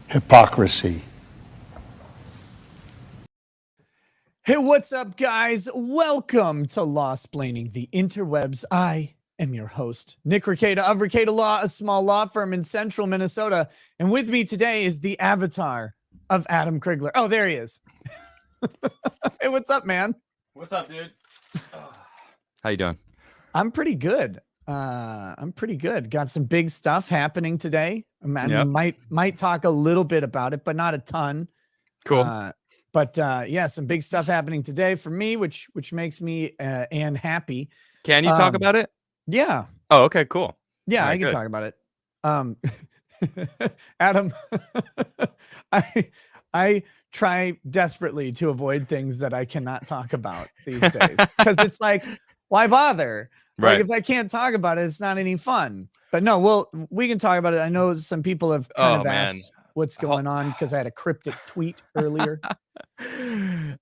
Hypocrisy. Hey, what's up, guys? Welcome to Lost Blaining the Interwebs. I am your host, Nick Rekieta of Rekieta Law, a small law firm in central Minnesota. And with me today is the avatar of Adam Crigler. Oh, there he is. Hey, what's up, man? What's up, dude? How you doing? I'm pretty good. Got some big stuff happening today. Might talk a little bit about it, but not a ton. Cool. But yeah, some big stuff happening today for me, which makes me and happy. Can you talk about it? Yeah. Oh, okay, cool. Yeah, right, I can good. talk about it. Adam, I try desperately to avoid things that I cannot talk about these days because it's like, why bother? Right. Like if I can't talk about it, it's not any fun. But no, we can talk about it. I know some people have kind of asked what's going on because I had a cryptic tweet earlier.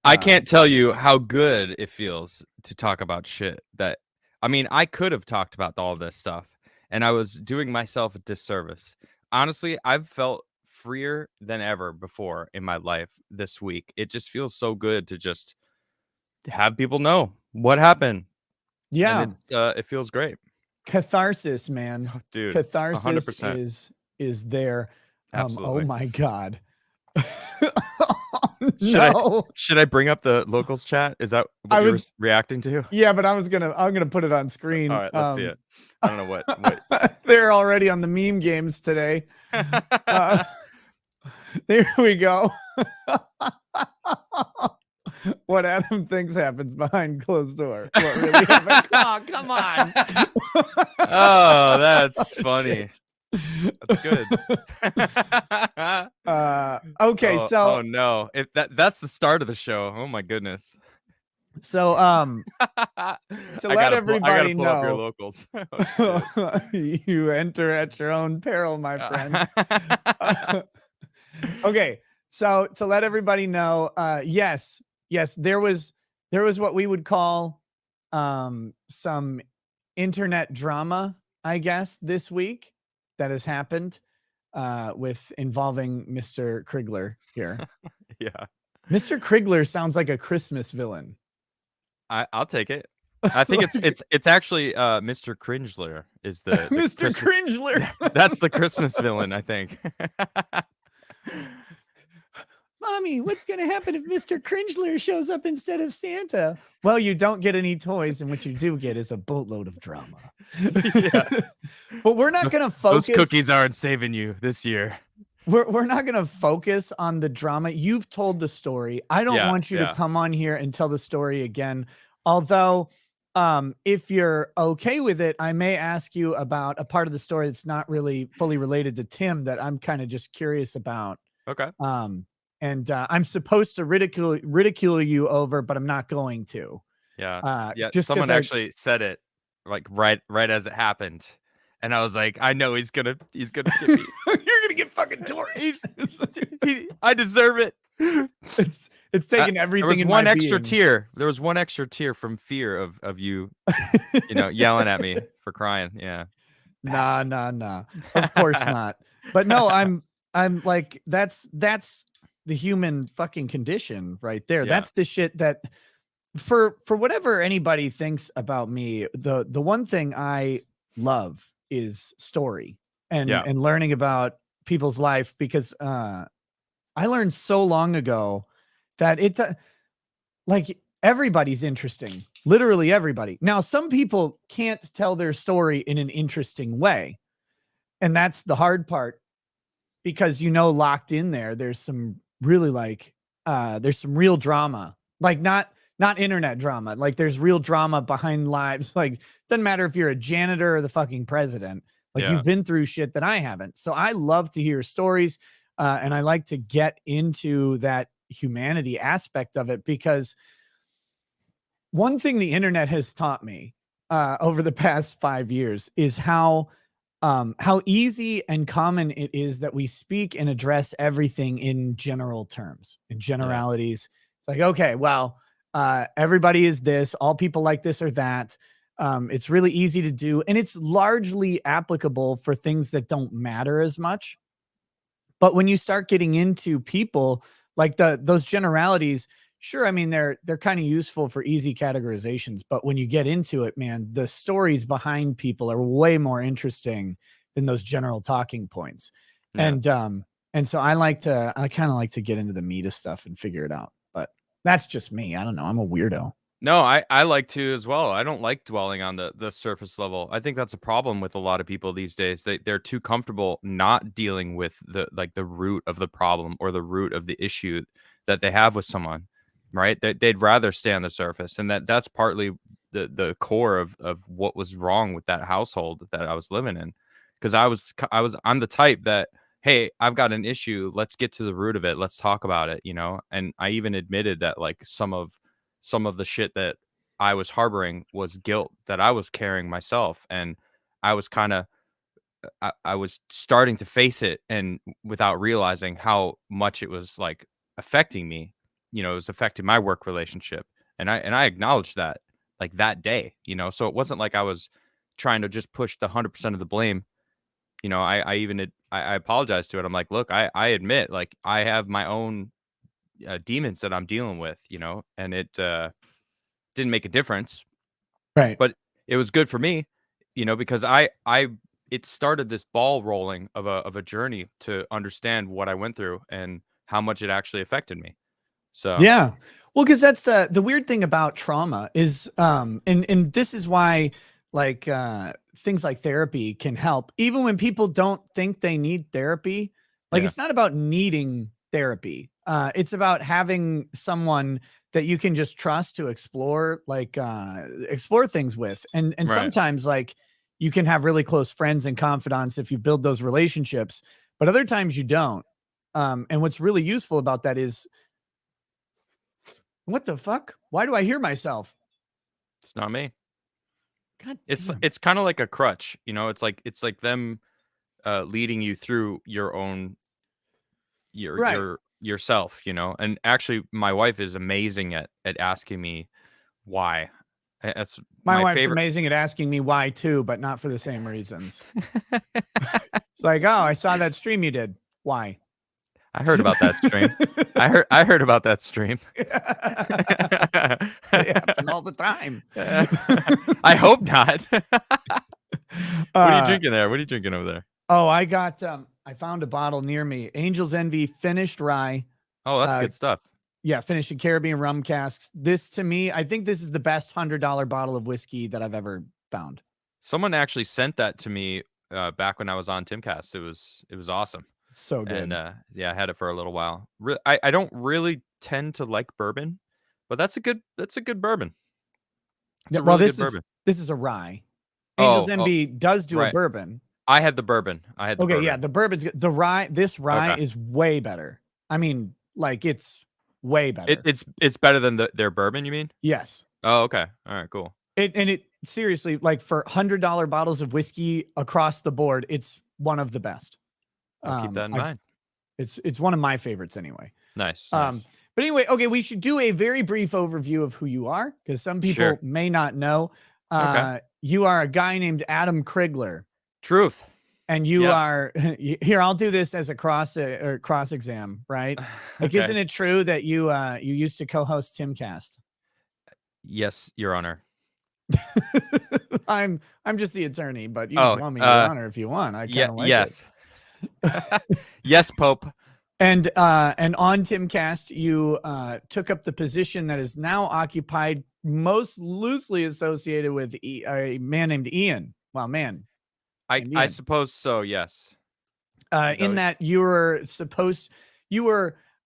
I can't tell you how good it feels to talk about shit that, I mean, I could have talked about all this stuff and I was doing myself a disservice. Honestly, I've felt freer than ever before in my life this week. It just feels so good to just have people know what happened. Yeah. And it feels great. Catharsis, man. Oh, dude, Catharsis 100%. is there. Absolutely. Oh my God. Should I bring up the locals chat? Is that what you were reacting to? Yeah, but I'm gonna put it on screen. All right, let's see it. I don't know what. They're already on the meme games today. There we go. What Adam thinks happens behind closed door. What really happened? Oh, come on. Oh, that's funny. That's good. Okay, oh no, if that's the start of the show. Oh my goodness. So to let everybody know, up your locals. You enter at your own peril, my friend. Okay, so to let everybody know, yes, there was what we would call some internet drama, I guess, this week that has happened with involving Mr. Crigler here. Yeah. Mr. Crigler sounds like a Christmas villain. I'll take it. I think it's actually Mr. Cringler is the Mr. Cringler. That's the Christmas villain, I think. Mommy, what's going to happen if Mr. Cringler shows up instead of Santa? Well, you don't get any toys, and what you do get is a boatload of drama. Yeah. But we're not going to focus. Those cookies aren't saving you this year. We're not going to focus on the drama. You've told the story. I don't want you to come on here and tell the story again. Although, if you're okay with it, I may ask you about a part of the story that's not really fully related to Tim that I'm kind of just curious about. Okay. And I'm supposed to ridicule you over, but I'm not going to. Yeah. Just someone actually said it like right as it happened. And I was like, I know he's gonna get me. You're gonna get fucking torched. I deserve it. It's taken everything. There was one extra tear. There was one extra tear from fear of you, yelling at me for crying. Yeah. Nah. Of course not. But no, I'm like, that's the human fucking condition right there. Yeah. That's the shit that for whatever anybody thinks about me, the one thing I love is story and learning about people's life, because I learned so long ago that it's like everybody's interesting, literally everybody. Now, some people can't tell their story in an interesting way, and that's the hard part, because locked in there's some really there's some real drama, like not internet drama. Like there's real drama behind lives. Like it doesn't matter if you're a janitor or the fucking president. Like you've been through shit that I haven't. So I love to hear stories, and I like to get into that humanity aspect of it, because one thing the internet has taught me over the past 5 years is how easy and common it is that we speak and address everything in general terms, in generalities. It's like, okay, well, everybody is this, all people like this or that. It's really easy to do, and it's largely applicable for things that don't matter as much. But when you start getting into people, like those generalities, sure, I mean, they're kind of useful for easy categorizations, but when you get into it, man, the stories behind people are way more interesting than those general talking points. Yeah. And so I kind of like to get into the meat of stuff and figure it out. But that's just me. I don't know. I'm a weirdo. No, I like to as well. I don't like dwelling on the surface level. I think that's a problem with a lot of people these days. They're too comfortable not dealing with the root of the problem or the root of the issue that they have with someone, right? They'd rather stay on the surface, and that's partly the core of what was wrong with that household that I was living in, because I'm the type that, hey, I've got an issue. Let's get to the root of it. Let's talk about it, And I even admitted that like some of the shit that I was harboring was guilt that I was carrying myself, and I was kind of I was starting to face it, and without realizing how much it was like affecting me. It was affecting my work relationship, and I acknowledged that like that day. So it wasn't like I was trying to just push the 100% of the blame. I apologized to it. I'm like, look, I admit, like, I have my own demons that I'm dealing with, and it didn't make a difference, Right. but it was good for me, because it started this ball rolling of a journey to understand what I went through and how much it actually affected me. So Yeah. Well, because that's the weird thing about trauma is, and this is why, like, things like therapy can help, even when people don't think they need therapy. Like, yeah, it's not about needing therapy. It's about having someone that you can just trust to explore, like, explore things with, and right. sometimes, like, you can have really close friends and confidants if you build those relationships, but other times you don't. And what's really useful about that is, what the fuck? Why do I hear myself? It's not me. God It's damn. it's kind of like a crutch, it's like them leading you through your own Right. yourself, and actually my wife is amazing at asking me why. That's My my wife's favorite. amazing at asking me why too, but not for the same reasons. It's like, oh, I saw that stream you did. Why? I heard about that stream. I heard about that stream. They happen all the time. I hope not. What are you uh, drinking there? What are you drinking over there? oh, I found a bottle near me. Angel's Envy finished rye. Oh, that's Uh, good stuff. yeah, finished in Caribbean rum casks. This, to me, I think this is the best $100 bottle of whiskey that I've ever found. Someone actually sent that to me back when I was on Timcast. It was awesome. So And good. yeah, I had it for a little while. I don't really tend to like bourbon, but that's a good bourbon. It's Yeah, a well, really good bourbon. this is a rye. Angel's Oh, Envy does do a right. bourbon. I had the bourbon. I had the Okay, yeah, bourbon. the bourbon's good. This rye Okay. is way better. I mean, like, it's way It, better. it's it's better than their bourbon, you mean? Yes. Oh, okay. All right, cool. It seriously, like, for $100 bottles of whiskey across the board, it's one of the best. I'll keep that in I mind. It's one of my favorites anyway. Nice, Um, nice. but anyway, okay, we should do a very brief overview of who you are, because some people Sure. may not know. Okay. You are a guy named Adam Crigler. Truth. And you Yep. are here. I'll do this as a cross exam, right? Like, Okay. isn't it true that you used to co-host Timcast? Yes, Your Honor. I'm just the attorney, but you can Oh, call me Your Honor if you want. I yeah, kind of like it. yes. Yes, Pope. And on Timcast, you took up the position that is now occupied, most loosely associated with a man named Ian. Well, man, I and I Ian. suppose so, yes. In that you were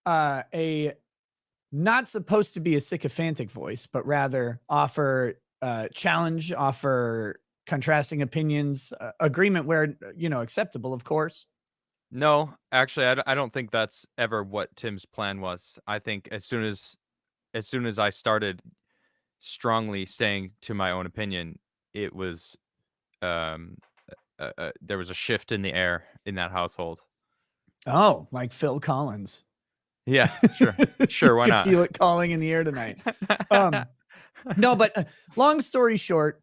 a not supposed to be a sycophantic voice, but rather offer challenge, offer contrasting opinions, agreement where, acceptable, of course. No, actually, I don't think that's ever what Tim's plan was. I think as soon as I started strongly staying to my own opinion, it was um there was a shift in the air in that household. Oh, like Phil Collins. Yeah, sure. Sure, You why can not? feel it calling in the air tonight. No, but long story short,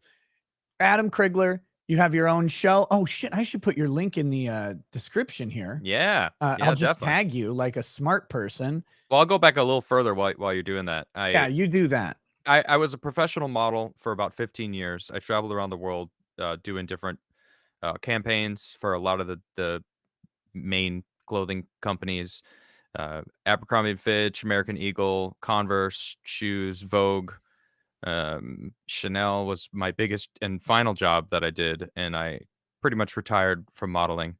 Adam Crigler. You have your own show. Oh shit! I should put your link in the description here. Yeah. I'll just Definitely. tag you like a smart person. Well, I'll go back a little further while you're doing that. Yeah, you do that. I was a professional model for about 15 years. I traveled around the world doing different campaigns for a lot of the main clothing companies. Abercrombie & Fitch, American Eagle, Converse, shoes, Vogue. Chanel was my biggest and final job that I did, and I pretty much retired from modeling.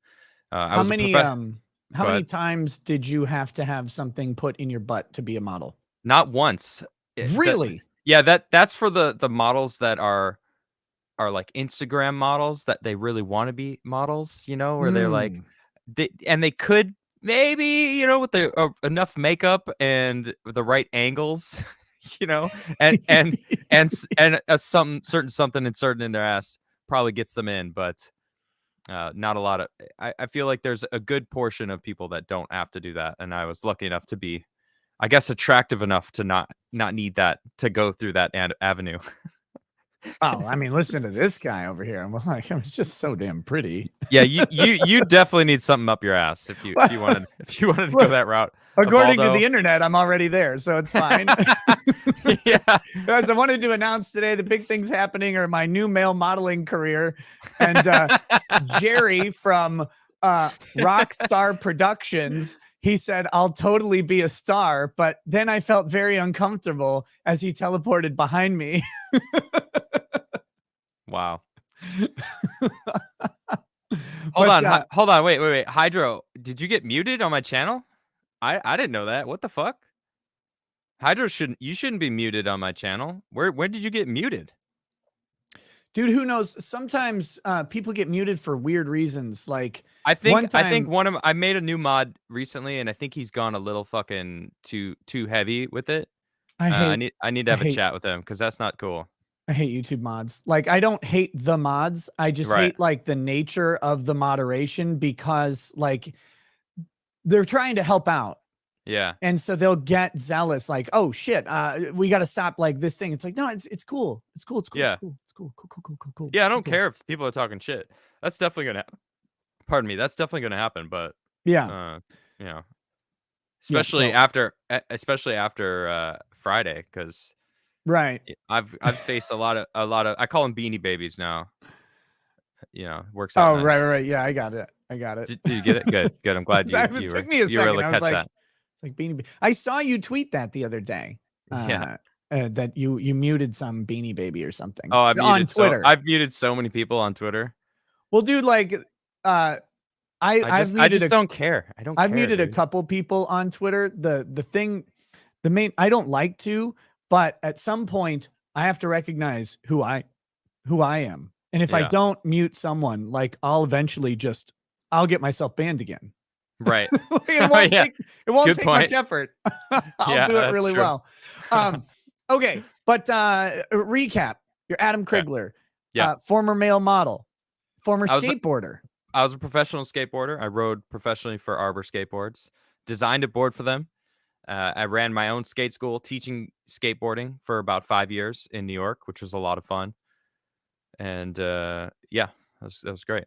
How many times did you have to have something put in your butt to be a model? Not once. Really? That's for the models that are like Instagram models that they really want to be models, where they're like they could maybe, with the enough makeup and the right angles, and something inserted in their ass probably gets them in, but not a lot of. I feel like there's a good portion of people that don't have to do that, and I was lucky enough to be, I guess, attractive enough to not need that to go through that avenue. Oh, I mean, listen to this guy over here. I'm like, I'm just so damn pretty. Yeah, you definitely need something up your ass if you wanted to go that route. According to the internet, I'm already there, so it's fine. Yeah, guys, I wanted to announce today the big things happening are my new male modeling career, and Jerry from Rockstar Productions. He said, I'll totally be a star, but then I felt very uncomfortable as he teleported behind me. Wow. Hold on. Wait. Hydro, did you get muted on my channel? I didn't know that. What the fuck? Hydro, you shouldn't be muted on my channel. Where did you get muted? Dude, who knows? Sometimes people get muted for weird reasons. Like I think I made a new mod recently, and I think he's gone a little fucking too heavy with it. I need to have a chat with him because that's not cool. I hate YouTube mods. Like, I don't hate the mods. I just hate like the nature of the moderation, because like they're trying to help out. Yeah. And so they'll get zealous, like, oh shit, we got to stop like this thing. It's like, no, it's cool. It's cool. Yeah. It's cool. Yeah, I don't care if people are talking shit. That's definitely gonna happen. Pardon me. That's definitely gonna happen. But yeah, especially after Friday, because I've faced a lot of I call them beanie babies now. Works out. Oh, nice. Right. Yeah, I got it. Did you get it? Good. I'm glad you took me a second. Really catch that. It's like beanie. I saw you tweet that the other day. That you muted some beanie baby or something. Oh, on Twitter. I've muted so many people on Twitter. Well, dude, like, I just don't care. I've muted a couple people on Twitter. The main, I don't like to, but at some point I have to recognize who I am. And if I don't mute someone, like, I'll eventually I'll get myself banned again. Right. It won't take much effort. I'll do it really well. Okay. But recap, you're Adam Crigler, former male model, former skateboarder. I was a professional skateboarder. I rode professionally for Arbor Skateboards, designed a board for them. I ran my own skate school teaching skateboarding for about 5 years in New York, which was a lot of fun. And that was great.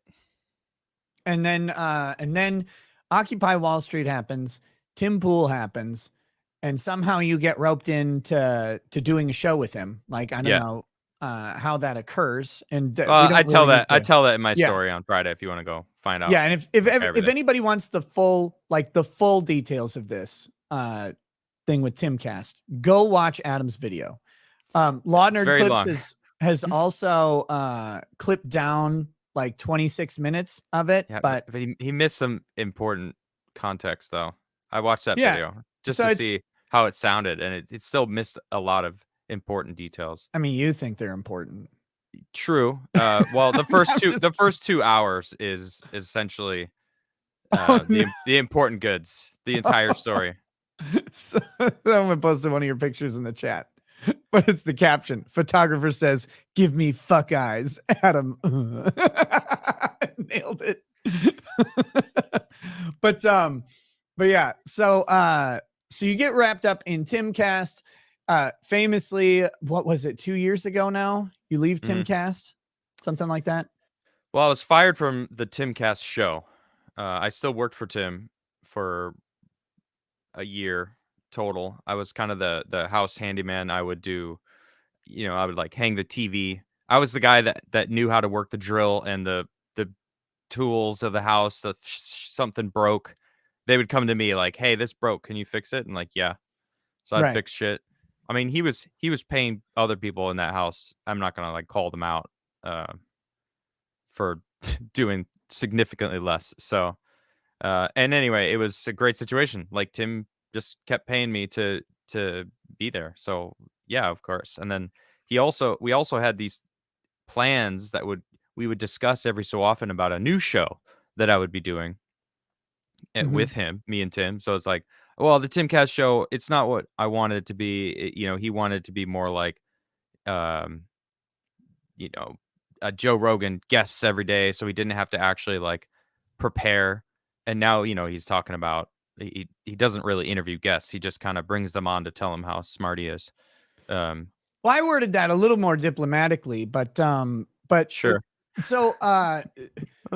And then Occupy Wall Street happens, Tim Pool happens, and somehow you get roped into doing a show with him. Like, I don't know how that occurs. And I tell that in my story on Friday if you want to go find out. Yeah, and if anybody wants the full details of this thing with Timcast, go watch Adam's video. Law Nerd Clips has also clipped down like 26 minutes of it, but he missed some important context though. I watched that video just to see how it sounded, and it still missed a lot of important details. I mean, you think they're important. True. Well, the first 2 hours is essentially the important goods, the entire story. So I'm gonna post one of your pictures in the chat. But it's the caption. Photographer says, "Give me fuck eyes, Adam." Nailed it. But yeah. So you get wrapped up in Timcast. Famously, what was it? 2 years ago now, you leave Timcast. something like that? Well, I was fired from the Timcast show. I still worked for Tim for a year total. I was kind of the house handyman. I would do, I would like hang the TV. I was the guy that knew how to work the drill and the tools of the house. If something broke, they would come to me like, "Hey, this broke. Can you fix it?" And like, yeah. So I'd Right. fix shit. I mean, he was paying other people in that house. I'm not gonna like call them out for doing significantly less. So, and anyway, it was a great situation. Like Tim just kept paying me to be there. So yeah, of course. And then we also had these plans that we would discuss every so often about a new show that I would be doing Mm-hmm. with him, me and Tim. So it's like, well, the Timcast show, it's not what I wanted it to be. He wanted it to be more like, um, you know, Joe Rogan guests every day, so he didn't have to actually like prepare. And now, he's talking about he doesn't really interview guests. He just kind of brings them on to tell them how smart he is. Um, Well, I worded that a little more diplomatically, but sure. I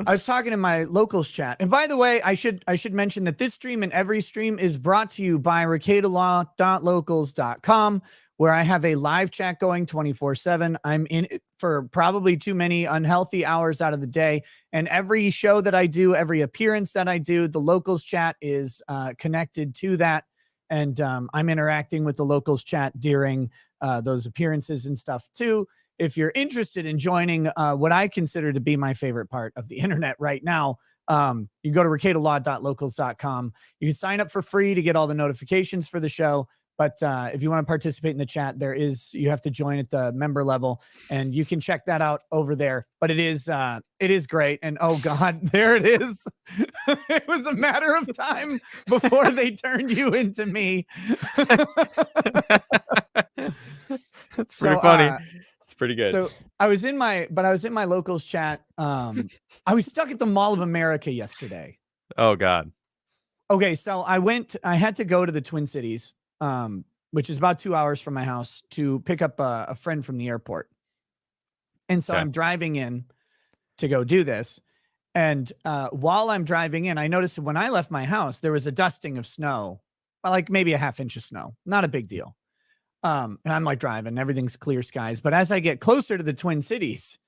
was talking in my locals chat. And by the way, I should mention that this stream and every stream is brought to you by ricadalaw.locals.com, where I have a live chat going 24/7. I'm in it for probably too many unhealthy hours out of the day. And every show that I do, every appearance that I do, the locals chat is connected to that. And I'm interacting with the locals chat during those appearances and stuff too. If you're interested in joining what I consider to be my favorite part of the internet right now, you go to ricadalaw.locals.com. You can sign up for free to get all the notifications for the show. But if you want to participate in the chat, you have to join at the member level, and you can check that out over there. But it is great. And oh God, there it is. It was a matter of time before they turned you into me. That's pretty funny. It's pretty good. So I was in my locals chat. I was stuck at the Mall of America yesterday. Oh God. Okay, so I had to go to the Twin Cities, which is about 2 hours from my house, to pick up a friend from the airport. And so I'm driving in to go do this. And while I'm driving in, I noticed when I left my house, there was a dusting of snow, like maybe a half inch of snow, not a big deal. And I'm like driving, everything's clear skies. But as I get closer to the Twin Cities,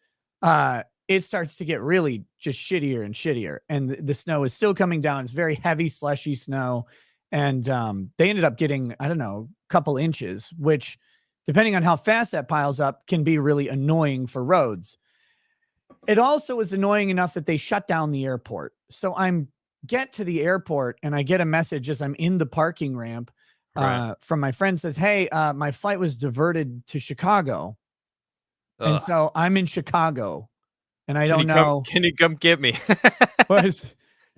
it starts to get really just shittier and shittier. And the snow is still coming down. It's very heavy, slushy snow. And they ended up getting, I don't know, a couple inches, which, depending on how fast that piles up, can be really annoying for roads. It also was annoying enough that they shut down the airport. So get to the airport and I get a message as I'm in the parking ramp from my friend, says, "Hey, my flight was diverted to Chicago." Ugh. And so I'm in Chicago and I don't know. Can you come get me?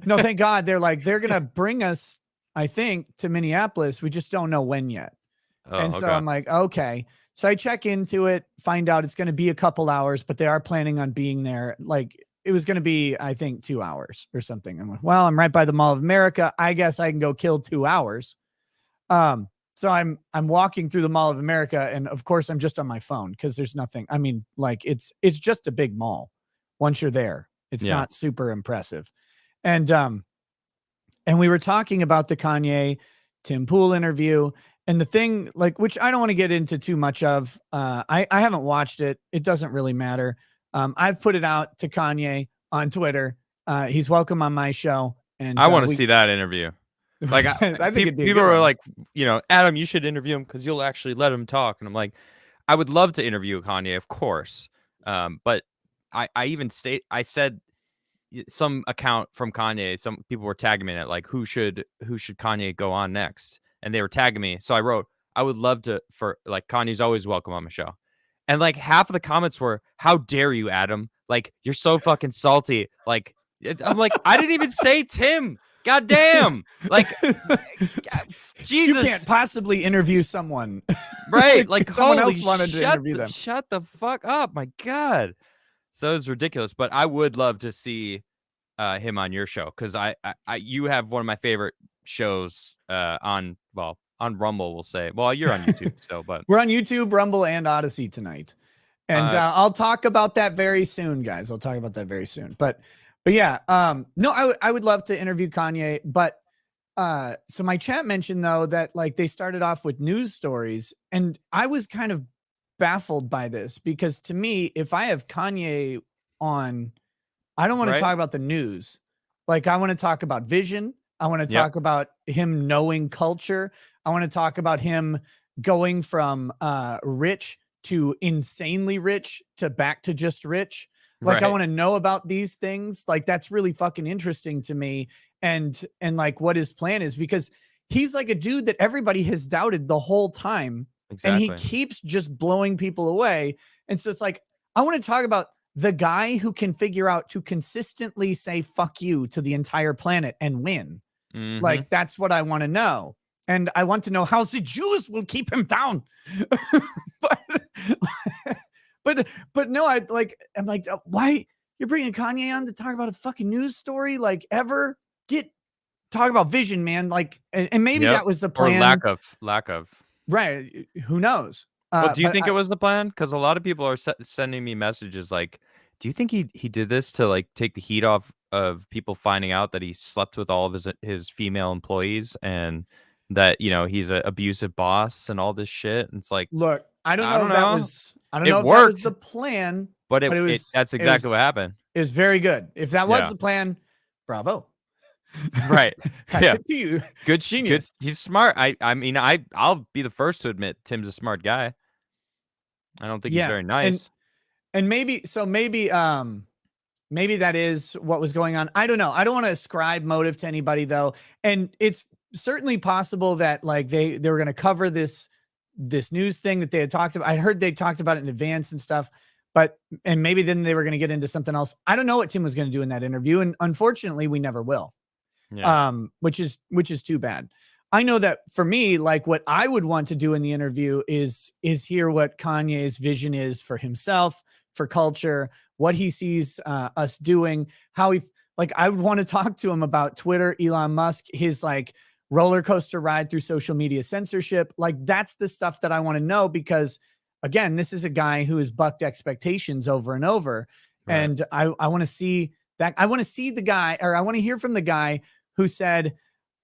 No, thank God. They're going to bring us, I think, to Minneapolis. We just don't know when yet. And so I'm like, okay. So I check into it, find out it's going to be a couple hours, but they are planning on being there. Like, it was going to be, I think, 2 hours or something. I'm like, well, I'm right by the Mall of America. I guess I can go kill 2 hours. So I'm walking through the Mall of America, and of course I'm just on my phone because there's nothing. I mean, like it's just a big mall. Once you're there, it's not super impressive. And we were talking about the Kanye Tim Pool interview, and the thing, like, which I don't want to get into too much of. I haven't watched it. It doesn't really matter. I've put it out to Kanye on Twitter. He's welcome on my show. And I want to see that interview. Like, I think people are like, Adam, you should interview him because you'll actually let him talk. And I'm like, I would love to interview Kanye, of course. But I said some account from Kanye, some people were tagging me in it, like, who should Kanye go on next? And they were tagging me. So I wrote, I would love to, for like, Kanye's always welcome on my show. And like half of the comments were, how dare you, Adam? Like, you're so fucking salty. Like, I'm like, I didn't even say Tim. God damn. Like, Jesus. You can't possibly interview someone. Right. Like, someone else wanted to interview them. Shut the fuck up. My God. So it's ridiculous. But I would love to see him on your show, because you have one of my favorite shows on Rumble, we'll say. Well, you're on YouTube, so but we're on YouTube, Rumble, and Odyssey tonight. And I'll talk about that very soon, guys. I'll talk about that very soon. But yeah, no, I would love to interview Kanye. But so my chat mentioned though that like they started off with news stories, and I was kind of baffled by this because to me, if I have Kanye on, I don't want to talk about the news. Like I want to talk about vision. I want to talk about him knowing culture. I want to talk about him going from rich to insanely rich to back to just rich. Like I want to know about these things. Like that's really fucking interesting to me. And like what his plan is, because he's like a dude that everybody has doubted the whole time. Exactly. And he keeps just blowing people away. And so it's like, I want to talk about the guy who can figure out to consistently say fuck you to the entire planet and win. Like that's what I want to know. And I want to know how the Jews will keep him down. but no, I'm like, why you're bringing Kanye on to talk about a fucking news story? Like ever talk about vision, man. Like, and maybe that was the plan. Or lack of. Right. Who knows? Well, do you think it was the plan? Because a lot of people are sending me messages like, do you think he did this to like take the heat off of people finding out that he slept with all of his female employees and that, you know, he's an abusive boss and all this shit? And it's like, look, I don't know if that was the plan, but that's exactly what happened. It was very good. If that was the plan, bravo. Right. Yeah. You. Good genius. He's smart. I mean, I'll be the first to admit Tim's a smart guy. I don't think he's very nice. And maybe that is what was going on. I don't know. I don't want to ascribe motive to anybody though. And it's certainly possible that like they were going to cover this news thing that they had talked about. I heard they talked about it in advance and stuff, and maybe then they were going to get into something else. I don't know what Tim was going to do in that interview. And unfortunately we never will. Yeah. Which is too bad. I know that for me, like what I would want to do in the interview is hear what Kanye's vision is for himself, for culture, what he sees us doing, how I would want to talk to him about Twitter, Elon Musk, his like roller coaster ride through social media censorship. Like that's the stuff that I want to know, because again, this is a guy who has bucked expectations over and over. Right. And I want to see that. I want to see the guy, or I want to hear from the guy who said,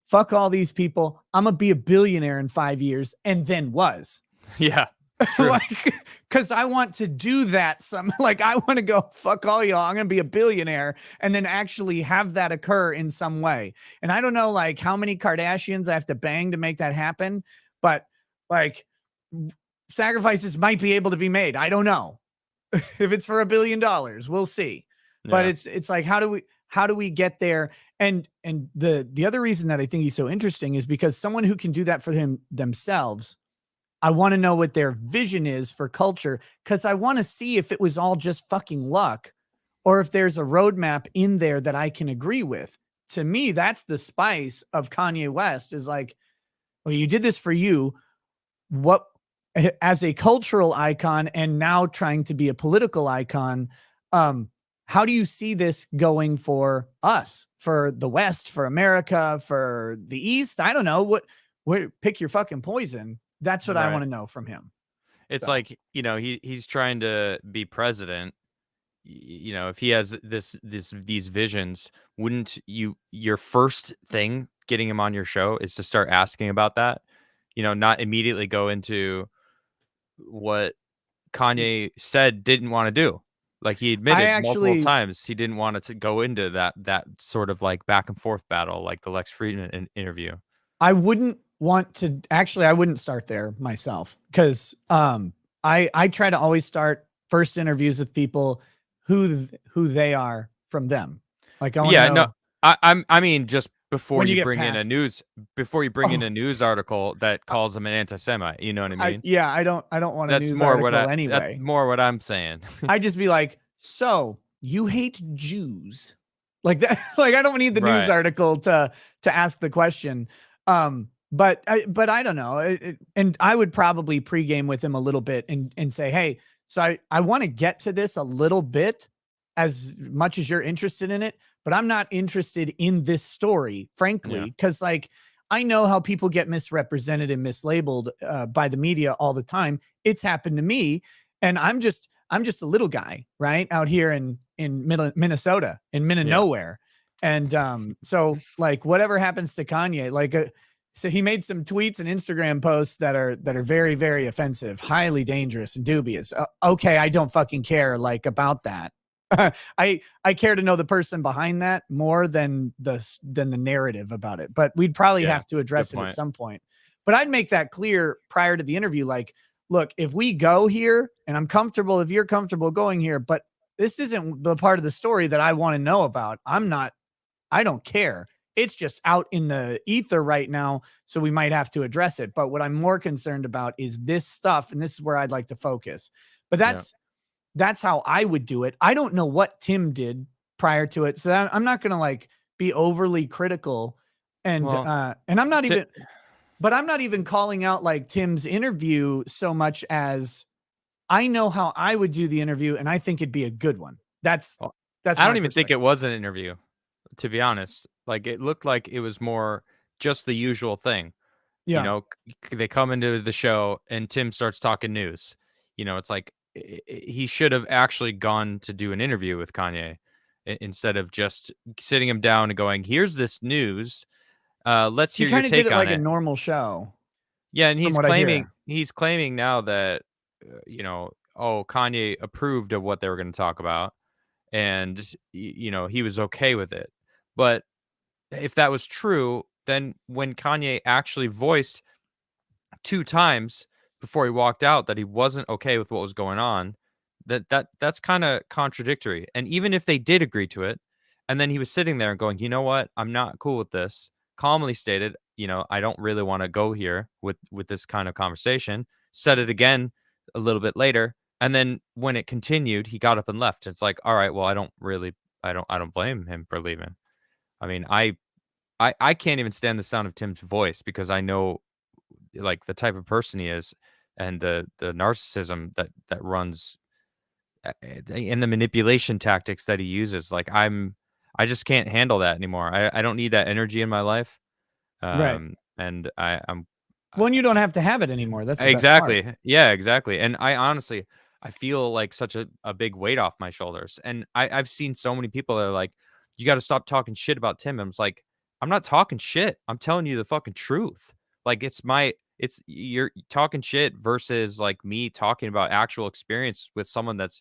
fuck all these people, I'm gonna be a billionaire in 5 years, and then was. Yeah. Like, because I want to do that. I want to go, fuck all y'all, I'm gonna be a billionaire, and then actually have that occur in some way. And I don't know like how many Kardashians I have to bang to make that happen, but like sacrifices might be able to be made. I don't know. If it's for $1 billion, we'll see. Yeah. But it's like, how do we get there? And the other reason that I think he's so interesting is because someone who can do that for themselves, I want to know what their vision is for culture, because I want to see if it was all just fucking luck or if there's a roadmap in there that I can agree with. To me, that's the spice of Kanye West, is like, well, you did this for you. What, as a cultural icon and now trying to be a political icon, how do you see this going for us, for the West, for America, for the East? I don't know. What pick your fucking poison. That's what I want to know from him. It's like, you know, he's trying to be president. You know, if he has these visions, wouldn't your first thing getting him on your show is to start asking about that? You know, not immediately go into what Kanye said didn't want to do. Like he admitted multiple times he didn't want to go into that sort of like back and forth battle, like the Lex Friedman interview. I wouldn't want to, actually, I wouldn't start there myself, because I try to always start first interviews with people who they are from them. Like I want to know, I mean just before you bring in a news article that calls him an anti-Semite, you know what I mean? I don't want a news article anyway. That's more what I'm saying. I just be like, so you hate Jews, like that. Like I don't need the news article to ask the question. But I don't know. And I would probably pregame with him a little bit and say, hey, so I want to get to this a little bit, as much as you're interested in it, but I'm not interested in this story, frankly, because like I know how people get misrepresented and mislabeled by the media all the time. It's happened to me, and I'm just I'm just a little guy, right? Out here in Minnesota, in middle of nowhere. And so like whatever happens to Kanye, like so he made some tweets and Instagram posts that are very, very offensive, highly dangerous and dubious. Okay, I don't fucking care like about that. I care to know the person behind that more than the narrative about it. But we'd probably have to address it at some point. But I'd make that clear prior to the interview. Like, look, if we go here and I'm comfortable, if you're comfortable going here, but this isn't the part of the story that I want to know about. I don't care. It's just out in the ether right now. So we might have to address it. But what I'm more concerned about is this stuff. And this is where I'd like to focus. But that's how I would do it. I don't know what Tim did prior to it. So I'm not going to like be overly critical. And I'm not even, but I'm not even calling out like Tim's interview so much as I know how I would do the interview. And I think it'd be a good one. That's I don't even think it was an interview, to be honest. Like it looked like it was more just the usual thing. You know, they come into the show and Tim starts talking news. You know, it's like he should have actually gone to do an interview with Kanye instead of just sitting him down and going, here's this news. Let's hear your take on it. He kind of did it like a normal show. Yeah, and he's claiming now that you know, Kanye approved of what they were going to talk about, and you know, he was okay with it. But if that was true, then when Kanye actually voiced 2 times before he walked out that he wasn't okay with what was going on, that's kind of contradictory. And even if they did agree to it, and then he was sitting there and going, you know what, I'm not cool with this, calmly stated, you know, I don't really want to go here with this kind of conversation, said it again a little bit later, and then when it continued, he got up and left. It's like, all right, well, I don't blame him for leaving. I mean, I can't even stand the sound of Tim's voice because I know like the type of person he is and the narcissism that runs and the manipulation tactics that he uses. Like I just can't handle that anymore. I don't need that energy in my life. Right. And I'm when you don't have to have it anymore. That's exactly. Yeah, exactly. And I honestly, I feel like such a big weight off my shoulders. And I've seen so many people that are like, you got to stop talking shit about Tim. And I was like, I'm not talking shit. I'm telling you the fucking truth. Like you're talking shit versus like me talking about actual experience with someone that's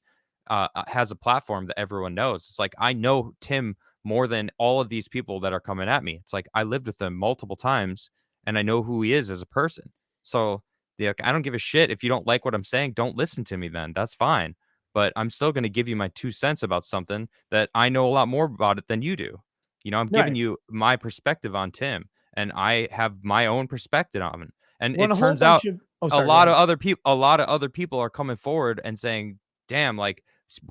has a platform that everyone knows. It's like, I know Tim more than all of these people that are coming at me. It's like, I lived with him multiple times and I know who he is as a person. So I don't give a shit if you don't like what I'm saying. Don't listen to me then. That's fine. But I'm still going to give you my 2 cents about something that I know a lot more about it than you do. You know, I'm giving you my perspective on Tim, and I have my own perspective on him. And it turns out a lot of other people are coming forward and saying, damn, like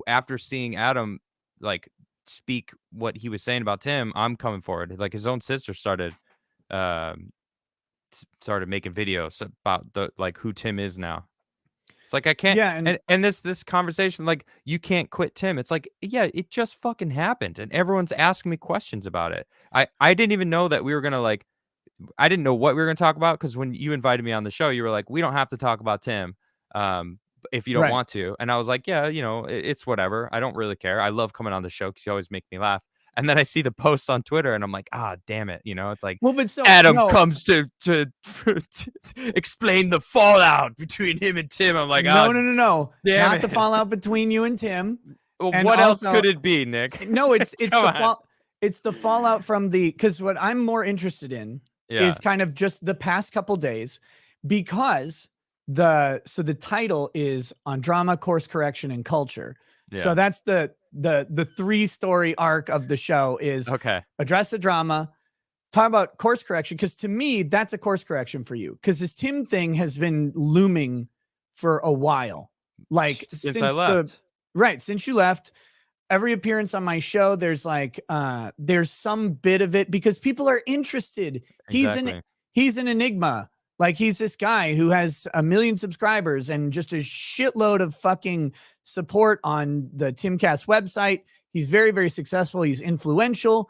after seeing Adam like speak what he was saying about Tim, I'm coming forward. Like his own sister started making videos about the like who Tim is now. It's like I can't. Yeah, and this conversation, like, you can't quit Tim. It's like, yeah, it just fucking happened, and everyone's asking me questions about it. I didn't even know that we were gonna like. I didn't know what we were gonna talk about because when you invited me on the show, you were like, we don't have to talk about Tim, if you don't want to. And I was like, yeah, you know, it's whatever. I don't really care. I love coming on the show because you always make me laugh. And then I see the posts on Twitter and I'm like, damn it. You know, it's like, Adam comes to explain the fallout between him and Tim. I'm like, no. Not the fallout between you and Tim. Well, what else could it be, Nick? No, it's the fallout from because what I'm more interested in is kind of just the past couple days, because the title is on drama, course correction, and culture. Yeah. So that's the 3-story arc of the show is address the drama, talk about course correction. Cause to me, that's a course correction for you. Cause this Tim thing has been looming for a while. Like since I left. Since you left, every appearance on my show, there's like, there's some bit of it because people are interested. Exactly. He's an enigma. Like he's this guy who has 1 million subscribers and just a shitload of fucking support on the Timcast website. He's very, very successful. He's influential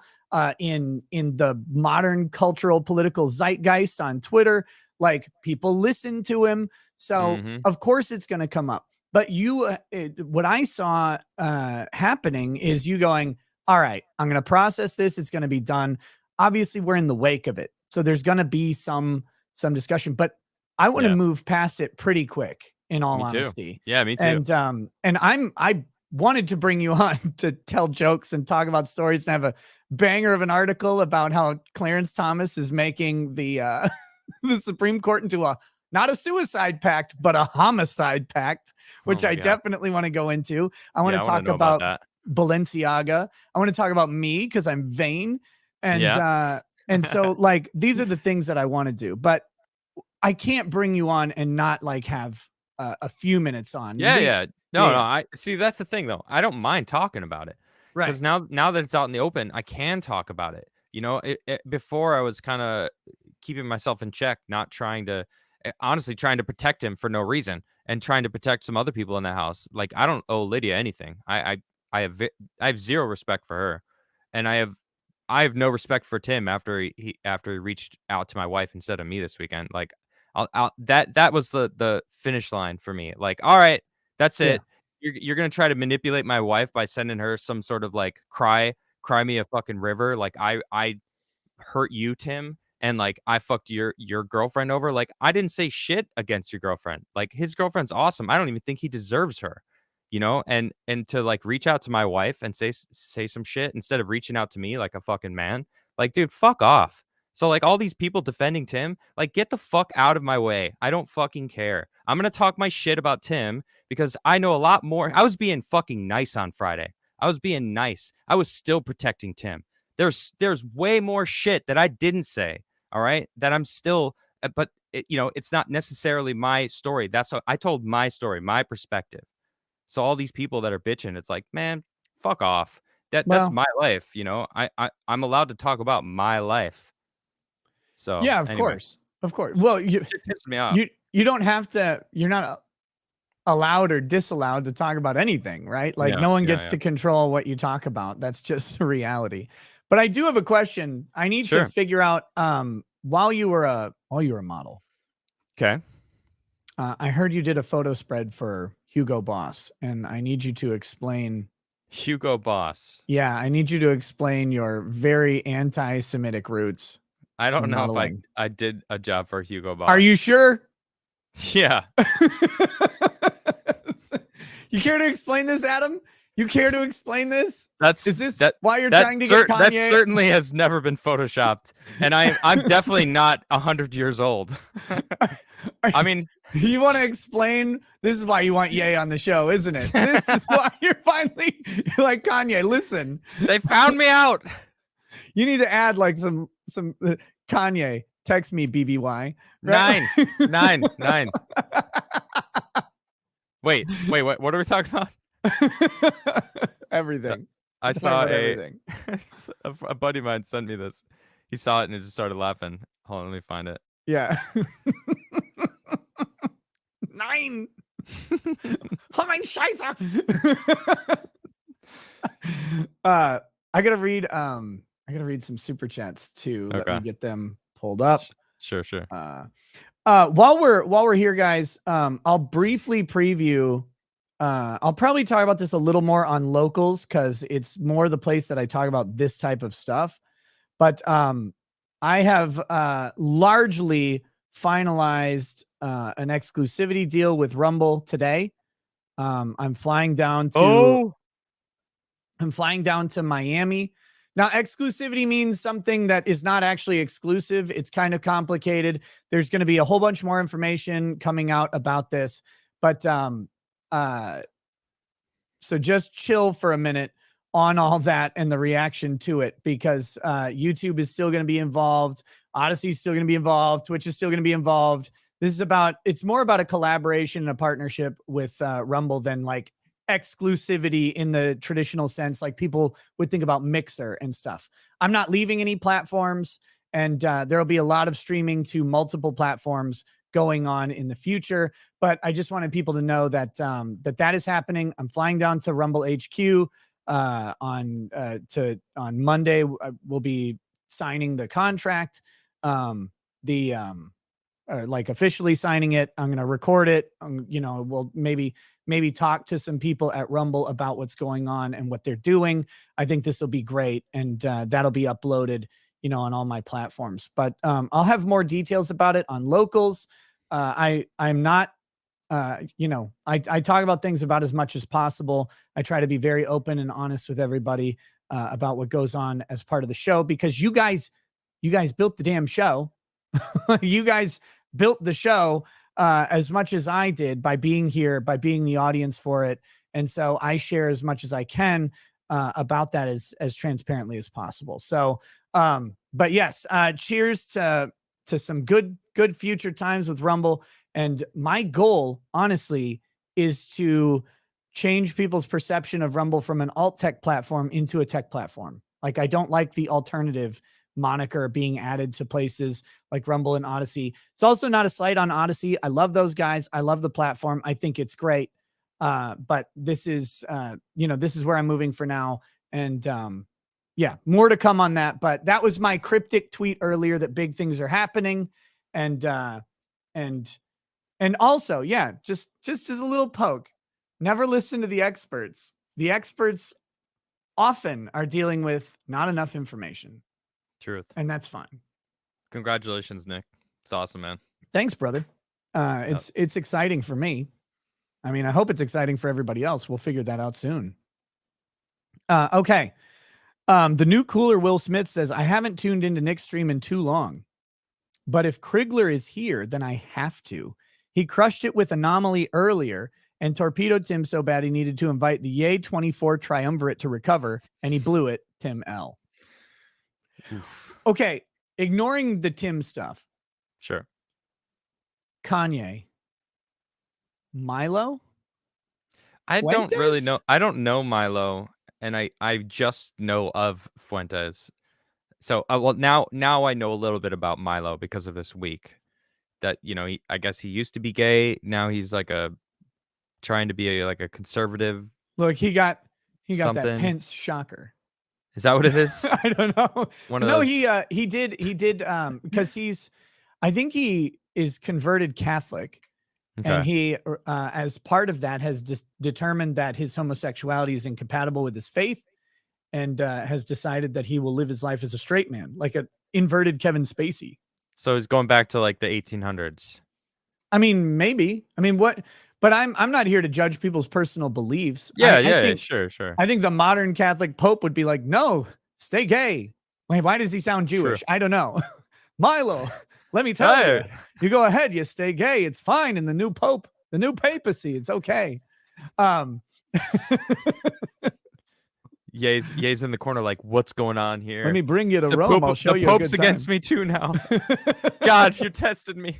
in the modern cultural political zeitgeist on Twitter. Like people listen to him. So of course it's going to come up. But you, what I saw happening is you going, all right, I'm going to process this. It's going to be done. Obviously, we're in the wake of it, so there's going to be some discussion. But I want to move past it pretty quick. In all honesty, yeah, me too. And I wanted to bring you on to tell jokes and talk about stories and have a banger of an article about how Clarence Thomas is making the the Supreme Court into a not a suicide pact, but a homicide pact, which I definitely want to go into. I want to talk about Balenciaga. I want to talk about me because I'm vain. And so like these are the things that I want to do, but I can't bring you on and not like have a few minutes on. No, I see. That's the thing though. I don't mind talking about it. Right. Because now that it's out in the open, I can talk about it. You know, before I was kind of keeping myself in check, not trying to, honestly, trying to protect him for no reason and trying to protect some other people in the house. Like, I don't owe Lydia anything. I have zero respect for her, and I have no respect for Tim after he reached out to my wife instead of me this weekend. Like, that was the finish line for me. Like, all right, that's it. You're gonna try to manipulate my wife by sending her some sort of like cry me a fucking river. Like I hurt you, Tim, and like I fucked your girlfriend over. Like, I didn't say shit against your girlfriend. Like, his girlfriend's awesome. I don't even think he deserves her. You know, and to like reach out to my wife and say some shit instead of reaching out to me like a fucking man. Like, dude, fuck off. So like all these people defending Tim, like, get the fuck out of my way. I don't fucking care. I'm going to talk my shit about Tim because I know a lot more. I was being fucking nice on Friday. I was being nice. I was still protecting Tim. There's way more shit that I didn't say. All right. That I'm still, but you know, it's not necessarily my story. That's what I told, my story, my perspective. So all these people that are bitching, it's like, man, fuck off. That's my life. You know, I'm allowed to talk about my life. So yeah, of course. Well, it pissed me off. You don't have to. You're not allowed or disallowed to talk about anything, right? Like no one gets to control what you talk about. That's just a reality. But I do have a question. I need to figure out. While you were a model. Okay. I heard you did a photo spread for Hugo Boss, and I need you to explain. Hugo Boss. Yeah, I need you to explain your very anti-Semitic roots. I don't know if I did a job for Hugo Boss. Are you sure? Yeah. You care to explain this, Adam? You care to explain this? Is this why you're trying to get Kanye? That certainly has never been photoshopped, and I'm definitely not 100 years old. I mean, you want to explain? This is why you want Ye on the show, isn't it? This is why you're like, Kanye, listen. They found me out. You need to add like some Kanye. Text me BBY. Right? 9. Wait. What are we talking about? Everything. I saw a buddy of mine sent me this. He saw it and he just started laughing. Hold on, let me find it. Yeah. 9. Oh my Scheiße. I gotta read some super chats too. Okay. Let me get them pulled up. Sure. While we're here, guys, I'll briefly preview. I'll probably talk about this a little more on Locals because it's more the place that I talk about this type of stuff. But I have largely finalized an exclusivity deal with Rumble today. I'm flying down to Miami. Now, exclusivity means something that is not actually exclusive. It's kind of complicated. There's going to be a whole bunch more information coming out about this. But so just chill for a minute on all that and the reaction to it, because YouTube is still going to be involved. Odyssey is still going to be involved. Twitch is still going to be involved. It's more about a collaboration and a partnership with Rumble than like exclusivity in the traditional sense, like people would think about Mixer and stuff. I'm not leaving any platforms, and there'll be a lot of streaming to multiple platforms going on in the future. But I just wanted people to know that that is happening. I'm flying down to Rumble HQ on Monday. We'll be signing the contract. like officially signing it. I'm going to record it. You know, we'll maybe talk to some people at Rumble about what's going on and what they're doing. I think this will be great. And that'll be uploaded, you know, on all my platforms. But I'll have more details about it on Locals. I'm not, you know, I talk about things about as much as possible. I try to be very open and honest with everybody about what goes on as part of the show, because you guys built the damn show. You guys built the show as much as I did by being here, by being the audience for it. And so I share as much as I can about that as transparently as possible. So, but yes, cheers to some good future times with Rumble. And my goal, honestly, is to change people's perception of Rumble from an alt tech platform into a tech platform. Like, I don't like the alternative moniker being added to places like Rumble and Odyssey. It's also not a slight on Odyssey. I love those guys. I love the platform. I think it's great. But this is, you know, this is where I'm moving for now. And yeah, more to come on that. But that was my cryptic tweet earlier that big things are happening. And also, yeah, just as a little poke, never listen to the experts. The experts often are dealing with not enough information. Truth. And that's fine. Congratulations, Nick. It's awesome, man. Thanks, brother. It's exciting for me. I mean, I hope it's exciting for everybody else. We'll figure that out soon. Okay. The new cooler Will Smith says, I haven't tuned into Nick's stream in too long, but if Crigler is here, then I have to. He crushed it with Anomaly earlier and torpedoed Tim so bad he needed to invite the Yay 24 Triumvirate to recover, and he blew it. Tim L. Oof. Okay, ignoring the Tim stuff. Sure. Kanye. Milo? I don't really know. I don't know Milo, and I just know of Fuentes. So, well, now I know a little bit about Milo because of this week. That, you know, I guess he used to be gay. Now he's like trying to be like a conservative. Look, he got that Pence shocker. Is that what it is? I don't know. No, he did because I think he is converted Catholic. Okay. And he, as part of that, has determined that his homosexuality is incompatible with his faith, and has decided that he will live his life as a straight man, like an inverted Kevin Spacey. So he's going back to like the 1800s. I mean, maybe. I mean, what? But I'm not here to judge people's personal beliefs. Yeah, I think, sure. I think the modern Catholic Pope would be like, no, stay gay. Wait, why does he sound Jewish? True. I don't know. Milo, let me tell you. You go ahead, you stay gay. It's fine in the new Pope, the new papacy. It's okay. Ye's in the corner like, what's going on here? Let me bring you to Rome. I'll show you. The Pope's against me too now. God, you tested me.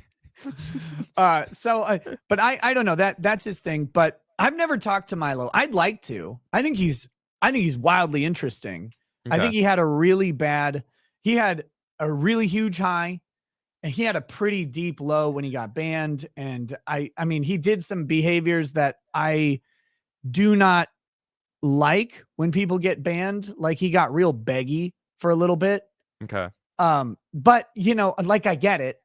But I don't know, that's his thing, but I've never talked to Milo. I'd like to. I think he's wildly interesting. Okay. I think he had a really huge high, and he had a pretty deep low when he got banned. And I mean, he did some behaviors that I do not like when people get banned. Like, he got real beggy for a little bit. Okay. But you know, like, I get it.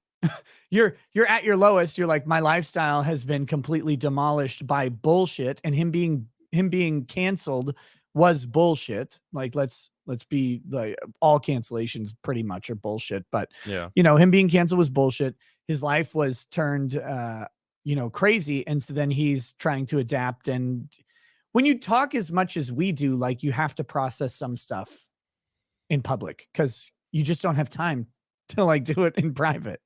You're at your lowest. You're like, my lifestyle has been completely demolished by bullshit, and him being canceled was bullshit. Like, let's be like, all cancellations pretty much are bullshit, but yeah, you know, him being canceled was bullshit. His life was turned you know, crazy, and so then he's trying to adapt. And when you talk as much as we do, like, you have to process some stuff in public because you just don't have time to like do it in private.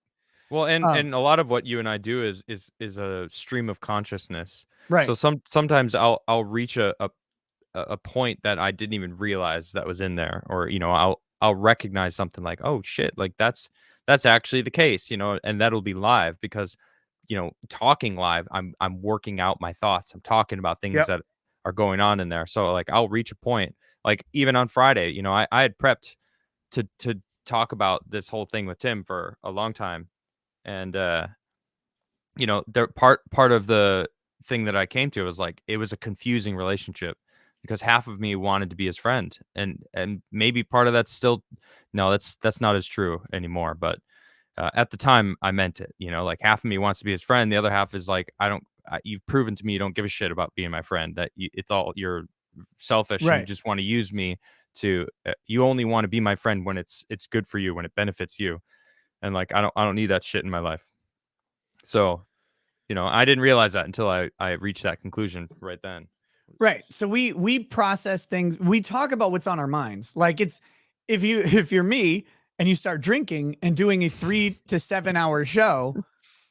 Well, and a lot of what you and I do is a stream of consciousness. Right. So sometimes I'll reach a point that I didn't even realize that was in there, or, you know, I'll recognize something like, oh shit, like that's actually the case, you know, and that'll be live because, you know, talking live, I'm working out my thoughts. I'm talking about things that are going on in there. So like, I'll reach a point, like even on Friday, you know, I had prepped to talk about this whole thing with Tim for a long time. And, you know, part of the thing that I came to was like, it was a confusing relationship because half of me wanted to be his friend. And maybe part of that's still, no, that's not as true anymore. But at the time I meant it, you know, like half of me wants to be his friend. The other half is like, you've proven to me you don't give a shit about being my friend, that it's all, you're selfish and you Right. just want to use me to, you only want to be my friend when it's good for you, when it benefits you. And like, I don't need that shit in my life. So, you know, I didn't realize that until I reached that conclusion right then. Right. So we process things. We talk about what's on our minds. Like it's if you're me and you start drinking and doing a 3 to 7 hour show,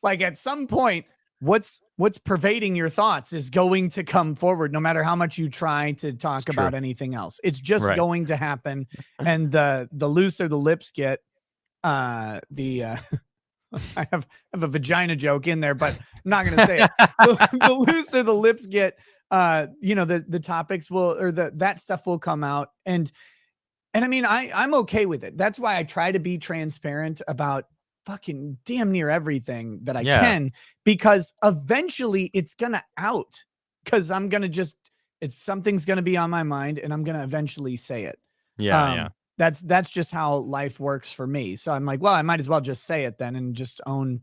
like at some point, what's pervading your thoughts is going to come forward, no matter how much you try to talk about anything else. It's just Right. going to happen. And the looser the lips get, the I have a vagina joke in there, but I'm not going to say it. The looser the lips get, you know, the topics will, or that stuff will come out. And I mean, I'm okay with it. That's why I try to be transparent about fucking damn near everything that I can, because eventually it's going to out, because I'm going to just, something's going to be on my mind and I'm going to eventually say it. Yeah. That's just how life works for me. So I'm like, well, I might as well just say it then and just own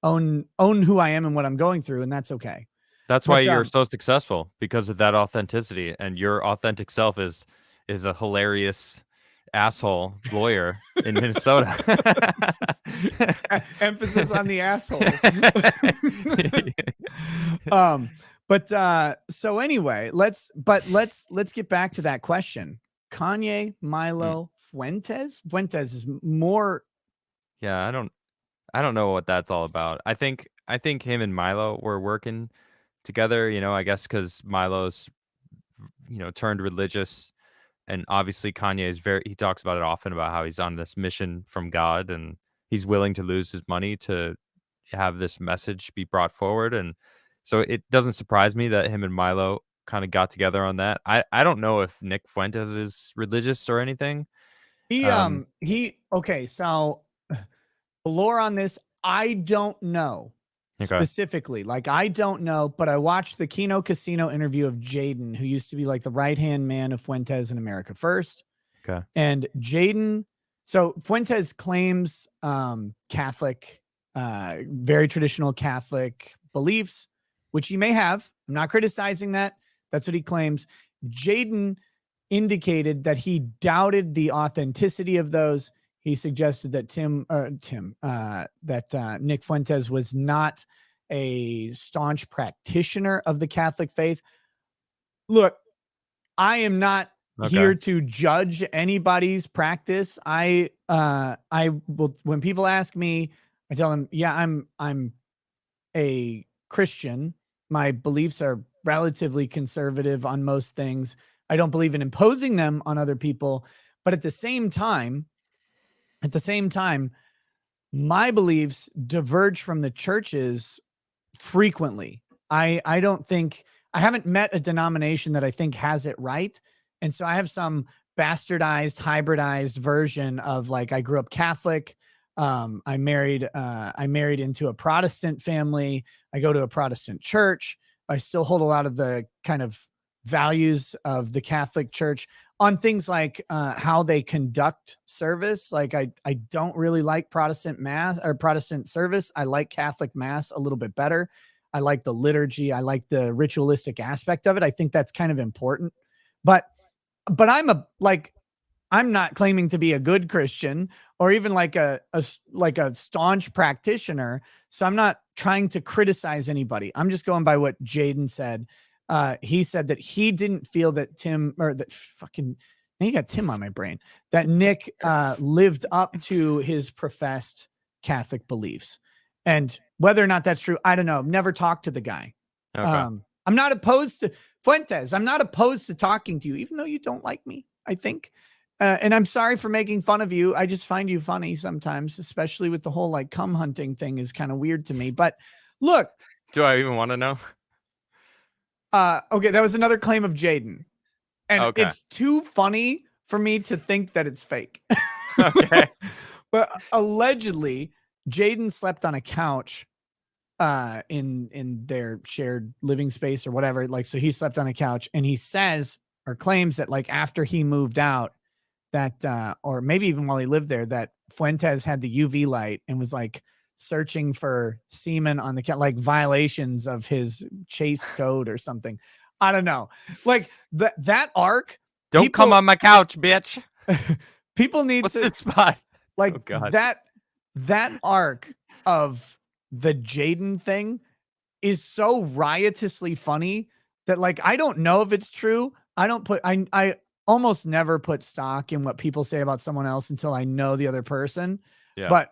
who I am and what I'm going through. And that's okay. That's why you're so successful, because of that authenticity, and your authentic self is a hilarious asshole lawyer in Minnesota. Emphasis on the asshole. So anyway, let's get back to that question. Kanye, Milo, Fuentes is more. Yeah, I don't know what that's all about. I think him and Milo were working together, you know, I guess because Milo's, you know, turned religious, and obviously Kanye is he talks about it often, about how he's on this mission from God and he's willing to lose his money to have this message be brought forward. And so it doesn't surprise me that him and Milo kind of got together on that. I don't know if Nick Fuentes is religious or anything. Okay, so the lore on this, I don't know. Specifically, like I don't know, but I watched the Kino Casino interview of Jaden, who used to be like the right-hand man of Fuentes in America First. Okay. And Jaden, so Fuentes claims Catholic, very traditional Catholic beliefs, which he may have. I'm not criticizing that. That's what he claims. Jaden indicated that he doubted the authenticity of those. He suggested that Nick Fuentes was not a staunch practitioner of the Catholic faith. Look, I am not here to judge anybody's practice. I will, when people ask me, I tell them, yeah, I'm a Christian. My beliefs are relatively conservative on most things. I don't believe in imposing them on other people, but at the same time, my beliefs diverge from the church's frequently. I haven't met a denomination that I think has it right. And so I have some bastardized, hybridized version of, like, I grew up Catholic. I married into a Protestant family. I go to a Protestant church. I still hold a lot of the kind of values of the Catholic Church on things like how they conduct service. Like I don't really like Protestant mass or Protestant service. I like Catholic mass a little bit better. I like the liturgy. I like the ritualistic aspect of it. I think that's kind of important. But I'm not claiming to be a good Christian or even like a staunch practitioner. So I'm not trying to criticize anybody. I'm just going by what Jaden said. He said that he didn't feel that you got Tim on my brain, that Nick lived up to his professed Catholic beliefs. And whether or not that's true, I don't know. I've never talked to the guy. Okay. I'm not opposed to Fuentes. I'm not opposed to talking to you, even though you don't like me, I think. And I'm sorry for making fun of you. I just find you funny sometimes, especially with the whole like cum hunting thing is kind of weird to me. But look. Do I even want to know? Okay, that was another claim of Jaden. And it's too funny for me to think that it's fake. Okay. But allegedly, Jaden slept on a couch in their shared living space or whatever. Like, so he slept on a couch, and he says or claims that like after he moved out, that or maybe even while he lived there, that Fuentes had the UV light and was like searching for semen on the like violations of his chaste code or something. I don't know. Like that arc. Don't come on my couch, bitch. People need What's to that spot? like Oh, God. that arc of the Jaden thing is so riotously funny that like I don't know if it's true. I almost never put stock in what people say about someone else until I know the other person. Yeah. But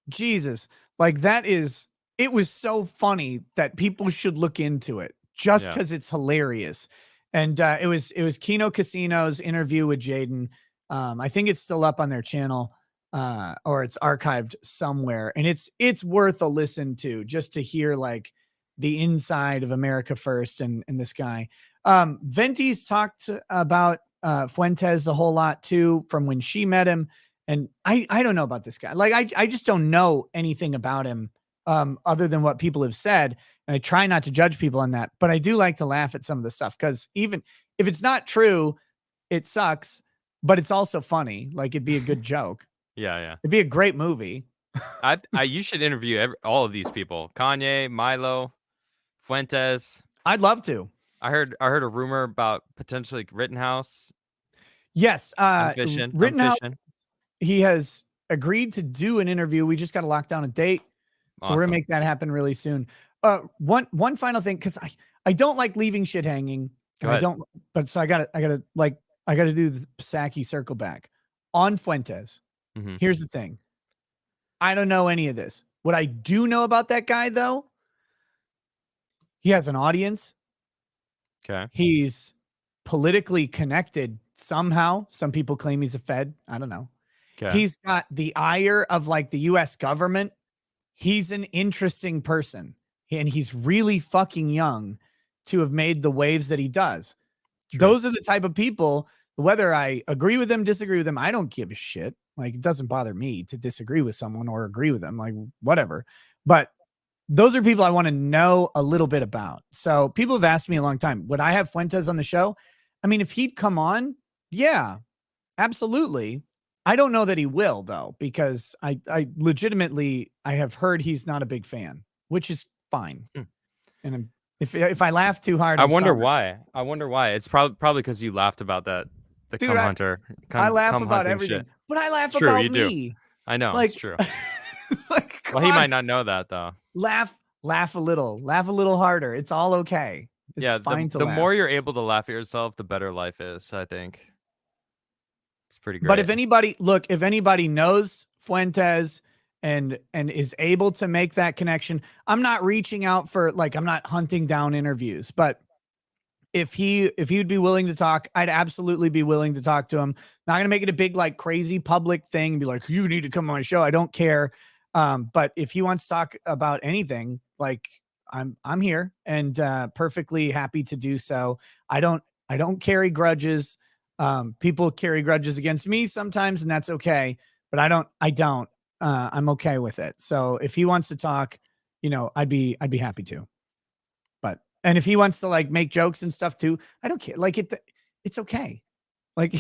Jesus, like it was so funny that people should look into it just because it's hilarious. And it was Kino Casino's interview with Jaden. I think it's still up on their channel, or it's archived somewhere, and it's worth a listen to just to hear like the inside of America First and this guy. Venti's talked about Fuentes a whole lot too from when she met him. And I don't know about this guy. Like, I just don't know anything about him other than what people have said. And I try not to judge people on that, but I do like to laugh at some of the stuff because even if it's not true, it sucks, but it's also funny. Like, it'd be a good joke. Yeah. It'd be a great movie. You should interview all of these people. Kanye, Milo, Fuentes. I'd love to. I heard a rumor about potentially Rittenhouse. Yes. Rittenhouse. He has agreed to do an interview. We just got to lock down a date. So we're gonna make that happen really soon. One final thing, because I don't like leaving shit hanging. And I don't, but so I gotta do the Psaki circle back on Fuentes. Here's the thing. I don't know any of this. What I do know about that guy, though, he has an audience. Okay. He's politically connected somehow. Some people claim he's a Fed. I don't know. Okay. He's got the ire of like the US government. He's an interesting person, and he's really fucking young to have made the waves that he does. True. Those are the type of people, whether I agree with them, disagree with them, I don't give a shit. Like, it doesn't bother me to disagree with someone or agree with them, like whatever. But those are people I want to know a little bit about. So people have asked me a long time, would I have Fuentes on the show? I mean, if he'd come on, yeah, absolutely. I don't know that he will, though, because I legitimately, I have heard he's not a big fan, which is fine. And if I laugh too hard, I wonder why. It's probably because you laughed about that. The Dude, hunter. I laugh about everything, shit. But I laugh about me. Do. I know, like, it's true. Like, well, he might not know that, though. Laugh a little harder. It's all okay. It's fine to laugh. The more you're able to laugh at yourself, the better life is, I think. It's pretty great. But if anybody knows Fuentes and is able to make that connection, I'm not reaching out for, like, I'm not hunting down interviews, but if he'd be willing to talk, I'd absolutely be willing to talk to him. Not going to make it a big, like, crazy public thing and be like, you need to come on my show. I don't care. But if he wants to talk about anything, like, I'm here and perfectly happy to do so. I don't carry grudges. People carry grudges against me sometimes, and that's okay. But I don't. I'm okay with it. So if he wants to talk, I'd be happy to. And if he wants to, like, make jokes and stuff too, I don't care. Like, it's okay. Like,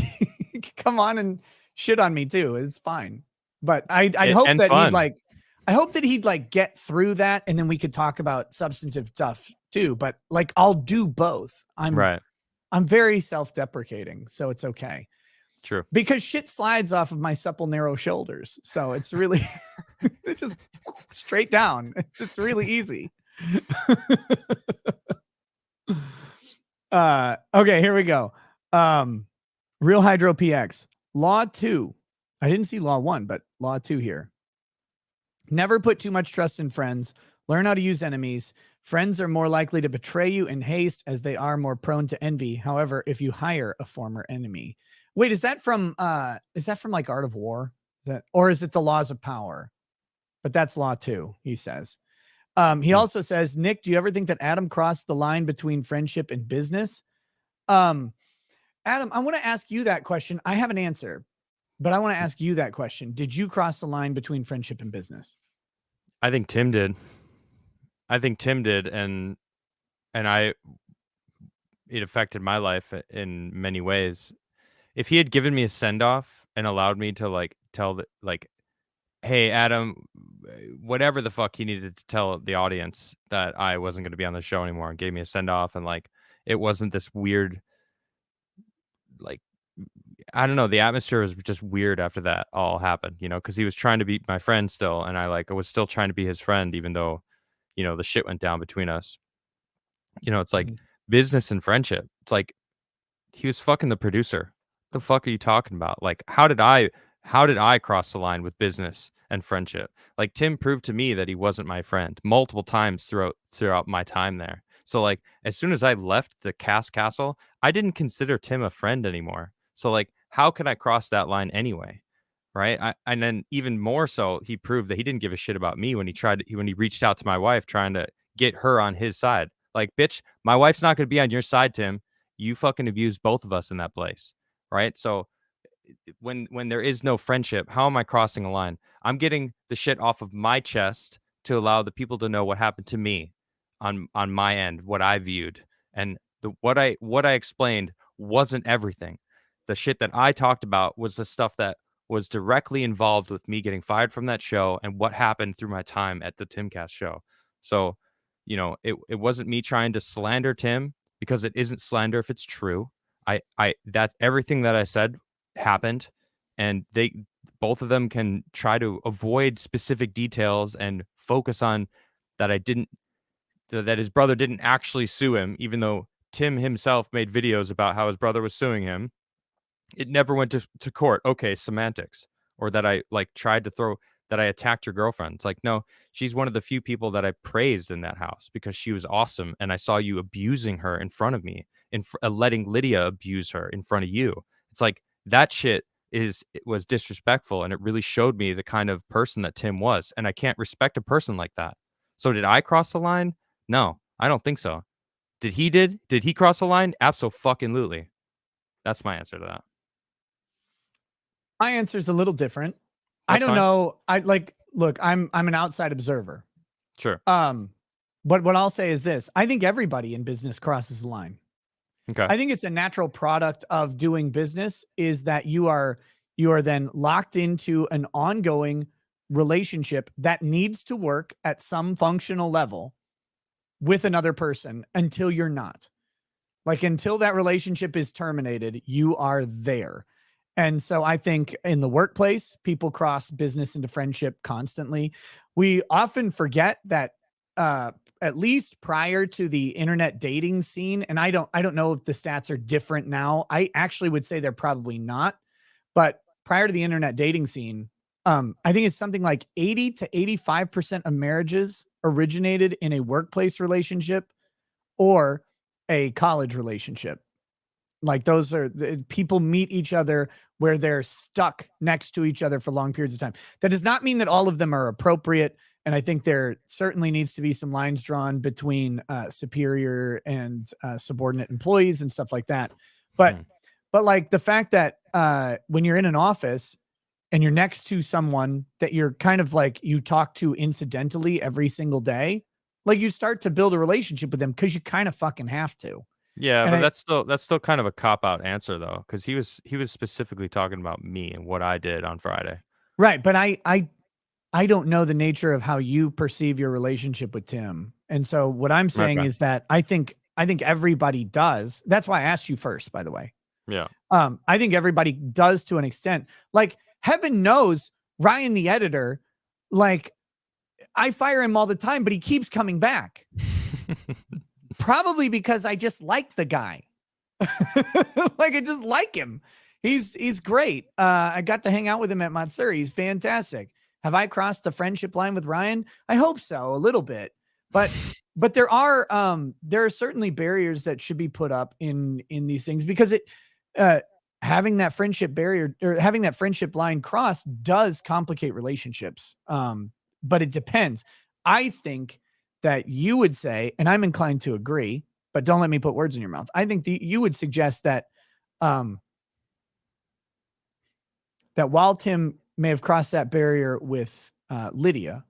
come on and shit on me too. It's fine. But I'd hope that he'd like get through that, and then we could talk about substantive stuff too. But like, I'll do both. I'm very self-deprecating, so it's okay. True. Because shit slides off of my supple, narrow shoulders. So it's really it's just straight down. It's really easy. Okay, here we go. Real Hydro PX. Law 2. I didn't see Law 1, but Law 2 here. Never put too much trust in friends. Learn how to use enemies. Friends are more likely to betray you in haste as they are more prone to envy. However, if you hire a former enemy. Wait, is that from like Art of War? Or is it the Laws of Power? But that's Law 2, he says. He also says, Nick, do you ever think that Adam crossed the line between friendship and business? Adam, I want to ask you that question. I have an answer, but I want to ask you that question. Did you cross the line between friendship and business? I think Tim did. And it affected my life in many ways. if he had given me a send off and allowed me to like tell the like, hey Adam, whatever the fuck he needed to tell the audience that I wasn't going to be on the show anymore, and gave me a send off, and like it wasn't this weird like I don't know, the atmosphere was just weird after that all happened, you know, because he was trying to be my friend still, and I was still trying to be his friend, even though, you know, the shit went down between us. You know, it's like Mhm. business and friendship. It's like he was fucking the producer. The fuck are you talking about? Like, how did I cross the line with business and friendship? Like Tim proved to me that he wasn't my friend multiple times throughout my time there. So like as soon as I left the cast castle, I didn't consider Tim a friend anymore. So like how can I cross that line anyway? Right? And then even more so, he proved that he didn't give a shit about me when he reached out to my wife trying to get her on his side. Like, bitch, my wife's not going to be on your side, Tim. You fucking abused both of us in that place, right? So when there is no friendship, how am I crossing a line? I'm getting the shit off of my chest to allow the people to know what happened to me on my end, what I viewed, and what I explained wasn't everything. The shit that I talked about was the stuff that was directly involved with me getting fired from that show and what happened through my time at the Timcast show. So, you know, it wasn't me trying to slander Tim, because it isn't slander if it's true. That everything that I said happened, and they both of them can try to avoid specific details and focus on that I didn't that his brother didn't actually sue him, even though Tim himself made videos about how his brother was suing him. It never went to court. Okay, semantics. Or that I like tried to throw that I attacked your girlfriend. It's like, no, she's one of the few people that I praised in that house because she was awesome. And I saw you abusing her in front of me, letting Lydia abuse her in front of you. It's like that shit it was disrespectful, and it really showed me the kind of person that Tim was. And I can't respect a person like that. So did I cross the line? No, I don't think so. Did he cross the line? Absolutely. That's my answer to that. My answer is a little different. I That's don't fine. know. Look, I'm an outside observer. Sure. But what I'll say is this: I think everybody in business crosses the line. Okay. I think it's a natural product of doing business is that you are then locked into an ongoing relationship that needs to work at some functional level with another person until you're not. Like until that relationship is terminated, you are there. And so I think in the workplace, people cross business into friendship constantly. We often forget that at least prior to the internet dating scene, and I don't know if the stats are different now. I actually would say they're probably not. But prior to the internet dating scene, I think it's something like 80 to 85% of marriages originated in a workplace relationship or a college relationship. Like those are people meet each other where they're stuck next to each other for long periods of time. That does not mean that all of them are appropriate. And I think there certainly needs to be some lines drawn between superior and subordinate employees and stuff like that. But Mhm. but like the fact that when you're in an office and you're next to someone that you're kind of like you talk to incidentally every single day, like you start to build a relationship with them because you kind of fucking have to. Yeah, And but I that's still kind of a cop out answer though, because he was specifically talking about me and what I did on Friday. right, but I don't know the nature of how you perceive your relationship with Tim. And so what I'm saying Okay. is that I think everybody does. That's why I asked you first, by the way. Yeah. I think everybody does to an extent. Like heaven knows Ryan the editor, like I fire him all the time, but he keeps coming back. Probably because I just like the guy. Like I just like him. He's great. I got to hang out with him at Matsuri. He's fantastic. Have I crossed the friendship line with Ryan? I hope so, a little bit. But there are certainly barriers that should be put up in these things because uh having that friendship barrier or having that friendship line cross does complicate relationships. But it depends. I think that you would say, and I'm inclined to agree, but don't let me put words in your mouth. I think you would suggest that um, that while Tim may have crossed that barrier with Lydia,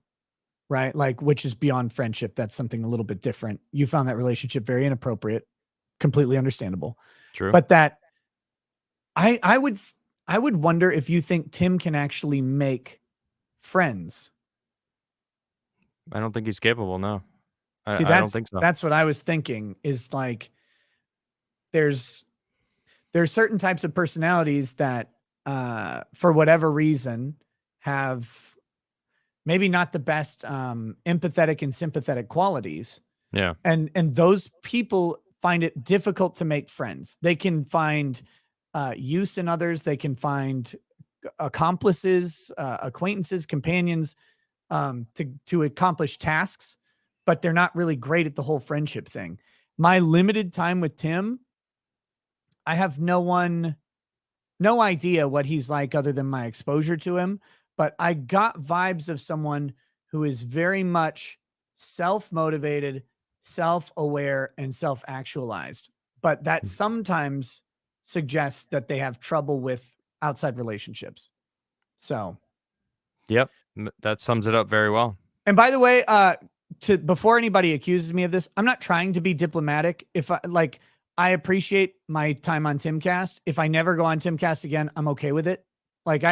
right, like which is beyond friendship, that's something a little bit different. You found that relationship very inappropriate, completely understandable. True. But that I would wonder if you think Tim can actually make friends. I don't think he's capable. No, See, I don't think so. That's what I was thinking. Is like there's certain types of personalities that, for whatever reason, have maybe not the best empathetic and sympathetic qualities. Yeah. And those people find it difficult to make friends. They can find use in others. They can find accomplices, acquaintances, companions to accomplish tasks, but they're not really great at the whole friendship thing. My limited time with Tim, I have no idea what he's like other than my exposure to him, but I got vibes of someone who is very much self-motivated, self-aware, and self-actualized, but that sometimes suggests that they have trouble with outside relationships. So, yep, that sums it up very well. And by the way, before anybody accuses me of this, I'm not trying to be diplomatic. If I appreciate my time on Timcast. If I never go on Timcast again, I'm okay with it. Like,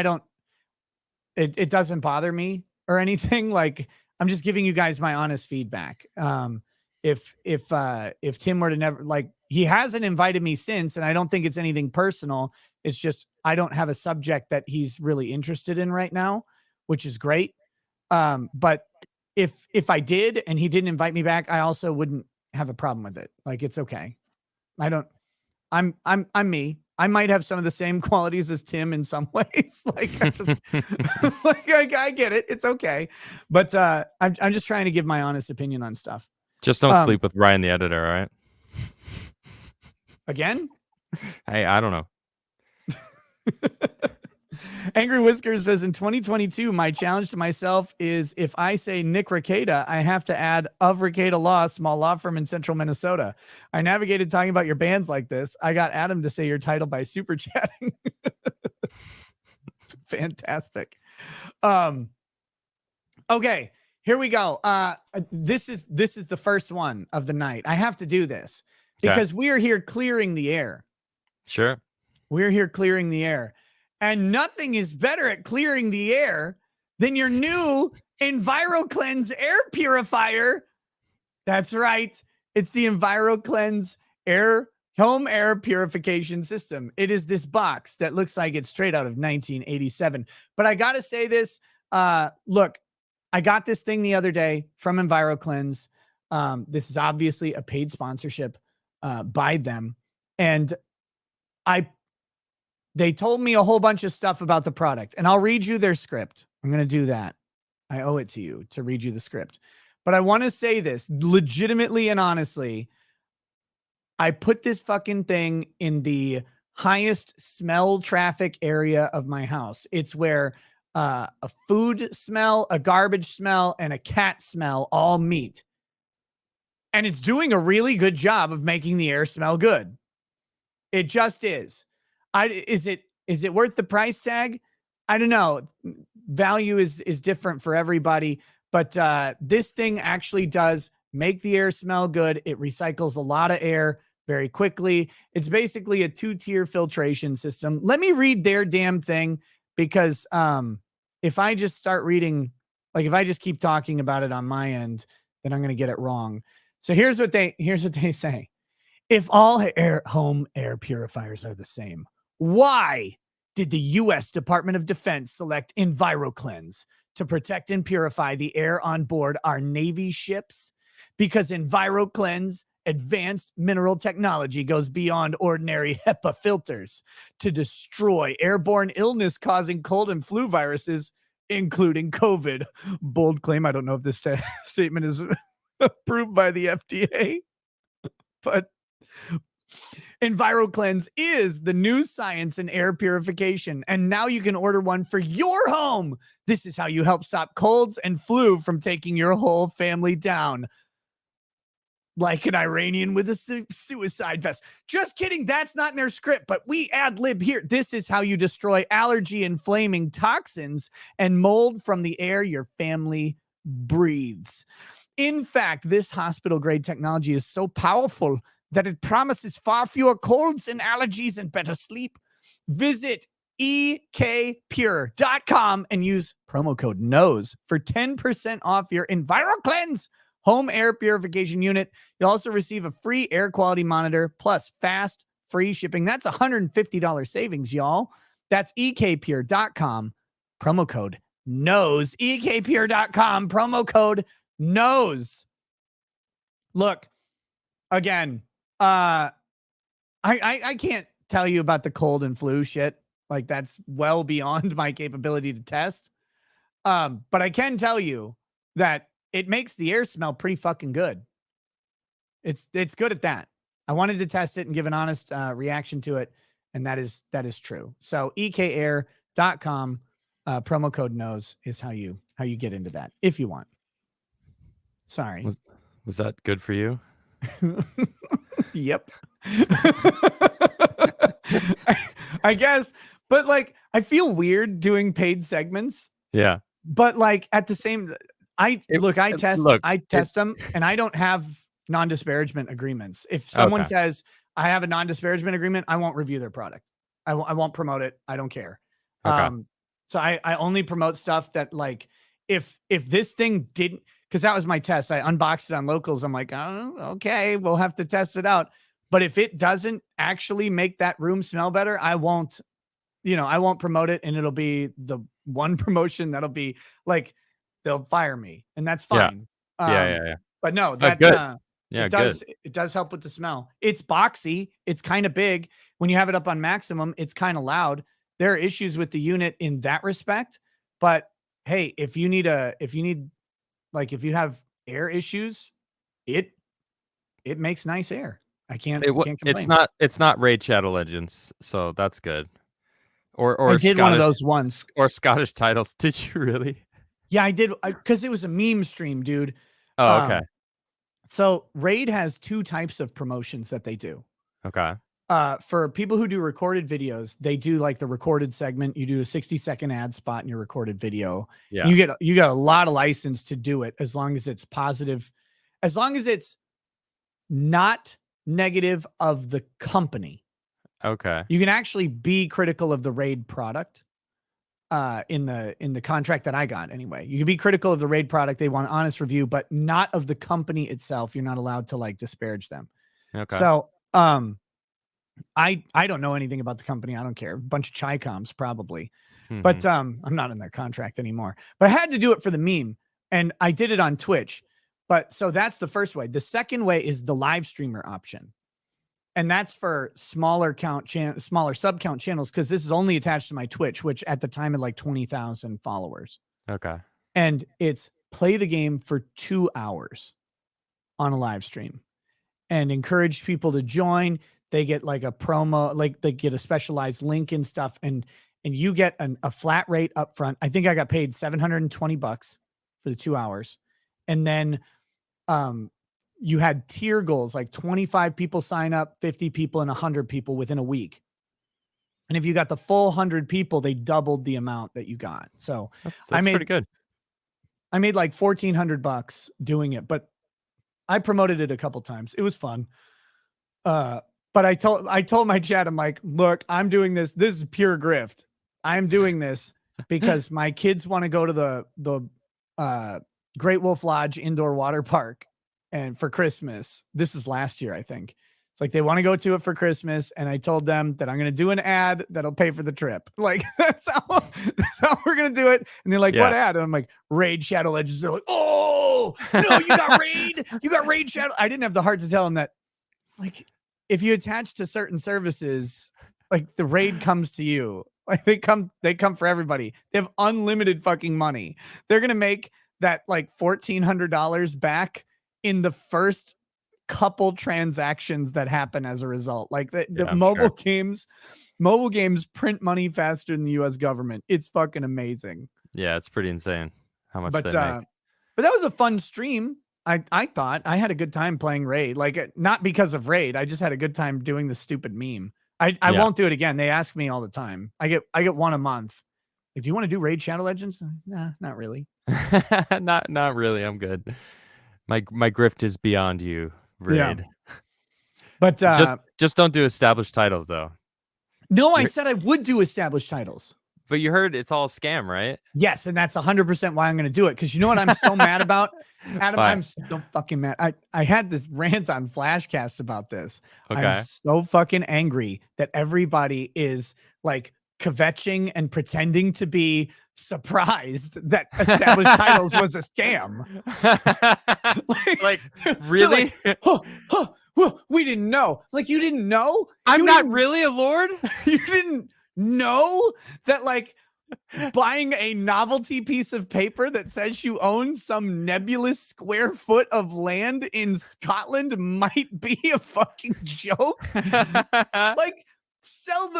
it doesn't bother me or anything. Like, I'm just giving you guys my honest feedback. If Tim were to never, like, he hasn't invited me since, and I don't think it's anything personal. It's just, I don't have a subject that he's really interested in right now, which is great. But if I did, and he didn't invite me back, I also wouldn't have a problem with it. Like, it's okay. I'm me. I might have some of the same qualities as Tim in some ways. Like, I get it. It's okay. But I'm just trying to give my honest opinion on stuff. Just don't sleep with Ryan, the editor, all right? Again? Hey, I don't know. Angry Whiskers says, in 2022, my challenge to myself is, if I say Nick Rekieta, I have to add of Rekieta Law, small law firm in central Minnesota. I navigated talking about your bands like this. I got Adam to say your title by super chatting. Fantastic. Okay, here we go. This is the first one of the night. I have to do this because we are here clearing the air. Sure. We're here clearing the air. And nothing is better at clearing the air than your new ENVIROKLENZ air purifier. That's right. It's the ENVIROKLENZ home air purification system. It is this box that looks like it's straight out of 1987. But I got to say this. Look, I got this thing the other day from ENVIROKLENZ. This is obviously a paid sponsorship by them. And they told me a whole bunch of stuff about the product, and I'll read you their script. I'm going to do that. I owe it to you to read you the script. But I want to say this legitimately and honestly. I put this fucking thing in the highest smell traffic area of my house. It's where a food smell, a garbage smell, and a cat smell all meet. And it's doing a really good job of making the air smell good. It just is. Is it worth the price tag? I don't know. Value is different for everybody, but this thing actually does make the air smell good. It recycles a lot of air very quickly. It's basically a 2-tier filtration system. Let me read their damn thing, because if I just start reading, like if I just keep talking about it on my end, then I'm going to get it wrong. So here's what they say. If all home air purifiers are the same, why did the U.S. Department of Defense select ENVIROKLENZ to protect and purify the air on board our Navy ships? Because ENVIROKLENZ advanced mineral technology goes beyond ordinary HEPA filters to destroy airborne illness-causing cold and flu viruses, including COVID. Bold claim. I don't know if this statement is approved by the FDA, but ENVIROKLENZ is the new science in air purification, and now you can order one for your home. This is how you help stop colds and flu from taking your whole family down. Like an Iranian with a suicide vest. Just kidding. That's not in their script, but we ad-lib here. This is how you destroy allergy-inflaming toxins and mold from the air your family breathes. In fact, this hospital-grade technology is so powerful that it promises far fewer colds and allergies and better sleep. Visit ekpure.com and use promo code NOSE for 10% off your ENVIROKLENZ home air purification unit. You'll also receive a free air quality monitor plus fast free shipping. That's $150 savings, y'all. That's ekpure.com, promo code NOSE. ekpure.com, promo code NOSE. Look, again, I can't tell you about the cold and flu shit. Like, that's well beyond my capability to test. But I can tell you that it makes the air smell pretty fucking good. It's good at that. I wanted to test it and give an honest reaction to it, and that is true. So ekair.com, promo code NOSE is how you get into that if you want. Sorry. Was that good for you? Yep. I guess, but like, I feel weird doing paid segments. Yeah. But like at the same, I test them, and I don't have non-disparagement agreements. If someone says I have a non-disparagement agreement, I won't review their product. I won't promote it. I don't care. Okay. So I only promote stuff that, like, if this thing didn't, because that was my test. I unboxed it on Locals. I'm like, oh, okay, we'll have to test it out. But if it doesn't actually make that room smell better, I won't promote it, and it'll be the one promotion that'll be like, they'll fire me, and that's fine. Yeah. But no, Good. it does help with the smell. It's boxy. It's kind of big. When you have it up on maximum, it's kind of loud. There are issues with the unit in that respect, but hey, if you have air issues, it makes nice air. I can't complain. It's not Raid Shadow Legends, so that's good. Or I did one of those once. Or Scottish titles. Did you really? Yeah, I did, because it was a meme stream, dude. Oh, okay. So Raid has two types of promotions that they do. Okay. For people who do recorded videos, they do like the recorded segment. You do a 60-second ad spot in your recorded video. Yeah. You get a lot of license to do it, as long as it's positive, as long as it's not negative of the company. Okay. You can actually be critical of the Raid product. In the contract that I got anyway, you can be critical of the Raid product. They want an honest review, but not of the company itself. You're not allowed to like disparage them. Okay. So, I don't know anything about the company. I don't care. A bunch of Chi-Coms probably, but I'm not in their contract anymore. But I had to do it for the meme, and I did it on Twitch. But so that's the first way. The second way is the live streamer option. And that's for smaller sub count channels, because this is only attached to my Twitch, which at the time had like 20,000 followers. Okay. And it's play the game for 2 hours on a live stream and encourage people to join. They get like a promo, like they get a specialized link and stuff. And you get a flat rate up front. I think I got paid $720 for the 2 hours. And then, you had tier goals, like 25 people sign up, 50 people, and 100 people within a week. And if you got the full 100 people, they doubled the amount that you got. So that's pretty good. I made like $1,400 doing it, but I promoted it a couple times. It was fun. But I told my chat, I'm like, look, I'm doing this. This is pure grift. I'm doing this because my kids want to go to the Great Wolf Lodge indoor water park. And for Christmas, this is last year, I think. It's like they want to go to it for Christmas, and I told them that I'm going to do an ad that'll pay for the trip. Like that's how we're going to do it. And they're like, what ad? And I'm like, Raid Shadow Legends. They're like, oh no, you got Raid Shadow. I didn't have the heart to tell them that, like, if you attach to certain services, like the Raid comes to you. Like they come for everybody. They have unlimited fucking money. They're going to make that like $1,400 back in the first couple transactions that happen as a result. Like the mobile games print money faster than the US government. It's fucking amazing. Yeah, it's pretty insane how much they make. But that was a fun stream. I thought I had a good time playing Raid. Like, not because of Raid. I just had a good time doing the stupid meme. I won't do it again. They ask me all the time. I get one a month. If you want to do Raid Shadow Legends, nah, not really. not really. I'm good. My grift is beyond you, Raid. Yeah. But just don't do established titles though. No, I said I would do established titles. But you heard it's all a scam, right? Yes, and that's 100% why I'm going to do it. Because you know what I'm so mad about? Adam, I'm so fucking mad. I had this rant on Flashcast about this. Okay. I'm so fucking angry that everybody is like kvetching and pretending to be surprised that established titles was a scam. like really? Like, we didn't know. Like, you didn't know? I'm not really a lord? You didn't know that, like, buying a novelty piece of paper that says you own some nebulous square foot of land in Scotland might be a fucking joke? Like, sell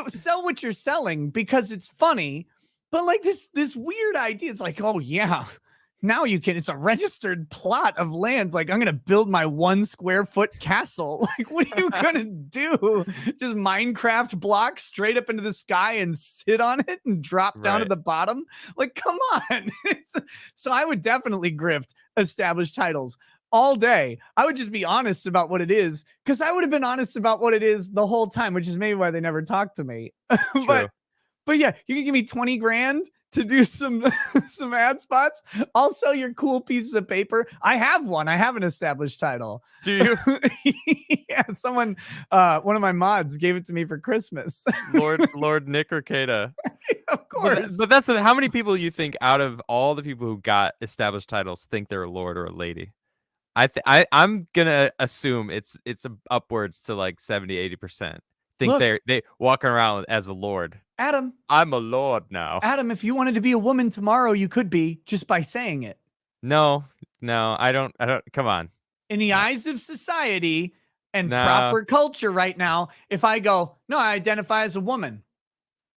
what you're selling because it's funny, but like this weird idea, it's like, oh yeah, now you can, it's a registered plot of land. Like, I'm gonna build my 1 square foot castle. Like, what are you gonna do? Just Minecraft blocks straight up into the sky and sit on it and drop down to the bottom? Like, come on. So I would definitely grift established titles all day. I would just be honest about what it is, because I would have been honest about what it is the whole time, which is maybe why they never talked to me. But yeah, you can give me 20 grand to do some ad spots. I'll sell your cool pieces of paper. I have one. I have an established title. Do you? Yeah, someone, one of my mods gave it to me for Christmas. Lord Nick Arcata. Of course. But that's how many people you think out of all the people who got established titles think they're a lord or a lady? I'm gonna assume it's upwards to like 70-80% think they walking around as a lord. Adam, I'm a lord now. Adam, if you wanted to be a woman tomorrow, you could be, just by saying it. No, I don't. Come on. In the eyes of society and proper culture right now, if I go, no, I identify as a woman,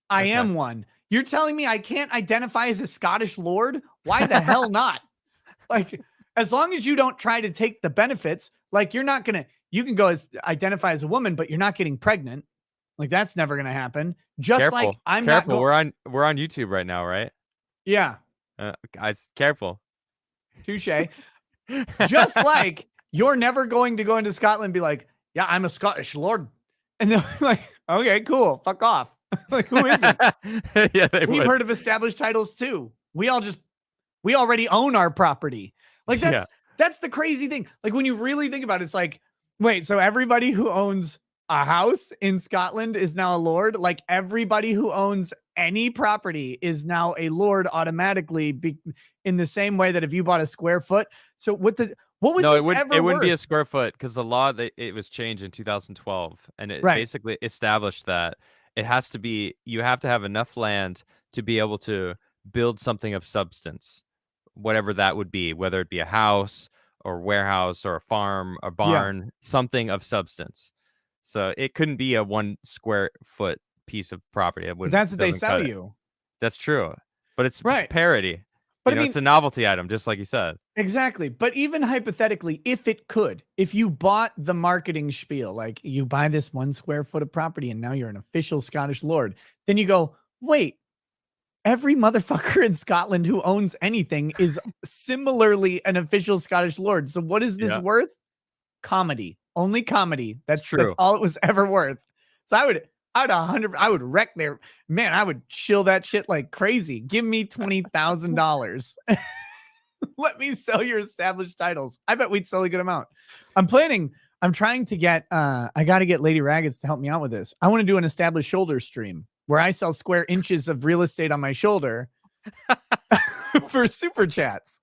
I am one. You're telling me I can't identify as a Scottish lord? Why the hell not? Like, as long as you don't try to take the benefits, like, you're not gonna, you can go identify as a woman, but you're not getting pregnant. Like, that's never gonna happen. Just careful. like I'm careful. not. We're on YouTube right now, right? Yeah. Guys, careful. Touche. Just like you're never going to go into Scotland and be like, yeah, I'm a Scottish lord. And they're like, okay, cool. Fuck off. Like, who isn't? Yeah, we've heard of established titles too. We already own our property. Like, that's the crazy thing. Like, when you really think about it, it's like, wait, so everybody who owns a house in Scotland is now a lord? Like, everybody who owns any property is now a lord automatically, in the same way that if you bought a square foot. So what was no, this it wouldn't be a square foot, because the law it was changed in 2012, and it basically established that it has to be, you have to have enough land to be able to build something of substance, whatever that would be, whether it be a house or warehouse or a farm, a barn, something of substance. So it couldn't be a 1 square foot piece of property. That's what they sell you. That's true. But it's parody. But it's a novelty item, just like you said. Exactly. But even hypothetically, if you bought the marketing spiel, like, you buy this 1 square foot of property and now you're an official Scottish lord, then you go, wait, every motherfucker in Scotland who owns anything is similarly an official Scottish lord. So what is this worth? Comedy. Only comedy. That's true. That's all it was ever worth. So I would wreck their, man, I would chill that shit like crazy. Give me $20,000. Let me sell your established titles. I bet we'd sell a good amount. I'm trying to get, I got to get Lady Raggeds to help me out with this. I want to do an established shoulder stream where I sell square inches of real estate on my shoulder for super chats.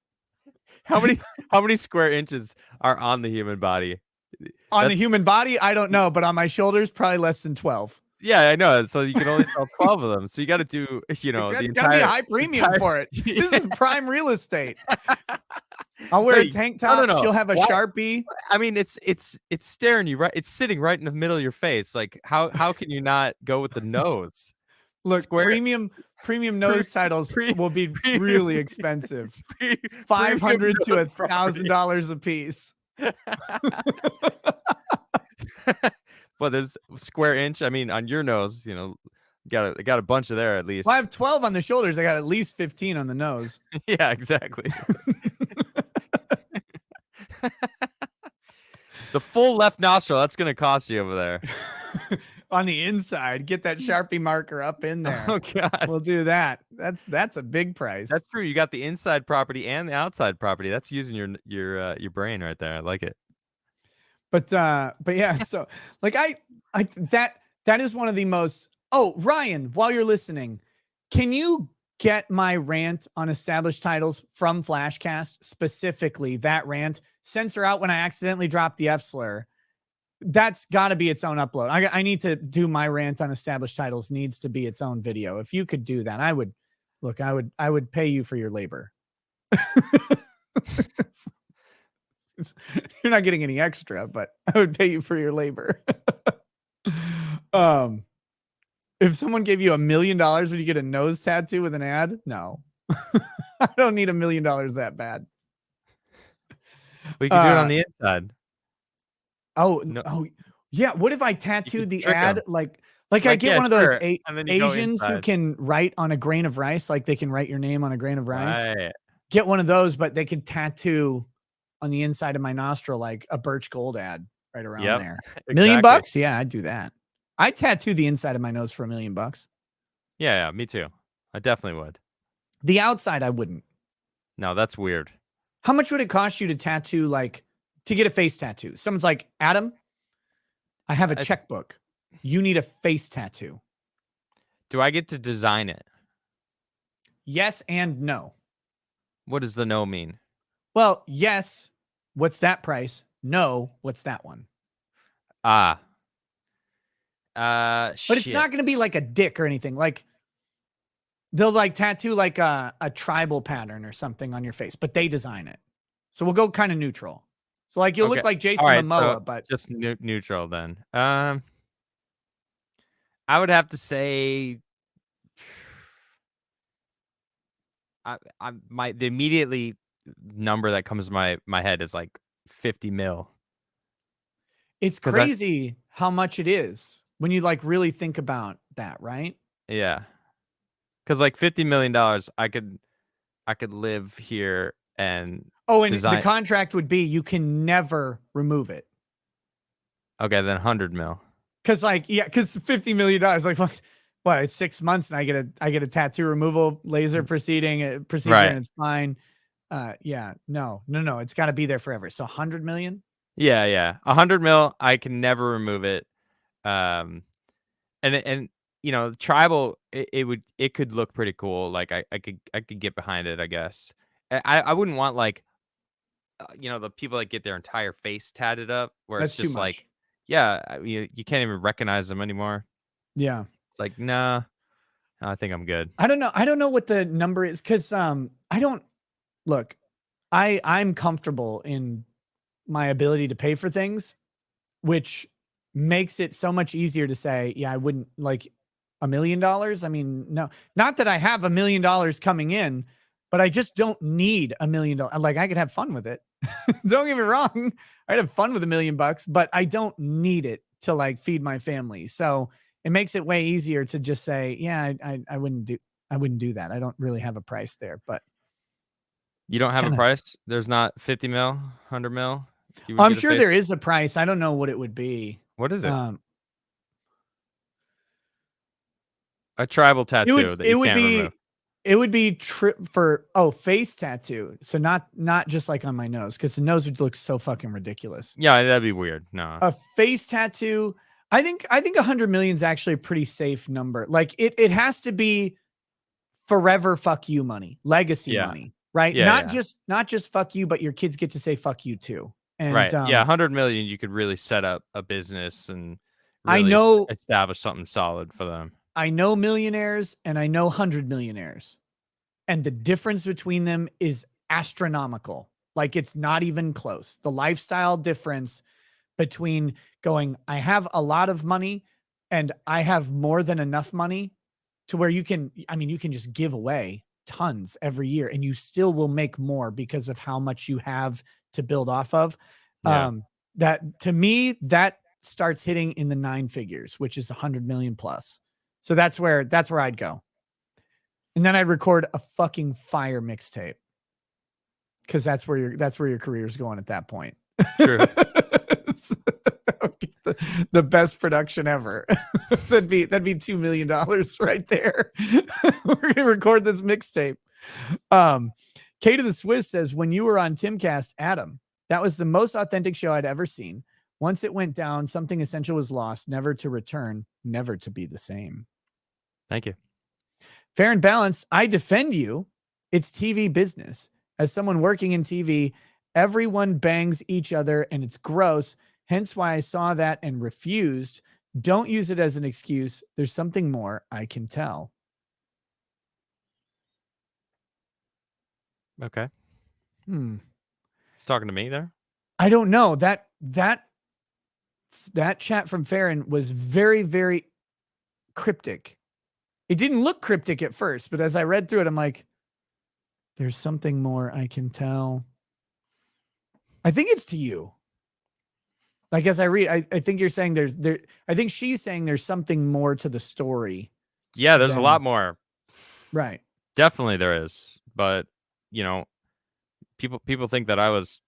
How many square inches are on the human body? On the human body, I don't know, but on my shoulders, probably less than 12. Yeah, I know. So you can only sell 12 of them. So you got to do, the entire. Got to be a high premium for it. This is prime real estate. I'll wear a tank top. She'll have a Sharpie. I mean, it's staring you right. It's sitting right in the middle of your face. Like, how can you not go with the nose? Look, premium nose titles will be really expensive. $500 to $1,000 a piece. Well, there's square inch. I mean, on your nose, got a bunch of there at least. Well, I have 12 on the shoulders. I got at least 15 on the nose. Yeah, exactly. The full left nostril, that's gonna cost you over there. on the inside. Get that Sharpie marker up in there. Oh God, we'll do that. That's a big price. that's true. You got the inside property and the outside property. That's using your brain right there. I like it. But yeah, so like that is one of the most. Oh, Ryan, while you're listening, can you get my rant on established titles from Flashcast, specifically that rant? Censor out when I accidentally dropped the F slur. That's got to be its own upload. I need to do my rant on established titles. Needs to be its own video. If you could do that, I would pay you for your labor. You're not getting any extra, but I would pay you for your labor. If someone gave you $1 million, would you get a nose tattoo with an ad? No. I don't need $1 million that bad. We can do it on the inside. Oh, no. Oh, yeah. What if I tattooed the ad like I get yeah, one of those Asians who can write on a grain of rice, like they can write your name on a grain of rice. Right. Get one of those, but they could tattoo on the inside of my nostril like a BIRCH GOLD ad right around there. Exactly. $1 million? Yeah, I'd do that. I tattoo the inside of my nose for $1 million. Yeah, me too. I definitely would. The outside, I wouldn't. No, that's weird. How much would it cost you to tattoo, like, to get a face tattoo? Someone's like, Adam, I have a checkbook. You need a face tattoo. Do I get to design it? Yes and no. What does the no mean? Well, yes. What's that price? No. What's that one? But it's not going to be like a dick or anything. Like, they'll like tattoo like a tribal pattern or something on your face, but they design it. So we'll go kind of neutral. So like you'll look like Jason Momoa, but just neutral then. I would have to say the immediately number that comes to my head is like 50 mil. It's crazy how much it is when you like really think about that, right? Yeah. Cause like $50 million, I could live here and the contract would be you can never remove it. Okay, then 100 mil. Cause like, yeah, cause $50 million, like what, it's 6 months and I get a tattoo removal laser procedure and it's fine. Yeah, no, it's gotta be there forever. So 100 million? Yeah. 100 mil, I can never remove it. And you know, tribal, it could look pretty cool. Like I could get behind it, I guess. I wouldn't want like, you know, the people that get their entire face tatted up, where That's it's just too much. like, yeah, you can't even recognize them anymore. Yeah, it's like, nah, I think I'm good. I don't know what the number is, because I'm comfortable in my ability to pay for things, which makes it so much easier to say, yeah, I wouldn't like $1 million. I mean, no, not that I have $1 million coming in, but I just don't need $1 million. Like I could have fun with it. Don't get me wrong. I'd have fun with $1 million, but I don't need it to like feed my family. So it makes it way easier to just say, yeah, I wouldn't do that. I don't really have a price there, but you don't have a price. There's not 50 mil, 100 mil. I'm sure there is a price. I don't know what it would be. What is it? A tribal tattoo that you can't remove. It would be face tattoo. So not just like on my nose, because the nose would look so fucking ridiculous. Yeah, that'd be weird. No. A face tattoo. I think 100 million is actually a pretty safe number. Like it has to be forever fuck you money, legacy money, right? Not just fuck you, but your kids get to say fuck you too. And, right. 100 million, you could really set up a business and really establish something solid for them. I know millionaires and I know 100 millionaires, and the difference between them is astronomical. Like it's not even close. The lifestyle difference between going, I have a lot of money and I have more than enough money to where you can just give away tons every year and you still will make more because of how much you have to build off of. Yeah. That to me, that starts hitting in the 9 figures, which is 100 million plus. So that's where I'd go. And then I'd record a fucking fire mixtape, because that's where your career's going at that point. True. The best production ever. that'd be $2 million right there. We're gonna record this mixtape. K to the Swiss says, when you were on Timcast, Adam, that was the most authentic show I'd ever seen. Once it went down, something essential was lost, never to return, never to be the same. Thank you. Fair and balanced. I defend you. It's TV business. As someone working in TV, everyone bangs each other and it's gross. Hence why I saw that and refused. Don't use it as an excuse. There's something more I can tell. Okay. He's talking to me there. I don't know. That chat from Farron was very, very cryptic. It didn't look cryptic at first, but as I read through it, I'm like, there's something more I can tell. I think it's to you. Like, as I read, I think you're saying I think she's saying there's something more to the story. Yeah, there's a lot more. Right. Definitely there is. But, you know, people think that I was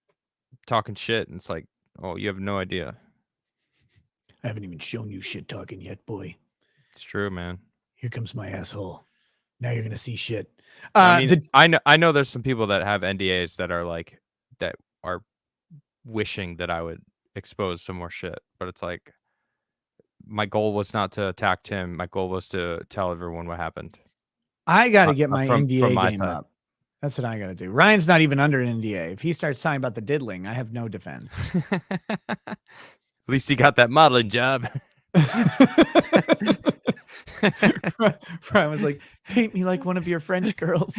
talking shit, and it's like, oh, you have no idea. I haven't even shown you shit talking yet, boy. It's true, man. Here comes my asshole. Now you're gonna see shit. I mean, I know there's some people that have NDAs that are wishing that I would expose some more shit, but it's like, my goal was not to attack Tim. My goal was to tell everyone what happened. I got to get my NDA game up. That's what I got to do. Ryan's not even under an NDA. If he starts talking about the diddling, I have no defense. At least he got that modeling job. Ryan was like, paint me like one of your French girls.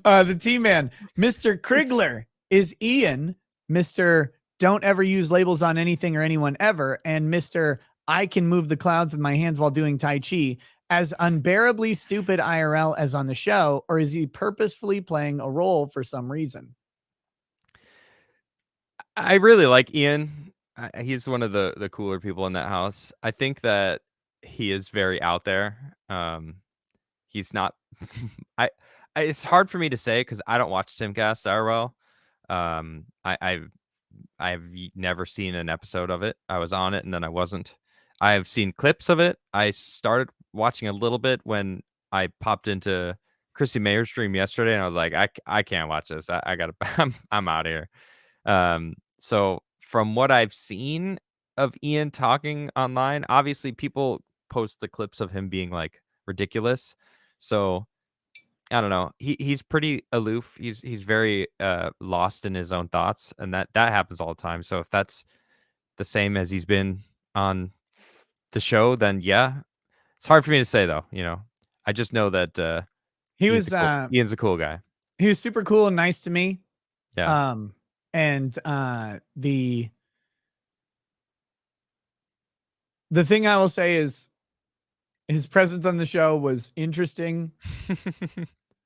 The T-Man, Mr. Crigler is Ian, Mr. Don't ever use labels on anything or anyone ever, and Mr. I can move the clouds with my hands while doing Tai Chi. As unbearably stupid IRL as on the show, or is he purposefully playing a role for some reason? I really like Ian. He's one of the cooler people in that house. I think that he is very out there. He's not. It's hard for me to say because I don't watch Timcast IRL. I've never seen an episode of it. I was on it and then I wasn't. I've seen clips of it. I started watching a little bit when I popped into Chrissy Mayer's stream yesterday, and I was like, I can't watch this. I gotta. I'm out here. So from what I've seen of Ian talking online, obviously people post the clips of him being like ridiculous. So I don't know. He's pretty aloof. He's very lost in his own thoughts, and that happens all the time. So if that's the same as he's been on the show, then yeah. It's hard for me to say though, you know. I just know that Ian's a cool guy. He was super cool and nice to me. Yeah. And the thing I will say is his presence on the show was interesting,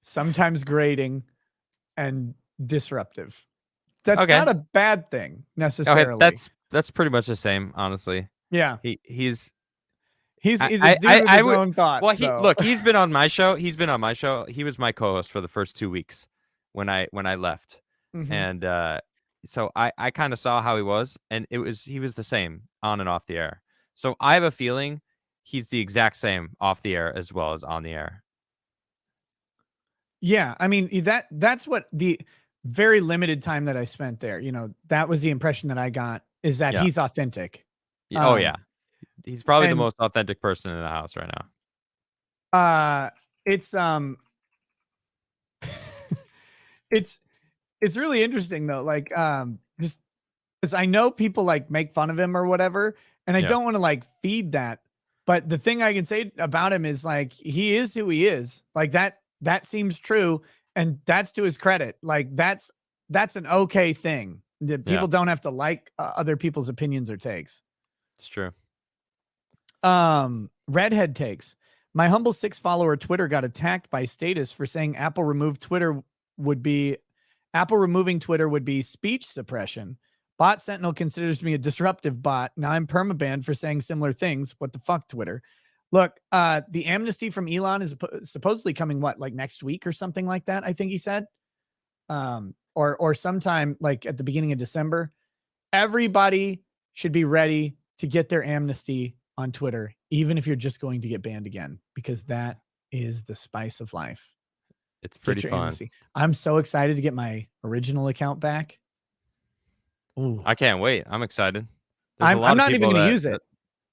sometimes grating, and disruptive. That's not a bad thing necessarily. Okay, that's pretty much the same, honestly. Yeah. He's a dude with his own thoughts. Well, look, he's been on my show. He was my co-host for the first 2 weeks when I left. Mm-hmm. And so I kind of saw how he was, and he was the same on and off the air. So I have a feeling he's the exact same off the air as well as on the air. Yeah, I mean that's what the very limited time that I spent there, you know, that was the impression that I got, is that he's authentic. Oh yeah. He's probably the most authentic person in the house right now. It's it's really interesting though. Like, just because I know people like make fun of him or whatever, and I don't want to like feed that. But the thing I can say about him is like, he is who he is. Like that seems true, and that's to his credit. Like that's an okay thing. That people don't have to like other people's opinions or takes. It's true. Redhead takes. My humble 6 follower Twitter got attacked by Status for saying Apple removing Twitter would be speech suppression. Bot Sentinel considers me a disruptive bot. Now I'm permabanned for saying similar things. What the fuck, Twitter? Look, the amnesty from Elon is supposedly coming, like next week or something like that, I think he said. Or sometime like at the beginning of December. Everybody should be ready to get their amnesty on Twitter, even if you're just going to get banned again, because that is the spice of life. It's pretty your fun. amnesty. I'm so excited to get my original account back. Ooh. I can't wait. I'm excited. I'm not even going to use it.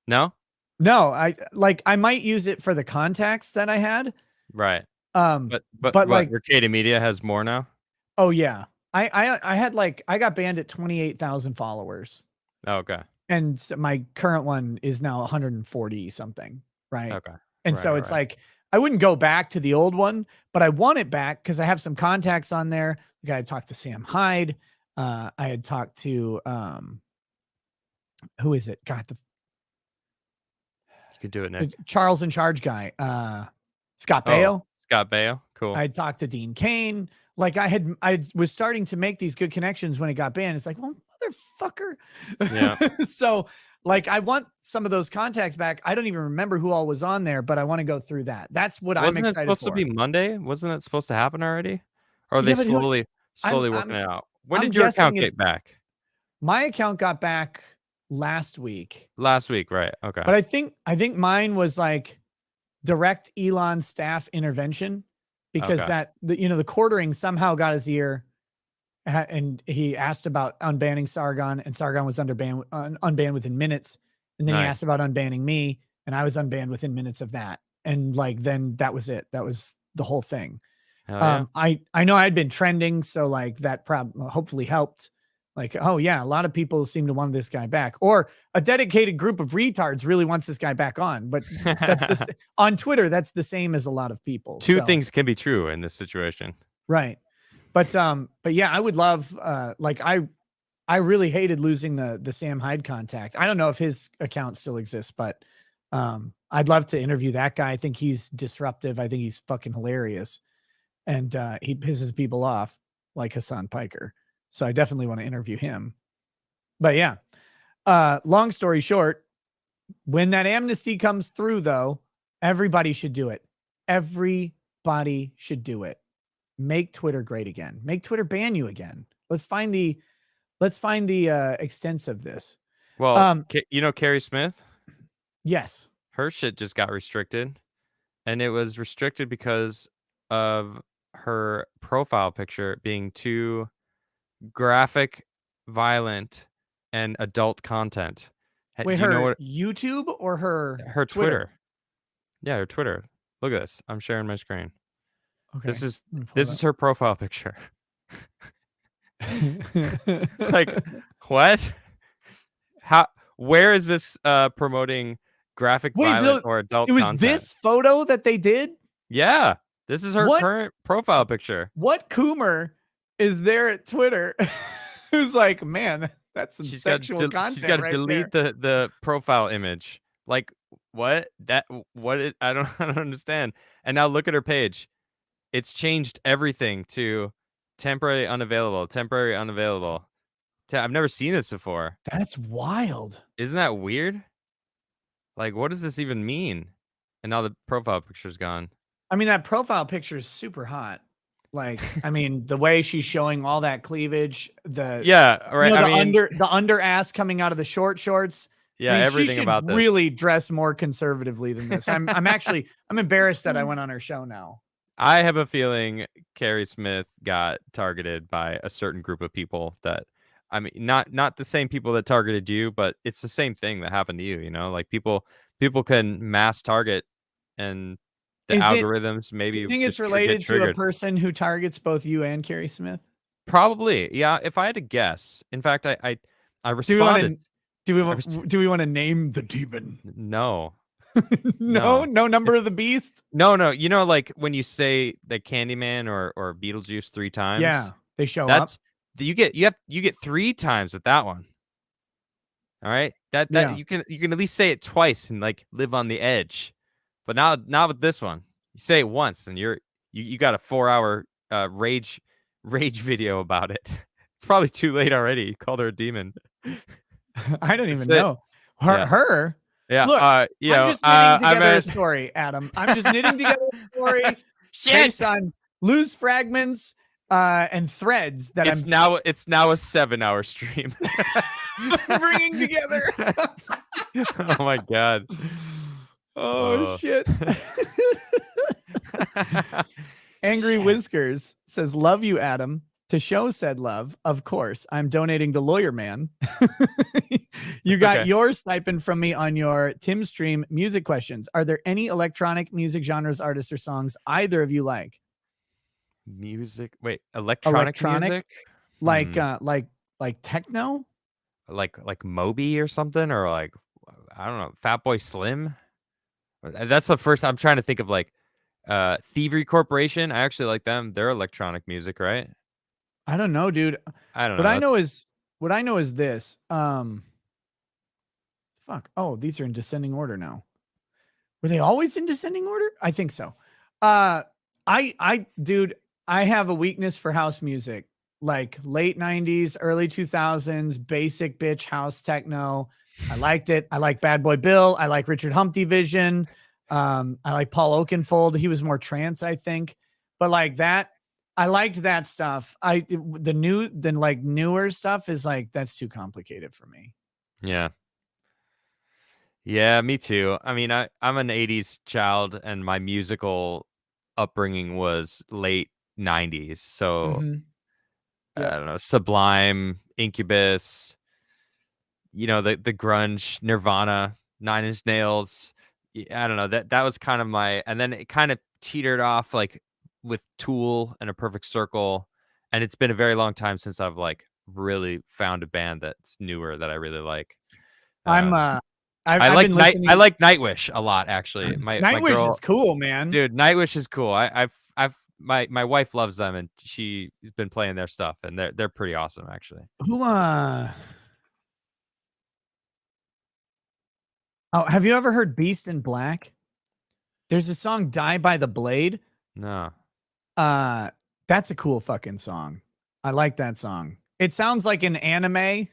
No? No, I might use it for the contacts that I had. Right. But like Arcadia Media has more now? Oh yeah. I had I got banned at 28,000 followers. Oh, okay. And my current one is now 140 something, right? Okay. And so it's like I wouldn't go back to the old one, but I want it back because I have some contacts on there. Like I had talked to Sam Hyde. I had talked to who is it? God, you can do it, Nick. Charles in Charge guy. Scott Baio. Scott Baio. Cool. I talked to Dean Kane. Like I was starting to make these good connections when it got banned. It's like, well, motherfucker. Yeah. So like I want some of those contacts back. I don't even remember who all was on there, but I want to go through that. That's what I'm excited for. Wasn't it supposed to be Monday? Wasn't it supposed to happen already? Or are they slowly working it out? When did your account get back? My account got back last week. Last week, right? Okay. But I think mine was like direct Elon staff intervention because the quartering somehow got his ear. And he asked about unbanning Sargon, and Sargon was unbanned within minutes. And then he asked about unbanning me, and I was unbanned within minutes of that. And then that was it. That was the whole thing. Yeah. I know I'd been trending, so that hopefully helped. Like, oh yeah, a lot of people seem to want this guy back, or a dedicated group of retards really wants this guy back on. But that's on Twitter, that's the same as a lot of people. Two things can be true in this situation, right? But yeah, I would love I really hated losing the Sam Hyde contact. I don't know if his account still exists, but I'd love to interview that guy. I think he's disruptive. I think he's fucking hilarious. And he pisses people off like Hassan Piker. So I definitely want to interview him. But yeah, long story short, when that amnesty comes through, though, everybody should do it. Everybody should do it. Make Twitter great again. Make Twitter ban you again. Let's find the extents of this. Well, Carrie Smith? Yes. Her shit just got restricted. And it was restricted because of her profile picture being too graphic, violent, and adult content. Wait, YouTube or her Twitter? Yeah, her Twitter. Look at this. I'm sharing my screen. Okay. This is her profile picture. Like, what? Where is this promoting graphic violence or adult content? It was this photo that they did? Yeah. This is her current profile picture. What Coomer is there at Twitter who's like, man, that's some sexual content. She's got to delete the profile image. Like, what? I don't understand. And now look at her page. It's changed everything to temporary unavailable. I've never seen this before. That's wild. Isn't that weird? Like, what does this even mean? And now the profile picture's gone. I mean, that profile picture is super hot. Like, I mean, the way she's showing all that cleavage, the under ass coming out of the short shorts. Yeah, I mean, everything about this. Really dress more conservatively than this. I'm embarrassed that I went on her show now. I have a feeling Carrie Smith got targeted by a certain group of people that, I mean, not the same people that targeted you, but it's the same thing that happened to you. You know, like people can mass target, and the algorithms maybe. Do you think it's related to a person who targets both you and Carrie Smith? Probably, yeah. If I had to guess, in fact, I responded. Do we want to name the demon? No. No number of the beast. No. You know, like when you say the Candyman or Beetlejuice 3 times. Yeah, they show up. You get 3 times with that one. All right, you can at least say it twice and like live on the edge. But now with this one, you say it once and you got a 4-hour rage video about it. It's probably too late already. You called her a demon. I don't even know her. Yeah. Look, I'm just knitting together a story, Adam. I'm just knitting together a story based on loose fragments and threads that it's now a 7-hour stream. bringing together. Oh my god. Oh shit. Angry Shit. Whiskers says, "Love you, Adam. To show said love, of course, I'm donating to Lawyer Man. You It's got okay. your stipend from me on your Tim Stream music questions. Are there any electronic music genres, artists, or songs either of you like? Music. Wait, electronic Electronic, music? like Hmm. like techno? Like Moby or something, or like I don't know, Fatboy Slim. That's the first I'm trying to think of. Like Thievery Corporation. I actually like them. They're electronic music, right? I don't know, dude. I don't What know. I know That's is what I know is this. Fuck. Oh, these are in descending order now. Were they always in descending order? I think so. Uh dude, I have a weakness for house music. Like late 90s, early 2000s, basic bitch house techno. I liked it. I like Bad Boy Bill. I like Richard Humpty Vision. I like Paul Oakenfold. He was more trance, I think. But like that, I liked that stuff. The newer stuff is like that's too complicated for me. yeah. Yeah, me too. I mean, I'm an 80s child and my musical upbringing was late 90s. So, Mm-hmm. I Yep. don't know, Sublime, Incubus, the grunge, Nirvana, Nine Inch Nails. I don't know. That was kind of my, and then it kind of teetered off like with Tool and A Perfect Circle. And it's been a very long time since I've like really found a band that's newer that I really like. I'm Um I've been I listening. like Nightwish a lot, actually. My Nightwish is girl, cool, man. dude, Nightwish is cool. My wife loves them, and she's been playing their stuff, and they're pretty awesome, actually. Who Oh, have you ever heard Beast in Black? There's a song Die by the Blade. No, Uh that's a cool fucking song. I like that song. It sounds like an anime.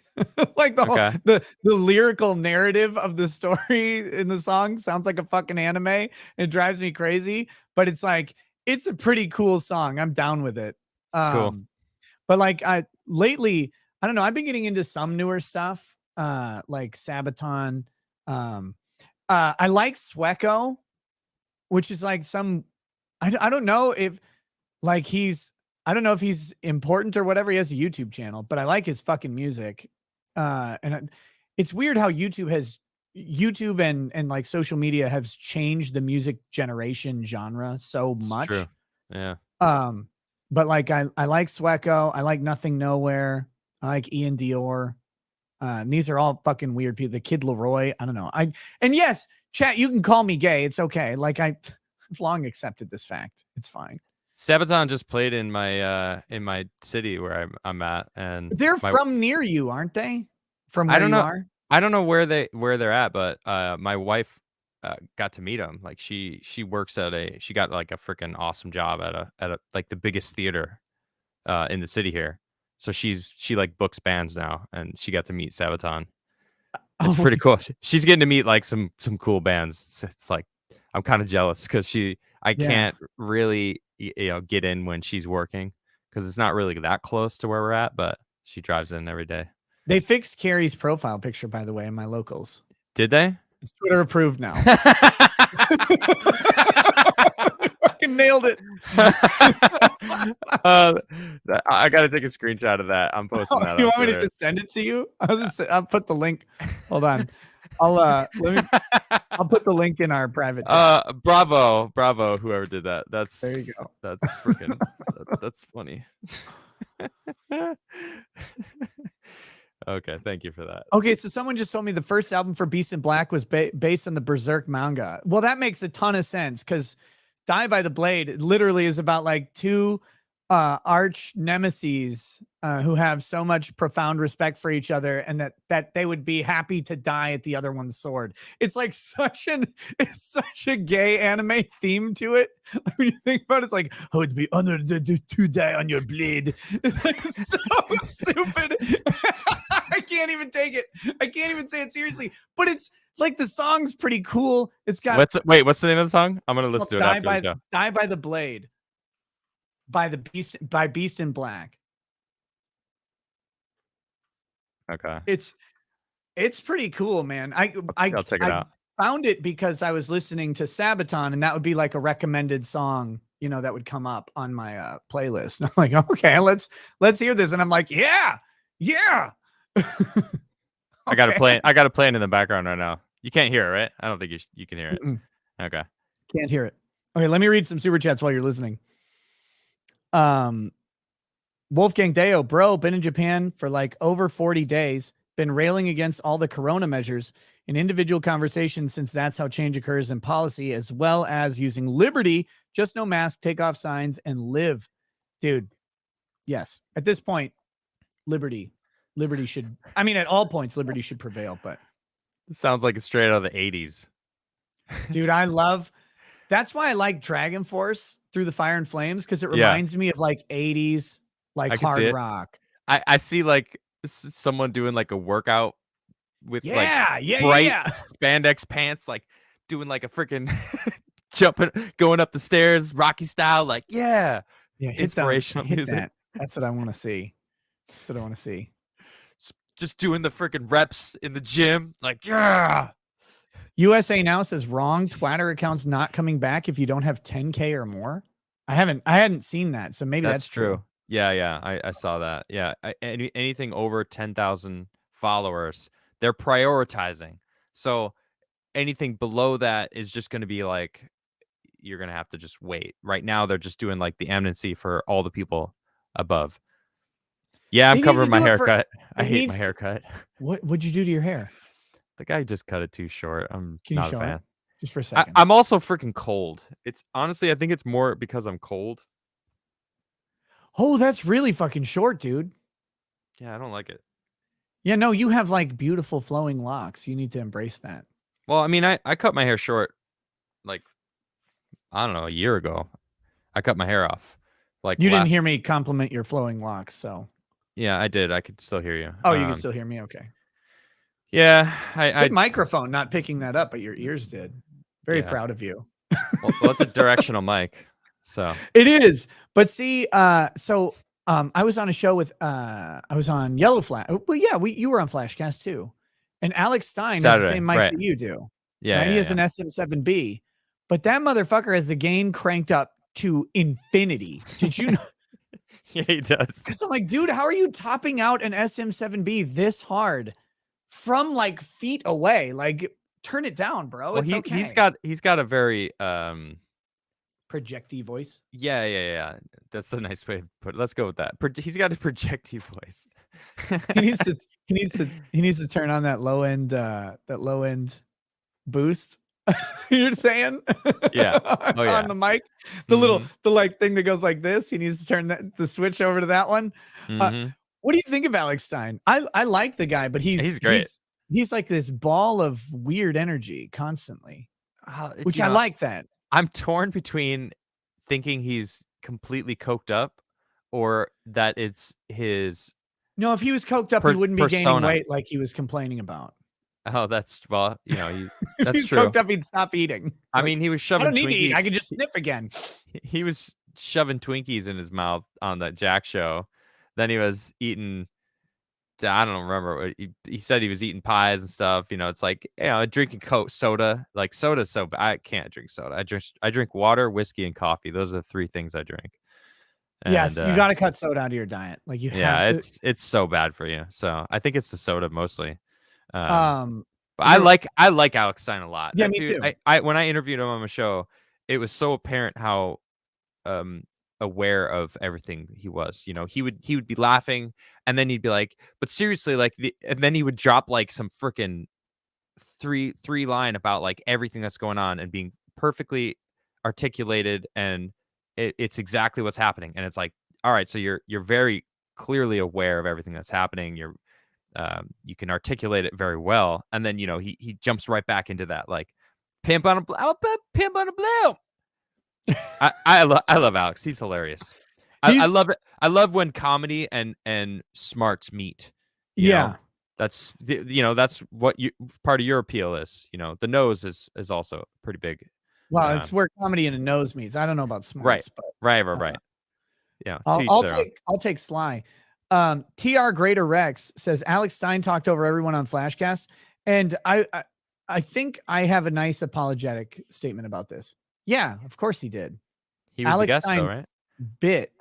Like okay, the lyrical narrative of the story in the song sounds like a fucking anime. It drives me crazy, but it's like it's a pretty cool song. I'm down with it. cool. But like I lately, I don't know, I've been getting into some newer stuff, like Sabaton. Um, I like Swecco, which is like some I don't know if like I don't know if he's important or whatever. He has a YouTube channel, but I like his fucking music. It's weird how YouTube and like social media has changed the music generation genre so It's true. much. Yeah. Um, but like I like Swecco, I like Nothing Nowhere, I like Ian Dior. And these are all fucking weird people. The Kid Leroy, I don't know. And yes, chat, you can call me gay. It's okay. Like I've long accepted this fact. It's fine. Sabaton just played in my city where I'm at, and They're my from near you, aren't they? From I where don't you know are? I don't know where they're at, but my wife got to meet them. Like she works at she got like a freaking awesome job at a like the biggest theater in the city here. So she like books bands now, and she got to meet Sabaton. It's Oh, pretty cool. She's getting to meet like some cool bands. It's like I'm kind of jealous because I yeah. can't really get in when she's working because it's not really that close to where we're at, but she drives in every day. They fixed Carrie's profile picture, by the way, in my locals. Did they? It's Twitter approved now. Fucking nailed it. uh, I gotta take a screenshot of that. I'm posting that You on want me to Twitter. just send it to you? I'll put the link. Hold on. I'll put the link in our private chat. Bravo, whoever did that. There you go. That's freaking that's funny. Okay, thank you for that. Okay, so someone just told me the first album for Beast in Black was based on the Berserk manga. Well, that makes a ton of sense because Die by the Blade literally is about like two arch nemesis who have so much profound respect for each other, and that they would be happy to die at the other one's sword. It's like it's such a gay anime theme to it. Like, when you think about it, it's like, oh, it'd be honored to die on your blade. It's like so stupid. I can't even take it. I can't even say it seriously. But it's like the song's pretty cool. It's got What's the name of the song? I'm gonna listen to it after the show. Die by the Blade by Beast in Black. Okay. It's It's pretty cool, man. I'll check it out. found it because I was listening to Sabaton, and that would be like a recommended song, you know, that would come up on my playlist. And I'm like, okay, let's hear this. And I'm like, yeah. I got to play it in the background right now. You can't hear it, right? I don't think you can hear it. Okay. Can't hear it. Okay, let me read some super chats while you're listening. Wolfgang Deo, bro, been in Japan for like over 40 days. Been railing against all the corona measures in individual conversations since that's how change occurs in policy, as well as using liberty, just no mask, take off signs, and live. Dude, yes. At this point, liberty should, I mean, at all points, liberty should prevail, but it sounds like it's straight out of the 80s. Dude, that's why I like Dragon Force Through the Fire and Flames, because it reminds me of like 80s, like hard rock. I see like someone doing like a workout with bright spandex pants, like doing like a freaking jumping, going up the stairs, Rocky style, like inspirational music. That's what I want to see. That's what I want to see. Just doing the freaking reps in the gym, like USA Now says wrong. Twitter accounts not coming back if you don't have 10K or more. I hadn't seen that, so maybe that's true. Yeah, I saw that. Yeah, anything over 10,000 followers, they're prioritizing. So anything below that is just going to be like, you're going to have to just wait. Right now, they're just doing like the amnesty for all the people above. Yeah, I'm covering my haircut. I hate my haircut. What'd you do to your hair? The guy just cut it too short. I'm not a fan. Just for a second. I'm also freaking cold. It's honestly, I think it's more because I'm cold. Oh, that's really fucking short, dude. Yeah, I don't like it. Yeah, no, you have like beautiful flowing locks. You need to embrace that. Well, I mean, I cut my hair short, like, I don't know, a year ago. I cut my hair off. Like, you didn't hear me compliment your flowing locks, so. Yeah, I did. I could still hear you. Oh, you can still hear me? Okay. Yeah, I microphone not picking that up, but your ears did. Very proud of you. Well, it's a directional mic, so it is. But see, I was on a show with I was on Yellow Flash. Well, yeah, you were on Flashcast too, and Alex Stein has the same mic that you do. Yeah, right? He has an SM7B, but that motherfucker has the gain cranked up to infinity. Did you know? Yeah, he does. Because I'm like, dude, how are you topping out an SM7B this hard from like feet away? Like, turn it down, bro. Well, he's got a very projecty voice. Yeah. That's a nice way to put it. Let's go with that. He's got a projecty voice. he needs to turn on that low end boost. You're saying? Yeah. On the mic, the like thing that goes like this. He needs to turn the switch over to that one. What do you think of Alex Stein? I like the guy, but he's great. He's like this ball of weird energy constantly, which I like that. I'm torn between thinking he's completely coked up or that it's his. No, if he was coked up, he wouldn't be gaining weight like he was complaining about. Oh, that's that's he's true. Coked up, he'd stop eating. I mean, he was shoving. I don't need to eat. I can just sniff again. He was shoving Twinkies in his mouth on that Jack show. Then he was eating. I don't remember. He said he was eating pies and stuff. It's like drinking Coke, soda. Like soda, so I can't drink soda. I drink water, whiskey, and coffee. Those are the three things I drink. And, yes, you got to cut soda out of your diet. Like you. Yeah, it's so bad for you. So I think it's the soda mostly. But I like Alex Stein a lot. Yeah, me too. When I interviewed him on my show, it was so apparent how aware of everything he was. He would be laughing, and then he'd be like, "But seriously, like," and then he would drop like some freaking three line about like everything that's going on and being perfectly articulated, and it's exactly what's happening. And it's like, all right, so you're very clearly aware of everything that's happening. You can articulate it very well, and then he jumps right back into that like pimp on a blue. I love Alex. He's hilarious. I love it. I love when comedy and smarts meet. That's that's what part of your appeal is. The nose is also pretty big. Well, it's where comedy and a nose meets. I don't know about smarts, right. Yeah, I'll take Sly. TR Greater Rex says Alex Stein talked over everyone on Flashcast, and I think I have a nice apologetic statement about this. Yeah, of course he did. He was Alex a guest, Stein's though, right? bit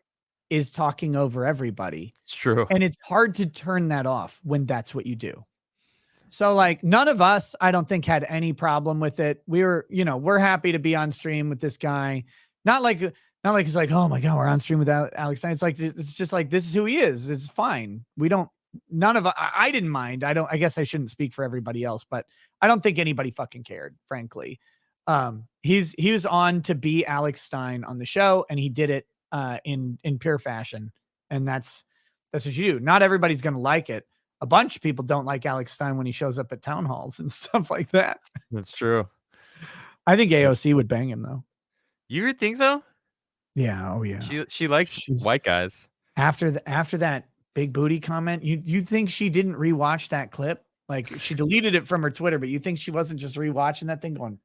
is talking over everybody. It's true. And it's hard to turn that off when that's what you do. So like none of us, I don't think, had any problem with it. We were, we're happy to be on stream with this guy. Not like it's like, oh my God, we're on stream with Alex Stein. It's like, it's just like, this is who he is. It's fine. We don't, none of I didn't mind. I guess I shouldn't speak for everybody else, but I don't think anybody fucking cared, frankly. He was on to be Alex Stein on the show, and he did it in pure fashion. And that's what you do. Not everybody's going to like it. A bunch of people don't like Alex Stein when he shows up at town halls and stuff like that. That's true. I think AOC would bang him though. You would think so? Yeah. Oh yeah. She likes white guys. After that big booty comment, you think she didn't rewatch that clip? Like she deleted it from her Twitter, but you think she wasn't just rewatching that thing going,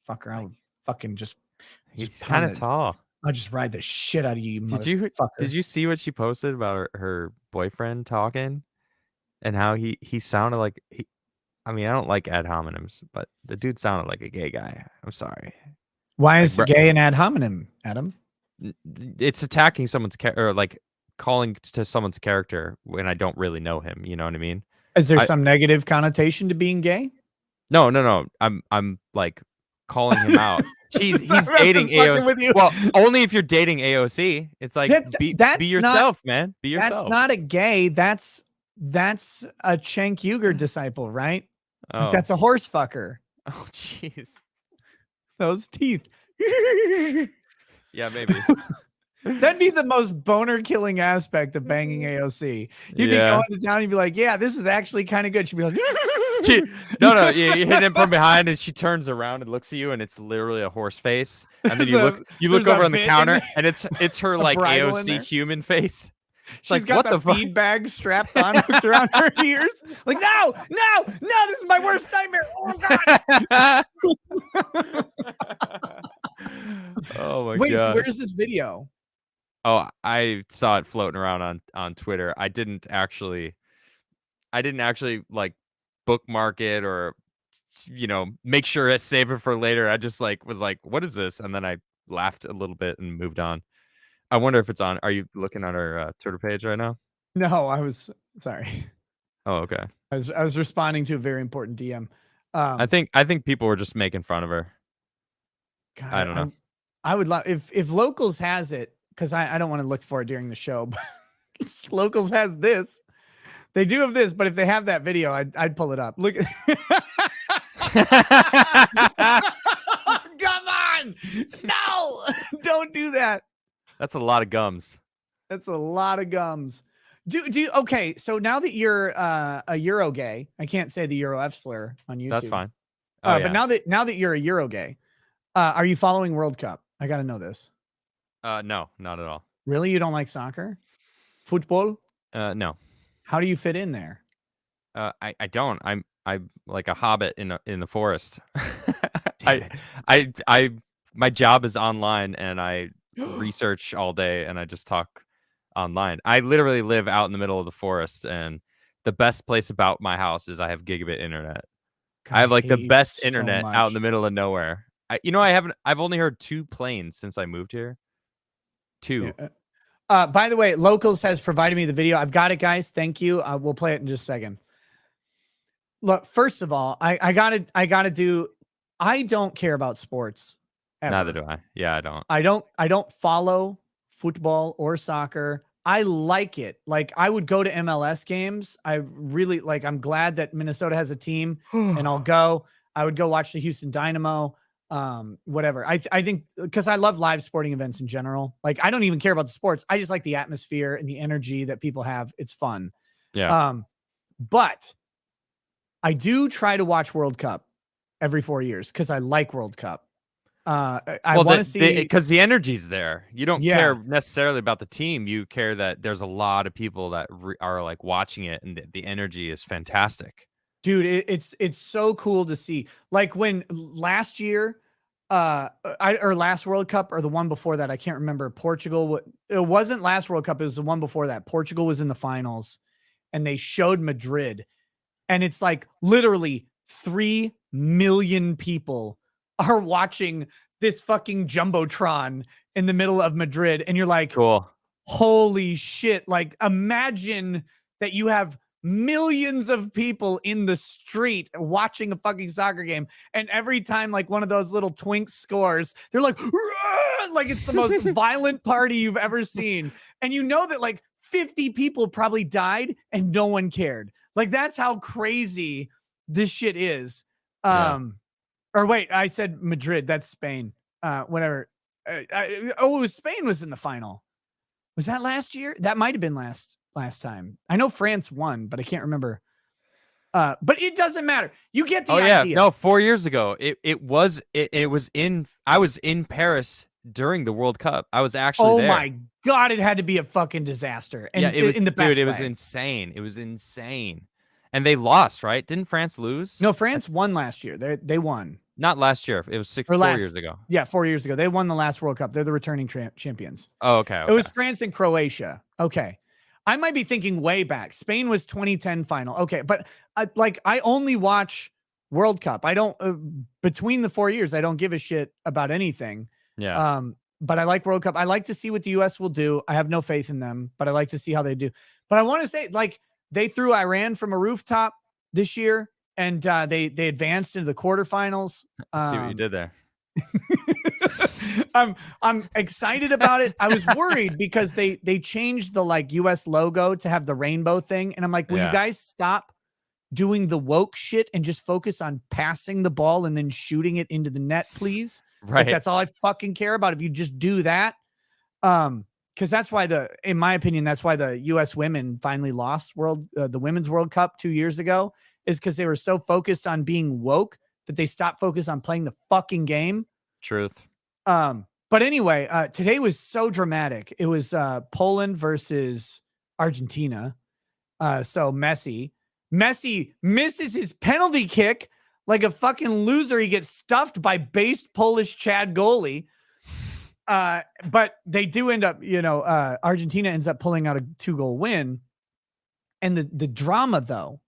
fucker, I would fucking just he's kind of tall. I'll just ride the shit out of you, motherfucker. Did you see what she posted about her boyfriend talking and how he sounded like I mean, I don't like ad hominems, but the dude sounded like a gay guy. I'm sorry. Why is gay an ad hominem, Adam? It's attacking someone's or like calling to someone's character when I don't really know him. You know what I mean? Is there some negative connotation to being gay? No. I'm like calling him out. He's dating AOC. Well, only if you're dating AOC. It's like be yourself, man. Be yourself. That's not a gay. That's a Cenk Uygur disciple, right? Oh. Like, that's a horse fucker. Oh, jeez. Those teeth. Yeah, maybe. That'd be the most boner killing aspect of banging AOC. You'd be going to town, you'd be like, yeah, this is actually kind of good. She'd be like, no, you hit him from behind and she turns around and looks at you and it's literally a horse face. And then you look over on the counter and it's her like AOC human face. She's like, got the feed bag strapped on around her ears. Like, no, this is my worst nightmare. Oh God. Oh my Wait, God. where's this video? Oh, I saw it floating around on Twitter. I didn't actually like bookmark it or make sure I save it for later. I just was like, what is this? And then I laughed a little bit and moved on. I wonder if it's on. Are you looking at our Twitter page right now? No, I was sorry. Oh, okay. I was responding to a very important DM. I think people were just making fun of her. God, I don't know. I would love if Locals has it, because I don't want to look for it during the show, but Locals has this. They do have this, but if they have that video, I'd pull it up. Look. Come on. No, don't do that. That's a lot of gums. That's a lot of gums. Okay, so now that you're a Euro gay, I can't say the Euro F slur on YouTube. That's fine. But now that you're a Euro gay, are you following World Cup? I got to know this. No, not at all. Really? You don't like soccer? Football? No. How do you fit in there? I don't. I'm like a hobbit in the forest. Damn it. My job is online and I research all day and I just talk online. I literally live out in the middle of the forest, and the best place about my house is I have gigabit internet. God, I have like the best internet out in the middle of nowhere. I've only heard 2 planes since I moved here. 2. Yeah. By the way, Locals has provided me the video. I've got it, guys. Thank you. We'll play it in just a second. Look, first of all, I gotta do. I don't care about sports. Ever. Neither do I. Yeah, I don't. I don't follow football or soccer. I like it. Like I would go to MLS games. I really like. I'm glad that Minnesota has a team, and I'll go. I would go watch the Houston Dynamo. Whatever. I think because I love live sporting events in general. Like I don't even care about the sports. I just like the atmosphere and the energy that people have. It's fun. Yeah. But I do try to watch World Cup every 4 years because I like World Cup. I want to see because the energy's there. You don't care necessarily about the team. You care that there's a lot of people that are like watching it, and the energy is fantastic. Dude, it's so cool to see. Like when last year, or last World Cup or the one before that. I can't remember. Portugal. It wasn't last World Cup. It was the one before that. Portugal was in the finals and they showed Madrid. And it's like literally 3 million people are watching this fucking Jumbotron in the middle of Madrid. And you're like, cool. Holy shit. Like, imagine that you have millions of people in the street watching a fucking soccer game. And every time like one of those little twinks scores, they're like, like it's the most violent party you've ever seen. And you know that like 50 people probably died and no one cared. Like, that's how crazy this shit is. Or wait, I said Madrid. That's Spain. Whatever. Spain was in the final. Was that last year? That might have been last time. I know France won, but I can't remember. But it doesn't matter. You get the idea. No, 4 years ago. It was in. I was in Paris during the World Cup. I was actually there. Oh my God, it had to be a fucking disaster. And it was in the best It was insane. It was insane. And they lost, right? Didn't France lose? No, France won last year. They won. Not last year. It was 4 years ago. Yeah, 4 years ago. They won the last World Cup. They're the returning champions. Oh, okay. It was France and Croatia. Okay. I might be thinking way back. Spain was 2010 final. Okay. But I only watch World Cup. I don't, between the 4 years, I don't give a shit about anything. Yeah. But I like World Cup. I like to see what the US will do. I have no faith in them, but I like to see how they do. But I want to say, like, they threw Iran from a rooftop this year, and they advanced into the quarterfinals. See what you did there. I'm excited about it. I was worried because they changed the like US logo to have the rainbow thing, and I'm like, will you guys stop doing the woke shit and just focus on passing the ball and then shooting it into the net, please? Right. Like, that's all I fucking care about. If you just do that, because that's why in my opinion, that's why the U.S. women finally lost the Women's World Cup 2 years ago, is because they were so focused on being woke that they stopped focused on playing the fucking game. Truth. But anyway, today was so dramatic. It was Poland versus Argentina. So Messi misses his penalty kick like a fucking loser. He gets stuffed by based Polish Chad goalie. But they do end up, Argentina ends up pulling out a 2-goal win. And the drama, though,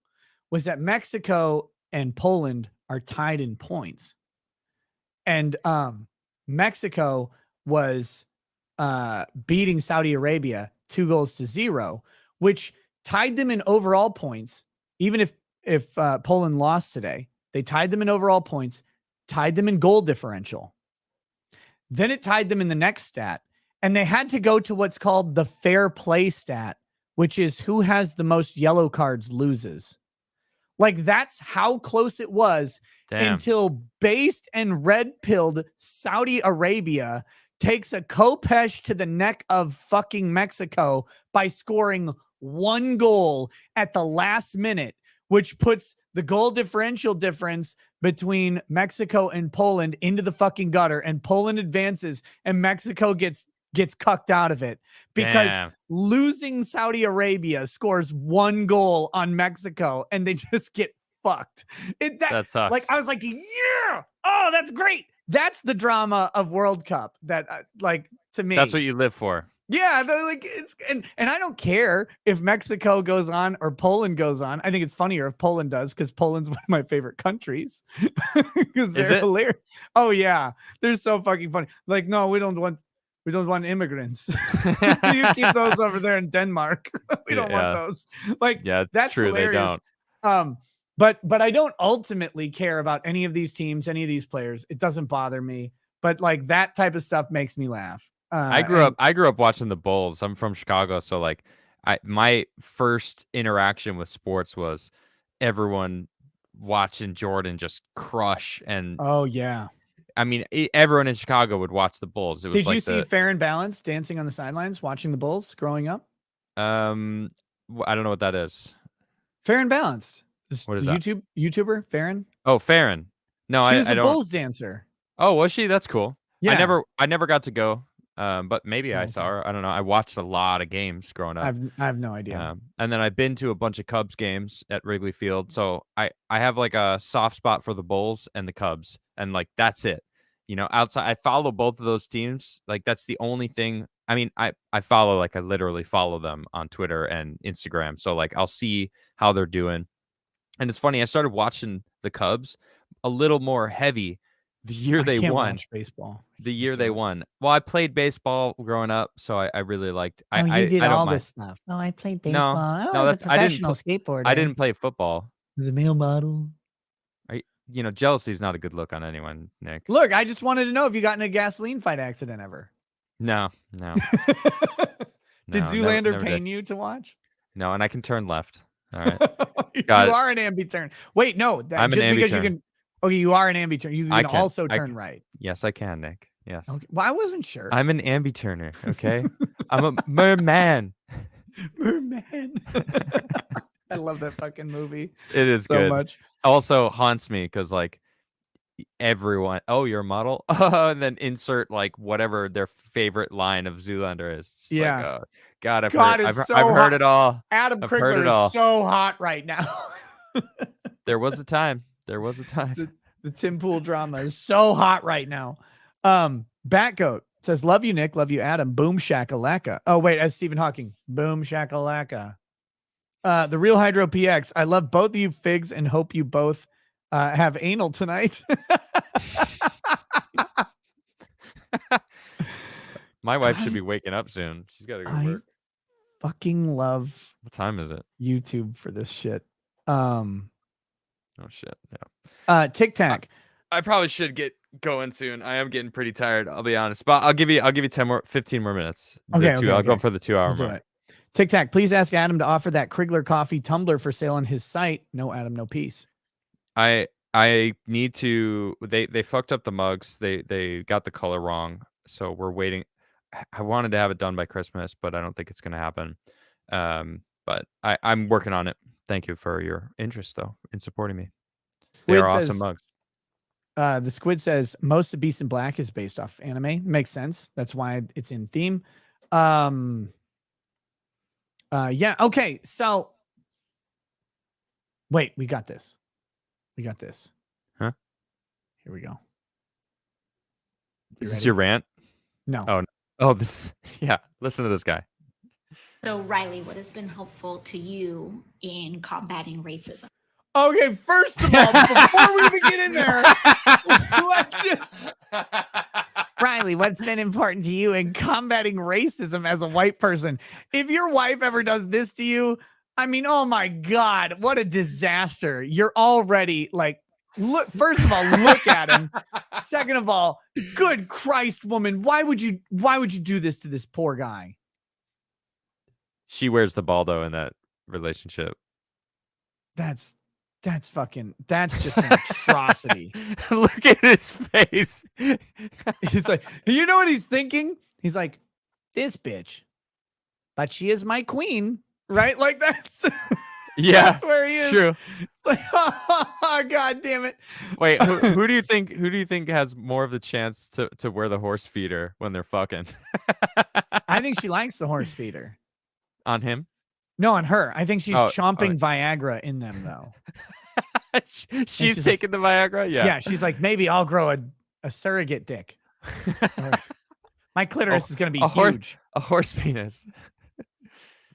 was that Mexico and Poland are tied in points. And Mexico was beating Saudi Arabia 2-0, which tied them in overall points. Even if Poland lost today, they tied them in overall points, tied them in goal differential. Then it tied them in the next stat, and they had to go to what's called the fair play stat, which is who has the most yellow cards loses. Like, that's how close it was. Damn. Until based and red-pilled Saudi Arabia takes a Kopesh to the neck of fucking Mexico by scoring 1 goal at the last minute, which puts the goal differential difference between Mexico and Poland into the fucking gutter, and Poland advances and Mexico gets cucked out of it because losing Saudi Arabia scores 1 goal on Mexico and they just get fucked. That sucks. Like, I was like, yeah, oh, that's great. That's the drama of World Cup that to me. That's what you live for. Yeah, like and I don't care if Mexico goes on or Poland goes on. I think it's funnier if Poland does, because Poland's one of my favorite countries. Because they're hilarious. Oh yeah, they're so fucking funny. Like, no, we don't want immigrants. You keep those over there in Denmark. We don't want those. Like, yeah, that's true. hilarious. They don't. But I don't ultimately care about any of these teams, any of these players. It doesn't bother me. But like, that type of stuff makes me laugh. I grew up watching the Bulls. I'm from Chicago, so like my first interaction with sports was everyone watching Jordan just crush. And oh yeah, I mean, everyone in Chicago would watch the Bulls. Did you see Fair and Balanced dancing on the sidelines watching the Bulls growing up? I don't know what that is. Fair and Balanced. What is that? YouTuber Farron? Oh, Farron. No, she was I a don't. Bulls dancer. Oh, was she? That's cool. Yeah. I never got to go. But maybe I saw her. I don't know. I watched a lot of games growing up. I have no idea. And then I've been to a bunch of Cubs games at Wrigley Field. So I have like a soft spot for the Bulls and the Cubs, and like that's it. you know, outside, I follow both of those teams. Like that's the only thing. I mean, I follow, like I literally follow them on Twitter and Instagram. So like I'll see how they're doing. And it's funny, I started watching the Cubs a little more heavy the year they can't won. watch baseball. The year they won. Well, I played baseball growing up, so I really liked. Oh, you did I don't all mind. this stuff. Oh, I played baseball. I No, was a that's I didn't. professional skateboarder. I didn't play football. I was a male model. You know, jealousy is not a good look on anyone, Nick. Look, I just wanted to know if you got in a gasoline fight accident ever. No. Did No, Zoolander never pain did. you to watch? No, and I can turn left. All right. You Got it. are an ambi-turn. Wait, no. I'm just an because you ambi-turn. can. Okay, you are an ambi-turn. You can also turn right. Yes, I can, Nick. Yes. Okay. Well, I wasn't sure. I'm an ambi-turner. Okay. I'm a merman. Merman. I love that fucking movie. It is so good. much. Also haunts me because like everyone, oh, you're a model, and then insert like whatever their favorite line of Zoolander is. It's yeah. Like, God, I've so heard it all. Adam Crigler is so hot right now. There was a time. The Tim Pool drama is so hot right now. Batgoat says, love you, Nick. Love you, Adam. Boom shakalaka. Oh, wait, as Stephen Hawking. Boom shakalaka. The Real Hydro PX. I love both of you figs and hope you both have anal tonight. My wife should be waking up soon. She's got to go to work. Fucking love. What time is it? YouTube for this shit. Oh shit. Yeah. Tic Tac. I probably should get going soon. I am getting pretty tired. I'll be honest, but I'll give you 15 more minutes. Okay. I'll go for the 2 hour mark. Tic Tac. Please ask Adam to offer that Crigler coffee tumbler for sale on his site. No Adam, no peace. I need to. They fucked up the mugs. They got the color wrong. So we're waiting. I wanted to have it done by Christmas, but I don't think it's going to happen. But I'm working on it. Thank you for your interest, though, in supporting me. They are awesome mugs. The Squid says most of Beast in Black is based off anime. Makes sense. That's why it's in theme. Yeah. Okay. So wait, we got this. Huh? Here we go. Is this your rant? No. Oh, this. Yeah. Listen to this guy. So, Riley, what has been helpful to you in combating racism? Okay, first of all, before we even get in there, let's just... Riley, what's been important to you in combating racism as a white person? If your wife ever does this to you, I mean, oh my God, what a disaster. You're already like, look, first of all, look at him. Second of all, good Christ, woman, why would you do this to this poor guy? She wears the baldo in that relationship. That's just an atrocity. Look at his face. He's like, you know what he's thinking? He's like, this bitch, but she is my queen, right? Like that's yeah, that's where he is. True. Like, oh, God damn it. Wait, who do you think has more of the chance to wear the horse feeder when they're fucking? I think she likes the horse feeder. On him? No, on her. I think she's chomping Viagra in them, though. she's taking the Viagra? Yeah. Yeah, she's like, maybe I'll grow a surrogate dick. My clitoris is going to be huge. A horse penis.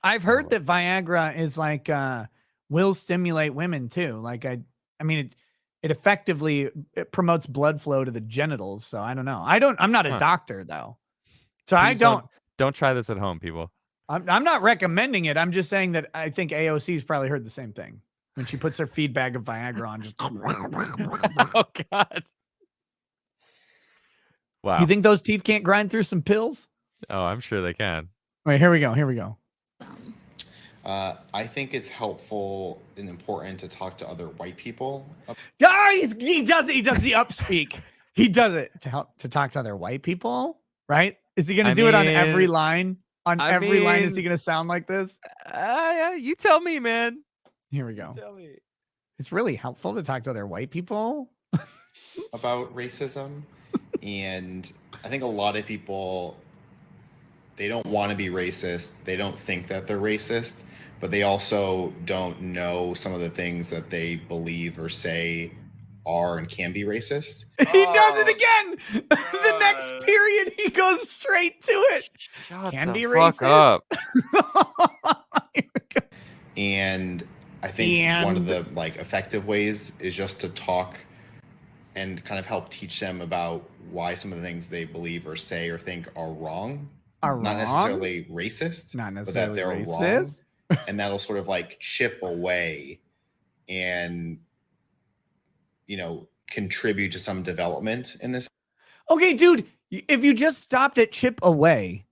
I've heard that Viagra is like, will stimulate women too. Like, I mean, it effectively promotes blood flow to the genitals. So I don't know. I'm not a doctor though. So please don't try this at home, people. I'm not recommending it. I'm just saying that I think AOC's probably heard the same thing when she puts her feed bag of Viagra on. Just oh God! Wow. You think those teeth can't grind through some pills? Oh, I'm sure they can. Wait, here we go. I think it's helpful and important to talk to other white people. He does the upspeak. He does it to talk to other white people, right? Is he going to do it on every line? On every line, is he going to sound like this? Yeah, you tell me, man. Here we go. You tell me. It's really helpful to talk to other white people about racism. And I think a lot of people, they don't want to be racist. They don't think that they're racist, but they also don't know some of the things that they believe or say are and can be racist. He does it again. The next period, he goes straight to it. Shut Can the be fuck racist. up. And I think one of the like effective ways is just to talk and kind of help teach them about why some of the things they believe or say or think are wrong. Not necessarily racist, Not but that necessarily they're wrong. racist. And that'll sort of like chip away and, you know, contribute to some development in this. Okay, dude, if you just stopped at chip away,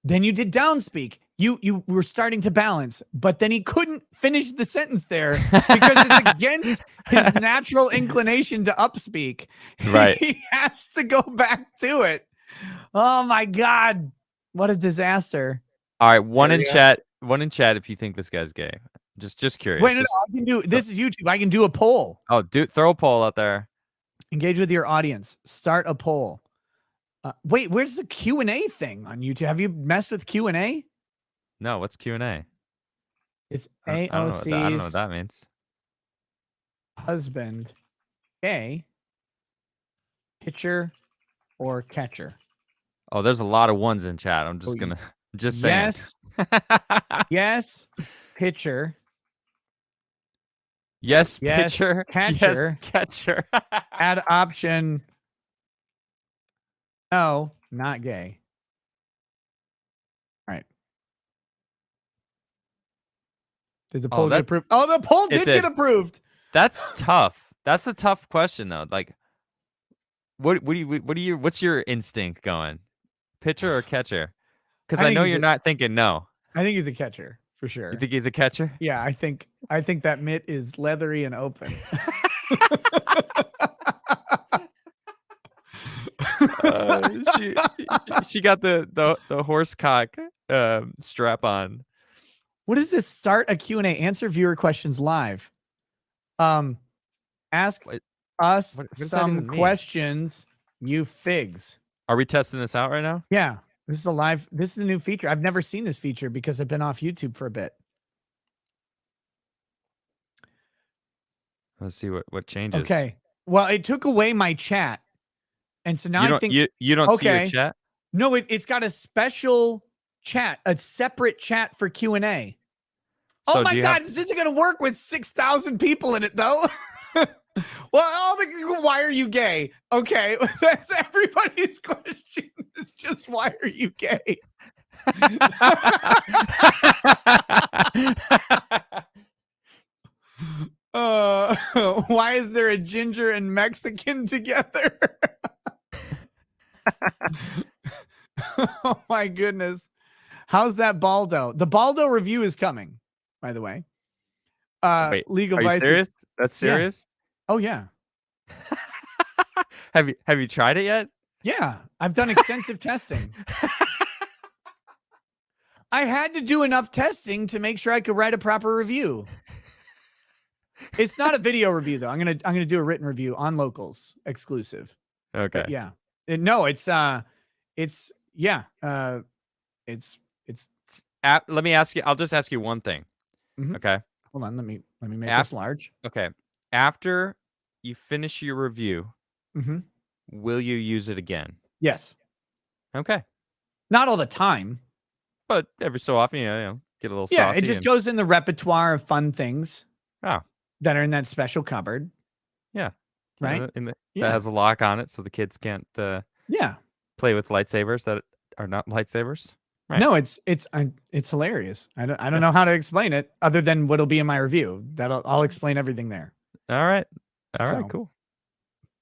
then you did downspeak. You were starting to balance, but then he couldn't finish the sentence there because it's against his natural inclination to upspeak. Right. He has to go back to it. Oh my God. What a disaster. All right, one in Area. chat. One in chat. If you think this guy's gay, just curious. Wait, no, Just- I can do this. Is YouTube. I can do a poll. oh, dude, throw a poll out there. Engage with your audience. Start a poll. Wait, where's the Q&A thing on YouTube? Have you messed with Q&A? No, what's Q&A? It's I don't know what that- I don't know what AOC's that means. husband, gay, pitcher, or catcher. Oh, there's a lot of ones in chat. I'm just Oh, gonna just saying. Yes, yes, pitcher, Yes, Yes, pitcher. catcher. Yes, catcher. add option, no, not gay. All right. Did the poll get that- approved? Oh, the poll it did get did. approved. That's tough. That's a tough question though. Like, what's your instinct going? Pitcher or catcher? Because I I think know he's you're not thinking no. I think he's a catcher for sure. You think he's a catcher? Yeah, I think that mitt is leathery and open. She got the horse cock strap on. What is this? Start a Q&A. Answer viewer questions live. Ask What- us what does that some even mean? questions, you figs. Are we testing this out right now? Yeah, this is a live. This is a new feature. I've never seen this feature because I've been off YouTube for a bit. Let's see what changes. Okay. Well, it took away my chat, and so now You I don't think you don't see your Okay. chat? no, it's got a special chat, a separate chat for Q&A. Oh So my do you God, have- this isn't going to work with 6,000 people in it, though. Well, why are you gay? Okay, that's everybody's question. It's just why are you gay? Why is there a ginger and Mexican together? Oh my goodness. How's that Baldo? The Baldo review is coming, by the way. Wait, Legal Are you Vices. serious? That's Yeah. serious? Oh yeah. Have you tried it yet? Yeah, I've done extensive testing. I had to do enough testing to make sure I could write a proper review. It's not a video review though. I'm gonna do a written review on Locals exclusive. Okay. But yeah. No, it's yeah. Let me ask you. I'll just ask you one thing. Mhm. Okay. Hold on, let me make App- this large. Okay. After you finish your review, Mhm. will you use it again? Yes. Okay. Not all the time. But every so often, you know, get a little Yeah, saucy. it just and- goes in the repertoire of fun things Oh, that are in that special cupboard. yeah. Right? That Yeah. has a lock on it so the kids can't Yeah. play with lightsabers that are not lightsabers. Right. No, it's hilarious. I don't know how to explain it other than what'll be in my review. I'll explain everything there. All right. All So, right. Cool.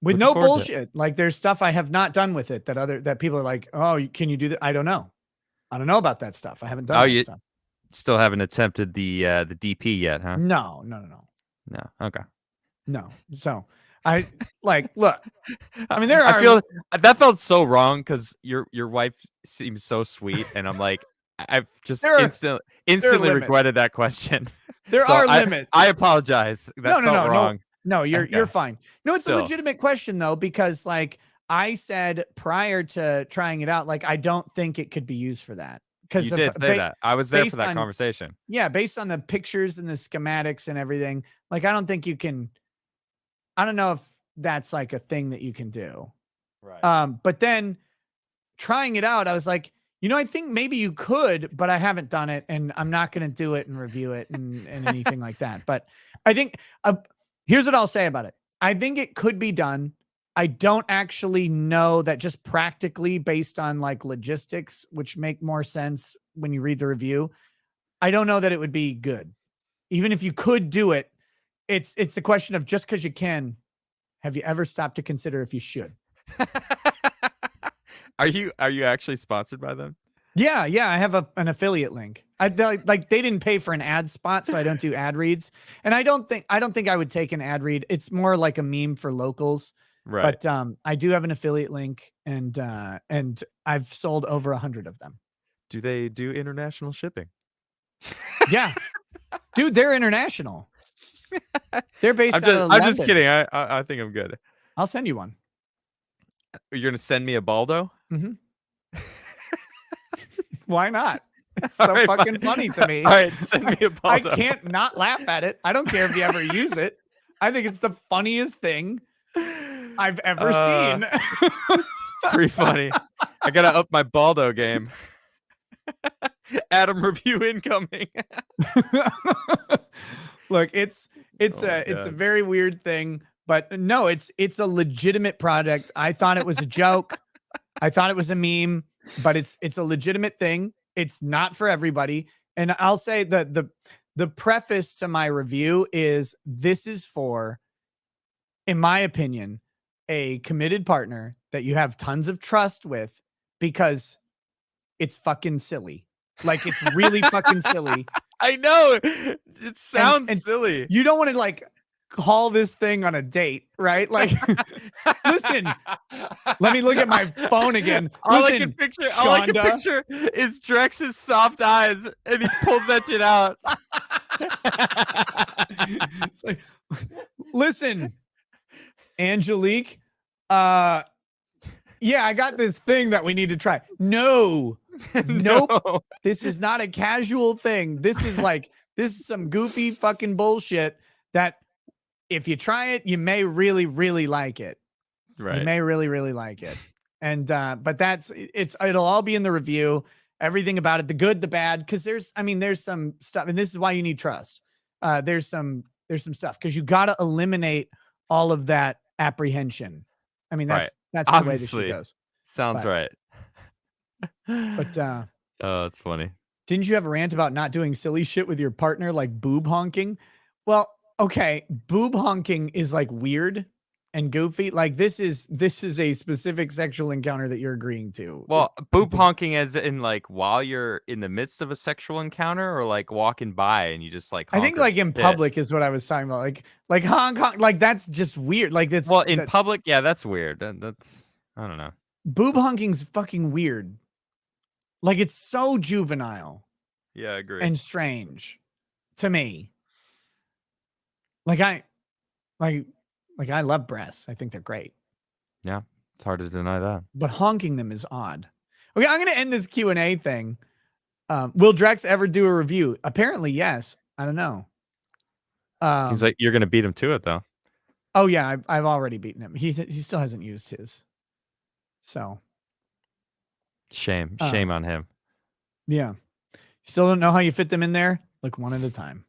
With Looking no forward to it. bullshit. Like there's stuff I have not done with it that people are like, "Oh, can you do that?" I don't know. I don't know about that stuff. I haven't done Oh, that you- stuff. Still haven't attempted the DP yet, huh? No. No. Okay. No. So I look. I mean, there I are feel that felt so wrong because your wife seems so sweet, and I'm like, I've just There are- instantly limits. regretted that question. there So are limits. I apologize. That felt wrong. No, you're Okay. fine. No, it's Still. a legitimate question though, because like I said prior to trying it out, like I don't think it could be used for that. Because You did say that. I was there based for that on- conversation. Yeah, based on the pictures and the schematics and everything, like I don't think you can. I don't know if that's like a thing that you can do. Right. But then trying it out, I was like, you know, I think maybe you could, but I haven't done it, and I'm not going to do it and review it and anything like that. But I think here's what I'll say about it. I think it could be done. I don't actually know that just practically based on like logistics, which make more sense when you read the review. I don't know that it would be good. Even if you could do it, it's the question of just because you can, have you ever stopped to consider if you should? Are you actually sponsored by them? Yeah, I have an affiliate link. They didn't pay for an ad spot, so I don't do ad reads. And I don't think I would take an ad read. It's more like a meme for locals. Right. But I do have an affiliate link, and I've sold over 100 of them. Do they do international shipping? Yeah, dude, they're international. They're based out of I'm just London. kidding. I think I'm good. I'll send you one. You're gonna send me a Baldo? Mm-hmm. Why not? It's All so right, fucking fine. funny to me. All right, send me a I Baldo. can't not laugh at it. I don't care if you ever use it. I think it's the funniest thing I've ever seen. Pretty funny. I gotta up my Baldo game. Adam review incoming. Look, it's Oh my a God. very weird thing, but no, it's a legitimate product. I thought it was a joke. I thought it was a meme, but it's a legitimate thing. It's not for everybody. And I'll say that the preface to my review is this is for, in my opinion, a committed partner that you have tons of trust with, because it's fucking silly. Like, it's really fucking silly. I know. It sounds and silly. You don't want to like call this thing on a date, right? Like, listen, let me look at my phone again. All I Listen, can Shonda. picture is Drex's soft eyes, and he pulls that shit out. It's like, listen, Angelique, yeah, I got this thing that we need to try. No, nope. No. This is not a casual thing. This is some goofy fucking bullshit that if you try it, you may really, really like it. Right. You may really, really like it. And but it'll all be in the review, everything about it, the good, the bad, because there's some stuff, and this is why you need trust. There's some stuff, because you gotta eliminate all of that apprehension. I mean, that's the way this shit goes. Sounds right. But oh, that's funny. didn't you have a rant about not doing silly shit with your partner, like boob honking? Well, okay, boob honking is like weird and goofy. Like, this is a specific sexual encounter that you're agreeing to. Well, boob honking as in like while you're in the midst of a sexual encounter, or like walking by and you just like honk I think or like in shit? public is what I was talking about. Like honk honk, like that's just weird. Like that's Well, in that's, public, yeah, that's weird. That's I don't know. boob honking's fucking weird. Like, it's so juvenile Yeah, I agree. and strange to me. Like I love breasts. I think they're great. Yeah, it's hard to deny that. But honking them is odd. Okay, I'm going to end this Q&A thing. Will Drex ever do a review? Apparently, yes. I don't know. Seems like you're gonna beat him to it, though. Oh yeah, I've already beaten him. He still hasn't used his. So Shame on him. yeah, still don't know how you fit them in there. Like, one at a time.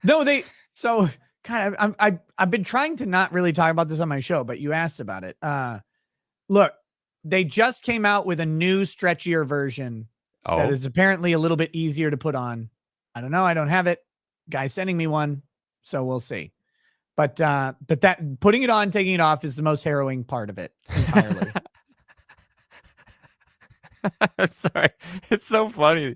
No, so God, I've been trying to not really talk about this on my show, but you asked about it. Look, they just came out with a new stretchier version that is apparently a little bit easier to put on. I don't know. I don't have it. Guy's sending me one, so we'll see. But that putting it on, taking it off is the most harrowing part of it entirely. I'm sorry. It's so funny.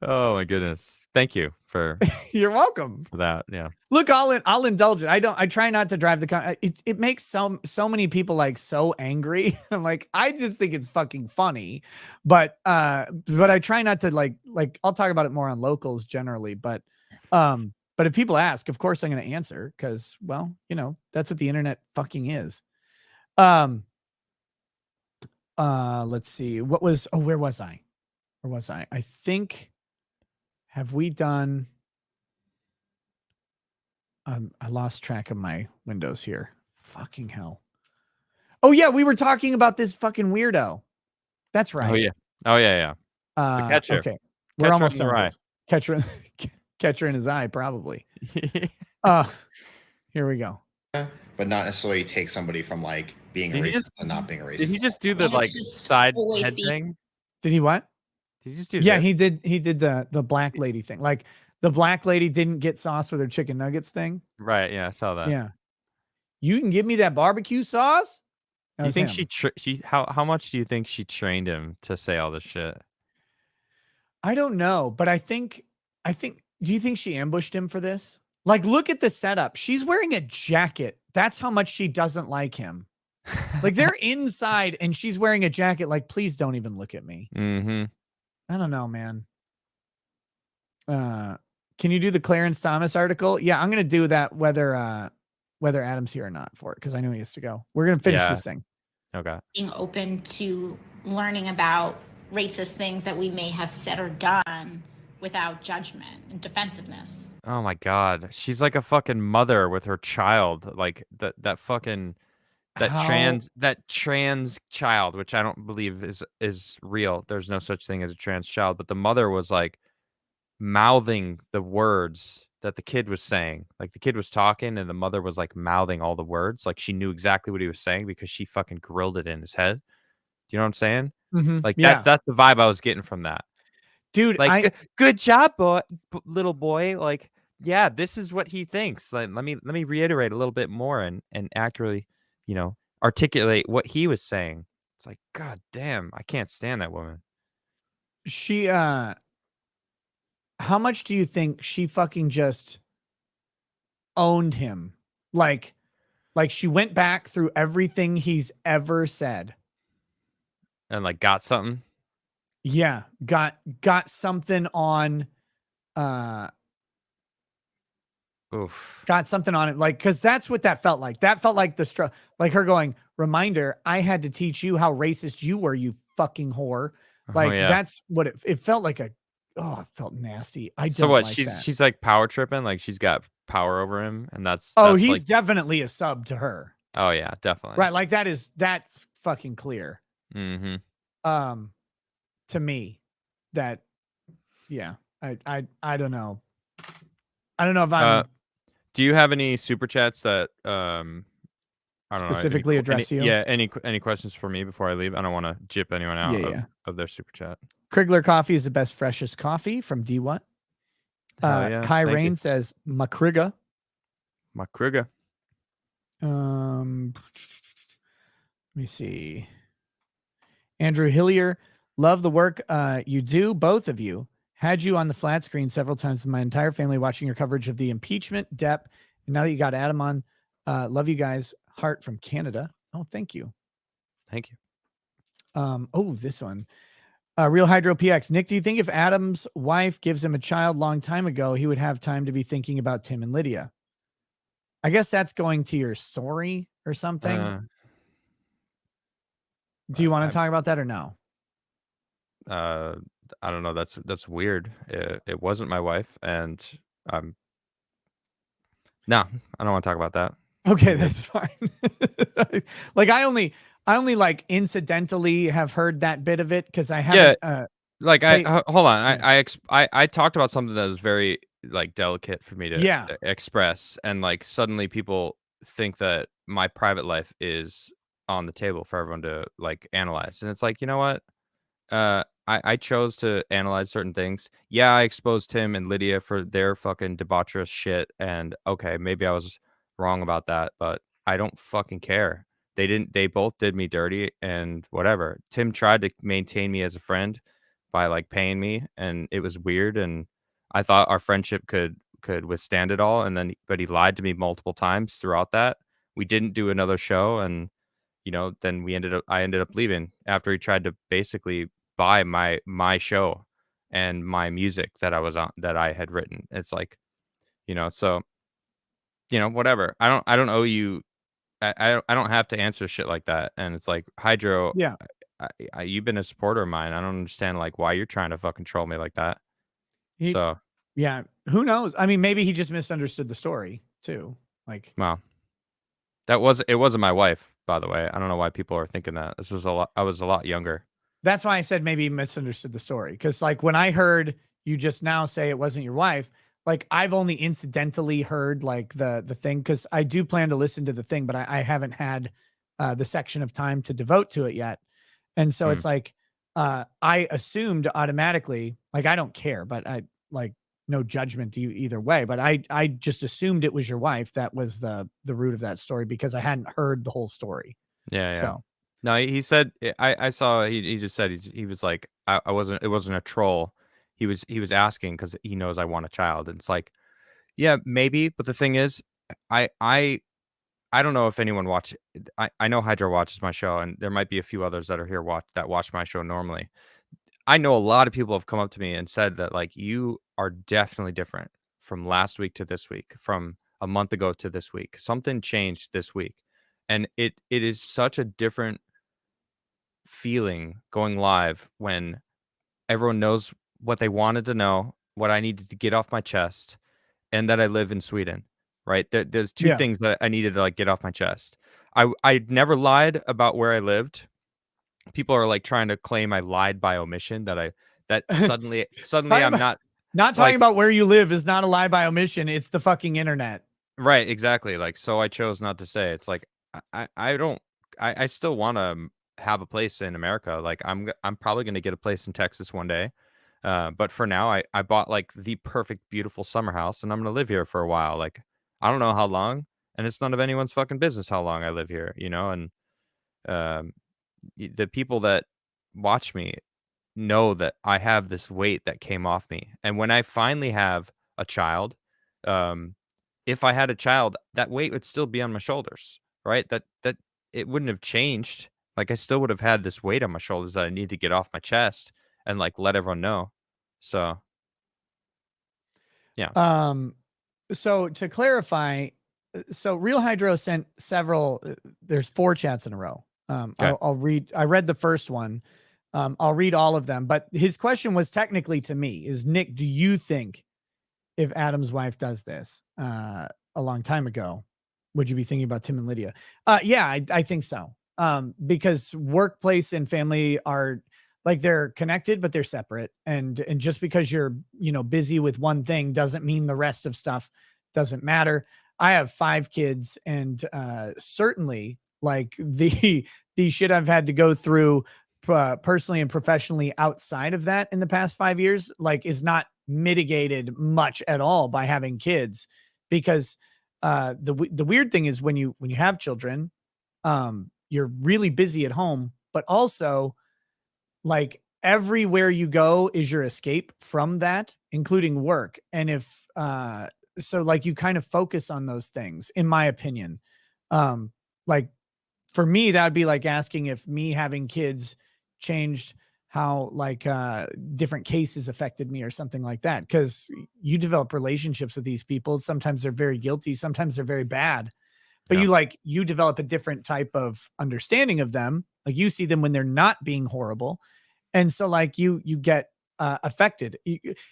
Oh my goodness. Thank you for You're welcome. that. Yeah. Look, I'll indulge it. I try not to drive the it makes so many people like so angry. I'm like, I just think it's fucking funny. But I try not to like I'll talk about it more on locals generally, but if people ask, of course I'm going to answer, because, well, you know, that's what the internet fucking is. Let's see. Where was I? I think, have we done I lost track of my windows here. Fucking hell. Oh yeah, we were talking about this fucking weirdo. That's right. Oh yeah. Oh yeah. The catcher. Okay. We're Catcher almost in the done with rye. this. Catcher in his eye, probably. Here we go. But not necessarily take somebody from like being a Did he racist just- to not being a racist. Did he just do all the time. like just side always head be- thing? Did he what? Did he just do Yeah, this? he did the black lady thing. Like the black lady didn't get sauce with her chicken nuggets thing. Right, yeah, I saw that. Yeah. You can give me that barbecue sauce? That Do you was think him. she how much do you think she trained him to say all this shit? I don't know, but I think do you think she ambushed him for this? Like, look at the setup. She's wearing a jacket. That's how much she doesn't like him. Like they're inside and she's wearing a jacket. Like, please don't even look at me. Mm-hmm. I don't know, man. Can you do the Clarence Thomas article? Yeah, I'm gonna do that whether Adam's here or not for it, because I know he has to go. We're gonna finish this thing. Okay. Being open to learning about racist things that we may have said or done without judgment and defensiveness. Oh my god. She's like a fucking mother with her child. Like that fucking that trans child, which I don't believe is real. There's no such thing as a trans child, but the mother was like mouthing the words that the kid was saying. Like the kid was talking and the mother was like mouthing all the words. Like she knew exactly what he was saying because she fucking grilled it in his head. Do you know what I'm saying? Like Yeah. that's the vibe I was getting from that. Dude, Like good job, little boy. Like, yeah, this is what he thinks. Like, let me reiterate a little bit more and accurately, articulate what he was saying. It's like, god damn, I can't stand that woman. she how much do you think she fucking just owned him? Like she went back through everything he's ever said. And like got something. Yeah, got something on Oof. got something on it, like, because that's what that felt like. That felt like like her going, reminder, I had to teach you how racist you were, you fucking whore. Like, yeah. that's what it felt like. It felt nasty. I don't So what? like she's that. she's like power tripping, like she's got power over him, and that's He's like, definitely a sub to her. oh yeah, definitely. Right, like that's fucking clear. Mm-hmm. To me, that, yeah, I don't know. I don't know if I'm Do you have any super chats that I don't know, specifically address you? Yeah, any questions for me before I leave? I don't want to jip anyone out of their super chat. Crigler coffee is the best, freshest coffee from D What. Hell yeah. Kai Thank you. Rain says Macriga. Macriga. Let me see. Andrew Hillier, love the work you do, both of you. Had you on the flat screen several times with my entire family watching your coverage of the impeachment, Depp. And now that you got Adam on, love you guys. Heart from Canada. Oh, thank you. Thank you. This one. Real Hydro PX. Nick, do you think if Adam's wife gives him a child long time ago, he would have time to be thinking about Tim and Lydia? I guess that's going to your story or something. Do you want to talk about that or no? I don't know. That's weird. It wasn't my wife, and no, I don't want to talk about that. Okay, that's fine. Like I only like incidentally have heard that bit of it because I haven't. Like hold on. I talked about something that was very like delicate for me to express, and like suddenly people think that my private life is on the table for everyone to like analyze, and it's like, you know what? I chose to analyze certain things. Yeah, I exposed Tim and Lydia for their fucking debaucherous shit, and okay, maybe I was wrong about that, but I don't fucking care. They both did me dirty and whatever. Tim tried to maintain me as a friend by like paying me, and it was weird, and I thought our friendship could withstand it all, and then but he lied to me multiple times throughout that. We didn't do another show, and then I ended up leaving after he tried to basically buy my show and my music that I was on, that I had written. It's like, so whatever. I don't owe you. I don't have to answer shit like that. And it's like, Hydro, Yeah, you've been a supporter of mine. I don't understand like why you're trying to fucking troll me like that. yeah. Who knows? I mean, maybe he just misunderstood the story. too. Like, Wow. It wasn't my wife, by the way. I don't know why people are thinking that. This was I was a lot younger. that's why I said maybe you misunderstood the story. Because like when I heard you just now say it wasn't your wife, like I've only incidentally heard like the thing, because I do plan to listen to the thing, but I haven't had the section of time to devote to it yet. And so it's like I assumed automatically, like I don't care, but I like no judgment either way. But I just assumed it was your wife that was the root of that story, because I hadn't heard the whole story. Yeah, yeah. So No, he said I saw he just said he was like I wasn't, it wasn't a troll. He was asking because he knows I want a child, and it's like, yeah, maybe, but the thing is, I don't know if anyone watch. I know Hydro watches my show, and there might be a few others that are here watch my show normally. I know a lot of people have come up to me and said that like you are definitely different from last week to this week, from a month ago to this week. Something changed this week, and it is such a different feeling going live when everyone knows what they wanted to know, what I needed to get off my chest, and that I live in Sweden, right? There's two Yeah. things that I needed to like get off my chest. I never lied about where I lived. People are like trying to claim I lied by omission, that suddenly I'm not Not talking like, about where you live is not a lie by omission. It's the fucking internet. right, exactly. Like, so I chose not to say. It's like I don't I still want to have a place in America. Like I'm probably going to get a place in Texas one day. But for now, I bought like the perfect, beautiful summer house, and I'm gonna live here for a while. Like I don't know how long, and it's none of anyone's fucking business how long I live here, you know. And the people that watch me know that I have this weight that came off me, and when I finally have a child, if I had a child, that weight would still be on my shoulders, right? That it wouldn't have changed. Like I still would have had this weight on my shoulders that I need to get off my chest and like let everyone know. So yeah. So to clarify, so Real Hydro sent several, there's 4 chats in a row. Okay. I'll read, I read the first one. I'll read all of them, but his question was technically to me is, Nick, do you think if Adam's wife does this a long time ago, would you be thinking about Tim and Lydia? Yeah, I think so. Because workplace and family are like, they're connected, but they're separate. And just because you're, busy with one thing doesn't mean the rest of stuff doesn't matter. I have 5 kids, and certainly like the shit I've had to go through personally and professionally outside of that in the past 5 years, like, is not mitigated much at all by having kids. Because the weird thing is when you have children, you're really busy at home, but also like everywhere you go is your escape from that, including work. And if so like you kind of focus on those things, in my opinion. Like for me, that would be like asking if me having kids changed how like different cases affected me or something like that. Because you develop relationships with these people. Sometimes they're very guilty, sometimes they're very bad, but you develop a different type of understanding of them. Like you see them when they're not being horrible. And so like you get affected.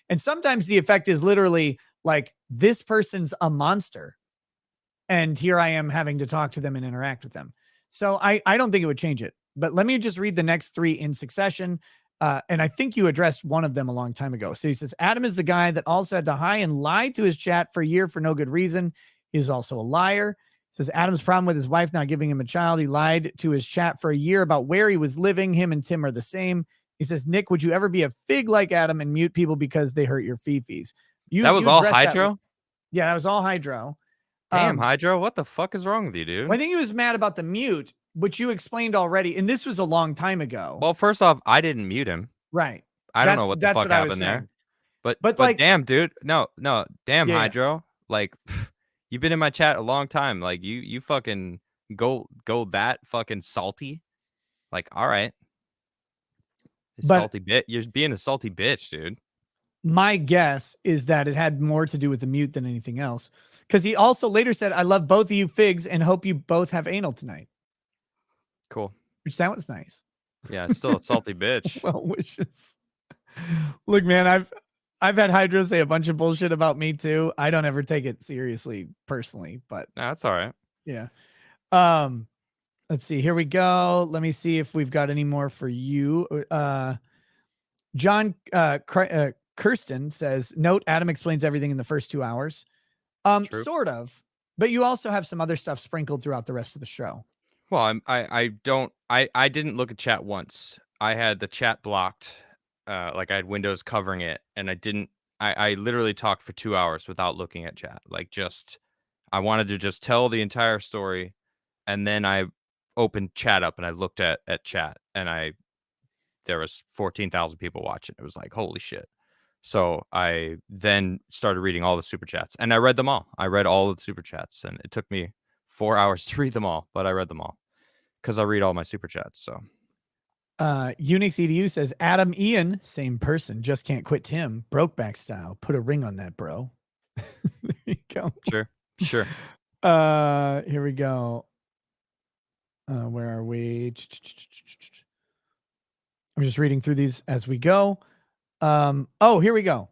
And sometimes the effect is literally like, this person's a monster, and here I am having to talk to them and interact with them. So I don't think it would change it. But let me just read the next 3 in succession. And I think you addressed one of them a long time ago. So he says, Adam is the guy that also had to hide and lie to his chat for a year for no good reason. He is also a liar. Says Adam's problem with his wife not giving him a child. He lied to his chat for a year about where he was living. Him and Tim are the same. He says, Nick, would you ever be a fig like Adam and mute people because they hurt your fifis? That was all Hydro? Yeah, that was all Hydro. Damn, Hydro, what the fuck is wrong with you, dude? Well, I think he was mad about the mute, which you explained already. And this was a long time ago. Well, first off, I didn't mute him. Right. I don't know what the fuck happened there. But like, damn, dude. No, damn, yeah. Hydro. Like, you've been in my chat a long time. Like, you fucking go that fucking salty. Like, all right. Salty bit. You're being a salty bitch, dude. My guess is that it had more to do with the mute than anything else. Because he also later said, I love both of you figs and hope you both have anal tonight. Cool. Which that was nice. Yeah, still a salty bitch. Well wishes. Look, man, I've had Hydro say a bunch of bullshit about me too. I don't ever take it seriously personally, but No, that's all right. yeah. Let's see. Here we go. Let me see if we've got any more for you. John Kirsten says, note, Adam explains everything in the first 2 hours. True. Sort of, but you also have some other stuff sprinkled throughout the rest of the show. Well, I didn't look at chat once. I had the chat blocked. Like I had Windows covering it, and I literally talked for 2 hours without looking at chat. Like I wanted to just tell the entire story, and then I opened chat up and I looked at chat, and there was 14,000 people watching. It was like, holy shit. So I then started reading all the super chats, and I read them all. I read all of the super chats, and it took me 4 hours to read them all, but I read them all because I read all my super chats. So Unix EDU says, Adam Ian, same person, just can't quit Tim, Brokeback style. Put a ring on that, bro. There you go. Sure. Here we go. Where are we? I'm just reading through these as we go. Oh, here we go.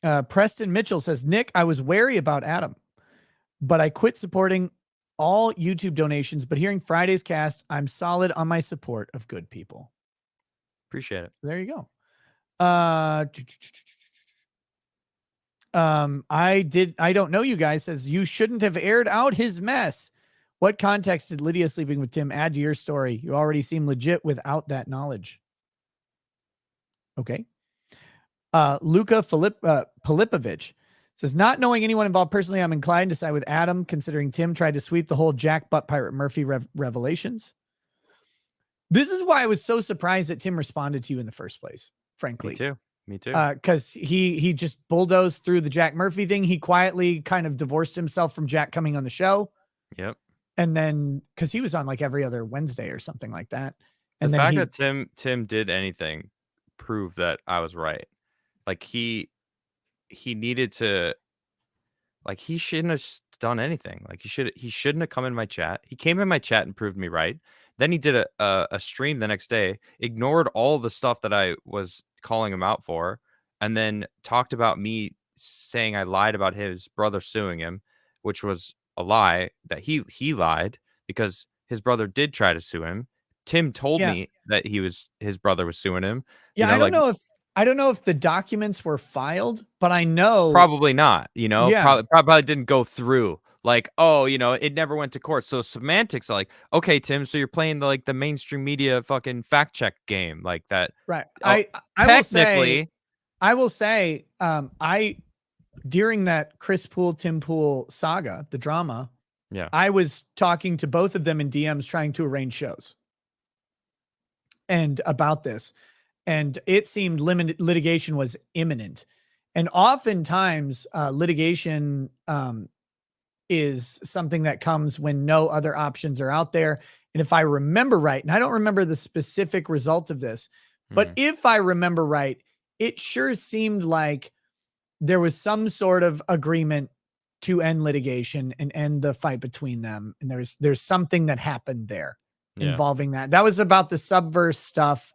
Preston Mitchell says, Nick, I was wary about Adam, but I quit supporting all YouTube donations, but hearing Friday's cast, I'm solid on my support of good people. Appreciate it. There you go. I don't know you guys says, you shouldn't have aired out his mess. What context did Lydia sleeping with Tim add to your story? You already seem legit without that knowledge. Okay. Luka Filipovich says, not knowing anyone involved personally, I'm inclined to side with Adam, considering Tim tried to sweep the whole Jack Butt Pirate Murphy revelations. This is why I was so surprised that Tim responded to you in the first place, frankly. Me too. Because he just bulldozed through the Jack Murphy thing. He quietly kind of divorced himself from Jack coming on the show. Yep. And then, because he was on like every other Wednesday or something like that. And the then fact that Tim did anything proved that I was right. Like he needed to, like, he shouldn't have done anything. Like he shouldn't have come in my chat. He came in my chat and proved me right. Then he did a stream the next day, ignored all the stuff that I was calling him out for, and then talked about me saying I lied about his brother suing him, which was a lie, that he lied because his brother did try to sue him. Tim told me that his brother was suing him. Yeah, you know, I don't know if the documents were filed, but I know probably not. Yeah. Probably didn't go through. Like, oh, it never went to court. So semantics are like, okay, Tim, so you're playing the mainstream media fucking fact check game like that. Right. Oh, I will say, during that Chris Poole, Tim Poole saga, the drama, I was talking to both of them in DMs trying to arrange shows and about this. And it seemed litigation was imminent. And oftentimes litigation is something that comes when no other options are out there. And if I remember right, and I don't remember the specific result of this, but if I remember right, it sure seemed like there was some sort of agreement to end litigation and end the fight between them. And there's something that happened there involving that. That was about the Subverse stuff.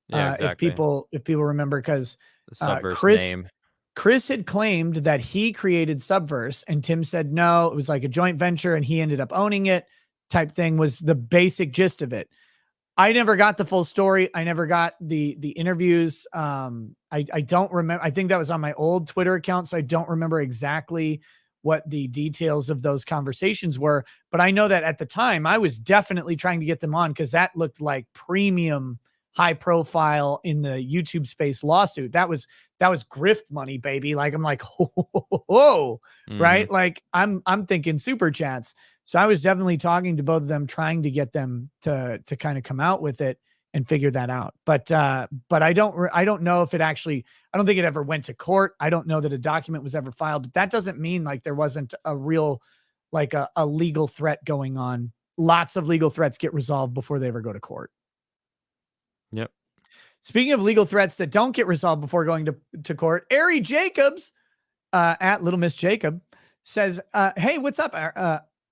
Yeah, exactly. If people remember, because Subverse name. Chris had claimed that he created Subverse, and Tim said no, it was like a joint venture, and he ended up owning it. Type thing was the basic gist of it. I never got the full story. I never got the interviews. I don't remember. I think that was on my old Twitter account, so I don't remember exactly what the details of those conversations were. But I know that at the time, I was definitely trying to get them on because that looked like premium, high profile in the YouTube space lawsuit. That was grift money, baby. Like, I'm like, whoa, right? Like I'm thinking super chats. So I was definitely talking to both of them, trying to get them to kind of come out with it and figure that out. But I don't know if it actually, I don't think it ever went to court. I don't know that a document was ever filed, but that doesn't mean like there wasn't a real, like a legal threat going on. Lots of legal threats get resolved before they ever go to court. Yep. Speaking of legal threats that don't get resolved before going to court, Ari Jacobs at Little Miss Jacob says, hey, what's up,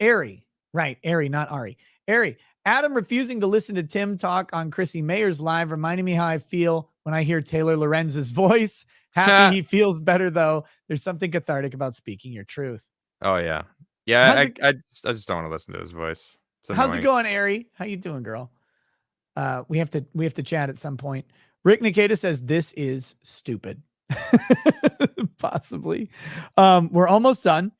Ari? Right, Ari, not Ari. Ari, Adam refusing to listen to Tim talk on Chrissy Mayer's live reminded me how I feel when I hear Taylor Lorenz's voice. Happy he feels better, though. There's something cathartic about speaking your truth. Oh, yeah. Yeah, I just don't want to listen to his voice. How's it going, Ari? How you doing, girl? We have to chat at some point. Rick Nikita says this is stupid. Possibly. We're almost done.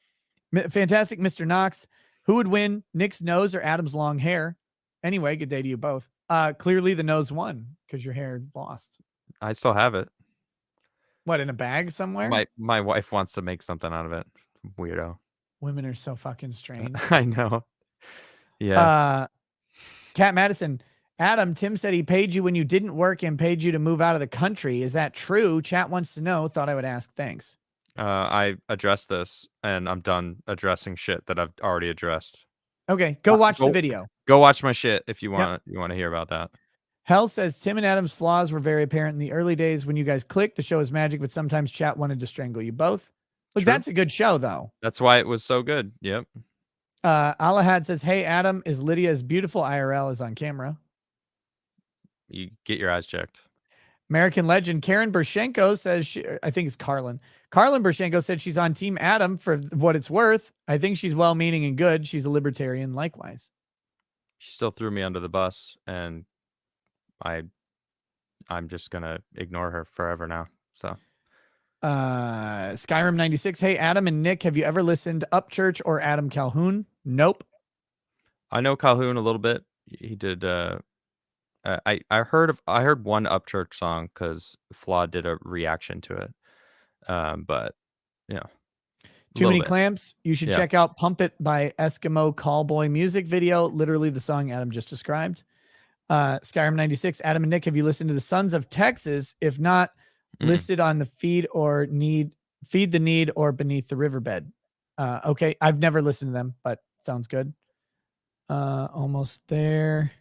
Fantastic, Mr. Knox. Who would win, Nick's nose or Adam's long hair? Anyway, good day to you both. Clearly the nose won because your hair lost. I still have it. What, in a bag somewhere? My wife wants to make something out of it. Weirdo. Women are so fucking strange. I know. Yeah. Cat Madison. Adam, Tim said he paid you when you didn't work and paid you to move out of the country. Is that true? Chat wants to know. Thought I would ask. Thanks. I addressed this and I'm done addressing shit that I've already addressed. Okay, go watch the video. Go watch my shit if you want to hear about that. Hell says Tim and Adam's flaws were very apparent in the early days when you guys clicked. The show is magic, but sometimes chat wanted to strangle you both. Look, True. that's a good show, though. That's why it was so good. Yep. Alahad says, hey, Adam, is Lydia as beautiful IRL as on camera? You get your eyes checked. American legend Karen Bershenko says, I think it's Carlin. Carlin Bershenko said she's on Team Adam for what it's worth. I think she's well-meaning and good. She's a libertarian likewise. She still threw me under the bus, and I'm just going to ignore her forever now. So, Skyrim 96. Hey, Adam and Nick, have you ever listened to Upchurch or Adam Calhoun? Nope. I know Calhoun a little bit. He did, I heard one Upchurch song because Flaw did a reaction to it. But you know, Too Many Clamps. You should check out Pump It by Eskimo Callboy music video. Literally the song Adam just described. Skyrim 96. Adam and Nick, have you listened to the Sons of Texas? If not, listed on the Feed the Need or Beneath the Riverbed. Okay. I've never listened to them, but sounds good. Almost there.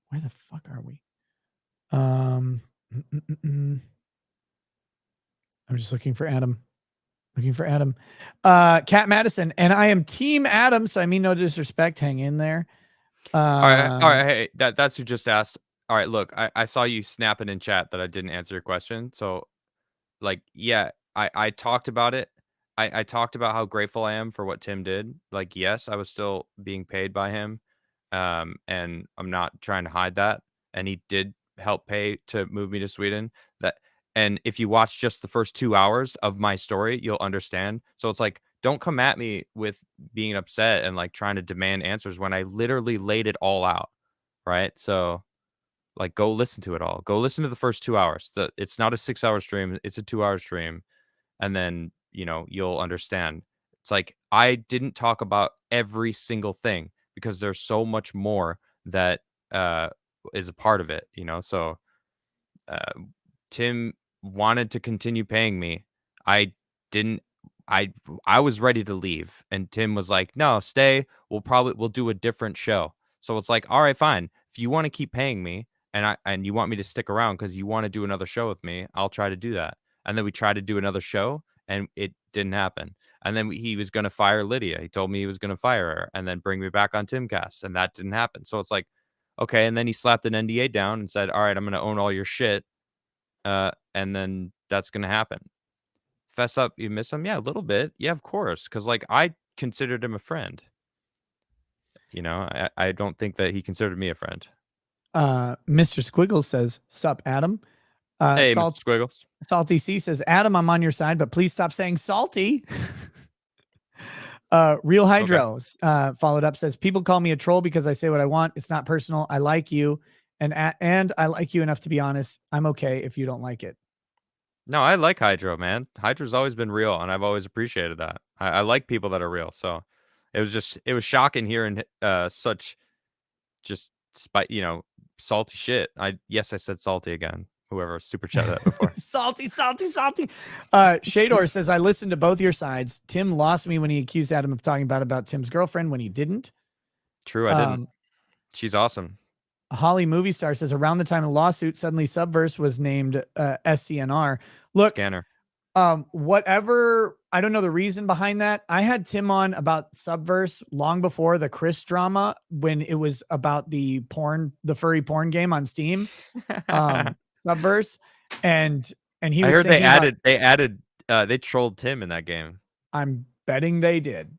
Where the fuck are we? I'm just looking for Adam. Cat Madison, and I am Team Adam, so I mean no disrespect. Hang in there. All right. Hey, that's who just asked. All right, look, I saw you snapping in chat that I didn't answer your question. So, like, yeah, I talked about it. I talked about how grateful I am for what Tim did. Like, yes, I was still being paid by him. And I'm not trying to hide that. And he did help pay to move me to Sweden. And if you watch just the first 2 hours of my story, you'll understand. So it's like, don't come at me with being upset and like trying to demand answers when I literally laid it all out. Right. So like, go listen to it all. Go listen to the first 2 hours. It's not a 6-hour stream. It's a 2-hour stream. And then, you know, you'll understand. It's like, I didn't talk about every single thing because there's so much more that is a part of it, you know? So Tim wanted to continue paying me. I was ready to leave. And Tim was like, no, stay. We'll do a different show. So it's like, all right, fine. If you want to keep paying me and you want me to stick around because you want to do another show with me, I'll try to do that. And then we tried to do another show and it didn't happen. And then he was going to fire Lydia. He told me he was going to fire her and then bring me back on Timcast. And that didn't happen. So it's like, okay. And then he slapped an NDA down and said, all right, I'm going to own all your shit. And then that's going to happen. Fess up, you miss him? Yeah, a little bit. Yeah, of course. Because like I considered him a friend. You know, I don't think that he considered me a friend. Mr. Squiggles says, sup, Adam. Hey, Mr. Squiggles. Salty C says, Adam, I'm on your side, but please stop saying salty. Real Hydros followed up, says, people call me a troll because I say what I want. It's not personal. I like you. And I like you enough to be honest. I'm okay if you don't like it. No, I like Hydro, man. Hydro's always been real, and I've always appreciated that. I like people that are real. So it was shocking hearing such just salty shit. Yes, I said salty again. Whoever super chat that before. salty. Shador says, I listened to both your sides. Tim lost me when he accused Adam of talking about Tim's girlfriend when he didn't. True, I didn't. She's awesome. Holly Movie Star says, around the time of the lawsuit, suddenly Subverse was named SCNR. Look, Scanner. Whatever, I don't know the reason behind that. I had Tim on about Subverse long before the Chris drama when it was about the furry porn game on Steam. Subverse, and he I was heard thinking they trolled Tim in that game. I'm betting they did.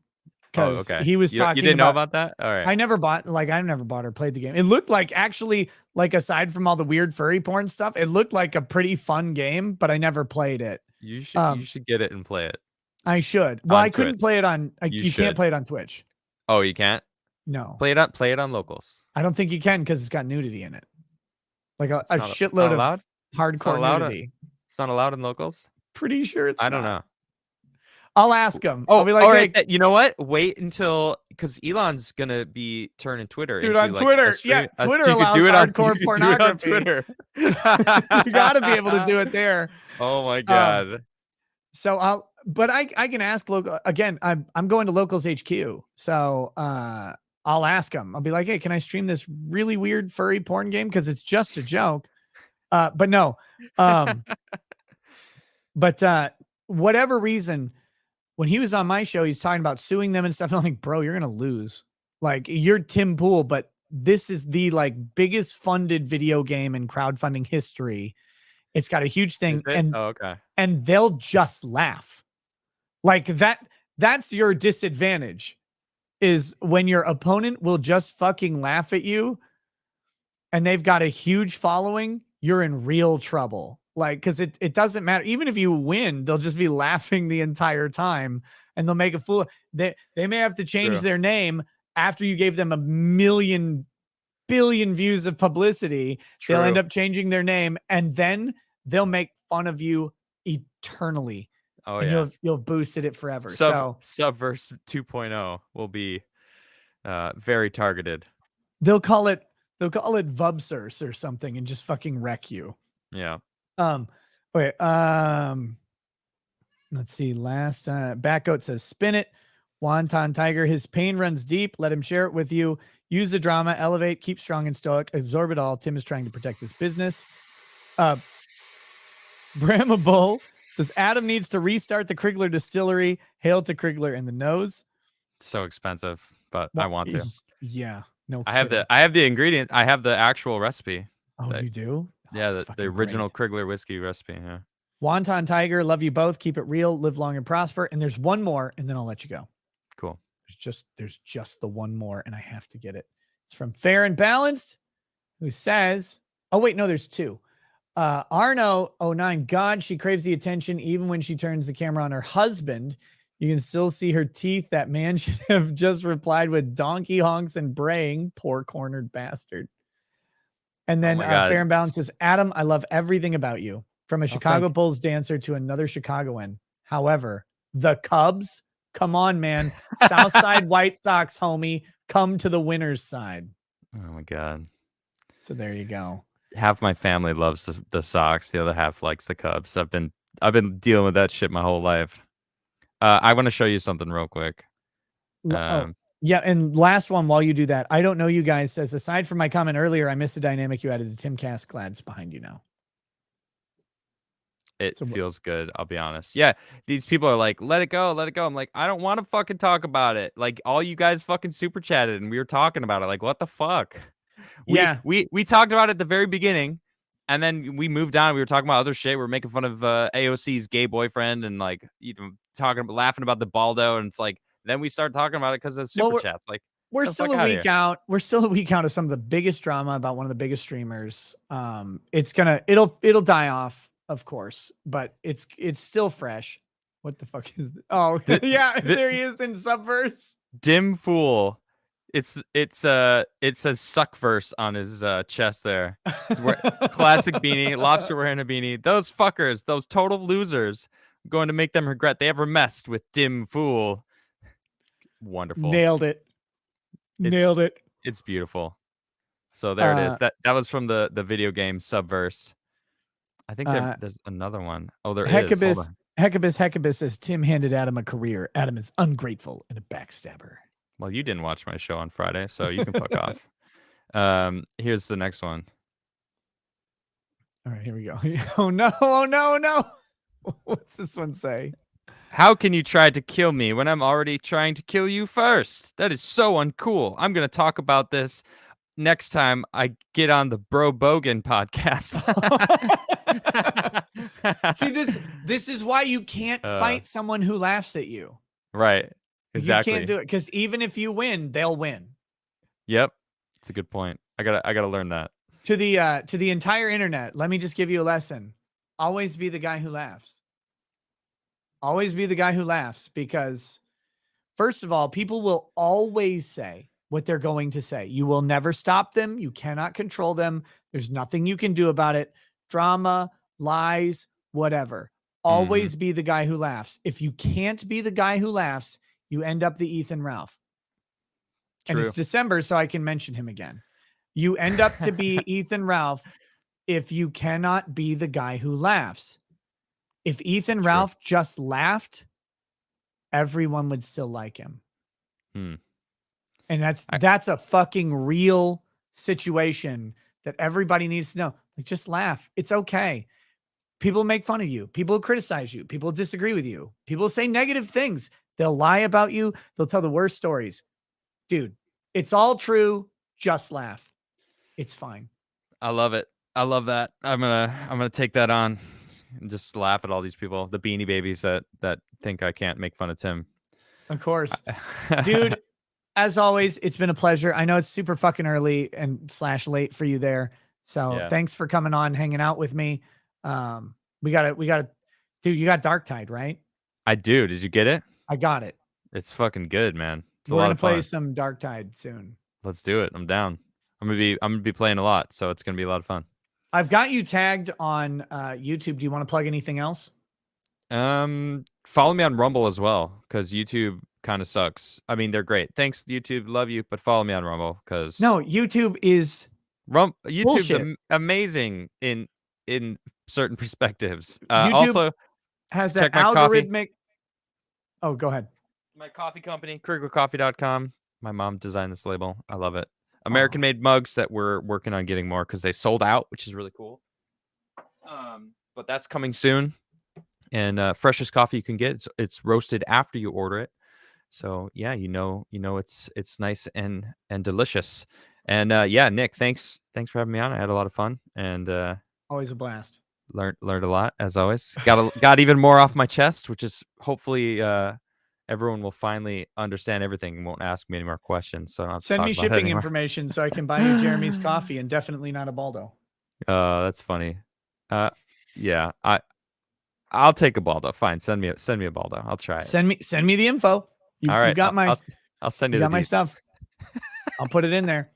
Oh, Because okay. he was You talking didn't know about about that? All right. I never bought or played the game. It looked like actually, like aside from all the weird furry porn stuff, it looked like a pretty fun game, but I never played it. You should get it and play it. I should. Well, On I couldn't Twitch. play it on. You can't should. play it on Twitch. Oh, you can't? No, Play it on locals. I don't think you can because it's got nudity in it, like a It's not shitload allowed? of hardcore allowed nudity. It's not allowed in locals? Pretty sure it's. I don't not. know. I'll ask him. Oh, I'll be like, all hey, right. You know what? Wait until because Elon's gonna be turning Twitter dude, into on like Twitter, a stream. Twitter You could allows do it on hardcore you could do it on pornography. Twitter. You got to be able to do it there. Oh my god. So I can ask local again. I'm going to Locals HQ, so I'll ask him. I'll be like, hey, can I stream this really weird furry porn game? Because it's just a joke. But no. But whatever reason, when he was on my show, he's talking about suing them and stuff. And I'm like, bro, you're gonna lose. Like, you're Tim Pool, but this is the like biggest funded video game in crowdfunding history. It's got a huge thing, and okay. And they'll just laugh. Like that's your disadvantage, is when your opponent will just fucking laugh at you and they've got a huge following, you're in real trouble. Like, because it doesn't matter. Even if you win, they'll just be laughing the entire time and they'll make a fool. They may have to change their name after you gave them a billion views of publicity. They'll end up changing their name and then they'll make fun of you eternally. Oh, and yeah. You'll boosted it forever. Subverse 2.0 will be very targeted. They'll call it Vubsers or something and just fucking wreck you. Yeah. Okay. Let's see. Last Backgoat says spin it. Wonton Tiger, his pain runs deep. Let him share it with you. Use the drama, elevate, keep strong and stoic, absorb it all. Tim is trying to protect his business. Brahma Bull says Adam needs to restart the Crigler distillery. Hail to Crigler in the nose. So expensive, but I want to. Yeah. No. I have the ingredient. I have the actual recipe. Oh, you do? Yeah, the original Crigler whiskey recipe. Yeah. Wonton Tiger, love you both. Keep it real, live long and prosper. And there's one more, and then I'll let you go. Cool. There's just the one more, and I have to get it. It's from Fair and Balanced, who says, oh wait, no, there's two. Arno09, God, she craves the attention even when she turns the camera on her husband. You can still see her teeth. That man should have just replied with donkey honks and braying. Poor cornered bastard. And then Fair and Balanced says, Adam, I love everything about you. From a Chicago Bulls dancer to another Chicagoan. However, the Cubs, come on, man. Southside White Sox, homie. Come to the winner's side. Oh my God. So there you go. Half my family loves the Sox. The other half likes the Cubs. I've been dealing with that shit my whole life. I want to show you something real quick. Yeah, and last one while you do that. I don't know you guys says, aside from my comment earlier, I missed the dynamic you added to Timcast. Glad it's behind you now. It feels good. I'll be honest. Yeah. These people are like, let it go. Let it go. I'm like, I don't want to fucking talk about it. Like all you guys fucking super chatted and we were talking about it. Like, what the fuck? We talked about it at the very beginning and then we moved on. We were talking about other shit. We were making fun of AOC's gay boyfriend and like, you know, laughing about the Baldo. And it's like, then we started talking about it because of the super chats. Like, we're still a week out. We're still a week out of some of the biggest drama about one of the biggest streamers. It'll die off. Of course, but it's still fresh. What the fuck is this? Oh, yeah, there he is in Subverse. Dim Fool. It says Suckverse on his chest there. Classic beanie, lobster wearing a beanie. Those fuckers, those total losers, I'm going to make them regret they ever messed with Dim Fool. Wonderful. Nailed it. It's beautiful. So there it is. That was from the video game Subverse. I think there's another one. Oh, there is. Heckabus says Tim handed Adam a career. Adam is ungrateful and a backstabber. Well, you didn't watch my show on Friday, so you can fuck off. Here's the next one. All right, here we go. Oh no. What's this one say? How can you try to kill me when I'm already trying to kill you first? That is so uncool. I'm going to talk about this next time I get on the Bro Bogan podcast. See, this is why you can't fight someone who laughs at you. Right. Exactly. You can't do it because even if you win, they'll win. Yep. It's a good point. I gotta learn that. To the entire internet, let me just give you a lesson. Always be the guy who laughs. Always be the guy who laughs, because first of all, people will always say what they're going to say. You will never stop them. You cannot control them. There's nothing you can do about it. Drama, lies, whatever. Always be the guy who laughs. If you can't be the guy who laughs, you end up the Ethan Ralph. True. And it's December, so I can mention him again. You end up to be Ethan Ralph if you cannot be the guy who laughs. If Ethan Ralph just laughed, everyone would still like him. And that's a fucking real situation that everybody needs to know. Like, just laugh. It's okay. People make fun of you. People criticize you. People disagree with you. People say negative things. They'll lie about you. They'll tell the worst stories. Dude, it's all true. Just laugh. It's fine. I love it. I love that. I'm gonna take that on and just laugh at all these people, the beanie babies that think I can't make fun of Tim. Of course. Dude, as always, it's been a pleasure. I know it's super fucking early and / late for you there. So thanks for coming on, hanging out with me. We gotta, dude, you got Dark Tide, right? I do. Did you get it? I got it. It's fucking good, man. It's We're a lot gonna of fun. play some Dark Tide soon. Let's do it. I'm down. I'm gonna be playing a lot, so it's gonna be a lot of fun. I've got you tagged on YouTube. Do you want to plug anything else? Follow me on Rumble as well, because YouTube kind of sucks. I mean, they're great. Thanks, YouTube. Love you, but follow me on Rumble, because no, YouTube is YouTube's amazing in certain perspectives. YouTube also has that algorithmic. Coffee. Oh, go ahead. My coffee company, criglercoffee.com. My mom designed this label. I love it. American-made mugs that we're working on getting more because they sold out, which is really cool. But that's coming soon. And freshest coffee you can get. It's roasted after you order it. So yeah, you know it's nice and delicious. And yeah, Nick, thanks for having me on. I had a lot of fun and always a blast. Learned a lot as always. Got even more off my chest, which is hopefully everyone will finally understand everything and won't ask me any more questions. So send me shipping information so I can buy you Jeremy's coffee, and definitely not a Baldo. That's funny. Yeah, I'll take a Baldo. Fine, send me a Baldo. I'll try it. Send me the info. All right, you got my. I'll send you. You got my stuff. I'll put it in there.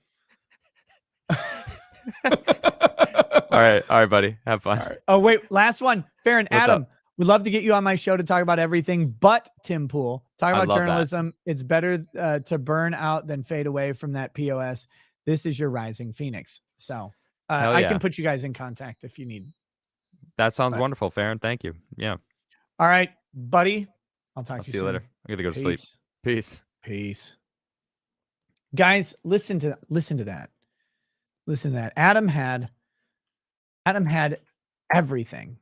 All right, buddy. Have fun. Right. Oh wait, last one. Farron, What's Adam. up? We'd love to get you on my show to talk about everything but Tim Pool. Talk about journalism. It's better to burn out than fade away from that POS. This is your rising phoenix. So I can put you guys in contact if you need. That sounds wonderful, Farron. Thank you. Yeah. All right, buddy. I'll talk to you see you later. I gotta go to sleep. Peace. Peace. Guys, listen to that. Listen to that. Adam had everything.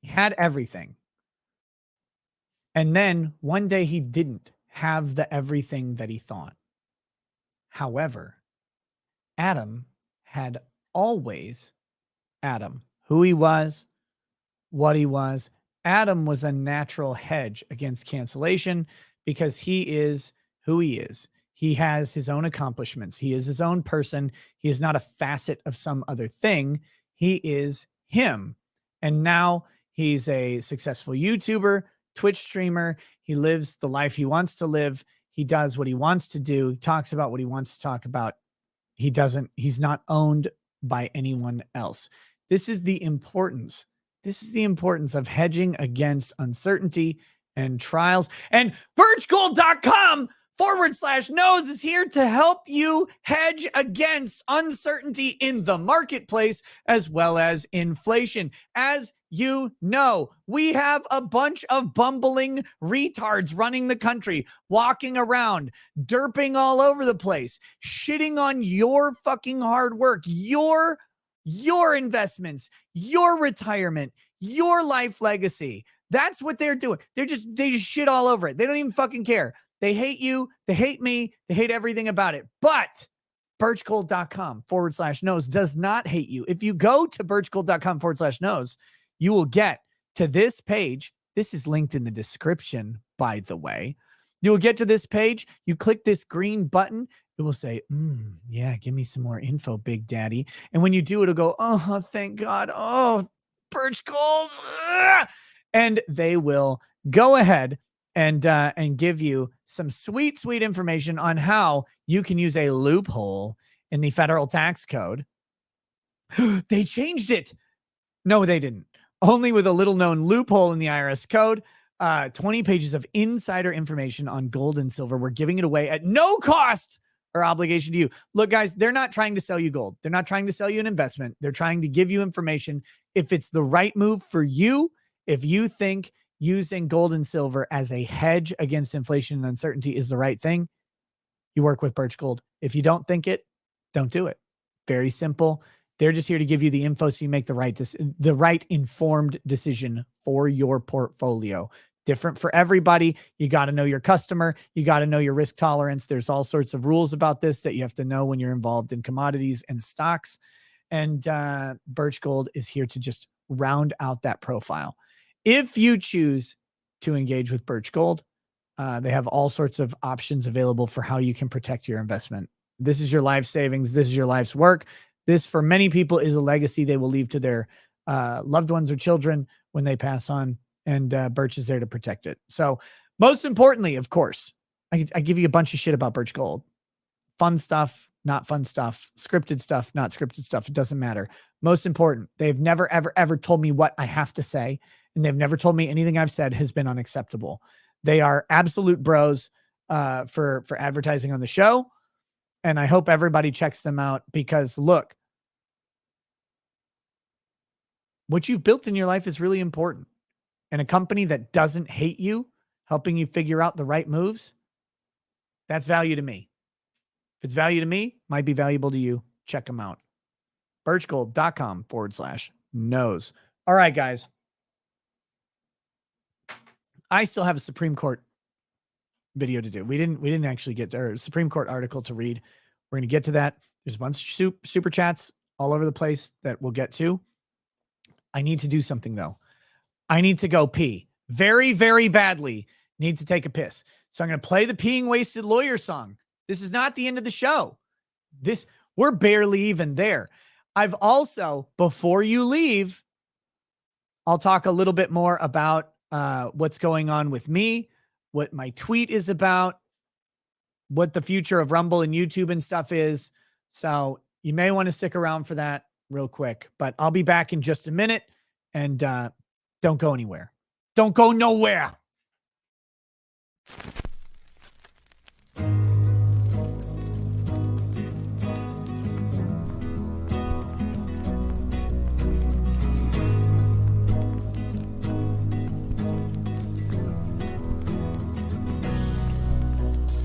He had everything. And then one day he didn't have the everything that he thought. However, Adam had always Adam, who he was, what he was. Adam was a natural hedge against cancellation because he is who he is. He has his own accomplishments. He is his own person. He is not a facet of some other thing. He is him. And now he's a successful YouTuber, Twitch streamer. He lives the life he wants to live. He does what he wants to do. He talks about what he wants to talk about. He's not owned by anyone else. This is the importance. This is the importance of hedging against uncertainty and trials. And birchgold.com/knows is here to help you hedge against uncertainty in the marketplace as well as inflation. As you know, we have a bunch of bumbling retards running the country, walking around, derping all over the place, shitting on your fucking hard work, your investments, your retirement, your life legacy. That's what they're doing. They just shit all over it. They don't even fucking care. They hate you. They hate me. They hate everything about it. But birchgold.com/knows does not hate you. If you go to birchgold.com/knows, you will get to this page. This is linked in the description, by the way. You will get to this page. You click this green button. It will say, yeah, give me some more info, Big Daddy. And when you do, it'll go, oh, thank God. Oh, Birch Gold. Ugh! And they will go ahead and give you some sweet, sweet information on how you can use a loophole in the federal tax code. They changed it. No, they didn't. Only with a little known loophole in the IRS code. 20 pages of insider information on gold and silver. We're giving it away at no cost or obligation to you. Look, guys, they're not trying to sell you gold. They're not trying to sell you an investment. They're trying to give you information. If it's the right move for you, if you think using gold and silver as a hedge against inflation and uncertainty is the right thing, you work with Birch Gold. If you don't think it, don't do it. Very simple. They're just here to give you the info so you make the right informed decision for your portfolio. Different for everybody. You got to know your customer. You got to know your risk tolerance. There's all sorts of rules about this that you have to know when you're involved in commodities and stocks. And Birch Gold is here to just round out that profile. If you choose to engage with Birch Gold, they have all sorts of options available for how you can protect your investment. This is your life savings. This is your life's work. This, for many people, is a legacy they will leave to their loved ones or children when they pass on, and Birch is there to protect it. So most importantly, of course, I give you a bunch of shit about Birch Gold. Fun stuff, not fun stuff, scripted stuff, not scripted stuff. It doesn't matter. Most important, they've never, ever, ever told me what I have to say, and they've never told me anything I've said has been unacceptable. They are absolute bros for advertising on the show. And I hope everybody checks them out because, look, what you've built in your life is really important. And a company that doesn't hate you, helping you figure out the right moves, that's value to me. If it's value to me, might be valuable to you. Check them out. birchgold.com/knows. All right, guys. I still have a Supreme Court video to do. We didn't actually get to our Supreme Court article to read. We're going to get to that. There's a bunch of super chats all over the place that we'll get to. I need to do something though. I need to go pee very, very badly. Need to take a piss. So I'm going to play the Peeing Wasted Lawyer song. This is not the end of the show. We're barely even there. I've also, before you leave, I'll talk a little bit more about what's going on with me, what my tweet is about, what the future of Rumble and YouTube and stuff is. So you may want to stick around for that real quick, but I'll be back in just a minute, and don't go anywhere. Don't go nowhere.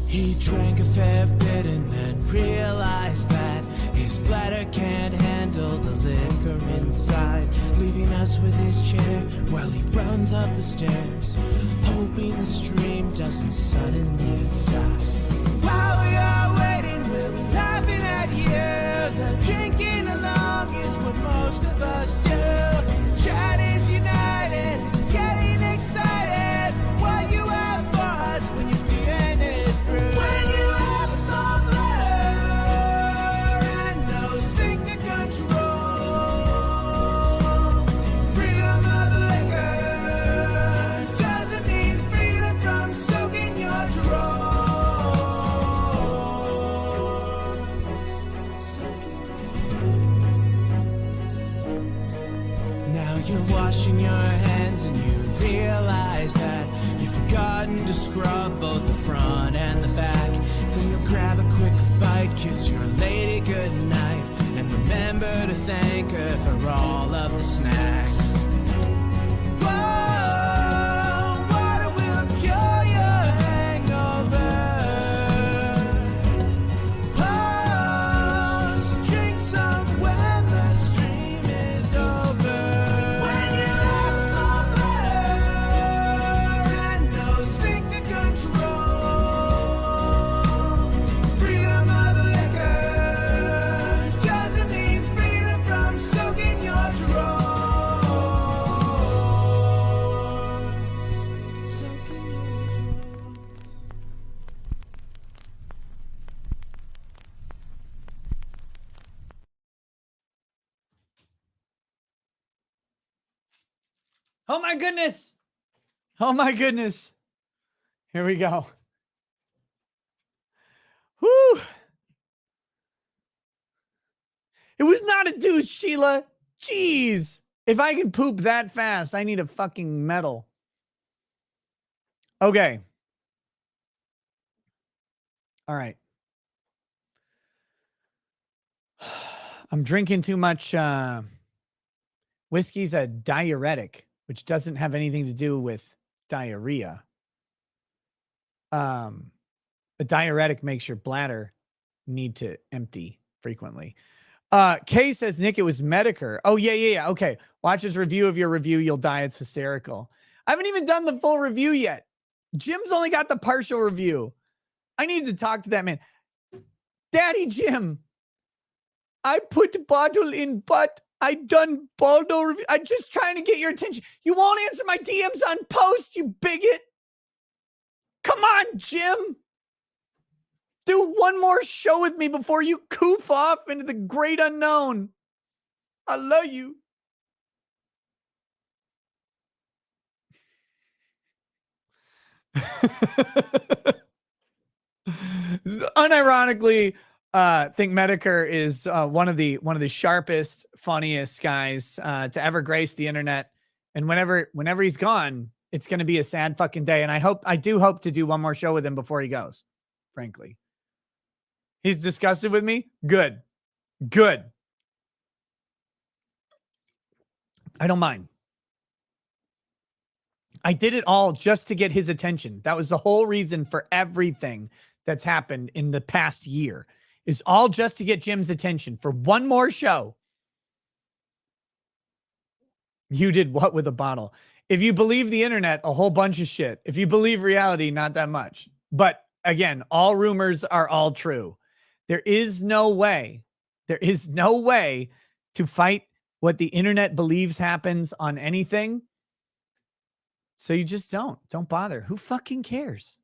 He drank a fair bit and then realized that his bladder can't handle the liquor inside, leaving us with his chair while he runs up the stairs, hoping the stream doesn't suddenly die. While we are waiting, we'll be laughing at you. The drinking along is what most of us do. The chat is united, getting excited. What you have for us when your feeling is through. When you have a small bladder and no sphincter control, freedom of liquor doesn't mean freedom from soaking your drawers. Now you're washing your hands and you realize that you've forgotten to scrub both the front and the back. Then you'll grab a quick bite, kiss your lady goodnight, and remember to thank her for all of the snacks. Whoa, water will cure your hangover. Oh, drink some when the stream is over. When you have a small bladder and no sphincter control, freedom of liquor Oh my goodness. Oh my goodness. Here we go. Whew. It was not a deuce, Sheila. Jeez. If I can poop that fast, I need a fucking medal. Okay. All right. I'm drinking too much. Whiskey's a diuretic, which doesn't have anything to do with diarrhea. A diuretic makes your bladder need to empty frequently. Kay says, Nick, it was Medicare. Oh, yeah. Okay. Watch his review of your review. You'll die. It's hysterical. I haven't even done the full review yet. Jim's only got the partial review. I need to talk to that man. Daddy Jim, I put bottle in butt. I done Baldo review. I'm just trying to get your attention. You won't answer my DMs on post, you bigot. Come on, Jim. Do one more show with me before you goof off into the great unknown. I love you. Unironically, think Medicare is one of the sharpest, funniest guys to ever grace the internet. And whenever he's gone, it's going to be a sad fucking day. And I do hope to do one more show with him before he goes. Frankly, he's disgusted with me. Good. I don't mind. I did it all just to get his attention. That was the whole reason for everything that's happened in the past year, is all just to get Jim's attention for one more show. You did what with a bottle? If you believe the internet, a whole bunch of shit. If you believe reality, not that much. But again, all rumors are all true. There is no way to fight what the internet believes happens on anything. So you just don't bother. Who fucking cares?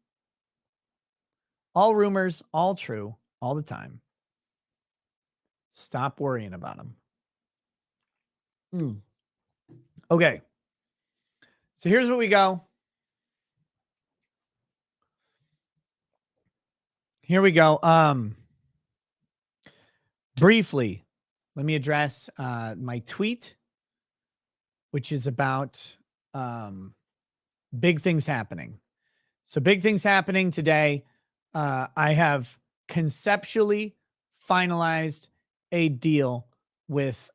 All rumors, all true, all the time. Stop worrying about them. Okay. So here's what we go. Here we go. Briefly, let me address my tweet, which is about big things happening. So big things happening today. I have conceptually finalized a deal with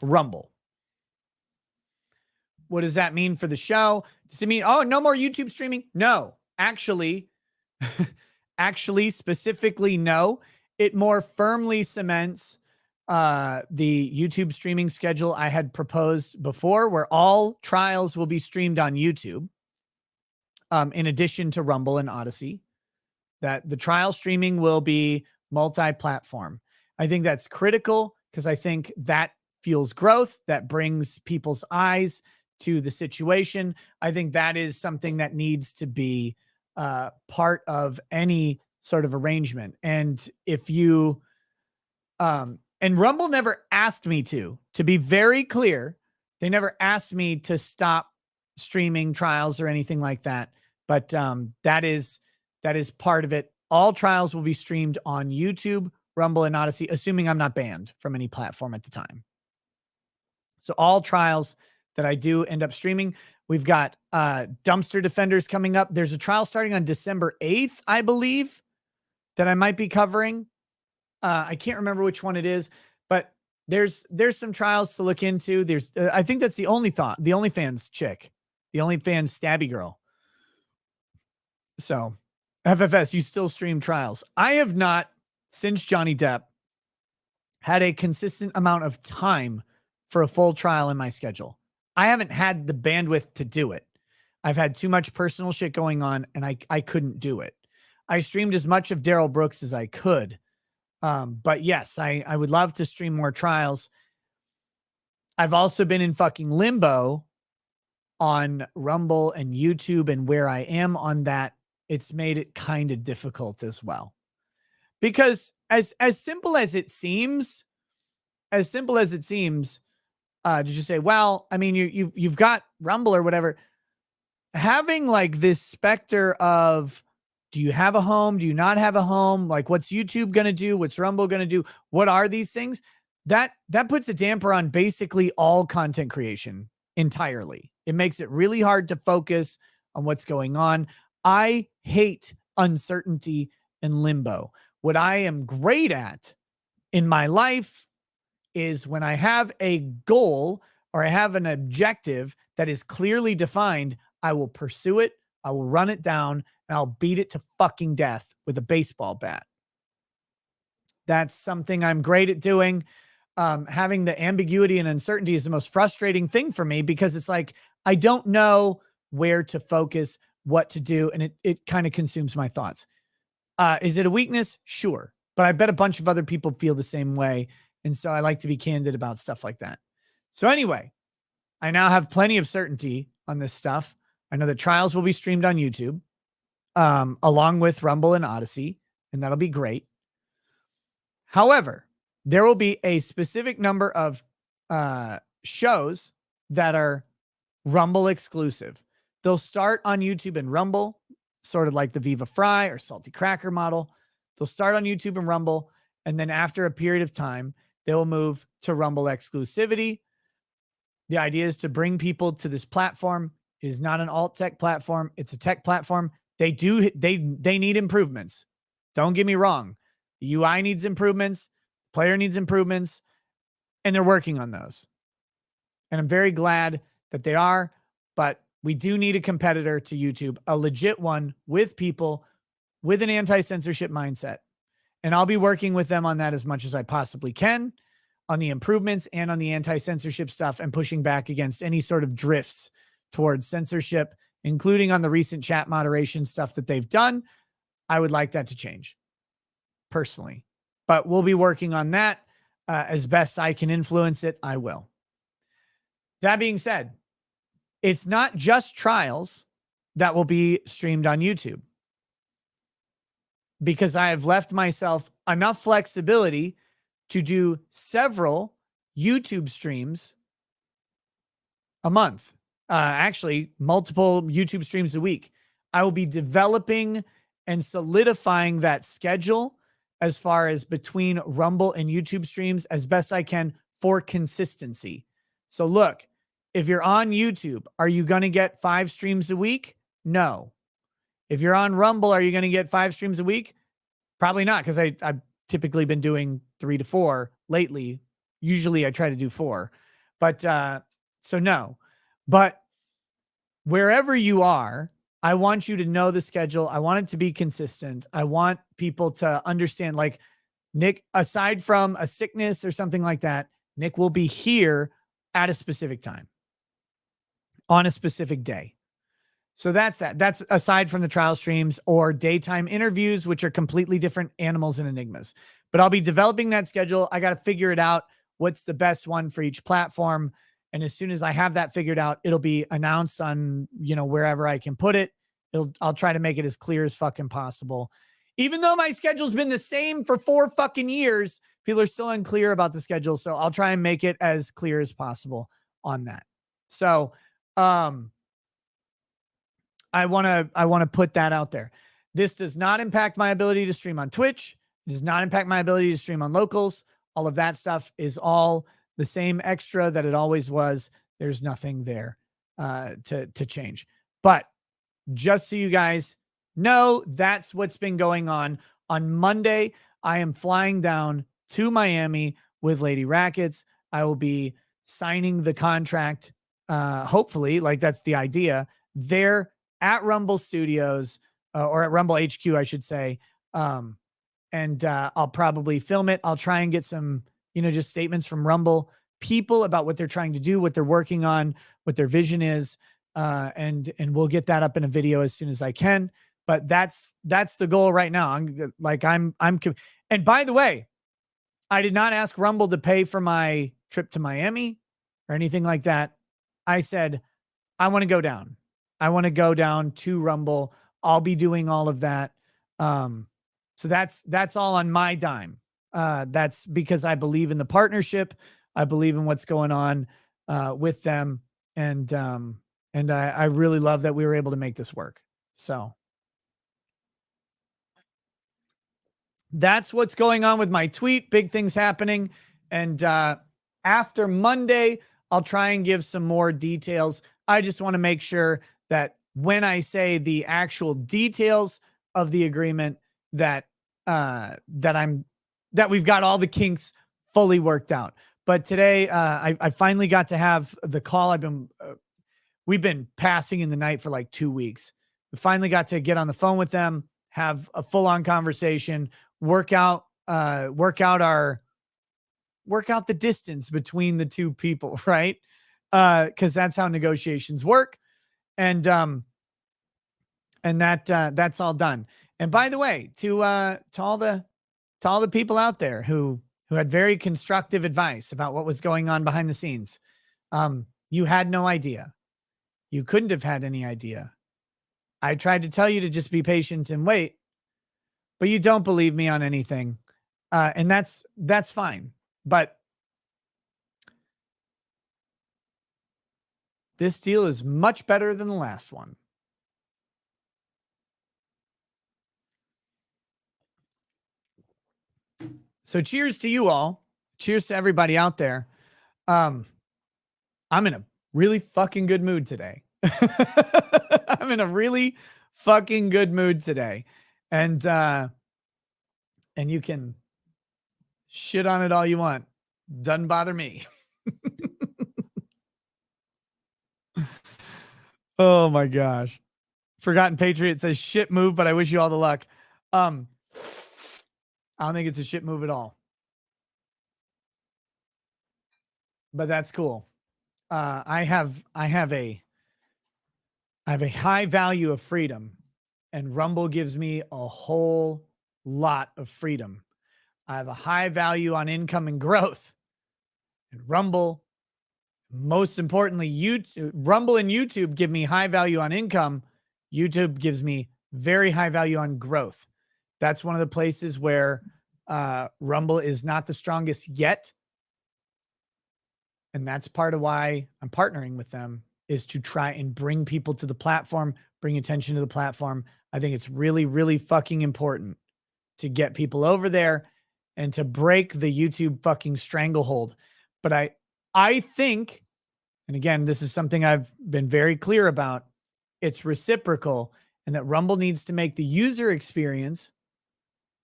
Rumble. What does that mean for the show? Does it mean, oh, no more YouTube streaming? No, actually, specifically, no. It more firmly cements the YouTube streaming schedule I had proposed before, where all trials will be streamed on YouTube, in addition to Rumble and Odyssey. That the trial streaming will be multi-platform. I think that's critical because I think that fuels growth, that brings people's eyes to the situation. I think that is something that needs to be part of any sort of arrangement. And if you, and Rumble never asked me to be very clear, they never asked me to stop streaming trials or anything like that. But that is part of it. All trials will be streamed on YouTube, Rumble, and Odyssey, assuming I'm not banned from any platform at the time. So all trials that I do end up streaming. We've got Dumpster Defenders coming up. There's a trial starting on December 8th, I believe, that I might be covering. I can't remember which one it is, but there's some trials to look into. There's I think that's the OnlyFans chick, the OnlyFans stabby girl. So FFS, you still stream trials. I have not, since Johnny Depp, had a consistent amount of time for a full trial in my schedule. I haven't had the bandwidth to do it. I've had too much personal shit going on, and I couldn't do it. I streamed as much of Daryl Brooks as I could. But yes, I would love to stream more trials. I've also been in fucking limbo on Rumble and YouTube, and where I am on that, it's made it kind of difficult as well. Because as simple as it seems, to just say, well, I mean, you've got Rumble or whatever. Having like this specter of, do you have a home? Do you not have a home? Like, what's YouTube going to do? What's Rumble going to do? What are these things? That puts a damper on basically all content creation entirely. It makes it really hard to focus on what's going on. I hate uncertainty and limbo. What I am great at in my life is when I have a goal or I have an objective that is clearly defined, I will pursue it, I will run it down, and I'll beat it to fucking death with a baseball bat. That's something I'm great at doing. Having the ambiguity and uncertainty is the most frustrating thing for me because it's like, I don't know where to focus, what to do, and it kind of consumes my thoughts. Is it a weakness? Sure. But I bet a bunch of other people feel the same way. And so I like to be candid about stuff like that. So anyway, I now have plenty of certainty on this stuff. I know that trials will be streamed on YouTube, along with Rumble and Odyssey, and that'll be great. However, there will be a specific number of shows that are Rumble exclusive. They'll start on YouTube and Rumble, sort of like the Viva Fry or Salty Cracker model. They'll start on YouTube and Rumble, and then after a period of time, they will move to Rumble exclusivity. The idea is to bring people to this platform. It is not an alt tech platform. It's a tech platform. They need improvements. Don't get me wrong. The UI needs improvements. Player needs improvements, and they're working on those. And I'm very glad that they are, but we do need a competitor to YouTube, a legit one with people with an anti-censorship mindset. And I'll be working with them on that as much as I possibly can, on the improvements and on the anti-censorship stuff, and pushing back against any sort of drifts towards censorship, including on the recent chat moderation stuff that they've done. I would like that to change personally, but we'll be working on that as best I can influence it. I will. That being said, it's not just trials that will be streamed on YouTube, because I have left myself enough flexibility to do several YouTube streams a month. Actually, multiple YouTube streams a week. I will be developing and solidifying that schedule as far as between Rumble and YouTube streams as best I can for consistency. So look, if you're on YouTube, are you going to get 5 streams a week? No. If you're on Rumble, are you going to get 5 streams a week? Probably not, because I've typically been doing 3 to 4 lately. Usually I try to do 4. But so no. But wherever you are, I want you to know the schedule. I want it to be consistent. I want people to understand, like, Nick, aside from a sickness or something like that, Nick will be here at a specific time on a specific day. So that's that. That's aside from the trial streams or daytime interviews, which are completely different animals and enigmas. But I'll be developing that schedule. I got to figure it out. What's the best one for each platform? And as soon as I have that figured out, it'll be announced on, wherever I can put it. I'll try to make it as clear as fucking possible. Even though my schedule's been the same for 4 fucking years, people are still unclear about the schedule. So I'll try and make it as clear as possible on that. So, I want to put that out there. This does not impact my ability to stream on Twitch. It does not impact my ability to stream on locals. All of that stuff is all the same extra that it always was. There's nothing there to change. But just so you guys know, that's what's been going on. On Monday, I am flying down to Miami with Lady Rackets. I will be signing the contract, hopefully, like that's the idea, there at Rumble Studios, or at Rumble HQ, I should say. And I'll probably film it. I'll try and get some, just statements from Rumble people about what they're trying to do, what they're working on, what their vision is. And we'll get that up in a video as soon as I can. But that's the goal right now. And by the way, I did not ask Rumble to pay for my trip to Miami or anything like that. I said, I want to go down. I want to go down to Rumble. I'll be doing all of that. So that's all on my dime. That's because I believe in the partnership. I believe in what's going on. with them. And I really love that we were able to make this work. So that's what's going on with my tweet. Big things happening. And after Monday, I'll try and give some more details. I just want to make sure that when I say the actual details of the agreement, that we've got all the kinks fully worked out. But today, I finally got to have the call. We've been passing in the night for like 2 weeks. We finally got to get on the phone with them, have a full-on conversation, work out the distance between the two people, right? Because that's how negotiations work. And that's all done. And by the way, to all the people out there who had very constructive advice about what was going on behind the scenes, you had no idea. You couldn't have had any idea. I tried to tell you to just be patient and wait, but you don't believe me on anything. And that's fine. But this deal is much better than the last one. So cheers to you all. Cheers to everybody out there. I'm in a really fucking good mood today. I'm in a really fucking good mood today. And you can shit on it all you want. Doesn't bother me. Oh my gosh. Forgotten Patriot says shit move, but I wish you all the luck. I don't think it's a shit move at all. But that's cool. I have a high value of freedom, and Rumble gives me a whole lot of freedom. I have a high value on income and growth, and Rumble, most importantly, Rumble and YouTube give me high value on income. YouTube gives me very high value on growth. That's one of the places where Rumble is not the strongest yet. And that's part of why I'm partnering with them, is to try and bring people to the platform, bring attention to the platform. I think it's really, really fucking important to get people over there and to break the YouTube fucking stranglehold. But I think, and again, this is something I've been very clear about, it's reciprocal, and that Rumble needs to make the user experience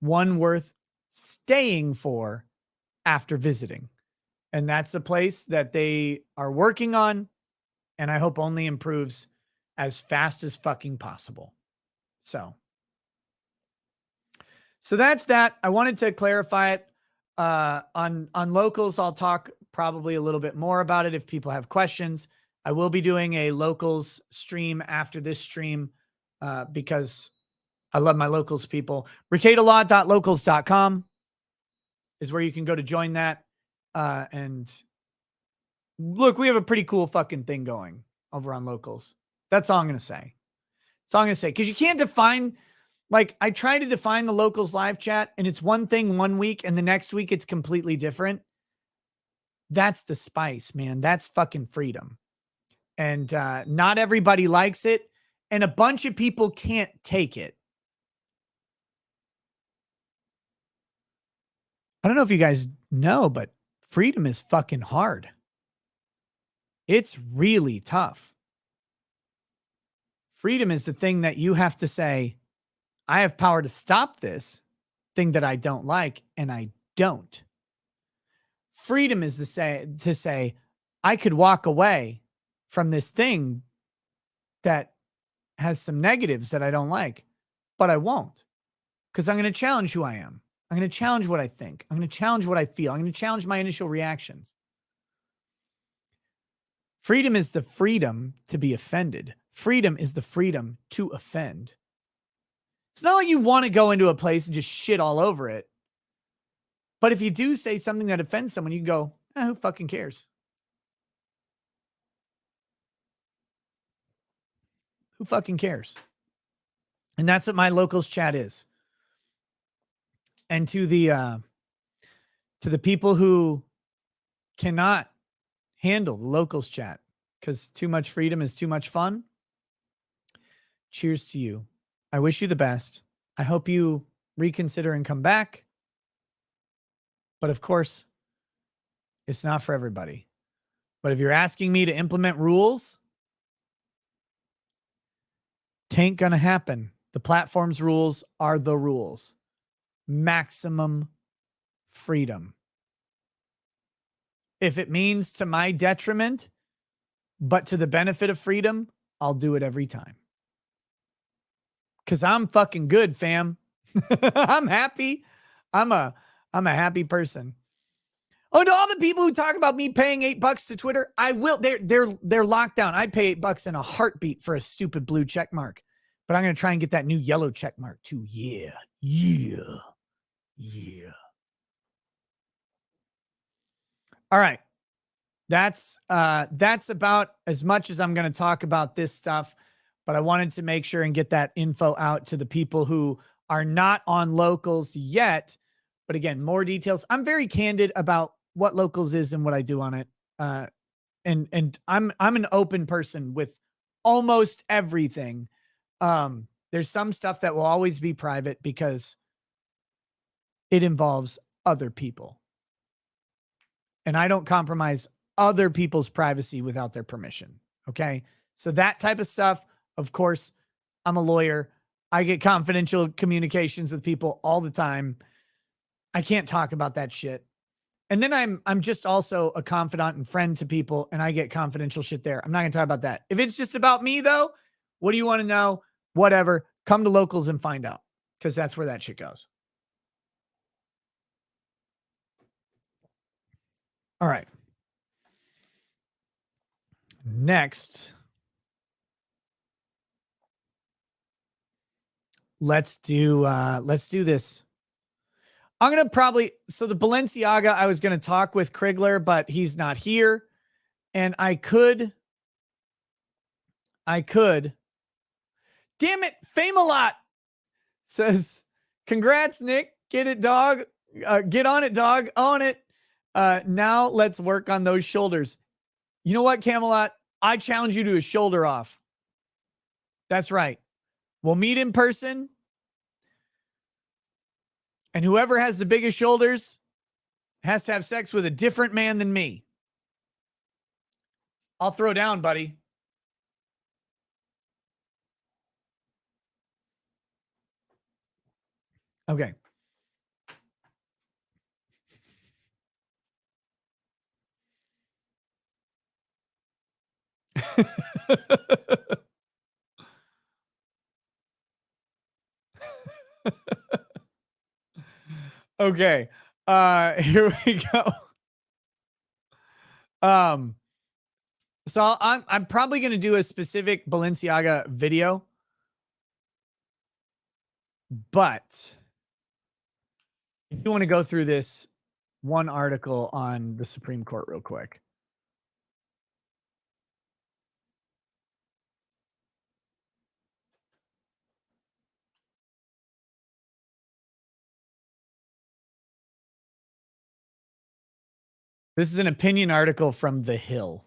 one worth staying for after visiting. And that's the place that they are working on, and I hope only improves as fast as fucking possible. So that's that. I wanted to clarify it. On locals, I'll talk probably a little bit more about it if people have questions. I will be doing a locals stream after this stream because I love my locals people. RicadaLaw.locals.com is where you can go to join that. And look, we have a pretty cool fucking thing going over on locals. That's all I'm going to say. That's all I'm going to say. Because you can't define, like, I try to define the locals live chat, and it's one thing one week, and the next week it's completely different. That's the spice, man. That's fucking freedom. And not everybody likes it, and a bunch of people can't take it. I don't know if you guys know, but freedom is fucking hard. It's really tough. Freedom is the thing that you have to say, I have power to stop this thing that I don't like, and I don't. Freedom is to say, I could walk away from this thing that has some negatives that I don't like, but I won't, because I'm going to challenge who I am. I'm going to challenge what I think. I'm going to challenge what I feel. I'm going to challenge my initial reactions. Freedom is the freedom to be offended. Freedom is the freedom to offend. It's not like you want to go into a place and just shit all over it. But if you do say something that offends someone, you can go, who fucking cares? Who fucking cares? And that's what my locals chat is. And to the people who cannot handle the locals chat, because too much freedom is too much fun. Cheers to you. I wish you the best. I hope you reconsider and come back. But of course, it's not for everybody. But if you're asking me to implement rules, tain't gonna happen. The platform's rules are the rules. Maximum freedom. If it means to my detriment, but to the benefit of freedom, I'll do it every time. Because I'm fucking good, fam. I'm happy. I'm a happy person. Oh, to all the people who talk about me paying $8 to Twitter, I will. They're locked down. I'd pay $8 in a heartbeat for a stupid blue check mark. But I'm gonna try and get that new yellow check mark too. Yeah. All right. That's about as much as I'm gonna talk about this stuff. But I wanted to make sure and get that info out to the people who are not on locals yet. But again, more details. I'm very candid about what locals is and what I do on it. And I'm an open person with almost everything. There's some stuff that will always be private because it involves other people. And I don't compromise other people's privacy without their permission. Okay. So that type of stuff, of course, I'm a lawyer. I get confidential communications with people all the time. I can't talk about that shit. And then I'm just also a confidant and friend to people, and I get confidential shit there. I'm not going to talk about that. If it's just about me, though, what do you want to know? Whatever. Come to locals and find out, because that's where that shit goes. All right. Next, let's do this. I'm going to probably, so the Balenciaga, I was going to talk with Crigler, but he's not here. And I could, damn it, Fame-A-Lot says, congrats, Nick. Get it, dog. Get on it, dog. On it. Now let's work on those shoulders. You know what, Camelot? I challenge you to a shoulder off. That's right. We'll meet in person. And whoever has the biggest shoulders has to have sex with a different man than me. I'll throw down, buddy. Okay. Okay. Here we go. So I'm probably going to do a specific Balenciaga video, but I do want to go through this one article on the Supreme Court real quick. This is an opinion article from The Hill.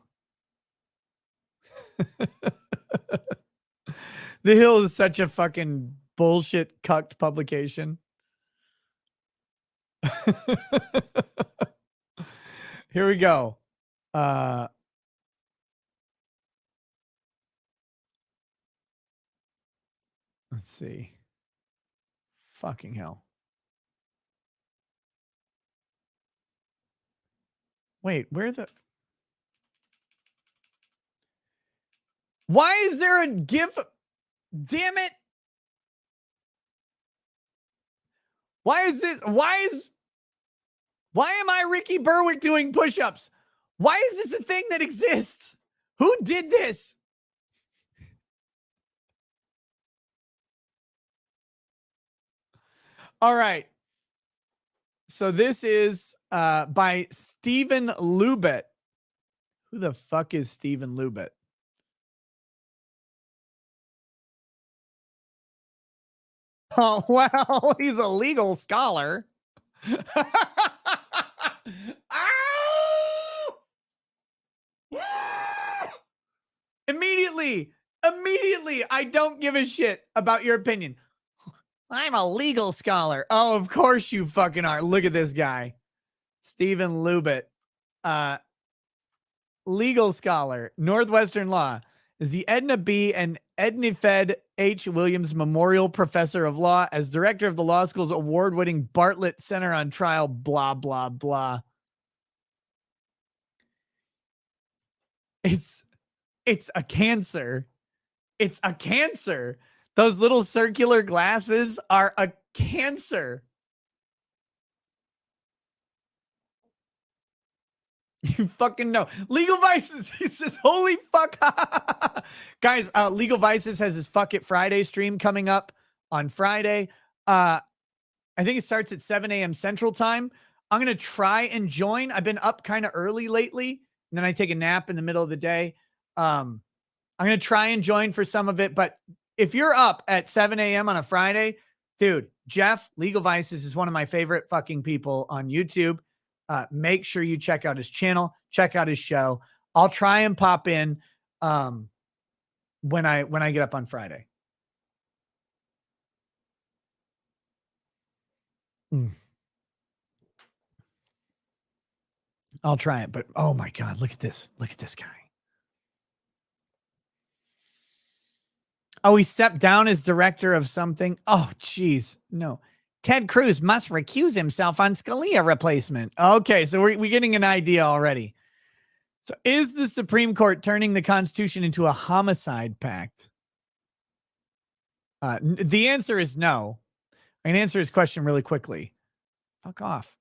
The Hill is such a fucking bullshit cucked publication. Here we go. Let's see. Fucking hell. Wait, where the... Why is there a GIF? Damn it. Why is this? Why am I Ricky Berwick doing push-ups? Why is this a thing that exists? Who did this? All right. So this is by Stephen Lubet. Who the fuck is Stephen Lubet? Oh, well, he's a legal scholar. Ow! Immediately, I don't give a shit about your opinion. I'm a legal scholar. Oh, of course you fucking are. Look at this guy. Stephen Lubit. Legal scholar, Northwestern Law. Is the Edna B. and Ednifed H. Williams Memorial Professor of Law as director of the law school's award-winning Bartlett Center on Trial, blah, blah, blah. It's a cancer. It's a cancer. Those little circular glasses are a cancer. You fucking know. Legal Vices. He says, holy fuck. Guys, Legal Vices has his Fuck It Friday stream coming up on Friday. I think it starts at 7 a.m. Central Time. I'm going to try and join. I've been up kind of early lately, and then I take a nap in the middle of the day. I'm going to try and join for some of it, but if you're up at 7 a.m. on a Friday, dude, Jeff, Legal Vices is one of my favorite fucking people on YouTube. Make sure you check out his channel, check out his show. I'll try and pop in when I get up on Friday. I'll try it, but oh my God, look at this. Look at this guy. Oh, he stepped down as director of something. Oh, geez. No. Ted Cruz must recuse himself on Scalia replacement. Okay, so we're getting an idea already. So is the Supreme Court turning the Constitution into a homicide pact? The answer is no. I can answer his question really quickly. Fuck off.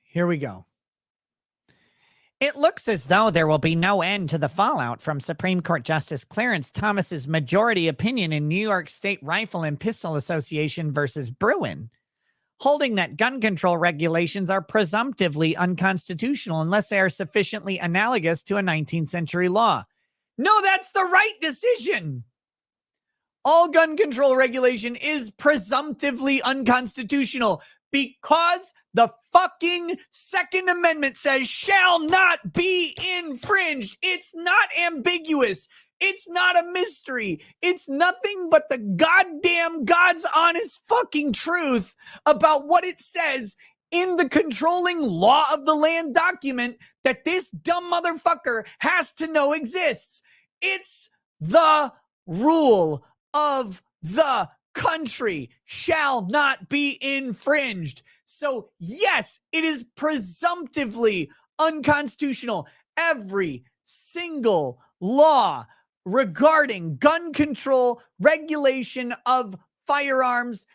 Here we go. It looks as though there will be no end to the fallout from Supreme Court Justice Clarence Thomas's majority opinion in New York State Rifle and Pistol Association versus Bruin, holding that gun control regulations are presumptively unconstitutional unless they are sufficiently analogous to a 19th century law. No, that's the right decision. All gun control regulation is presumptively unconstitutional because the fucking Second Amendment says shall not be infringed. It's not ambiguous. It's not a mystery. It's nothing but the goddamn God's honest fucking truth about what it says in the controlling law of the land document that this dumb motherfucker has to know exists. It's the rule of the country shall not be infringed. So yes, it is presumptively unconstitutional. Every single law regarding gun control, regulation of firearms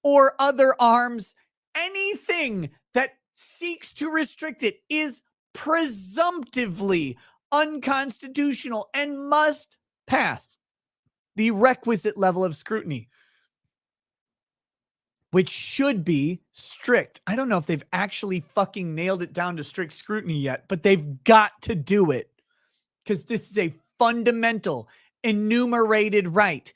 or other arms, anything that seeks to restrict it is presumptively unconstitutional and must pass the requisite level of scrutiny, which should be strict. I don't know if they've actually fucking nailed it down to strict scrutiny yet, but they've got to do it because this is a fundamental enumerated right.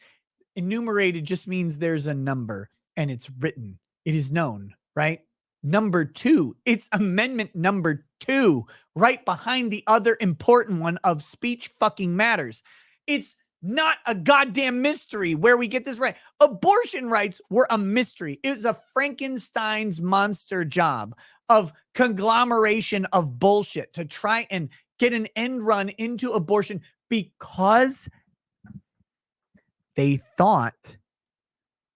Enumerated just means there's a number and it's written. It is known, right? Number 2, it's amendment number 2, right behind the other important one of speech fucking matters. It's not a goddamn mystery where we get this right. Abortion rights were a mystery. It was a Frankenstein's monster job of conglomeration of bullshit to try and get an end run into abortion because they thought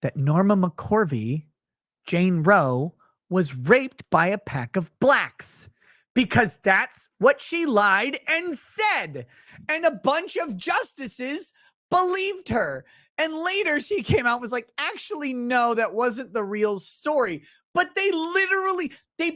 that Norma McCorvey, Jane Roe, was raped by a pack of blacks. Because that's what she lied and said. And a bunch of justices believed her. And later she came out and was like, actually, no, that wasn't the real story. But they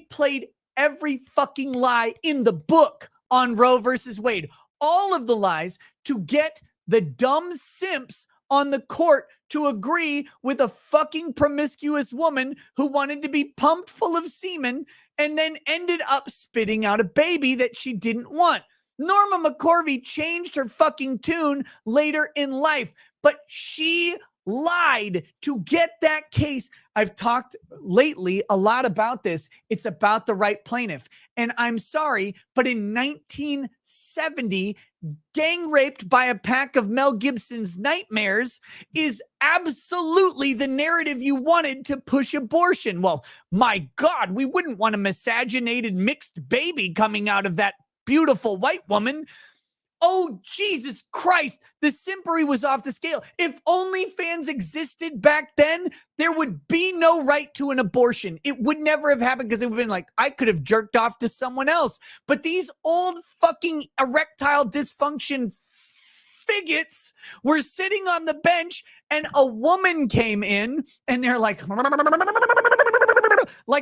played every fucking lie in the book on Roe versus Wade. All of the lies to get the dumb simps on the court to agree with a fucking promiscuous woman who wanted to be pumped full of semen and then ended up spitting out a baby that she didn't want. Norma McCorvey changed her fucking tune later in life, but she lied to get that case. I've talked lately a lot about this. It's about the right plaintiff. And I'm sorry, but in 1970, gang raped by a pack of Mel Gibson's nightmares is absolutely the narrative you wanted to push abortion. Well, my God, we wouldn't want a miscegenated mixed baby coming out of that beautiful white woman. Oh, Jesus Christ. The simpery was off the scale. If OnlyFans existed back then, there would be no right to an abortion. It would never have happened because it would have been like, I could have jerked off to someone else. But these old fucking erectile dysfunction faggots were sitting on the bench and a woman came in and they're like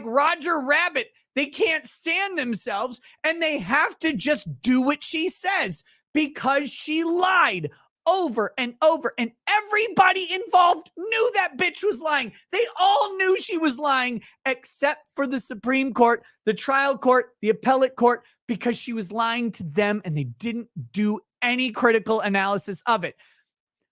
Roger Rabbit. They can't stand themselves and they have to just do what she says because she lied over and over. And everybody involved knew that bitch was lying. They all knew she was lying except for the Supreme Court, the trial court, the appellate court, because she was lying to them and they didn't do any critical analysis of it.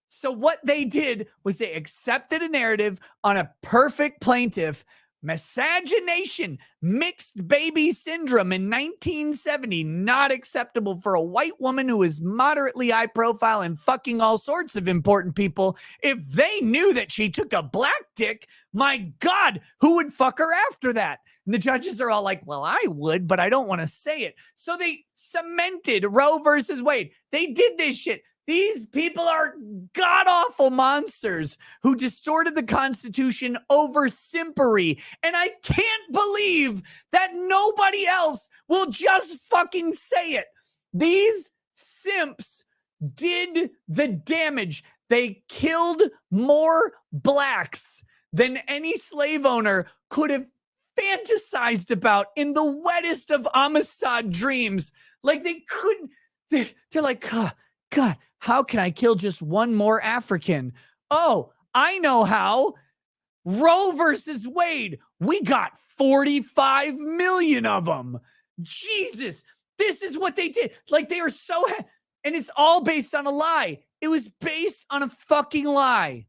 So what they did was they accepted a narrative on a perfect plaintiff, miscegenation, mixed baby syndrome in 1970, not acceptable for a white woman who is moderately high profile and fucking all sorts of important people. If they knew that she took a black dick, my God, who would fuck her after that? And the judges are all like, well, I would, but I don't want to say it. So they cemented Roe versus Wade. They did this shit. These people are god-awful monsters who distorted the Constitution over simpery. And I can't believe that nobody else will just fucking say it. These simps did the damage. They killed more blacks than any slave owner could have fantasized about in the wettest of Amistad dreams. Like they couldn't, they're like, God, how can I kill just one more African? Oh, I know how. Roe versus Wade. We got 45 million of them. Jesus, this is what they did. Like they are so, and it's all based on a lie. It was based on a fucking lie.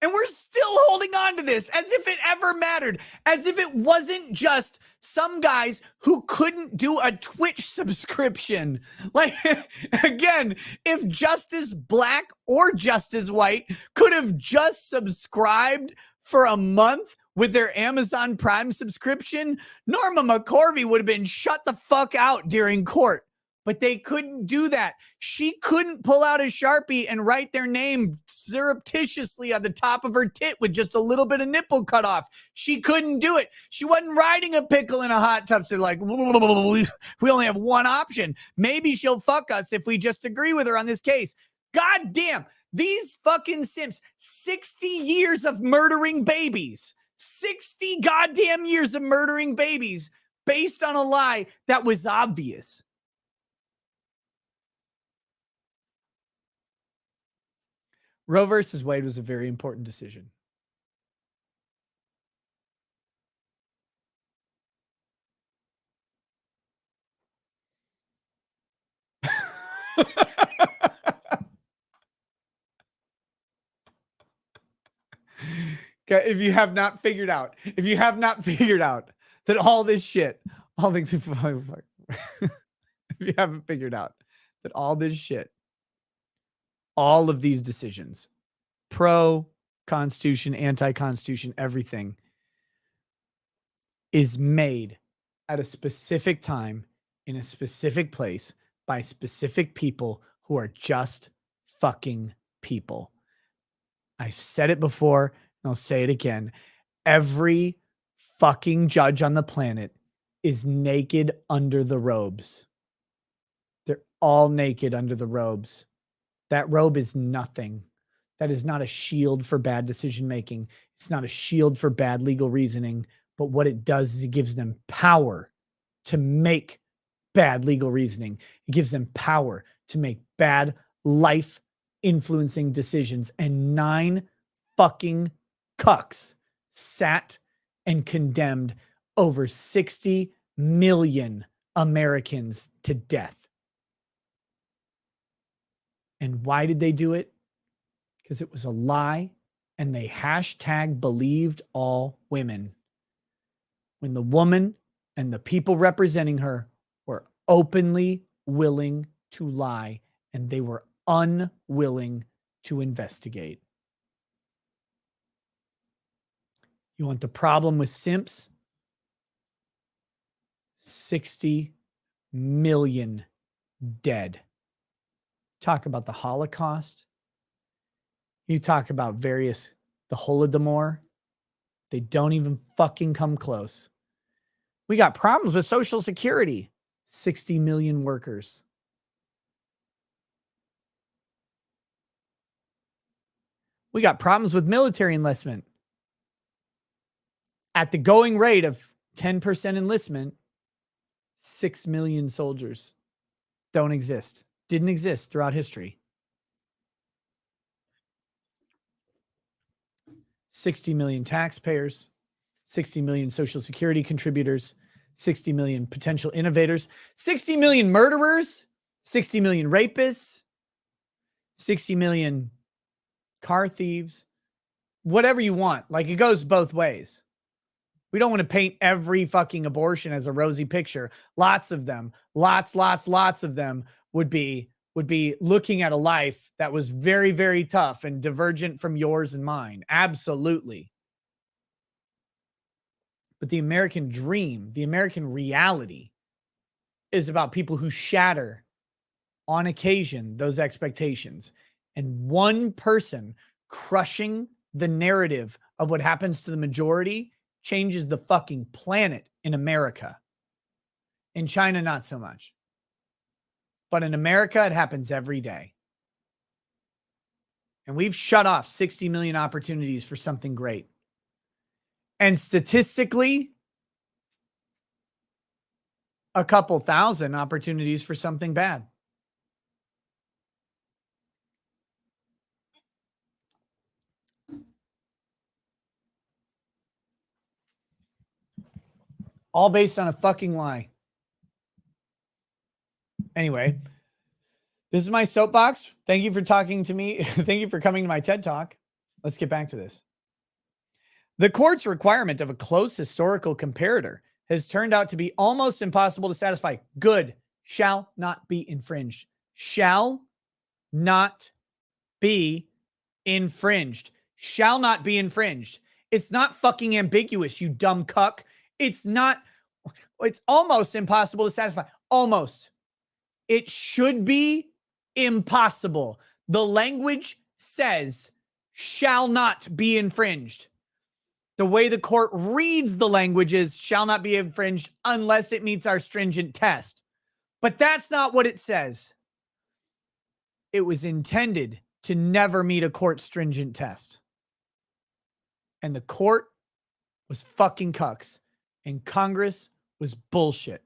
And we're still holding on to this as if it ever mattered, as if it wasn't just some guys who couldn't do a Twitch subscription. Like, again, if Justice Black or Justice White could have just subscribed for a month with their Amazon Prime subscription, Norma McCorvey would have been shut the fuck out during court. But they couldn't do that. She couldn't pull out a Sharpie and write their name surreptitiously on the top of her tit with just a little bit of nipple cut off. She couldn't do it. She wasn't riding a pickle in a hot tub. So like, we only have one option. Maybe she'll fuck us if we just agree with her on this case. God damn, these fucking simps, 60 years of murdering babies, 60 goddamn years of murdering babies based on a lie that was obvious. Roe versus Wade was a very important decision. If you have not figured out that all this shit, all things, if you haven't figured out that all this shit, all of these decisions, pro-Constitution, anti-Constitution, everything is made at a specific time in a specific place by specific people who are just fucking people. I've said it before and I'll say it again. Every fucking judge on the planet is naked under the robes. They're all naked under the robes. That robe is nothing. That is not a shield for bad decision making. It's not a shield for bad legal reasoning. But what it does is it gives them power to make bad legal reasoning. It gives them power to make bad life influencing decisions. And 9 fucking cucks sat and condemned over 60 million Americans to death. And why did they do it? Because it was a lie, and they hashtag believed all women. When the woman and the people representing her were openly willing to lie, and they were unwilling to investigate. You want the problem with simps? 60 million dead. Talk about the Holocaust. You talk about the Holodomor. They don't even fucking come close. We got problems with Social Security. 60 million workers. We got problems with military enlistment. At the going rate of 10% enlistment, 6 million soldiers don't exist. Didn't exist throughout history. 60 million taxpayers, 60 million Social Security contributors, 60 million potential innovators, 60 million murderers, 60 million rapists, 60 million car thieves, whatever you want. Like, it goes both ways. We don't want to paint every fucking abortion as a rosy picture. Lots of them, lots of them would be looking at a life that was very, very tough and divergent from yours and mine. Absolutely. But the American dream, the American reality is about people who shatter on occasion those expectations. And one person crushing the narrative of what happens to the majority changes the fucking planet in America. In China, not so much. But in America, it happens every day. And we've shut off 60 million opportunities for something great. And statistically, a couple thousand opportunities for something bad. All based on a fucking lie. Anyway, this is my soapbox. Thank you for talking to me. Thank you for coming to my TED Talk. Let's get back to this. The court's requirement of a close historical comparator has turned out to be almost impossible to satisfy. Good. Shall not be infringed. Shall not be infringed. Shall not be infringed. It's not fucking ambiguous, you dumb cuck. It's not. It's almost impossible to satisfy. Almost. It should be impossible. The language says shall not be infringed. The way the court reads the language is shall not be infringed unless it meets our stringent test. But that's not what it says. It was intended to never meet a court stringent test. And the court was fucking cucks. And Congress was bullshit.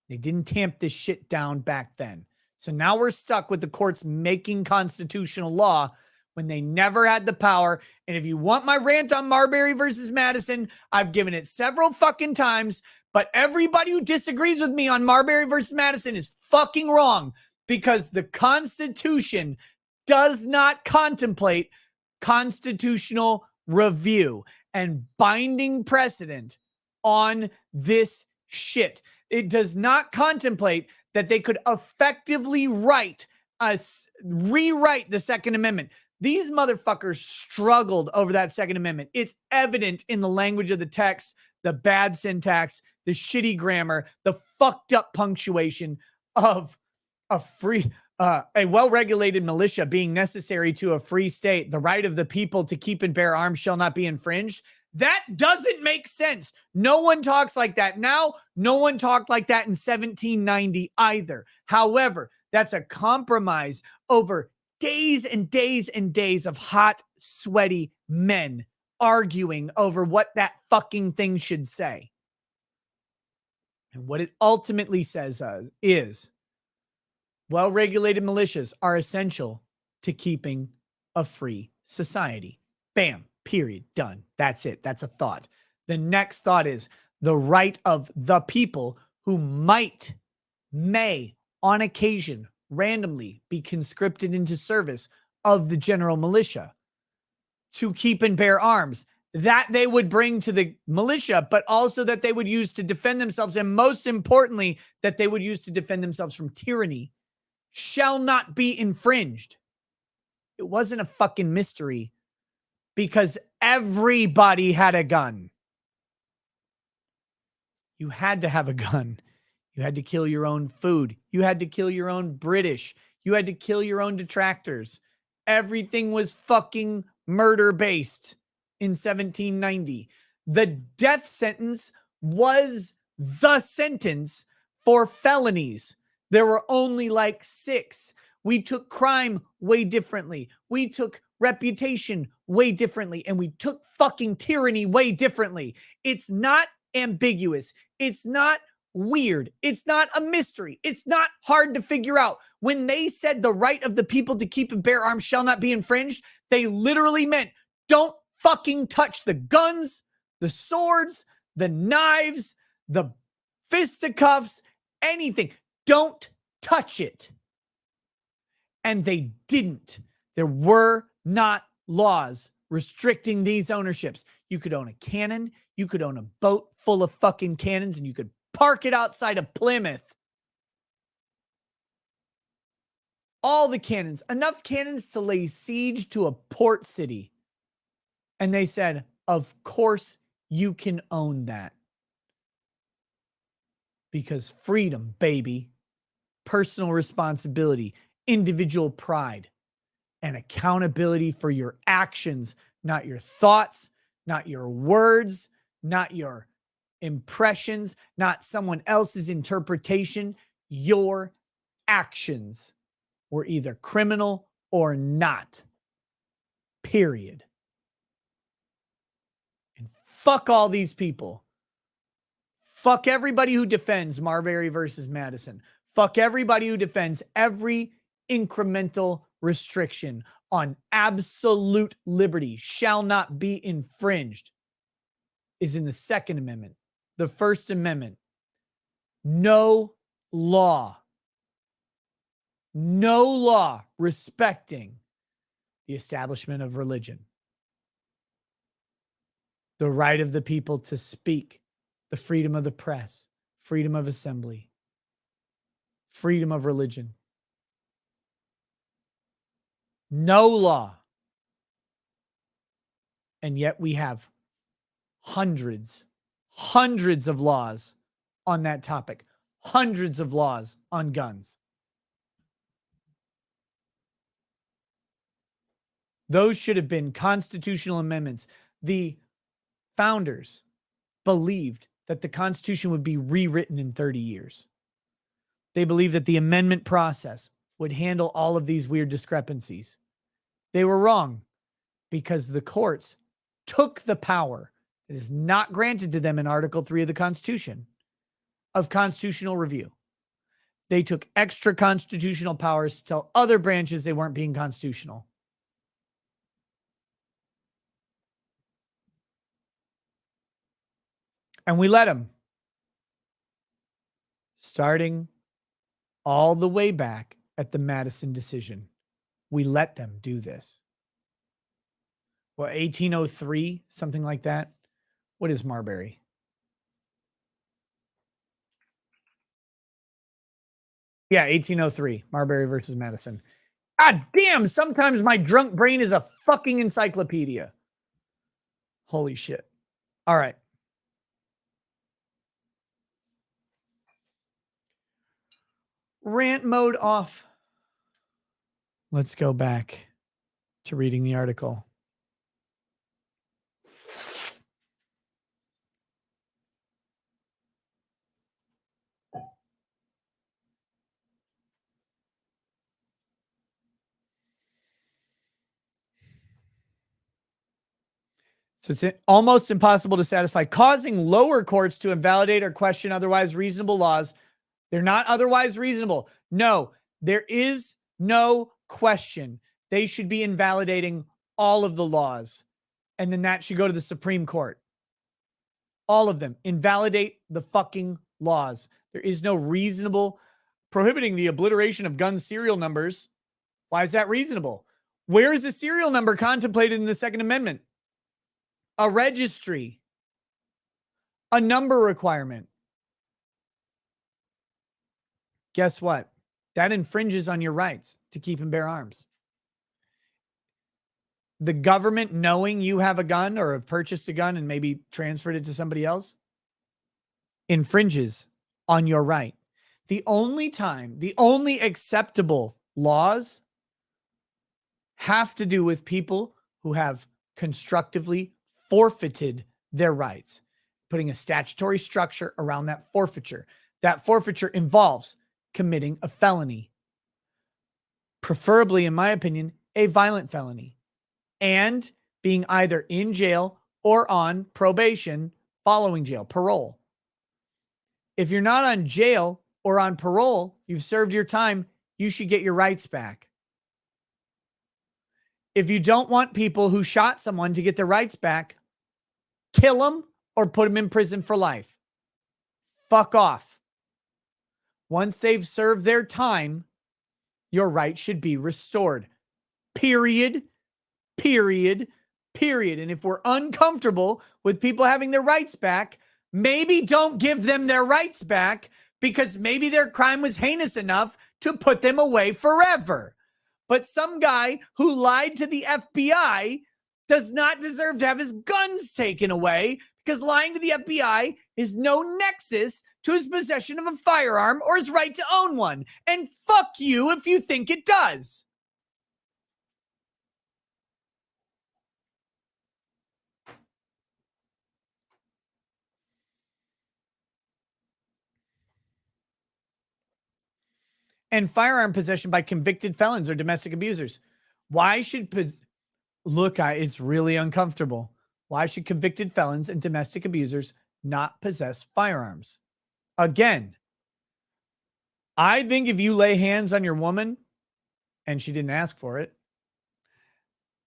They didn't tamp this shit down back then. So now we're stuck with the courts making constitutional law when they never had the power. And if you want my rant on Marbury versus Madison, I've given it several fucking times. But everybody who disagrees with me on Marbury versus Madison is fucking wrong, because the Constitution does not contemplate constitutional review and binding precedent on this shit. It does not contemplate that they could effectively rewrite the Second Amendment. These motherfuckers struggled over that Second Amendment. It's evident in the language of the text, the bad syntax, the shitty grammar, the fucked up punctuation of a well-regulated militia being necessary to a free state. The right of the people to keep and bear arms shall not be infringed. That doesn't make sense. No one talks like that now. No one talked like that in 1790 either. However, that's a compromise over days and days and days of hot, sweaty men arguing over what that fucking thing should say. And what it ultimately says is well-regulated militias are essential to keeping a free society. Bam. Period. Done. That's it. That's a thought. The next thought is the right of the people who may, on occasion, randomly be conscripted into service of the general militia to keep and bear arms that they would bring to the militia, but also that they would use to defend themselves, and most importantly, that they would use to defend themselves from tyranny, shall not be infringed. It wasn't a fucking mystery because everybody had a gun. You had to have a gun. You had to kill your own food. You had to kill your own British. You had to kill your own detractors. Everything was fucking murder-based in 1790. The death sentence was the sentence for felonies. There were only like 6. We took crime way differently. We took reputation way differently. And we took fucking tyranny way differently. It's not ambiguous. It's not weird. It's not a mystery. It's not hard to figure out. When they said the right of the people to keep and bear arms shall not be infringed, they literally meant don't fucking touch the guns, the swords, the knives, the fisticuffs, anything. Don't touch it. And they didn't. There were not laws restricting these ownerships. You could own a cannon. You could own a boat full of fucking cannons, and you could park it outside of Plymouth. All the cannons, enough cannons to lay siege to a port city. And they said, of course you can own that. Because freedom, baby, personal responsibility, individual pride, and accountability for your actions, not your thoughts, not your words, not your impressions, not someone else's interpretation. Your actions were either criminal or not. Period. And fuck all these people. Fuck everybody who defends Marbury versus Madison. Fuck everybody who defends every incremental restriction on absolute liberty shall not be infringed is in the Second Amendment. The First Amendment. No law respecting the establishment of religion. The right of the people to speak, the freedom of the press, freedom of assembly, freedom of religion. No law. And yet we have hundreds of laws on that topic. Hundreds of laws on guns. Those should have been constitutional amendments. The founders believed that the Constitution would be rewritten in 30 years. They believed that the amendment process would handle all of these weird discrepancies. They were wrong because the courts took the power that is not granted to them in Article 3 of the Constitution of constitutional review. They took extra constitutional powers to tell other branches they weren't being constitutional. And we let them. Starting all the way back at the Madison decision. We let them do this. Well, 1803, something like that. What is Marbury? Yeah, 1803. Marbury versus Madison. God damn, sometimes my drunk brain is a fucking encyclopedia. Holy shit. All right. Rant mode off. Let's go back to reading the article. So it's almost impossible to satisfy, causing lower courts to invalidate or question otherwise reasonable laws. They're not otherwise reasonable. No, there is no question. They should be invalidating all of the laws. And then that should go to the Supreme Court. All of them. Invalidate the fucking laws. There is no reasonable prohibiting the obliteration of gun serial numbers. Why is that reasonable? Where is the serial number contemplated in the Second Amendment? A registry, a number requirement. Guess what? That infringes on your rights to keep and bear arms. The government knowing you have a gun or have purchased a gun and maybe transferred it to somebody else infringes on your right. The only acceptable laws have to do with people who have constructively forfeited their rights, putting a statutory structure around that forfeiture. That forfeiture involves committing a felony, preferably, in my opinion, a violent felony, and being either in jail or on probation following jail, parole. If you're not on jail or on parole, you've served your time, you should get your rights back. If you don't want people who shot someone to get their rights back, kill them or put them in prison for life. Fuck off. Once they've served their time, your rights should be restored. Period. Period. Period. And if we're uncomfortable with people having their rights back, maybe don't give them their rights back, because maybe their crime was heinous enough to put them away forever. But some guy who lied to the FBI does not deserve to have his guns taken away, because lying to the FBI is no nexus to his possession of a firearm or his right to own one. And fuck you if you think it does. And firearm possession by convicted felons or domestic abusers. Why should it's really uncomfortable. Why should convicted felons and domestic abusers not possess firearms? Again, I think if you lay hands on your woman and she didn't ask for it,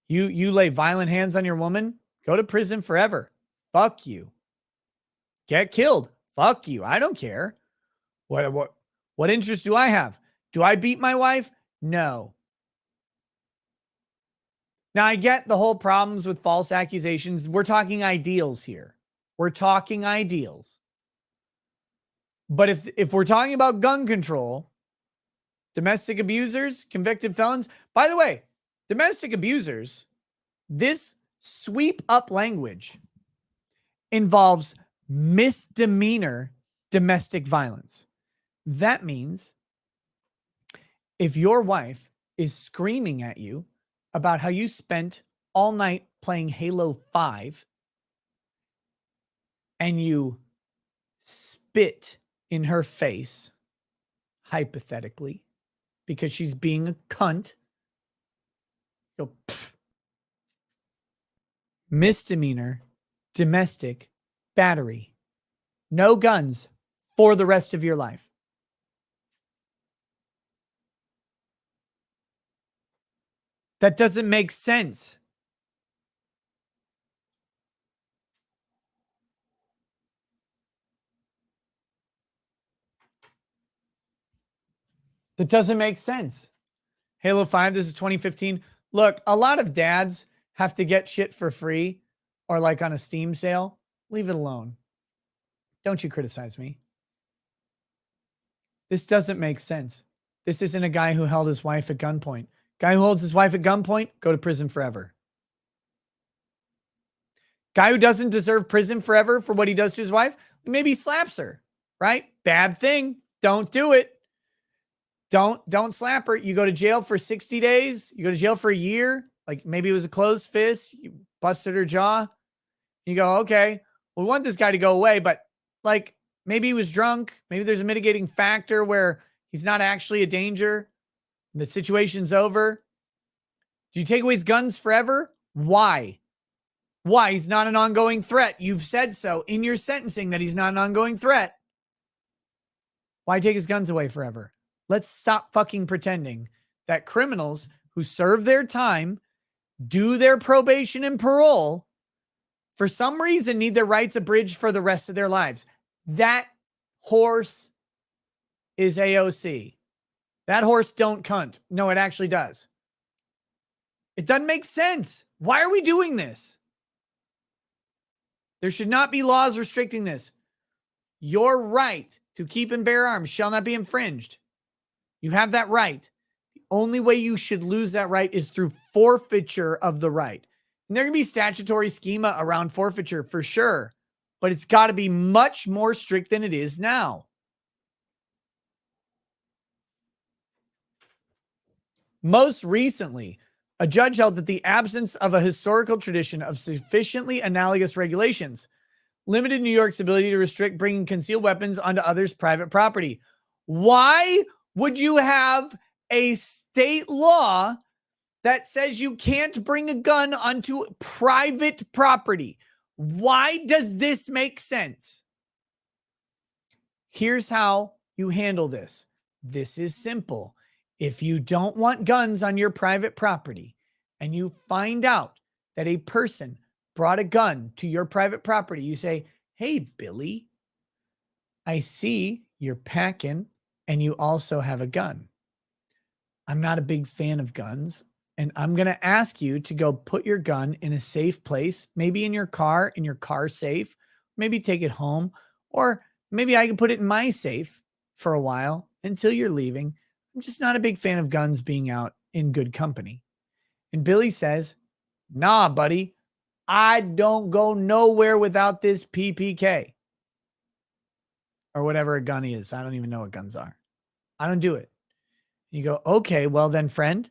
you lay violent hands on your woman, go to prison forever. Fuck you. Get killed. Fuck you. I don't care. What interest do I have? Do I beat my wife? No. Now, I get the whole problems with false accusations. We're talking ideals here. We're talking ideals. But if we're talking about gun control, domestic abusers, convicted felons, by the way, domestic abusers, this sweep up language involves misdemeanor domestic violence. That means if your wife is screaming at you about how you spent all night playing Halo 5 and you spit in her face, hypothetically, because she's being a cunt, go, pff. Misdemeanor domestic battery. No guns for the rest of your life. That doesn't make sense. That doesn't make sense. Halo 5, this is 2015. Look, a lot of dads have to get shit for free or like on a Steam sale. Leave it alone. Don't you criticize me. This doesn't make sense. This isn't a guy who held his wife at gunpoint. Guy who holds his wife at gunpoint, go to prison forever. Guy who doesn't deserve prison forever for what he does to his wife, maybe he slaps her, right? Bad thing. Don't do it. Don't slap her. You go to jail for 60 days. You go to jail for a year. Like maybe it was a closed fist. You busted her jaw. You go, okay, we want this guy to go away, but like maybe he was drunk. Maybe there's a mitigating factor where he's not actually a danger. The situation's over. Do you take away his guns forever? Why? Why? He's not an ongoing threat. You've said so in your sentencing that he's not an ongoing threat. Why take his guns away forever? Let's stop fucking pretending that criminals who serve their time, do their probation and parole, for some reason need their rights abridged for the rest of their lives. That horse is AOC. That horse don't cunt. No, it actually does. It doesn't make sense. Why are we doing this? There should not be laws restricting this. Your right to keep and bear arms shall not be infringed. You have that right. The only way you should lose that right is through forfeiture of the right. And there can be statutory schema around forfeiture for sure, but it's got to be much more strict than it is now. Most recently, a judge held that the absence of a historical tradition of sufficiently analogous regulations limited New York's ability to restrict bringing concealed weapons onto others' private property. Why would you have a state law that says you can't bring a gun onto private property? Why does this make sense? Here's how you handle this. This is simple. If you don't want guns on your private property and you find out that a person brought a gun to your private property, you say, hey, Billy, I see you're packing and you also have a gun. I'm not a big fan of guns, and I'm going to ask you to go put your gun in a safe place, maybe in your car safe, maybe take it home, or maybe I can put it in my safe for a while until you're leaving. I'm just not a big fan of guns being out in good company. And Billy says, nah, buddy, I don't go nowhere without this PPK or whatever a gun is. I don't even know what guns are. I don't do it. You go, okay, well then, friend,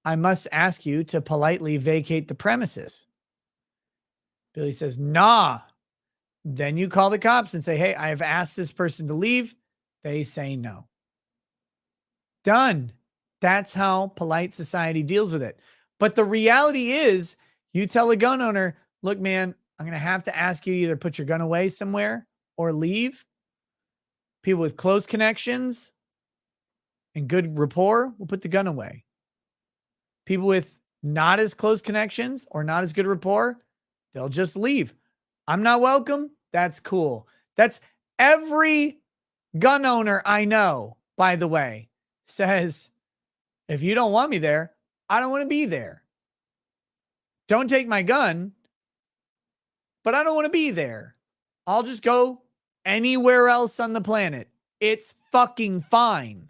I must ask you to politely vacate the premises. Billy says, nah. Then you call the cops and say, hey, I have asked this person to leave. They say no. Done. That's how polite society deals with it. But the reality is, you tell a gun owner, look, man, I'm going to have to ask you to either put your gun away somewhere or leave. People with close connections and good rapport will put the gun away. People with not as close connections or not as good rapport, they'll just leave. I'm not welcome. That's cool. That's every gun owner I know, by the way, says, if you don't want me there, I don't want to be there. Don't take my gun, but I don't want to be there. I'll just go anywhere else on the planet. It's fucking fine.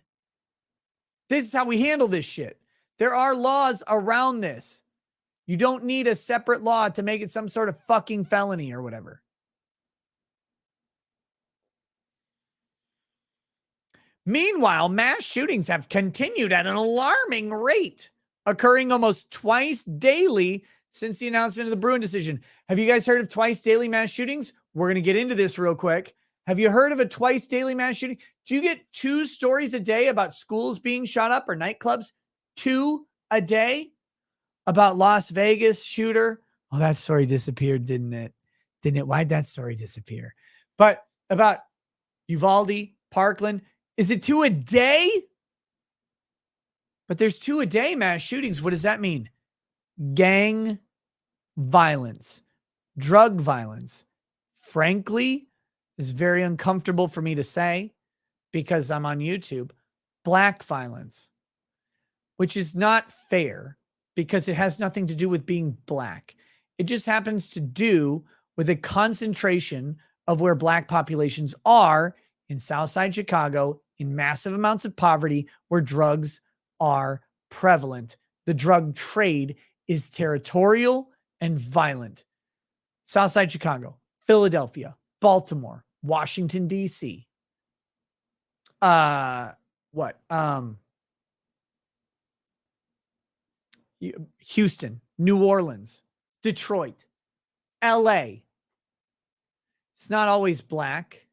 This is how we handle this shit. There are laws around this. You don't need a separate law to make it some sort of fucking felony or whatever. Meanwhile, mass shootings have continued at an alarming rate, occurring almost twice daily since the announcement of the Bruin decision. Have you guys heard of twice daily mass shootings? We're going to get into this real quick. Have you heard of a twice daily mass shooting? Do you get 2 stories a day about schools being shot up or nightclubs? 2 a day? About Las Vegas shooter? Oh, that story disappeared, didn't it? Why'd that story disappear? But about Uvalde, Parkland, is it 2 a day? But there's 2 a day mass shootings. What does that mean? Gang violence, drug violence. Frankly, is very uncomfortable for me to say because I'm on YouTube. Black violence, which is not fair because it has nothing to do with being black. It just happens to do with a concentration of where black populations are in Southside Chicago in massive amounts of poverty where drugs are prevalent. The drug trade is territorial and violent. Southside Chicago, Philadelphia, Baltimore, Washington, D.C. Houston, New Orleans, Detroit, L.A. It's not always black.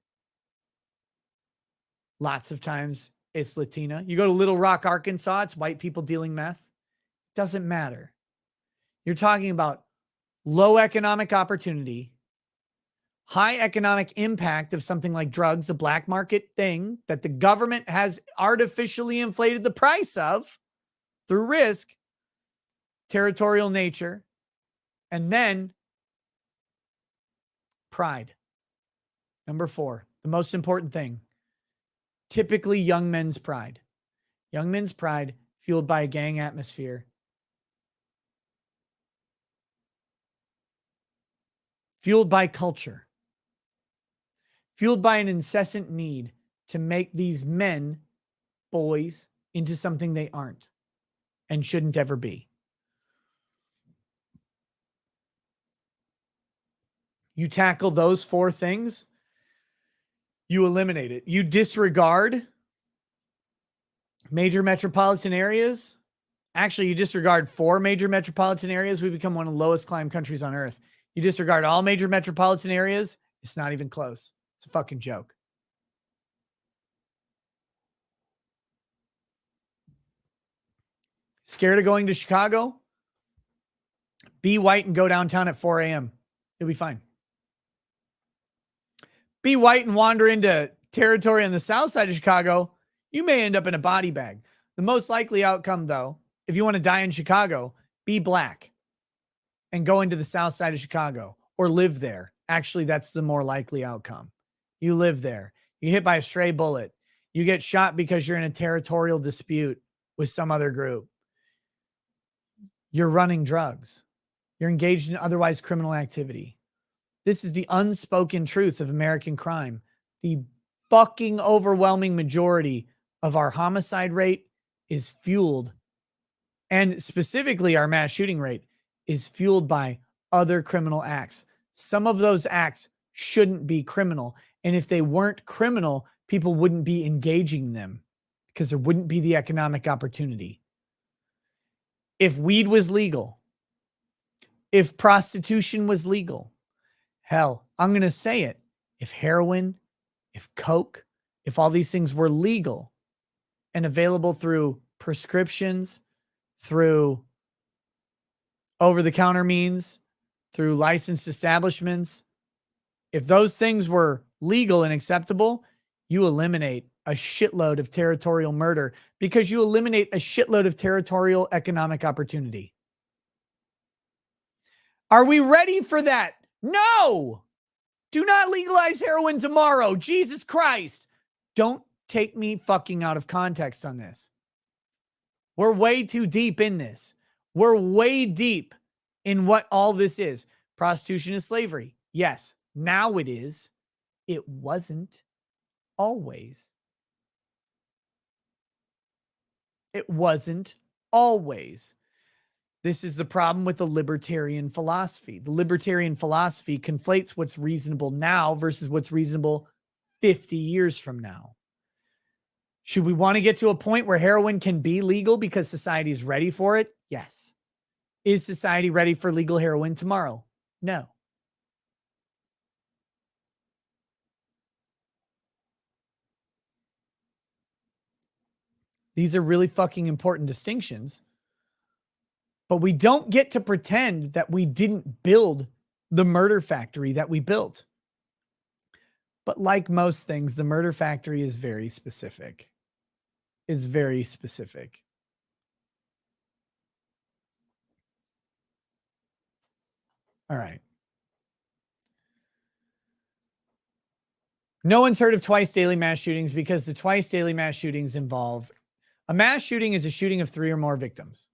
Lots of times it's Latina. You go to Little Rock, Arkansas, it's white people dealing meth. Doesn't matter. You're talking about low economic opportunity, high economic impact of something like drugs, a black market thing that the government has artificially inflated the price of through risk, territorial nature, and then pride. Number 4, the most important thing, typically young men's pride. Young men's pride fueled by a gang atmosphere. Fueled by culture. Fueled by an incessant need to make these men, boys, into something they aren't and shouldn't ever be. You tackle those 4 things, you eliminate it. You disregard major metropolitan areas. Actually, you disregard 4 major metropolitan areas, we become one of the lowest crime countries on earth. You disregard all major metropolitan areas, it's not even close. It's a fucking joke. Scared of going to Chicago? Be white and go downtown at 4 a.m. You'll be fine. Be white and wander into territory on the south side of Chicago. You may end up in a body bag. The most likely outcome, though, if you want to die in Chicago, be black and go into the south side of Chicago or live there. Actually, that's the more likely outcome. You live there. You get hit by a stray bullet. You get shot because you're in a territorial dispute with some other group. You're running drugs. You're engaged in otherwise criminal activity. This is the unspoken truth of American crime. The fucking overwhelming majority of our homicide rate is fueled, and specifically our mass shooting rate is fueled by other criminal acts. Some of those acts shouldn't be criminal. And if they weren't criminal, people wouldn't be engaging in them because there wouldn't be the economic opportunity. If weed was legal, if prostitution was legal, hell, I'm going to say it. If heroin, if coke, if all these things were legal and available through prescriptions, through over-the-counter means, through licensed establishments, if those things were legal and acceptable, you eliminate a shitload of territorial murder because you eliminate a shitload of territorial economic opportunity. Are we ready for that? No! Do not legalize heroin tomorrow. Jesus Christ. Don't take me fucking out of context on this. We're way too deep in this. We're way deep in what all this is. Prostitution is slavery. Yes, now it is. It wasn't always. It wasn't always. This is the problem with the libertarian philosophy. The libertarian philosophy conflates what's reasonable now versus what's reasonable 50 years from now. Should we want to get to a point where heroin can be legal because society is ready for it? Yes. Is society ready for legal heroin tomorrow? No. These are really fucking important distinctions. But we don't get to pretend that we didn't build the murder factory that we built. But like most things, the murder factory is very specific. It's very specific. All right. No one's heard of twice daily mass shootings because the twice daily mass shootings involve a mass shooting is a shooting of 3 or more victims.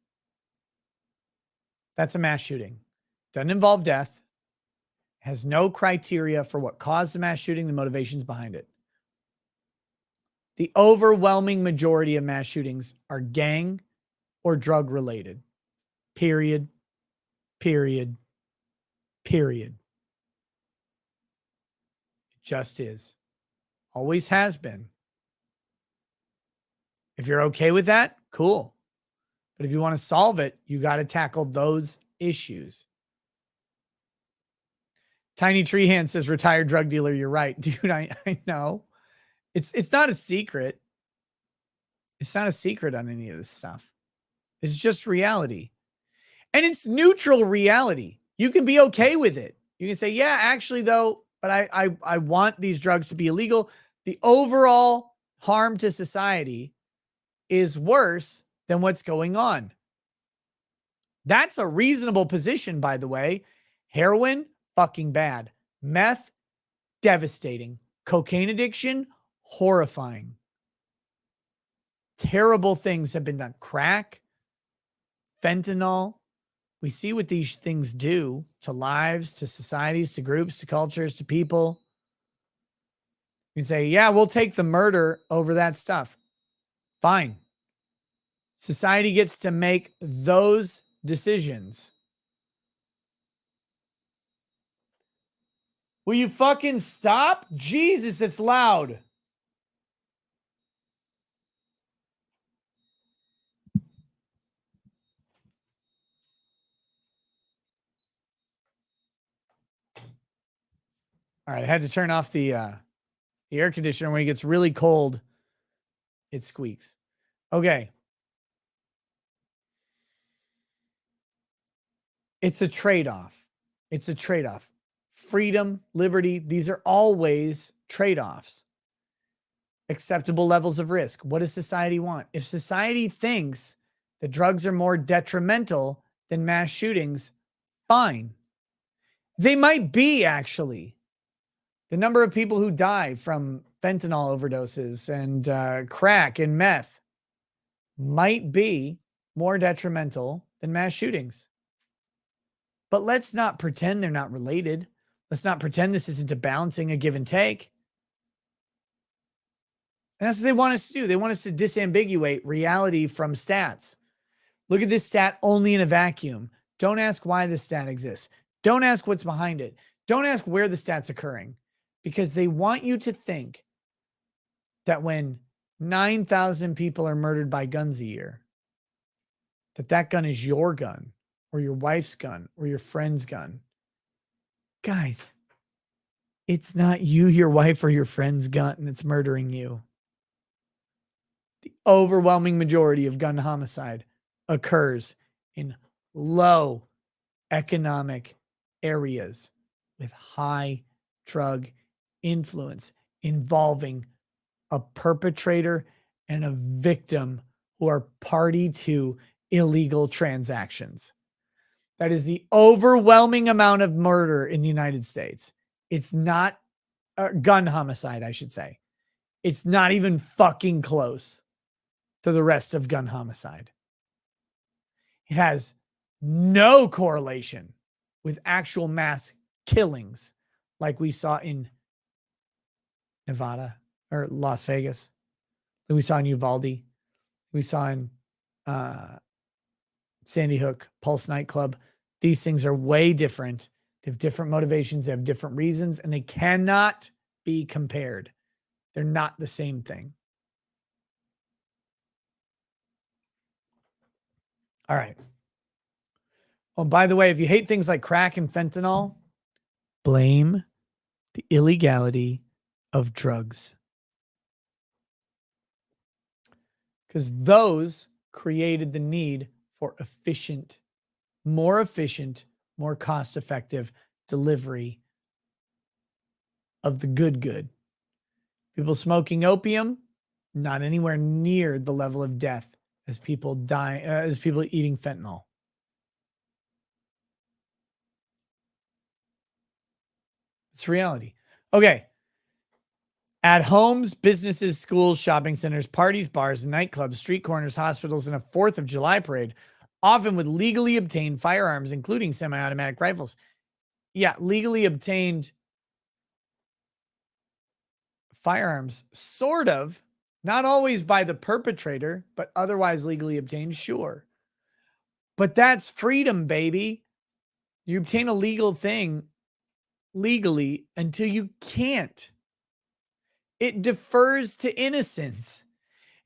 That's a mass shooting. Doesn't involve death. Has no criteria for what caused the mass shooting, the motivations behind it. The overwhelming majority of mass shootings are gang or drug related. Period. Period. Period. It just is. Always has been. If you're okay with that, cool. But if you want to solve it, you got to tackle those issues. Tiny Tree Hand says, retired drug dealer, you're right. Dude, I know. It's not a secret. It's not a secret on any of this stuff. It's just reality. And it's neutral reality. You can be okay with it. You can say, yeah, actually, though, but I want these drugs to be illegal. The overall harm to society is worse than what's going on. That's a reasonable position, by the way. Heroin, fucking bad. Meth, devastating. Cocaine addiction, horrifying. Terrible things have been done. Crack, fentanyl. We see what these things do to lives, to societies, to groups, to cultures, to people. You can say, yeah, we'll take the murder over that stuff. Fine. Society gets to make those decisions. Will you fucking stop? Jesus, it's loud. All right, I had to turn off the air conditioner. When it gets really cold, it squeaks. Okay. It's a trade-off. It's a trade-off. Freedom, liberty, these are always trade-offs. Acceptable levels of risk. What does society want? If society thinks that drugs are more detrimental than mass shootings, fine. They might be, actually. The number of people who die from fentanyl overdoses and crack and meth might be more detrimental than mass shootings. But let's not pretend they're not related. Let's not pretend this isn't a balancing, a give and take. And that's what they want us to do. They want us to disambiguate reality from stats. Look at this stat only in a vacuum. Don't ask why this stat exists. Don't ask what's behind it. Don't ask where the stat's occurring. Because they want you to think that when 9,000 people are murdered by guns a year, that gun is your gun or your wife's gun or your friend's gun. Guys, it's not you, your wife, or your friend's gun that's murdering you. The overwhelming majority of gun homicide occurs in low economic areas with high drug influence involving a perpetrator and a victim who are party to illegal transactions. That is the overwhelming amount of murder in the United States. It's not gun homicide, I should say. It's not even fucking close to the rest of gun homicide. It has no correlation with actual mass killings like we saw in Nevada or Las Vegas, that we saw in Uvalde, we saw in Sandy Hook, Pulse nightclub. These things are way different. They have different motivations, they have different reasons, and they cannot be compared. They're not the same thing. All right. Oh, by the way, if you hate things like crack and fentanyl, blame the illegality of drugs. Because those created the need for more efficient, more cost-effective delivery of the good. People smoking opium, not anywhere near the level of death as people eating fentanyl. It's reality. Okay. At homes, businesses, schools, shopping centers, parties, bars, nightclubs, street corners, hospitals, and a 4th of July parade, often with legally obtained firearms, including semi-automatic rifles. Yeah, legally obtained firearms, sort of, not always by the perpetrator, but otherwise legally obtained, sure. But that's freedom, baby. You obtain a legal thing legally until you can't. It defers to innocence.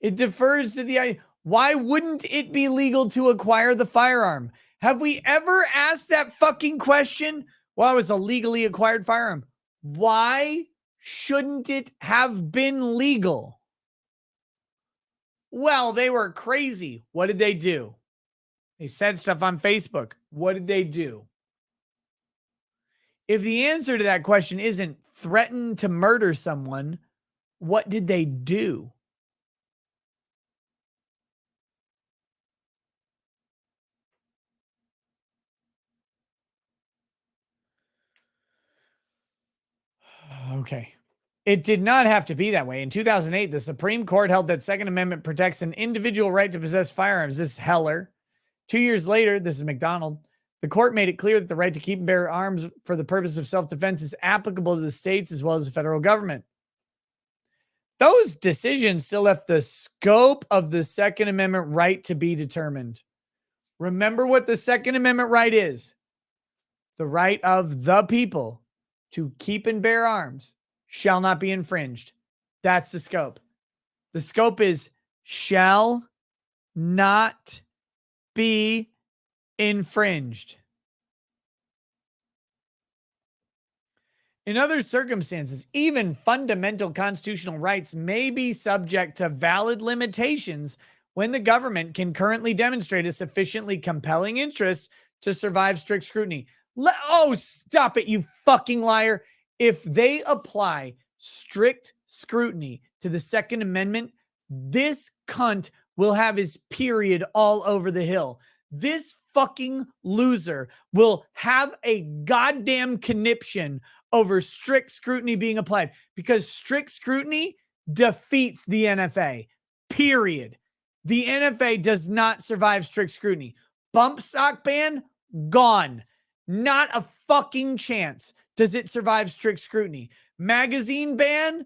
It defers to the idea. Why wouldn't it be legal to acquire the firearm? Have we ever asked that fucking question? Well, it was a legally acquired firearm. Why shouldn't it have been legal? Well, they were crazy. What did they do? They said stuff on Facebook. What did they do? If the answer to that question isn't threaten to murder someone, what did they do? Okay. It did not have to be that way. In 2008, the Supreme Court held that Second Amendment protects an individual right to possess firearms. This is Heller. 2 years later, this is McDonald. The court made it clear that the right to keep and bear arms for the purpose of self-defense is applicable to the states as well as the federal government. Those decisions still left the scope of the Second Amendment right to be determined. Remember what the Second Amendment right is. The right of the people to keep and bear arms shall not be infringed. That's the scope. The scope is shall not be infringed. In other circumstances, even fundamental constitutional rights may be subject to valid limitations when the government can currently demonstrate a sufficiently compelling interest to survive strict scrutiny. Oh, stop it, you fucking liar. If they apply strict scrutiny to the Second Amendment, this cunt will have his period all over the hill. This fucking loser will have a goddamn conniption over strict scrutiny being applied because strict scrutiny defeats the NFA, period. The NFA does not survive strict scrutiny. Bump stock ban, gone. Not a fucking chance does it survive strict scrutiny. Magazine ban,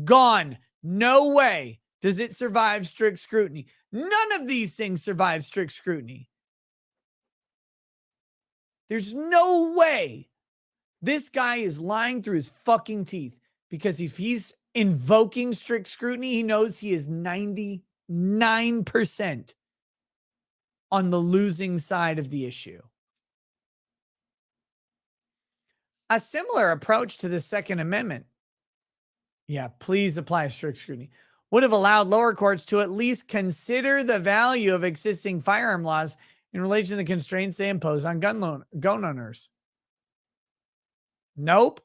gone. No way does it survive strict scrutiny. None of these things survive strict scrutiny. There's no way. This guy is lying through his fucking teeth because if he's invoking strict scrutiny, he knows he is 99% on the losing side of the issue. A similar approach to the Second Amendment, please apply strict scrutiny, would have allowed lower courts to at least consider the value of existing firearm laws in relation to the constraints they impose on gun owners. Nope.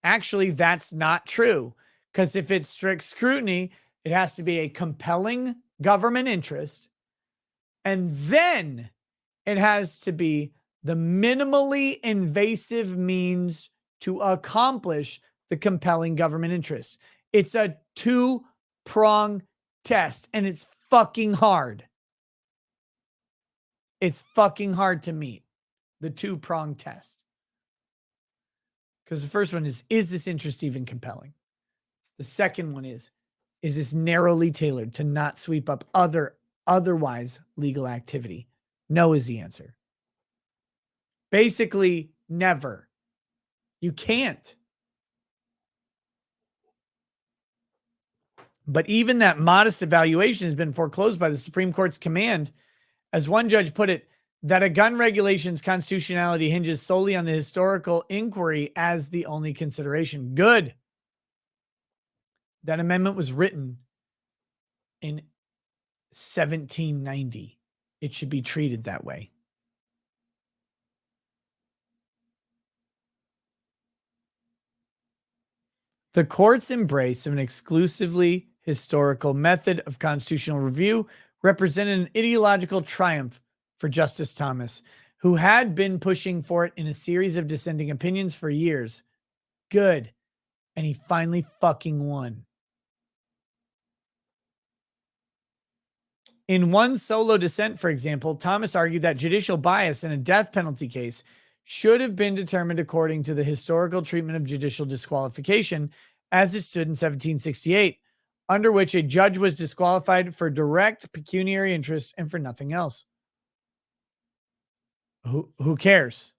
Actually, that's not true. Because if it's strict scrutiny, it has to be a compelling government interest. And then it has to be the minimally invasive means to accomplish the compelling government interest. It's a two-prong test, and it's fucking hard. It's fucking hard to meet the two-prong test. Because the first one is this interest even compelling? The second one is this narrowly tailored to not sweep up otherwise legal activity? No is the answer. Basically, never. You can't. But even that modest evaluation has been foreclosed by the Supreme Court's command. As one judge put it, that a gun regulation's constitutionality hinges solely on the historical inquiry as the only consideration. Good. That amendment was written in 1790. It should be treated that way. The court's embrace of an exclusively historical method of constitutional review represented an ideological triumph for Justice Thomas, who had been pushing for it in a series of dissenting opinions for years. Good. And he finally fucking won. In one solo dissent, for example, Thomas argued that judicial bias in a death penalty case should have been determined according to the historical treatment of judicial disqualification as it stood in 1768, under which a judge was disqualified for direct pecuniary interest and for nothing else. Who cares?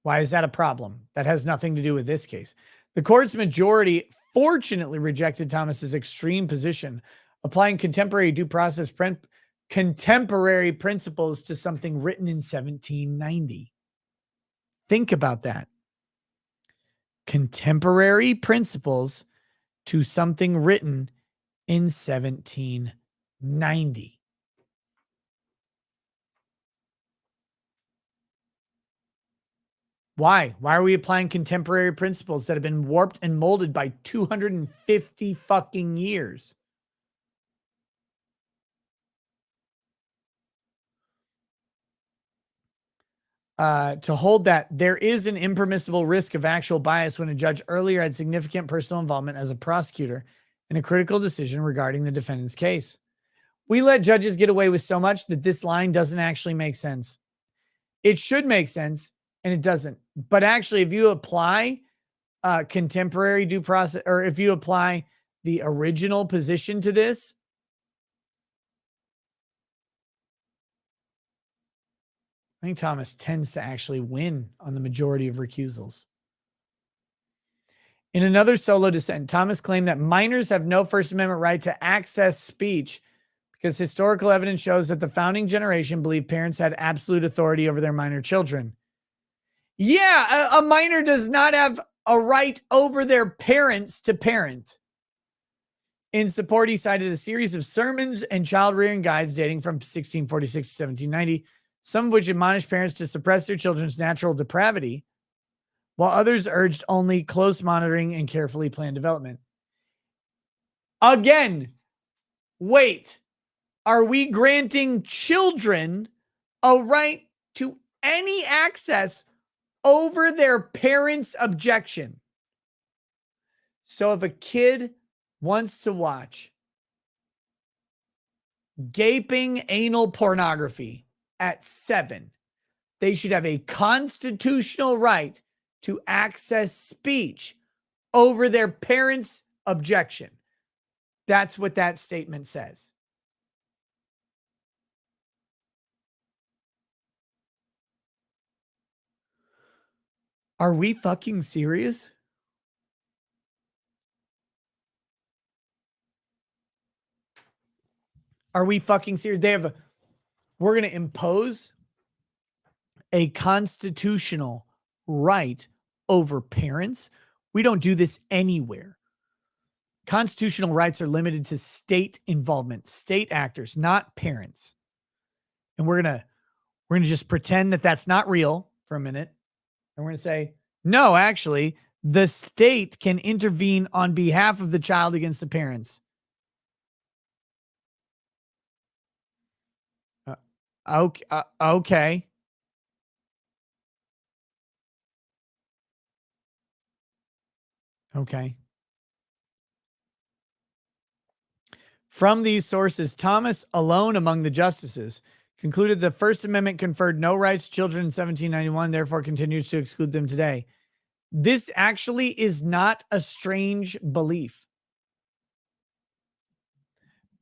Why is that a problem? That has nothing to do with this case. The court's majority fortunately rejected Thomas's extreme position, applying contemporary due process contemporary principles to something written in 1790. Think about that. Contemporary principles to something written in 1790. Why? Why are we applying contemporary principles that have been warped and molded by 250 fucking years? to hold that there is an impermissible risk of actual bias when a judge earlier had significant personal involvement as a prosecutor in a critical decision regarding the defendant's case. We let judges get away with so much that this line doesn't actually make sense. It should make sense, and it doesn't. But actually, if you apply contemporary due process, or if you apply the original position to this, I think Thomas tends to actually win on the majority of recusals. In another solo dissent, Thomas claimed that minors have no First Amendment right to access speech because historical evidence shows that the founding generation believed parents had absolute authority over their minor children. Yeah, a minor does not have a right over their parents to parent. In support, he cited a series of sermons and child rearing guides dating from 1646 to 1790, some of which admonished parents to suppress their children's natural depravity, while others urged only close monitoring and carefully planned development. Again, wait, are we granting children a right to any access over their parents' objection? So if a kid wants to watch gaping anal pornography at 7, they should have a constitutional right to access speech over their parents' objection. That's what that statement says. Are we fucking serious? Are we fucking serious? We're going to impose a constitutional right over parents. We don't do this anywhere. Constitutional rights are limited to state involvement, state actors, not parents. And we're going to just pretend that that's not real for a minute. And we're going to say, no, actually, the state can intervene on behalf of the child against the parents. Okay. Okay. From these sources, Thomas, alone among the justices, concluded the First Amendment conferred no rights to children in 1791, therefore continues to exclude them today. This actually is not a strange belief.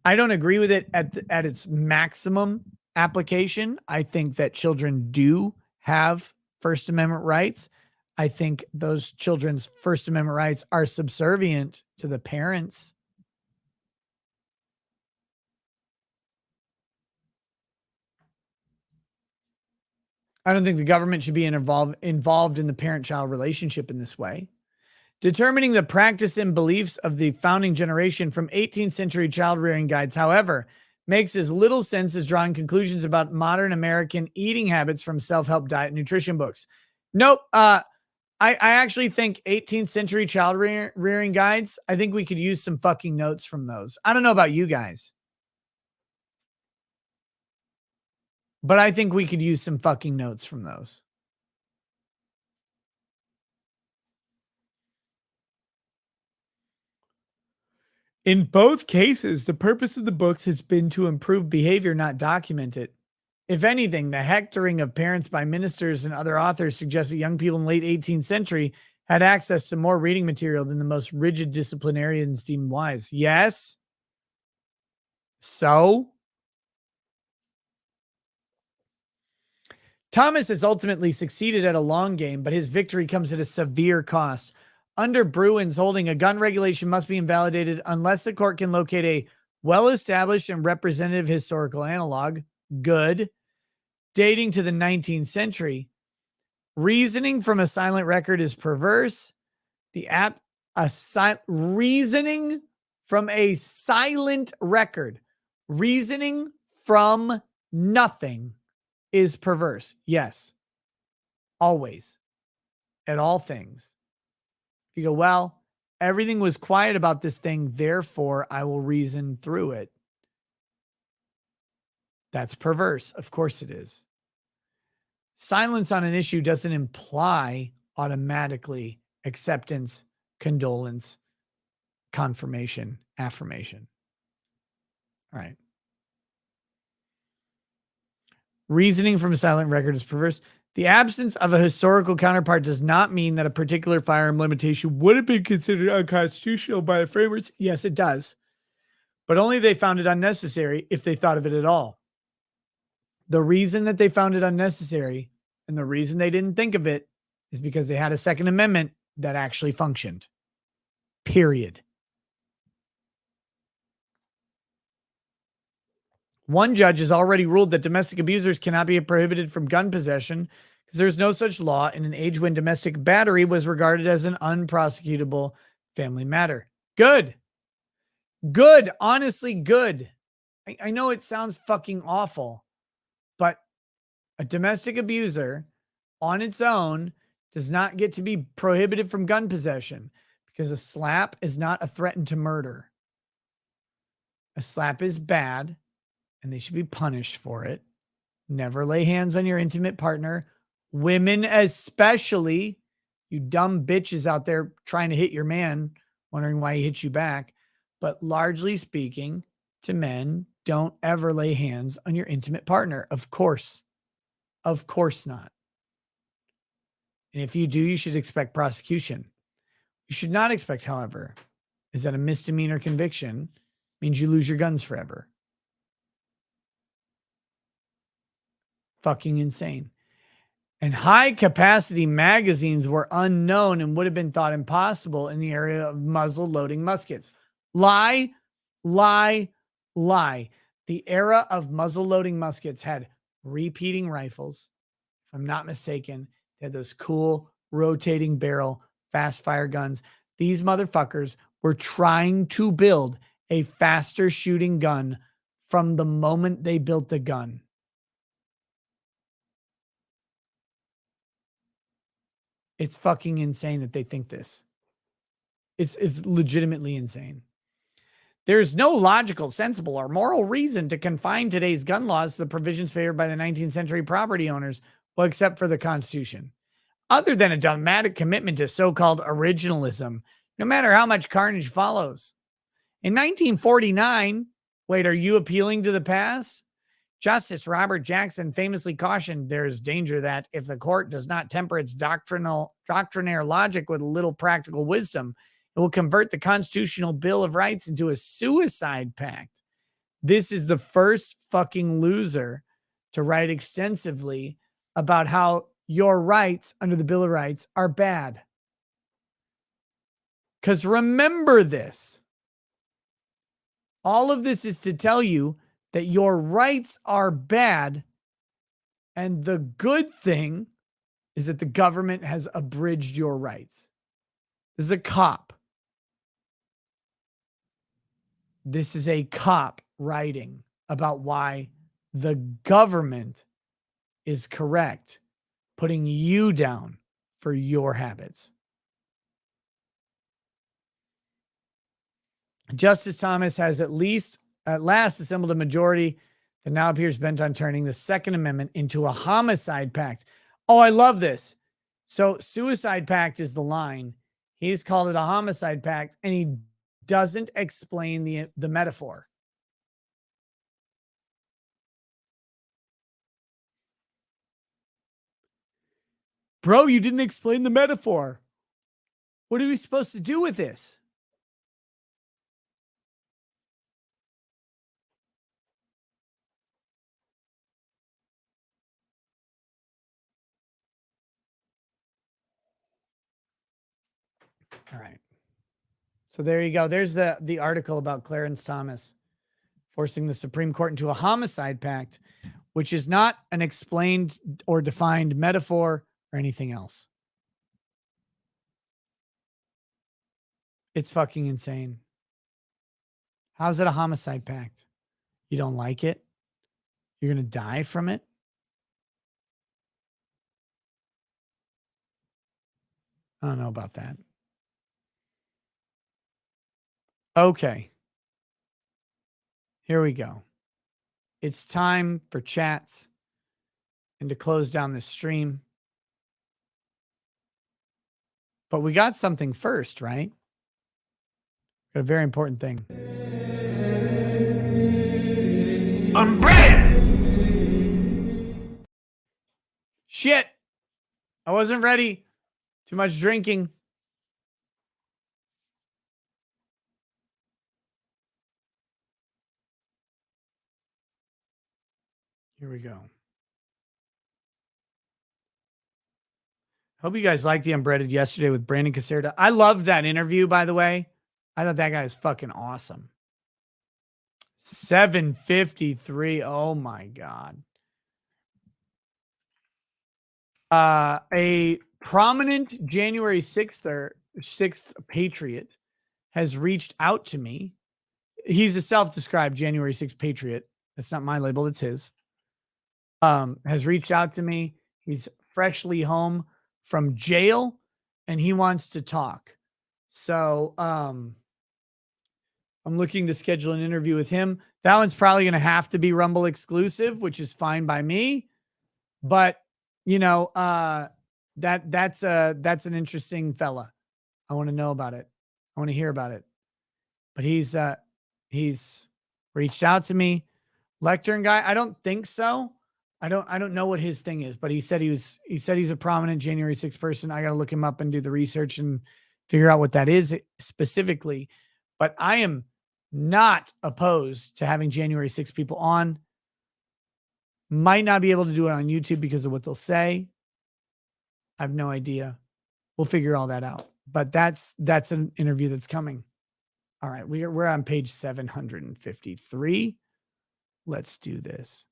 I don't agree with it at its maximum application. I think that children do have First Amendment rights. I think those children's First Amendment rights are subservient to the parents. I don't think the government should be involved in the parent-child relationship in this way. Determining the practice and beliefs of the founding generation from 18th century child rearing guides, however, makes as little sense as drawing conclusions about modern American eating habits from self-help diet and nutrition books. Nope. I actually think 18th century child rearing guides, I think we could use some fucking notes from those. I don't know about you guys, but I think we could use some fucking notes from those. In both cases, the purpose of the books has been to improve behavior, not document it. If anything, the hectoring of parents by ministers and other authors suggests that young people in the late 18th century had access to more reading material than the most rigid disciplinarians deemed wise. Yes. So? Thomas has ultimately succeeded at a long game, but his victory comes at a severe cost. Under Bruin's holding, a gun regulation must be invalidated unless the court can locate a well-established and representative historical analog, good, dating to the 19th century. Reasoning from a silent record is perverse. Reasoning from a silent record, reasoning from nothing is perverse. Yes. Always. At all things. You go, well, everything was quiet about this thing, therefore I will reason through it. That's perverse. Of course it is. Silence on an issue doesn't imply automatically acceptance, condolence, confirmation, affirmation. All right. Reasoning from a silent record is perverse. The absence of a historical counterpart does not mean that a particular firearm limitation would have been considered unconstitutional by the framers. Yes, it does. But only they found it unnecessary if they thought of it at all. The reason that they found it unnecessary and the reason they didn't think of it is because they had a Second Amendment that actually functioned. Period. One judge has already ruled that domestic abusers cannot be prohibited from gun possession because there's no such law in an age when domestic battery was regarded as an unprosecutable family matter. Good. Good. Honestly, good. I know it sounds fucking awful, but a domestic abuser on its own does not get to be prohibited from gun possession because a slap is not a threat to murder. A slap is bad and they should be punished for it. Never lay hands on your intimate partner. Women especially, you dumb bitches out there trying to hit your man, wondering why he hits you back. But largely speaking, to men, don't ever lay hands on your intimate partner. Of course. Of course not. And if you do, you should expect prosecution. You should not expect, however, is that a misdemeanor conviction means you lose your guns forever. Fucking insane. And high capacity magazines were unknown and would have been thought impossible in the area of muzzle loading muskets. Lie, lie, lie. The era of muzzle loading muskets had repeating rifles. If I'm not mistaken, they had those cool rotating barrel fast fire guns. These motherfuckers were trying to build a faster shooting gun from the moment they built the gun. It's fucking insane that they think this. It's legitimately insane. There's no logical, sensible, or moral reason to confine today's gun laws to the provisions favored by the 19th century property owners, well, except for the Constitution. Other than a dogmatic commitment to so-called originalism, no matter how much carnage follows. In 1949, wait, are you appealing to the past? Justice Robert Jackson famously cautioned there is danger that if the court does not temper its doctrinaire logic with a little practical wisdom, it will convert the Constitutional Bill of Rights into a suicide pact. This is the first fucking loser to write extensively about how your rights under the Bill of Rights are bad. Because remember this. All of this is to tell you that your rights are bad, and the good thing is that the government has abridged your rights. This is a cop. This is a cop writing about why the government is correct, putting you down for your habits. Justice Thomas has at last assembled a majority that now appears bent on turning the Second Amendment into a homicide pact. Oh, I love this. So suicide pact is the line. He's called it a homicide pact, and he doesn't explain the metaphor. Bro, you didn't explain the metaphor. What are we supposed to do with this? All right. So there you go. There's the article about Clarence Thomas forcing the Supreme Court into a homicide pact, which is not an explained or defined metaphor or anything else. It's fucking insane. How's it a homicide pact? You don't like it? You're going to die from it? I don't know about that. Okay. Here we go. It's time for chats and to close down this stream. But we got something first, right? Got a very important thing. I'm bread! Shit. I wasn't ready. Too much drinking. Here we go. Hope you guys liked the Unbreaded yesterday with Brandon Caserta. I loved that interview, by the way. I thought that guy is fucking awesome. 753. Oh my God. A prominent January 6th patriot has reached out to me. He's a self-described January 6th patriot. That's not my label, it's his. Has reached out to me. He's freshly home from jail and he wants to talk. So I'm looking to schedule an interview with him. That one's probably going to have to be Rumble exclusive, which is fine by me. But you know, that's an interesting fella. I want to know about it. I want to hear about it. But he's reached out to me. Lectern guy, I don't think so. I don't know what his thing is, but he said he's a prominent January 6th person. I got to look him up and do the research and figure out what that is specifically. But I am not opposed to having January 6th people on. Might not be able to do it on YouTube because of what they'll say. I have no idea. We'll figure all that out. But that's an interview that's coming. All right, we're on page 753. Let's do this.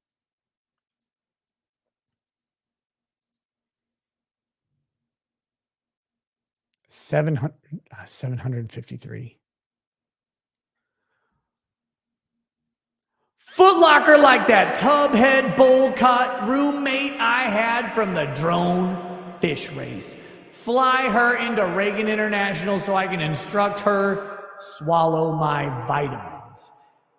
753. Foot Locker like that tubhead bowl cut roommate I had from the drone fish race. Fly her into Reagan International so I can instruct her swallow my vitamins.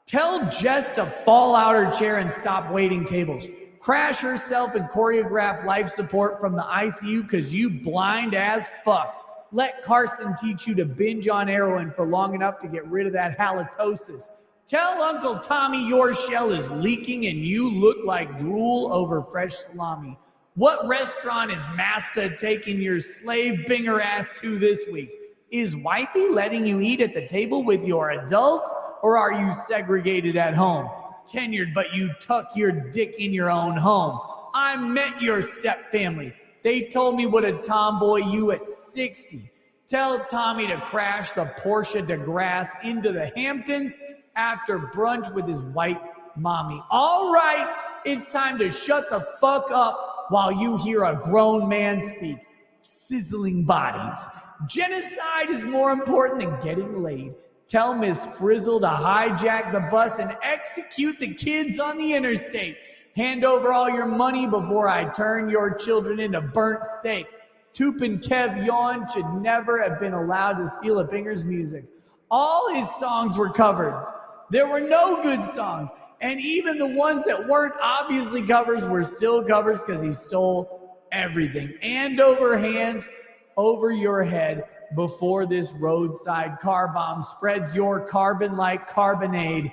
Tell Jess to fall out her chair and stop waiting tables. Crash herself and choreograph life support from the ICU because you blind as fuck. Let Carson teach you to binge on heroin for long enough to get rid of that halitosis. Tell Uncle Tommy your shell is leaking and you look like drool over fresh salami. What restaurant is Master taking your slave binger ass to this week? Is wifey letting you eat at the table with your adults, or are you segregated at home? Tenured, but you tuck your dick in your own home. I met your step family. They told me what a tomboy you at 60. Tell Tommy to crash the Porsche de Grasse into the Hamptons after brunch with his white mommy. All right, it's time to shut the fuck up while you hear a grown man speak. Sizzling bodies. Genocide is more important than getting laid. Tell Miss Frizzle to hijack the bus and execute the kids on the interstate. Hand over all your money before I turn your children into burnt steak. Tupin Kev Yawn should never have been allowed to steal a Binger's music. All his songs were covers. There were no good songs. And even the ones that weren't obviously covers were still covers because he stole everything. And over hands, over your head, before this roadside car bomb spreads your carbon like carbonade.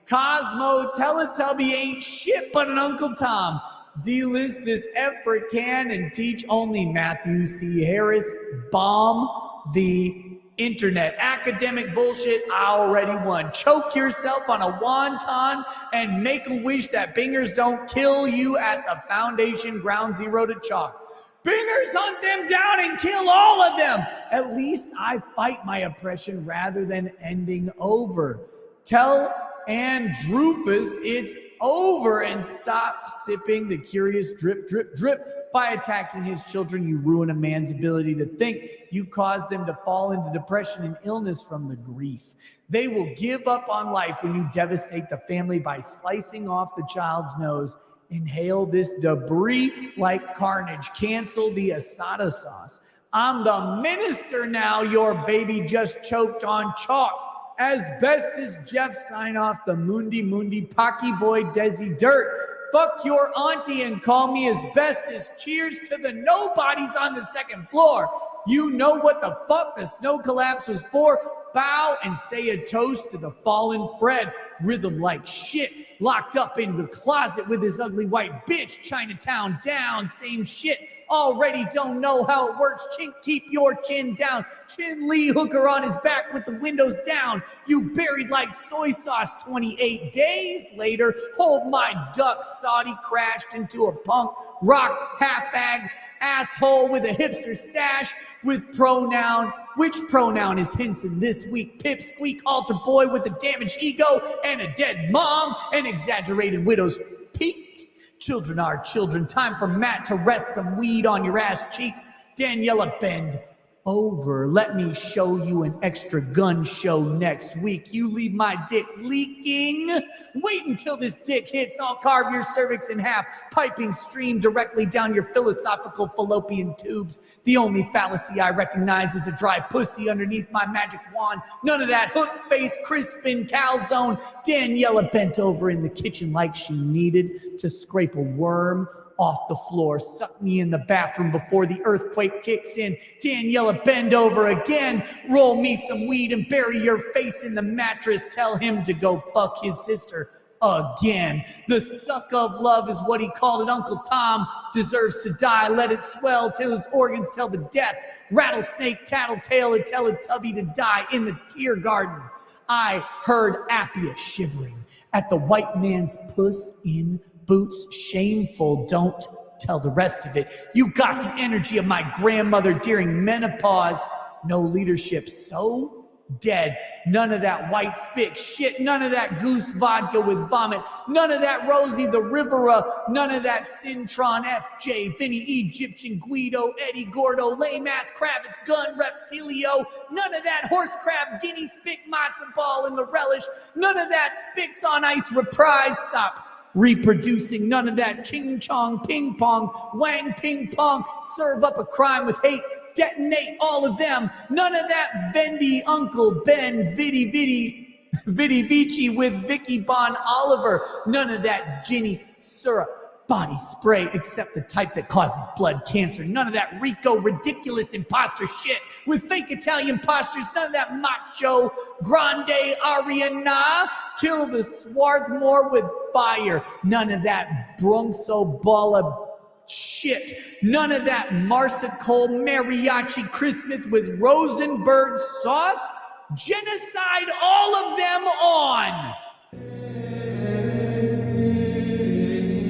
Cosmo Teletubby ain't shit but an Uncle Tom. Delist this effort can and teach only Matthew C. Harris. Bomb the internet. Academic bullshit, I already won. Choke yourself on a wonton and make a wish that bingers don't kill you at the Foundation Ground Zero to Chalk. Bingers hunt them down and kill all of them. At least I fight my oppression rather than ending over. Tell Andrufus it's over and stop sipping the curious drip, drip, drip. By attacking his children, you ruin a man's ability to think. You cause them to fall into depression and illness from the grief. They will give up on life when you devastate the family by slicing off the child's nose. Inhale this debris like carnage. Cancel the asada sauce. I'm the minister now. Your baby just choked on chalk. As best as Jeff sign off the Mundi Mundi Pocky Boy Desi Dirt. fuck your auntie and call me asbestos. Cheers to the nobodies on the second floor. You know what the fuck the snow collapse was for? Bow and say a toast to the fallen Fred. Rhythm like shit. Locked up in the closet with his ugly white bitch. Chinatown down, same shit. Already don't know how it works. Chink, keep your chin down. Chin Lee hooker on his back with the windows down. You buried like soy sauce 28 days later. Hold my duck. Saudi crashed into a punk rock half-ag asshole with a hipster stash with pronoun. Which pronoun is Hinson this week? Pipsqueak, altar boy with a damaged ego and a dead mom, an exaggerated widow's peak. Children are children. Time for Matt to rest some weed on your ass cheeks. Daniela, bend over. Let me show you an extra gun show next week. You leave my dick leaking. Wait until this dick hits. I'll carve your cervix in half. Piping stream directly down your philosophical fallopian tubes. The only fallacy I recognize is a dry pussy underneath my magic wand. None of that hook face Crispin calzone. Daniela bent over in the kitchen like she needed to scrape a worm off the floor. Suck me in the bathroom before the earthquake kicks in. Daniela, bend over again. Roll me some weed and bury your face in the mattress. Tell him to go fuck his sister again. The suck of love is what he called it. Uncle Tom deserves to die. Let it swell till his organs tell the death. Rattlesnake, tattletale, and tell a tubby to die in the tear garden. I heard Appia shivering at the white man's puss in boots. Shameful, don't tell the rest of it. You got the energy of my grandmother during menopause. No leadership, so dead. None of that white spick shit. None of that goose vodka with vomit. None of that Rosie the Rivera. None of that Cintron FJ, Vinny Egyptian, Guido, Eddie Gordo, lame ass Kravitz, gun reptilio. None of that horse crab, guinea spick, matzo ball in the relish. None of that spicks on ice reprise. Stop reproducing. None of that ching chong ping pong wang ping pong. Serve up a crime with hate. Detonate all of them. None of that Vendy Uncle Ben Vidi Vici with Vicky Bon Oliver. None of that Ginny syrup body spray except the type that causes blood cancer. None of that Rico ridiculous imposter shit with fake Italian postures. None of that macho grande Ariana. Kill the Swarthmore with fire. None of that Bronxo Balla shit. None of that Marsical mariachi Christmas with Rosenberg sauce. Genocide all of them on.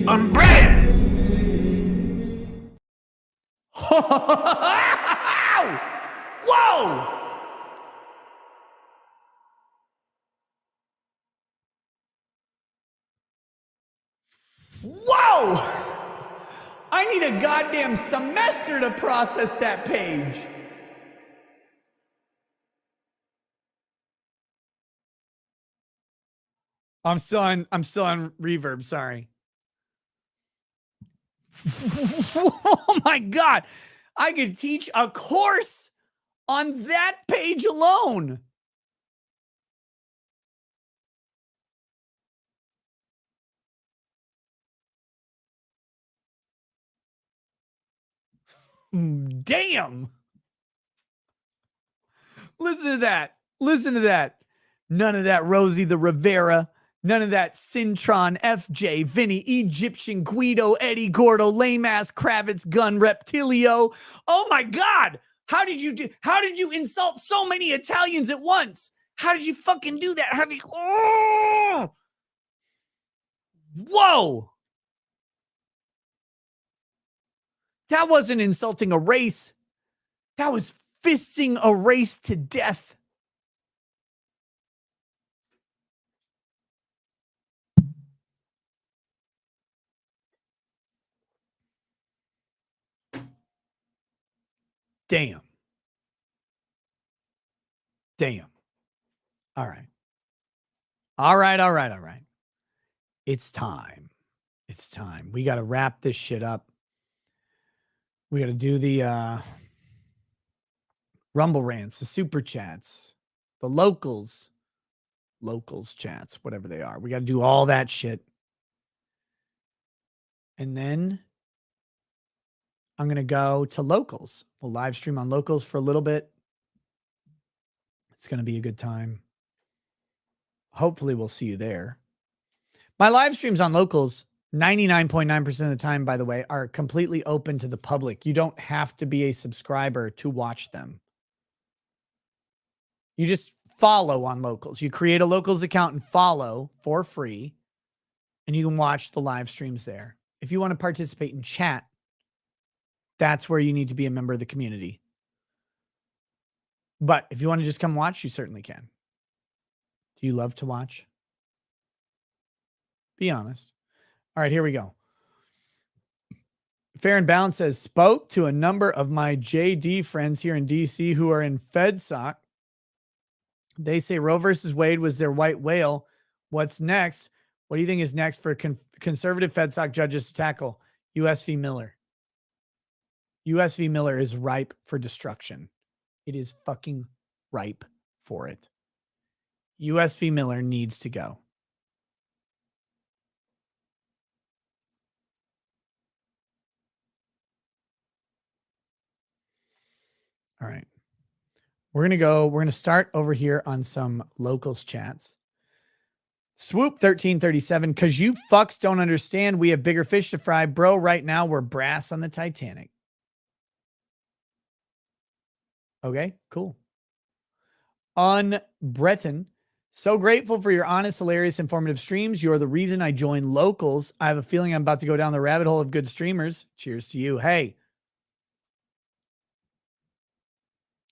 I'm ready. Whoa! Whoa! I need a goddamn semester to process that page. I'm still on reverb, sorry. Oh my God. I could teach a course on that page alone. Damn. Listen to that. Listen to that. None of that Rosie the Rivera. None of that Cintron FJ, Vinny Egyptian, Guido, Eddie Gordo, lame ass Kravitz, gun reptilio. Oh my God. How did you insult so many Italians at once? How did you fucking do that? How did you, oh! Whoa. That wasn't insulting a race. That was fisting a race to death. Damn. Damn. All right. All right, all right, all right. It's time. It's time. We got to wrap this shit up. We got to do the Rumble rants, the super chats, the locals chats, whatever they are. We got to do all that shit. And then I'm going to go to locals. We'll live stream on locals for a little bit. It's going to be a good time. Hopefully we'll see you there. My live streams on locals, 99.9% of the time, by the way, are completely open to the public. You don't have to be a subscriber to watch them. You just follow on locals. You create a locals account and follow for free, and you can watch the live streams there. If you want to participate in chat, that's where you need to be a member of the community. But if you want to just come watch, you certainly can. Do you love to watch? Be honest. All right, here we go. Fair and Bound says, spoke to a number of my JD friends here in DC who are in FedSoc. They say Roe versus Wade was their white whale. What's next? What do you think is next for conservative FedSoc judges to tackle? US v. Miller. US v. Miller is ripe for destruction. It is fucking ripe for it. US v. Miller needs to go. All right. We're going to start over here on some locals chats. Swoop 1337, because you fucks don't understand. We have bigger fish to fry. Bro, right now we're brass on the Titanic. Okay, cool. On Breton, so grateful for your honest, hilarious, informative streams. You're the reason I joined locals. I have a feeling I'm about to go down the rabbit hole of good streamers. Cheers to you. Hey,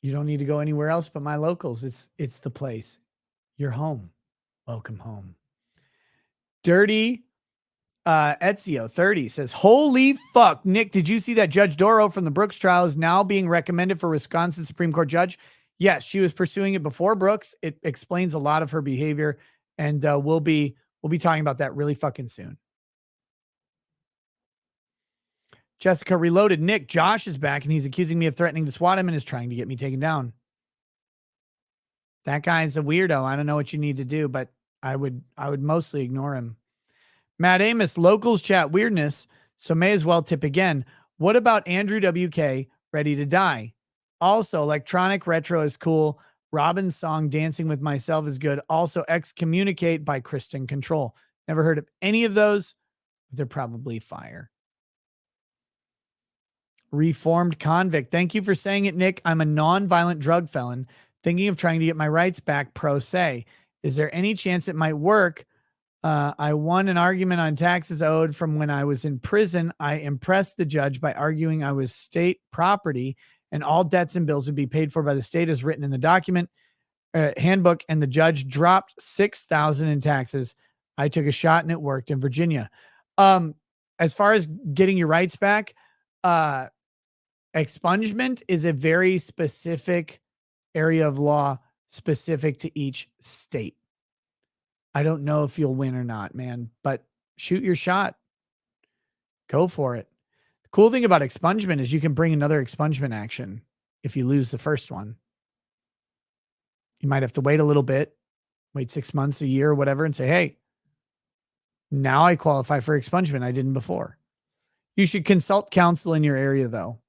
you don't need to go anywhere else but my locals. It's the place. You're home. Welcome home. Dirty Ezio 30 says, holy fuck, Nick, did you see that Judge Doro from the Brooks trial is now being recommended for Wisconsin Supreme Court judge? Yes, she was pursuing it before Brooks. It explains a lot of her behavior, and we'll be talking about that really fucking soon. Jessica Reloaded. Nick, Josh is back, and he's accusing me of threatening to swat him and is trying to get me taken down. That guy's a weirdo. I don't know what you need to do, but I would mostly ignore him. Matt Amos, locals chat weirdness, so may as well tip again. What about Andrew WK, Ready to Die? Also, electronic retro is cool. Robin's song Dancing with Myself is good. Also, Excommunicate by Kristen Control. Never heard of any of those. They're probably fire. Reformed Convict. Thank you for saying it, Nick. I'm a non-violent drug felon thinking of trying to get my rights back pro se. Is there any chance it might work? I won an argument on taxes owed from when I was in prison. I impressed the judge by arguing I was state property and all debts and bills would be paid for by the state as written in the document handbook, and the judge dropped $6,000 in taxes. I took a shot and it worked in Virginia. As far as getting your rights back, expungement is a very specific area of law specific to each state. I don't know if you'll win or not, man, but shoot your shot. Go for it. The cool thing about expungement is you can bring another expungement action if you lose the first one. You might have to wait a little bit, wait 6 months, a year, or whatever, and say, hey, now I qualify for expungement. I didn't before. You should consult counsel in your area, though.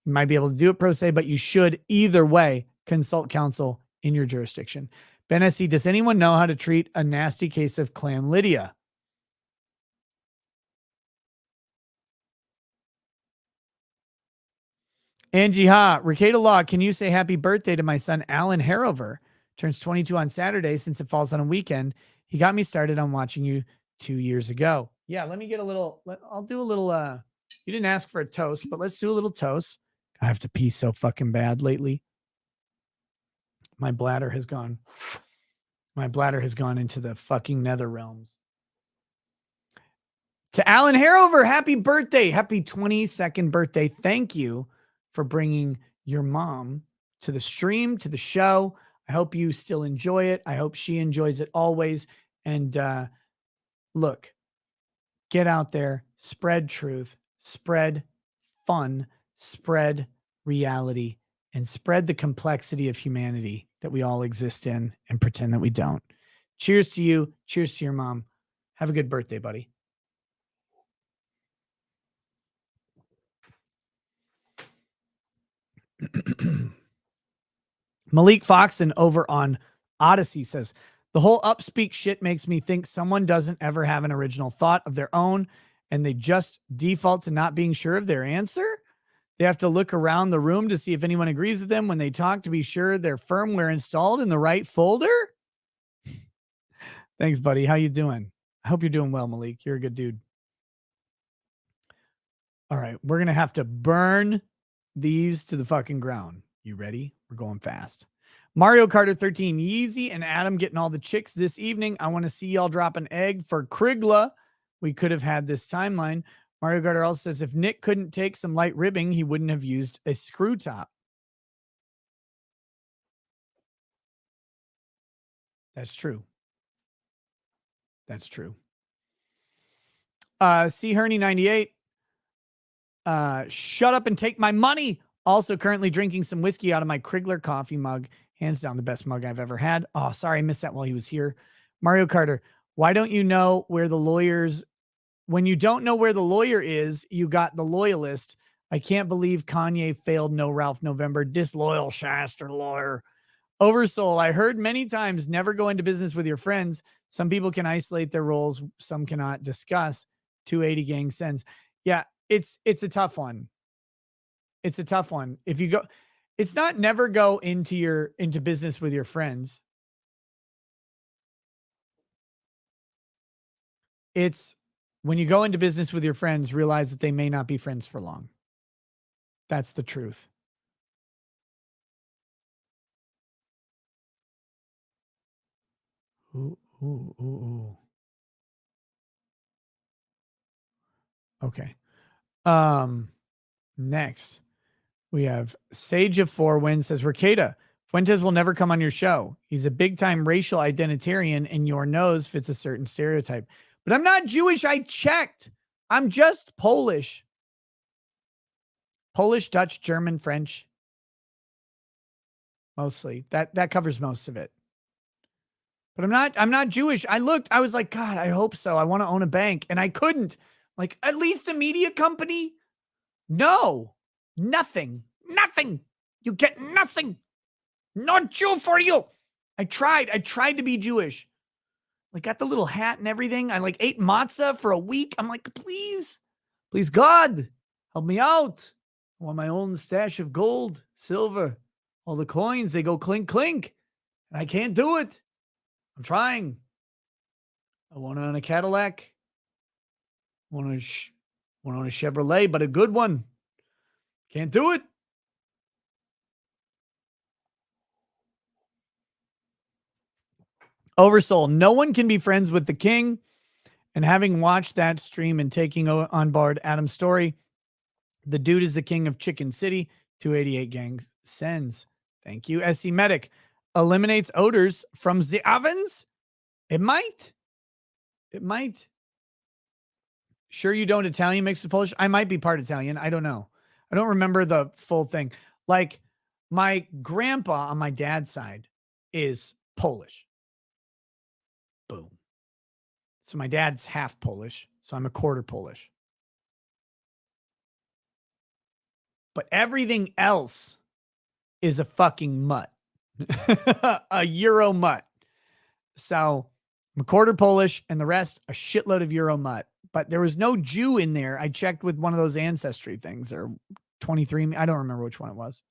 You might be able to do it pro se, but you should either way consult counsel in your jurisdiction. Ben SC, does anyone know how to treat a nasty case of chlamydia? Angie Ha, Ricada Law, can you say happy birthday to my son, Alan Harover? Turns 22 on Saturday since it falls on a weekend. He got me started on watching you 2 years ago. Yeah, let me get a little, I'll do a little, you didn't ask for a toast, but let's do a little toast. I have to pee so fucking bad lately. My bladder has gone into the fucking nether realms. To Alan Harover, happy birthday. Happy 22nd birthday. Thank you for bringing your mom to the stream, to the show. I hope you still enjoy it. I hope she enjoys it always. And look, get out there, spread truth, spread fun, spread reality, and spread the complexity of humanity that we all exist in and pretend that we don't. Cheers to you. Cheers to your mom. Have a good birthday, buddy. Malik Foxon over on Odyssey says, the whole upspeak shit makes me think someone doesn't ever have an original thought of their own and they just default to not being sure of their answer. They have to look around the room to see if anyone agrees with them when they talk to be sure their firmware installed in the right folder. Thanks, buddy. How you doing? I hope you're doing well, Malik. You're a good dude. All right. We're going to have to burn these to the fucking ground. You ready? We're going fast. Mario Carter 13, Yeezy and Adam getting all the chicks this evening. I want to see y'all drop an egg for Crigler. We could have had this timeline. Mario Carter also says, if Nick couldn't take some light ribbing, he wouldn't have used a screw top. That's true. That's true. C. Herney 98. Shut up and take my money. Also currently drinking some whiskey out of my Crigler coffee mug. Hands down the best mug I've ever had. Oh, sorry, I missed that while he was here. Mario Carter, why don't you know where the lawyers... When you don't know where the lawyer is, you got the loyalist. I can't believe Kanye failed No Ralph November. Disloyal Shaster lawyer. Oversoul, I heard many times, never go into business with your friends. Some people can isolate their roles. Some cannot discuss. 280 gang sends. Yeah, it's a tough one. It's a tough one. If you go, it's not never go into business with your friends. It's when you go into business with your friends, realize that they may not be friends for long. That's the truth. Ooh, ooh, ooh, ooh. Okay. Next, we have Sage of Four Winds says, Ricada, Fuentes will never come on your show. He's a big-time racial identitarian, and your nose fits a certain stereotype. But I'm not Jewish. I checked. I'm just Polish. Polish, Dutch, German, French. Mostly. That covers most of it. But I'm not Jewish. I looked, I was like, God, I hope so. I want to own a bank. And I couldn't. Like, at least a media company? No. Nothing. Nothing. You get nothing. Not Jew for you. I tried to be Jewish. Like, got the little hat and everything. I like ate matzah for a week. I'm like, please, God, help me out. I want my own stash of gold, silver, all the coins. They go clink, clink. And I can't do it. I'm trying. I want to own a Cadillac. I want to own a Chevrolet, but a good one. Can't do it. Oversoul. No one can be friends with the king. And having watched that stream and taking on board Adam's story, the dude is the king of Chicken City. 288 gang sends. Thank you. SC Medic eliminates odors from the ovens. It might. Sure you don't Italian mixed with Polish? I might be part Italian. I don't know. I don't remember the full thing. Like, my grandpa on my dad's side is Polish. Boom. So my dad's half Polish, so I'm a quarter Polish. But everything else is a fucking mutt. A Euro mutt. So I'm a quarter Polish and the rest a shitload of Euro mutt. But there was no Jew in there. I checked with one of those ancestry things or 23. I don't remember which one it was.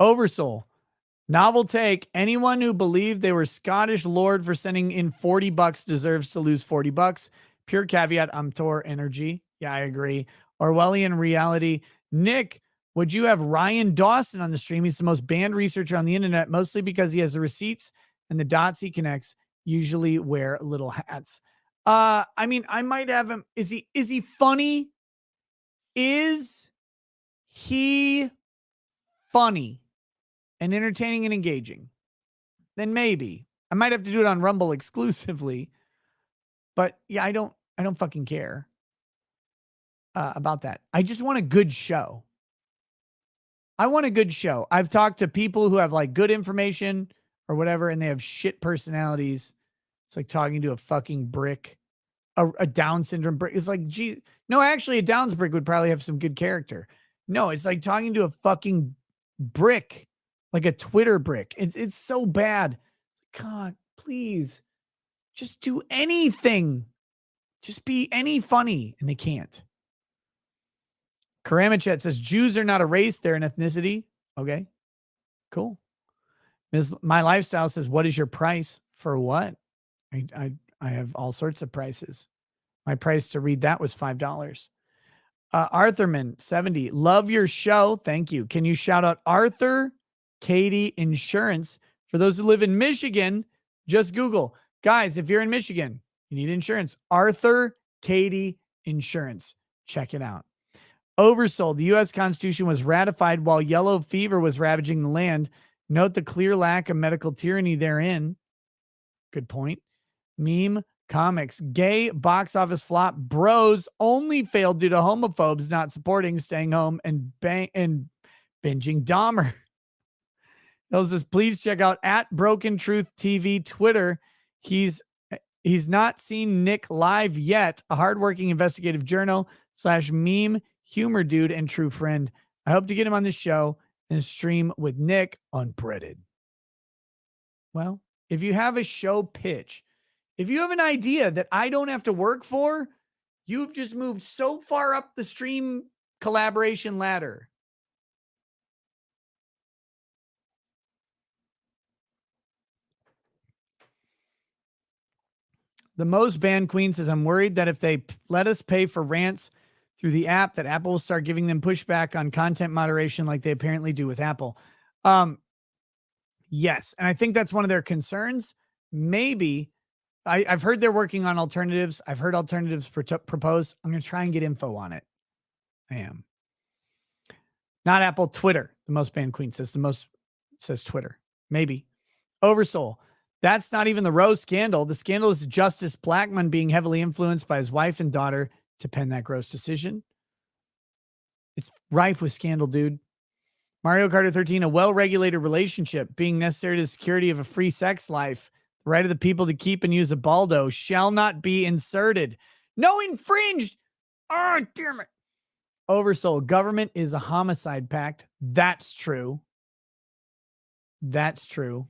Oversoul. Novel take. Anyone who believed they were Scottish lord for sending in $40 deserves to lose $40. Pure caveat. I'm Tor energy. Yeah, I agree. Orwellian reality. Nick, would you have Ryan Dawson on the stream? He's the most banned researcher on the internet, mostly because he has the receipts and the dots he connects usually wear little hats. I mean, I might have him. Is he funny? Is he funny and entertaining and engaging? Then maybe. I might have to do it on Rumble exclusively. But yeah, I don't fucking care about that. I just want a good show. I want a good show. I've talked to people who have like good information or whatever, and they have shit personalities. It's like talking to a fucking brick. a Down syndrome brick. It's like, gee, no, actually a Down's brick would probably have some good character. No, it's like talking to a fucking brick, like a Twitter brick. It's so bad. God, please just do anything. Just be any funny. And they can't. Karamachet says Jews are not a race, they're an ethnicity. Okay, cool. My Lifestyle says, what is your price for what? I have all sorts of prices. My price to read that was $5. Arthurman 70, love your show. Thank you. Can you shout out Arthur Katie Insurance? For those who live in Michigan, just Google. Guys, if you're in Michigan, you need insurance. Arthur Katie Insurance. Check it out. Oversold. The U.S. Constitution was ratified while yellow fever was ravaging the land. Note the clear lack of medical tyranny therein. Good point. Meme comics. Gay box office flop. Bros only failed due to homophobes not supporting, staying home, and binging Dahmer. Hill says, please check out at Broken Truth TV Twitter. He's not seen Nick live yet. A hardworking investigative journal / meme humor dude and true friend. I hope to get him on the show and stream with Nick unbreaded. Well, if you have a show pitch, if you have an idea that I don't have to work for, you've just moved so far up the stream collaboration ladder. The Most Banned Queen says, I'm worried that if they let us pay for rants through the app, that Apple will start giving them pushback on content moderation like they apparently do with Apple. Yes, and I think that's one of their concerns. Maybe. I've heard they're working on alternatives. I've heard alternatives proposed. I'm going to try and get info on it. I am. Not Apple, Twitter. The Most Banned Queen says says Twitter. Maybe. Oversoul. That's not even the Rose scandal. The scandal is Justice Blackmun being heavily influenced by his wife and daughter to pen that gross decision. It's rife with scandal, dude. Mario Kart 13, a well-regulated relationship being necessary to the security of a free sex life. The right of the people to keep and use a baldo shall not be inserted. No, infringed. Oh, damn it. Oversoul. Government is a homicide pact. That's true. That's true.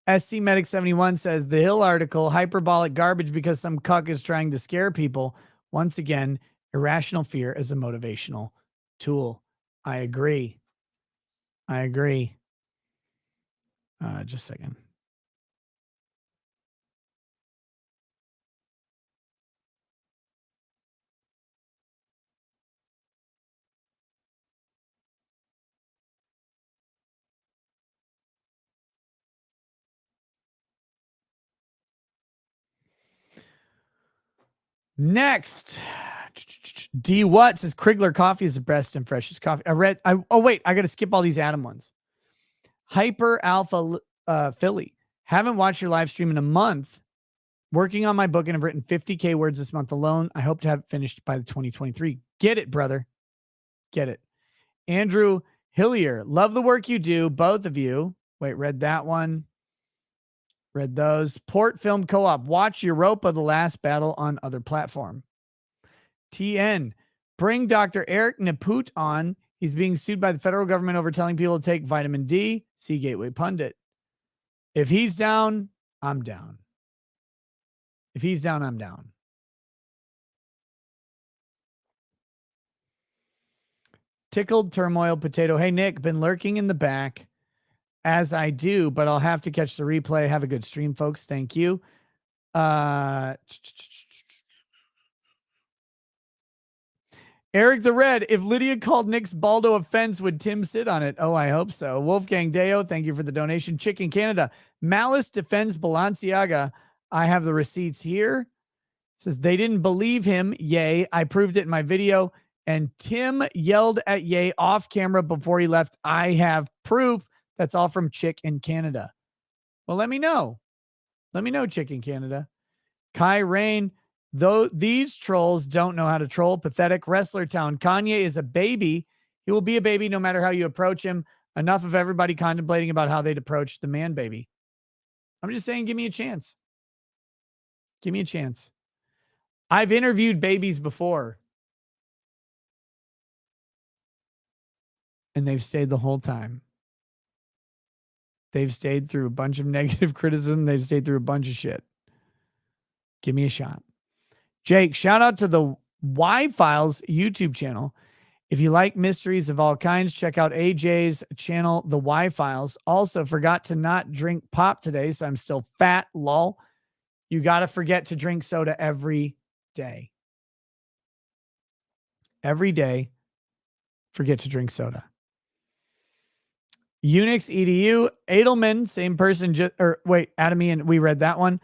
SC Medic 71 says the Hill article, hyperbolic garbage because some cuck is trying to scare people. Once again, irrational fear as a motivational tool. I agree. Just a second. Next, D. What says Crigler coffee is the best and freshest coffee. Oh, wait, I got to skip all these Adam ones. Hyper Alpha Philly. Haven't watched your live stream in a month. Working on my book and have written 50K words this month alone. I hope to have it finished by the 2023. Get it, brother. Get it. Andrew Hillier. Love the work you do, both of you. Wait, read that one. Read those. Port Film Co-op. Watch Europa: The Last Battle on other platform. TN. Bring Dr. Eric Naput on. He's being sued by the federal government over telling people to take vitamin D. See Gateway Pundit. If he's down, I'm down. If he's down, I'm down. Tickled Turmoil Potato. Hey, Nick, been lurking in the back. As I do, but I'll have to catch the replay. Have a good stream, folks. Thank you. Eric the Red. If Lydia called Nick's Baldo a fence, would Tim sit on it? Oh, I hope so. Wolfgang Deo, thank you for the donation. Chicken Canada. Malice defends Balenciaga. I have the receipts here. Says they didn't believe him. Yay. I proved it in my video. And Tim yelled at Ye off camera before he left. I have proof. That's all from Chick in Canada. Well, let me know. Let me know, Chick in Canada. Kai Rain, though these trolls don't know how to troll. Pathetic. Wrestler Town. Kanye is a baby. He will be a baby no matter how you approach him. Enough of everybody contemplating about how they'd approach the man baby. I'm just saying, give me a chance. Give me a chance. I've interviewed babies before. And they've stayed the whole time. They've stayed through a bunch of negative criticism. They've stayed through a bunch of shit. Give me a shot. Jake, shout out to the Y Files YouTube channel. If you like mysteries of all kinds, check out AJ's channel, The Y Files. Also, forgot to not drink pop today, so I'm still fat, lol. You got to forget to drink soda every day. Every day, forget to drink soda. Unix EDU, Edelman, same person, Adamian, we read that one.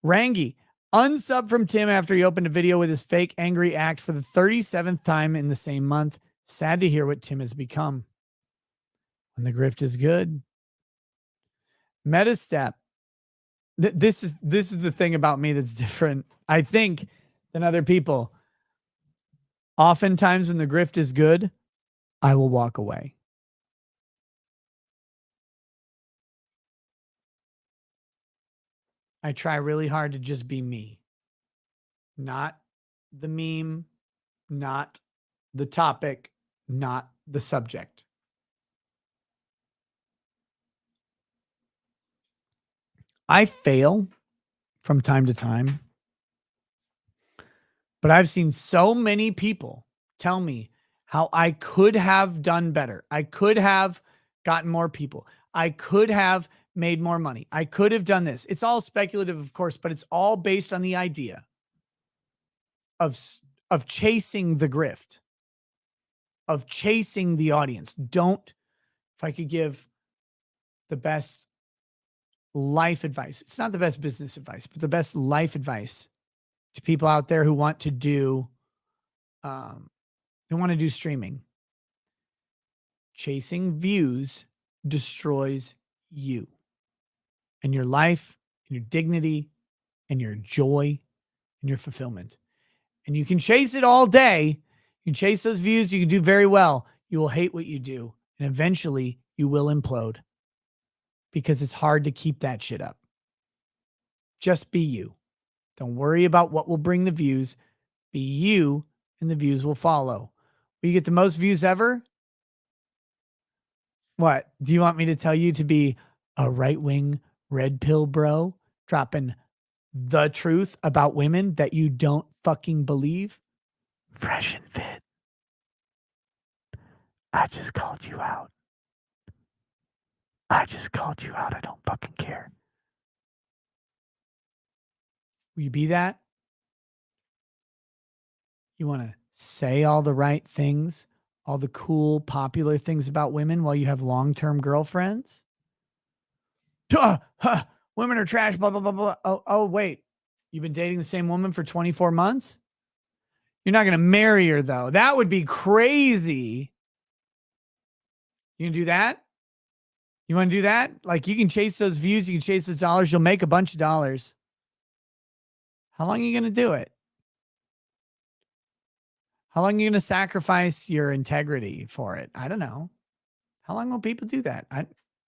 Rangi, unsub from Tim after he opened a video with his fake angry act for the 37th time in the same month. Sad to hear what Tim has become. When the grift is good. Metastep. This is the thing about me that's different, I think, than other people. Oftentimes when the grift is good, I will walk away. I try really hard to just be me. Not the meme, not the topic, not the subject. I fail from time to time, but I've seen so many people tell me how I could have done better. I could have gotten more people. I could have made more money. I could have done this. It's all speculative, of course, but it's all based on the idea of chasing the grift, of chasing the audience. If I could give the best life advice, it's not the best business advice, but the best life advice to people out there who want to do, streaming. Chasing views destroys you and your life and your dignity and your joy and your fulfillment. And you can chase it all day. You can chase those views. You can do very well. You will hate what you do. And eventually you will implode because it's hard to keep that shit up. Just be you. Don't worry about what will bring the views. Be you and the views will follow. Will you get the most views ever? What? Do you want me to tell you to be a right-wing red pill bro dropping the truth about women that you don't fucking believe? Fresh and fit. I just called you out. I don't fucking care. Will you be that? You want to say all the right things, all the cool, popular things about women while you have long-term girlfriends? Women are trash, blah, blah, blah, blah. Oh, wait. You've been dating the same woman for 24 months? You're not going to marry her, though. That would be crazy. You can do that? You want to do that? Like, you can chase those views. You can chase those dollars. You'll make a bunch of dollars. How long are you going to do it? How long are you going to sacrifice your integrity for it? I don't know. How long will people do that?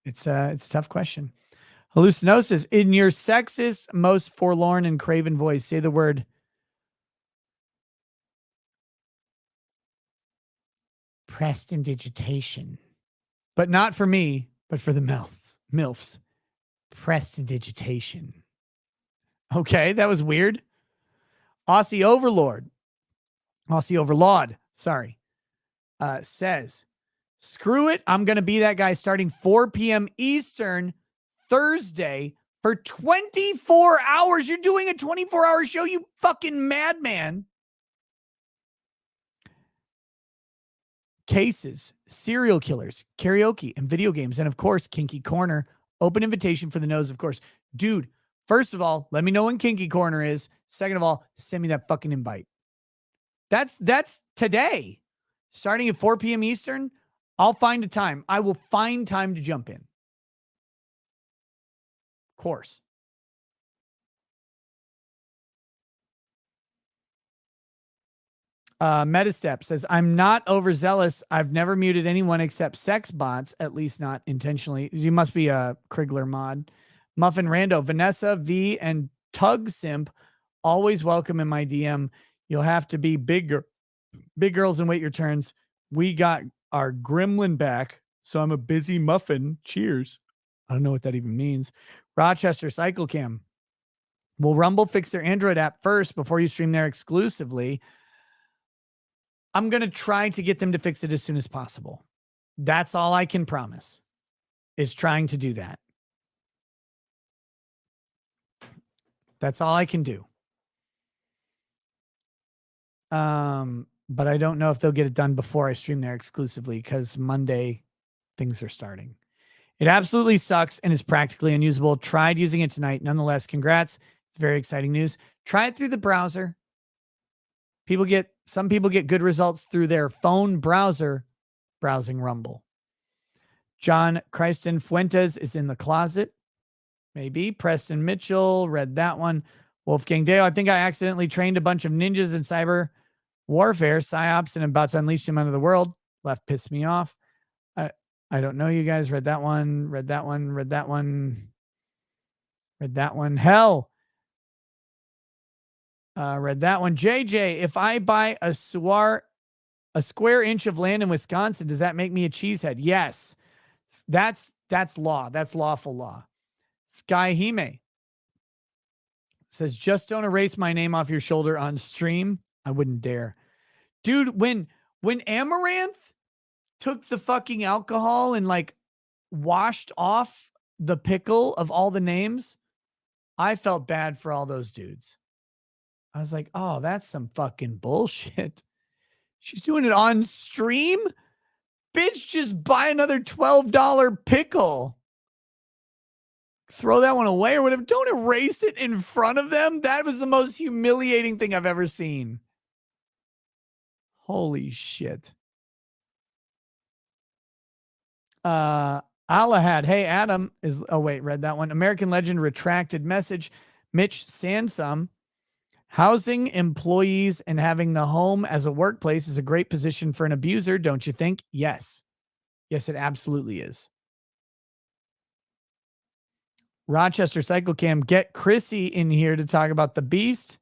It's a tough question. Hallucinosis. In your sexist, most forlorn and craven voice, say the word prestidigitation. But not for me, but for the MILFs. Prestidigitation. Okay, that was weird. Aussie Overlord, sorry, says, screw it. I'm going to be that guy starting 4 p.m. Eastern Thursday for 24 hours. You're doing a 24-hour show, you fucking madman. Cases, serial killers, karaoke, and video games. And of course, Kinky Corner. Open invitation for the nose, of course. Dude, first of all, let me know when Kinky Corner is. Second of all, send me that fucking invite. That's today. Starting at 4 p.m. Eastern, I'll find a time. I will find time to jump in. Of course. Metastep says, I'm not overzealous. I've never muted anyone except sex bots, at least not intentionally. You must be a Crigler mod. Muffin Rando, Vanessa, V, and Tug Simp Always welcome in my DM. You'll have to be big girls and wait your turns. We got our gremlin back, so I'm a busy muffin. Cheers. I don't know what that even means. Rochester Cycle Cam. Will Rumble fix their Android app first before you stream there exclusively? I'm going to try to get them to fix it as soon as possible. That's all I can promise, is trying to do that. That's all I can do. But I don't know if they'll get it done before I stream there exclusively, because Monday things are starting. It absolutely sucks and is practically unusable. Tried using it tonight. Nonetheless, congrats. It's very exciting news. Try it through the browser. Some people get good results through their phone browser browsing Rumble. John Christen Fuentes is in the closet. Maybe. Preston Mitchell, read that one. Wolfgang Dale, I think I accidentally trained a bunch of ninjas in cyber warfare, psyops, and I'm about to unleash them onto the world. Left pissed me off. I don't know you guys. Read that one. Read that one. Read that one. Read that one. Hell. Read that one. JJ, if I buy a square inch of land in Wisconsin, does that make me a cheesehead? Yes. That's law. That's lawful law. Sky Hime says, just don't erase my name off your shoulder on stream. I wouldn't dare. Dude, when Amaranth took the fucking alcohol and like washed off the pickle of all the names, I felt bad for all those dudes. I was like, oh, that's some fucking bullshit. She's doing it on stream? Bitch, just buy another $12 pickle. Throw that one away or whatever. Don't erase it in front of them. That was the most humiliating thing I've ever seen. Holy shit. Alahad. Hey, Adam is. Oh, wait, read that one. American Legend retracted message. Mitch Sansom. Housing employees and having the home as a workplace is a great position for an abuser, don't you think? Yes. Yes, it absolutely is. Rochester Cycle Cam, get Chrissy in here to talk about the Beast.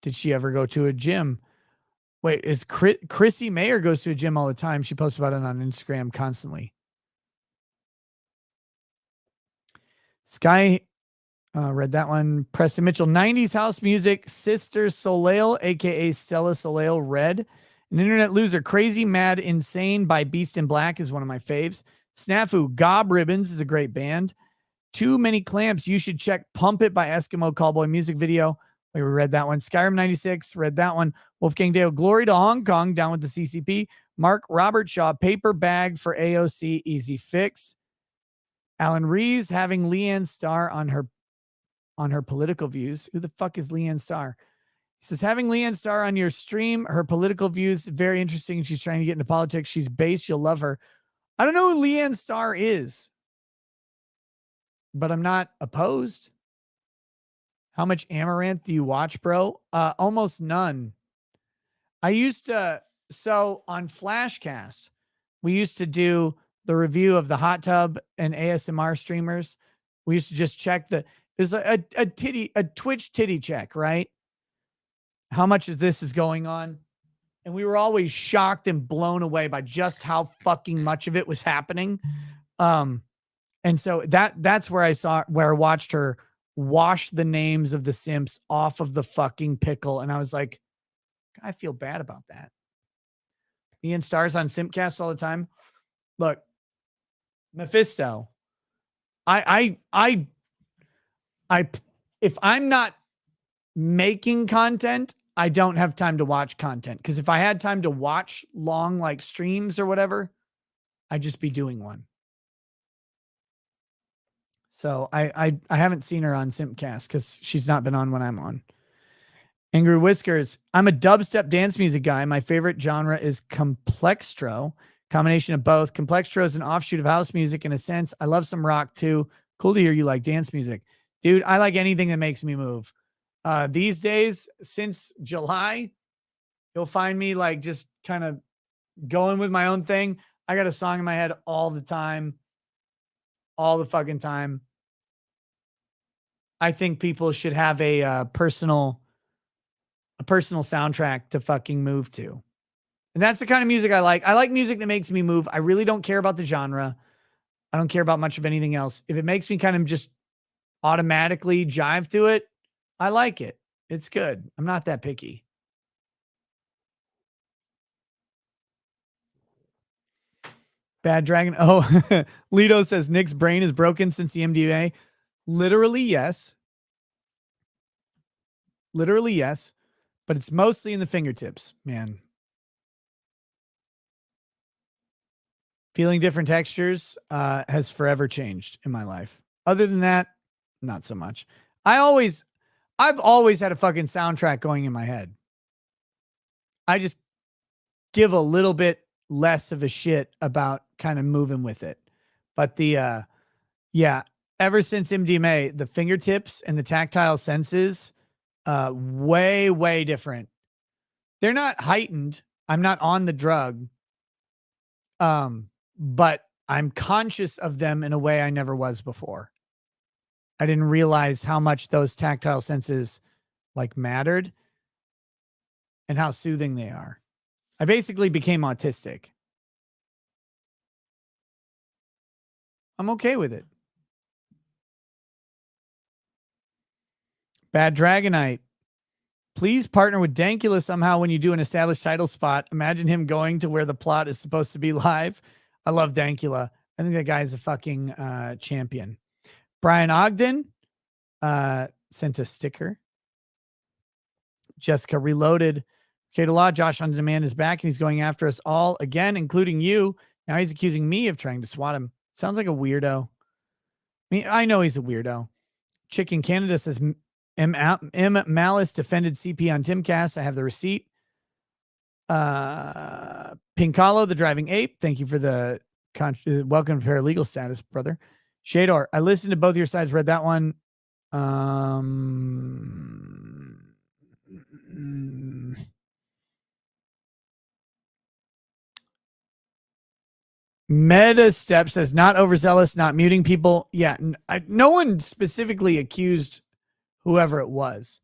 Did she ever go to a gym? Wait, is Chrissy Mayer goes to a gym all the time. She posts about it on Instagram constantly. Sky, read that one. Preston Mitchell, 90s house music. Sister Soleil, a.k.a. Stella Soleil, read. An internet loser, Crazy Mad Insane by Beast in Black is one of my faves. Snafu, Gob Ribbons is a great band. Too Many Clamps, you should check Pump It by Eskimo Callboy music video. We read that one. Skyrim 96, read that one. Wolfgang Dale, Glory to Hong Kong, down with the CCP. Mark Robert Shaw, Paper Bag for AOC, easy fix. Alan Rees having Leanne Starr on her political views. Who the fuck is Leanne Starr? He says, having Leanne Starr on your stream, her political views, very interesting. She's trying to get into politics. She's based. You'll love her. I don't know who Leanne Starr is, but I'm not opposed. How much Amaranth do you watch, bro? Almost none. I used to, so on Flashcast, we used to do the review of the hot tub and ASMR streamers. We used to just check there's a Twitch titty check, right? How much is this is going on? And we were always shocked and blown away by just how fucking much of it was happening. And so that's where I watched her wash the names of the simps off of the fucking pickle. And I was like, I feel bad about that. Ian Stars on Simpcast all the time. Look, Mephisto, if I'm not making content, I don't have time to watch content. Because if I had time to watch long like streams or whatever, I'd just be doing one. So I haven't seen her on Simpcast because she's not been on when I'm on. Angry Whiskers, I'm a dubstep dance music guy. My favorite genre is complextro. Combination of both. Complextro is an offshoot of house music in a sense. I love some rock too. Cool to hear you like dance music. Dude, I like anything that makes me move. These days, since July, you'll find me like just kind of going with my own thing. I got a song in my head all the time. All the fucking time. I think people should have a personal a personal soundtrack to fucking move to. And that's the kind of music I like. I like music that makes me move. I really don't care about the genre. I don't care about much of anything else. If it makes me kind of just automatically jive to it, I like it. It's good. I'm not that picky. Bad Dragon. Oh, Lito says Nick's brain is broken since the MDMA. Literally, yes. Literally, yes. But it's mostly in the fingertips, man. Feeling different textures has forever changed in my life. Other than that, not so much. I've always had a fucking soundtrack going in my head. I just give a little bit less of a shit about kind of moving with it. But ever since MDMA, the fingertips and the tactile senses, way, way different. They're not heightened. I'm not on the drug. But I'm conscious of them in a way I never was before. I didn't realize how much those tactile senses like mattered and how soothing they are. I basically became autistic. I'm okay with it. Bad Dragonite. Please partner with Dankula somehow when you do an established title spot. Imagine him going to where the plot is supposed to be live. I love Dankula. I think that guy's a fucking champion. Brian Ogden sent a sticker. Jessica Reloaded. Kata Law, Josh on Demand is back and he's going after us all again, including you. Now he's accusing me of trying to swat him. Sounds like a weirdo. I mean, I know he's a weirdo. Chicken Canada says M. Malice defended CP on Timcast. I have the receipt. Pinkalo, the driving ape. Thank you for the welcome to paralegal status, brother. Shador, I listened to both your sides, read that one. Meta Step says not overzealous, not muting people. Yeah, no one specifically accused whoever it was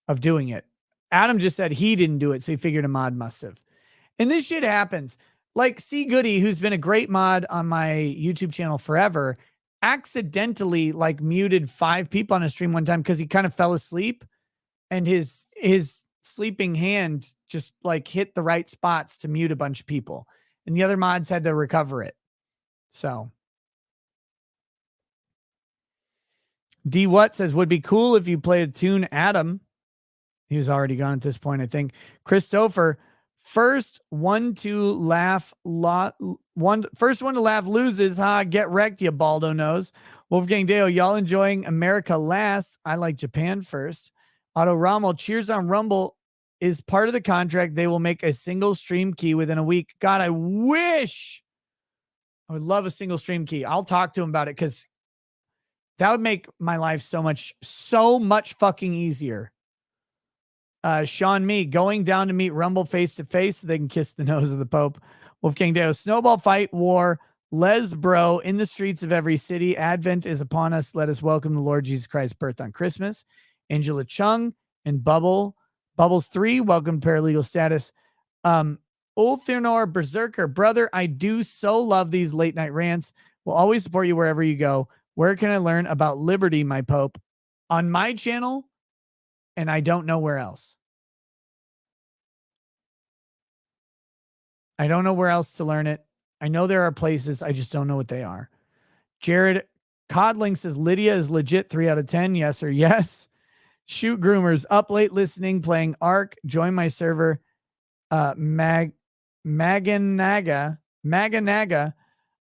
of doing it. Adam just said he didn't do it, so he figured a mod must have. And this shit happens. Like C. Goody, who's been a great mod on my YouTube channel forever, accidentally like muted 5 people on a stream one time because he kind of fell asleep and his sleeping hand just like hit the right spots to mute a bunch of people. And the other mods had to recover it. So D. What says, would be cool if you played a tune, Adam. He was already gone at this point, I think. Christopher, first one to laugh loses. Get wrecked, you baldo nose. Wolfgang Deo, y'all enjoying America last. I like Japan first. Otto Rommel, cheers on Rumble is part of the contract. They will make a single stream key within a week. God, I wish. I would love a single stream key. I'll talk to him about it because that would make my life so much fucking easier. Sean Me, going down to meet Rumble face to face so they can kiss the nose of the Pope. Wolfgang Deo, snowball fight, war, les bro, in the streets of every city. Advent is upon us. Let us welcome the Lord Jesus Christ's birth on Christmas. Angela Chung and Bubbles 3, welcome to paralegal status. Ulthernor Berserker, brother, I do so love these late night rants. Will always support you wherever you go. Where can I learn about liberty, my Pope? On my channel, and I don't know where else. I don't know where else to learn it. I know there are places. I just don't know what they are. Jared Codling says, Lydia is legit 3 out of 10. Yes or yes. Shoot Groomers, up late listening, playing Ark. Join my server. Maganaga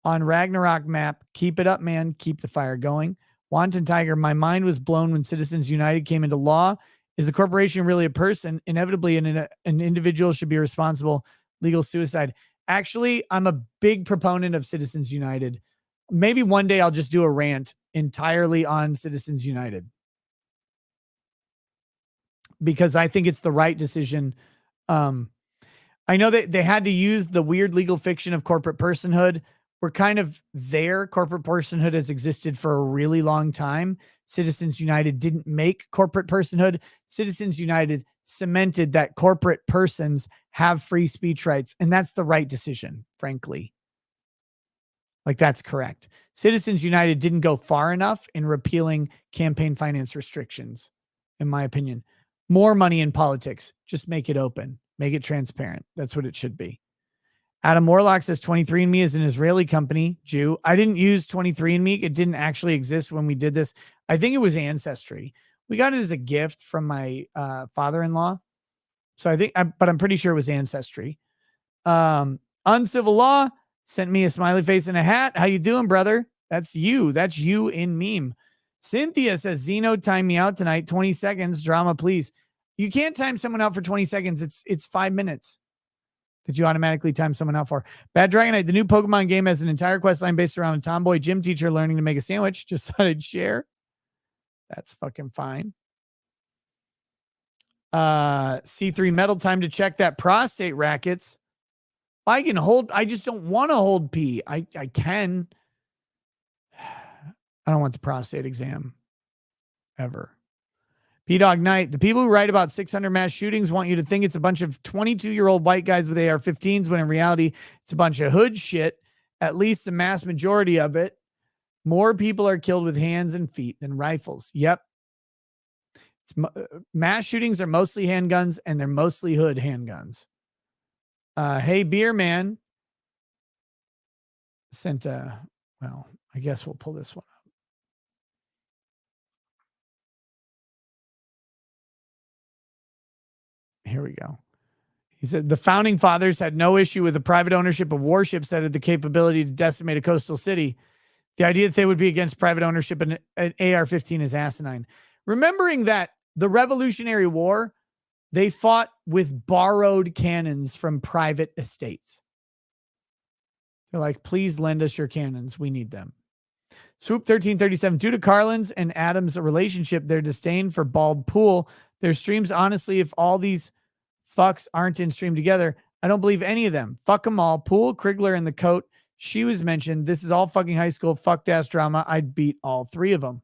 on Ragnarok map. Keep it up, man. Keep the fire going. Wanton Tiger, my mind was blown when Citizens United came into law. Is a corporation really a person? Inevitably, an individual should be responsible. Legal suicide. Actually, I'm a big proponent of Citizens United. Maybe one day I'll just do a rant entirely on Citizens United, because I think it's the right decision. I know that they had to use the weird legal fiction of corporate personhood. we're kind of there. Corporate personhood has existed for a really long time. Citizens United didn't make corporate personhood. Citizens United cemented that corporate persons have free speech rights. And that's the right decision, frankly. Like, that's correct. Citizens United didn't go far enough in repealing campaign finance restrictions, in my opinion. More money in politics. Just make it open. Make it transparent. That's what it should be. Adam Warlock says 23andMe is an Israeli company, Jew. I didn't use 23andMe. It didn't actually exist when we did this. I think it was Ancestry. We got it as a gift from my father-in-law. So I think, but I'm pretty sure it was Ancestry. Uncivil Law sent me a smiley face and a hat. How you doing, brother? That's you. That's you in meme. Cynthia says, Zeno, time me out tonight. 20 seconds. Drama, please. You can't time someone out for 20 seconds. It's 5 minutes that you automatically time someone out for. Bad Dragonite, the new Pokemon game has an entire quest line based around a tomboy gym teacher learning to make a sandwich. Just thought I'd share. That's fucking fine. C3 Metal, time to check that prostate rackets. I can hold, I just don't want to hold pee. I can. I don't want the prostate exam ever. P-Dog Knight, the people who write about 600 mass shootings want you to think it's a bunch of 22-year-old white guys with AR-15s, when in reality, it's a bunch of hood shit, at least the mass majority of it. More people are killed with hands and feet than rifles. Yep. Mass shootings are mostly handguns, and they're mostly hood handguns. Hey, Beer Man sent well, I guess we'll pull this one up. Here we go. He said, the founding fathers had no issue with the private ownership of warships that had the capability to decimate a coastal city. The idea that they would be against private ownership in an AR-15 is asinine. Remembering that the Revolutionary War, they fought with borrowed cannons from private estates. They're like, please lend us your cannons. We need them. Swoop 1337. Due to Carlin's and Adam's relationship, their disdain for Bald Pool, their streams, honestly, if all these fucks aren't in stream together, I don't believe any of them. Fuck them all. Pool, Crigler, and the coat. She was mentioned. This is all fucking high school fucked ass drama. I'd beat all three of them.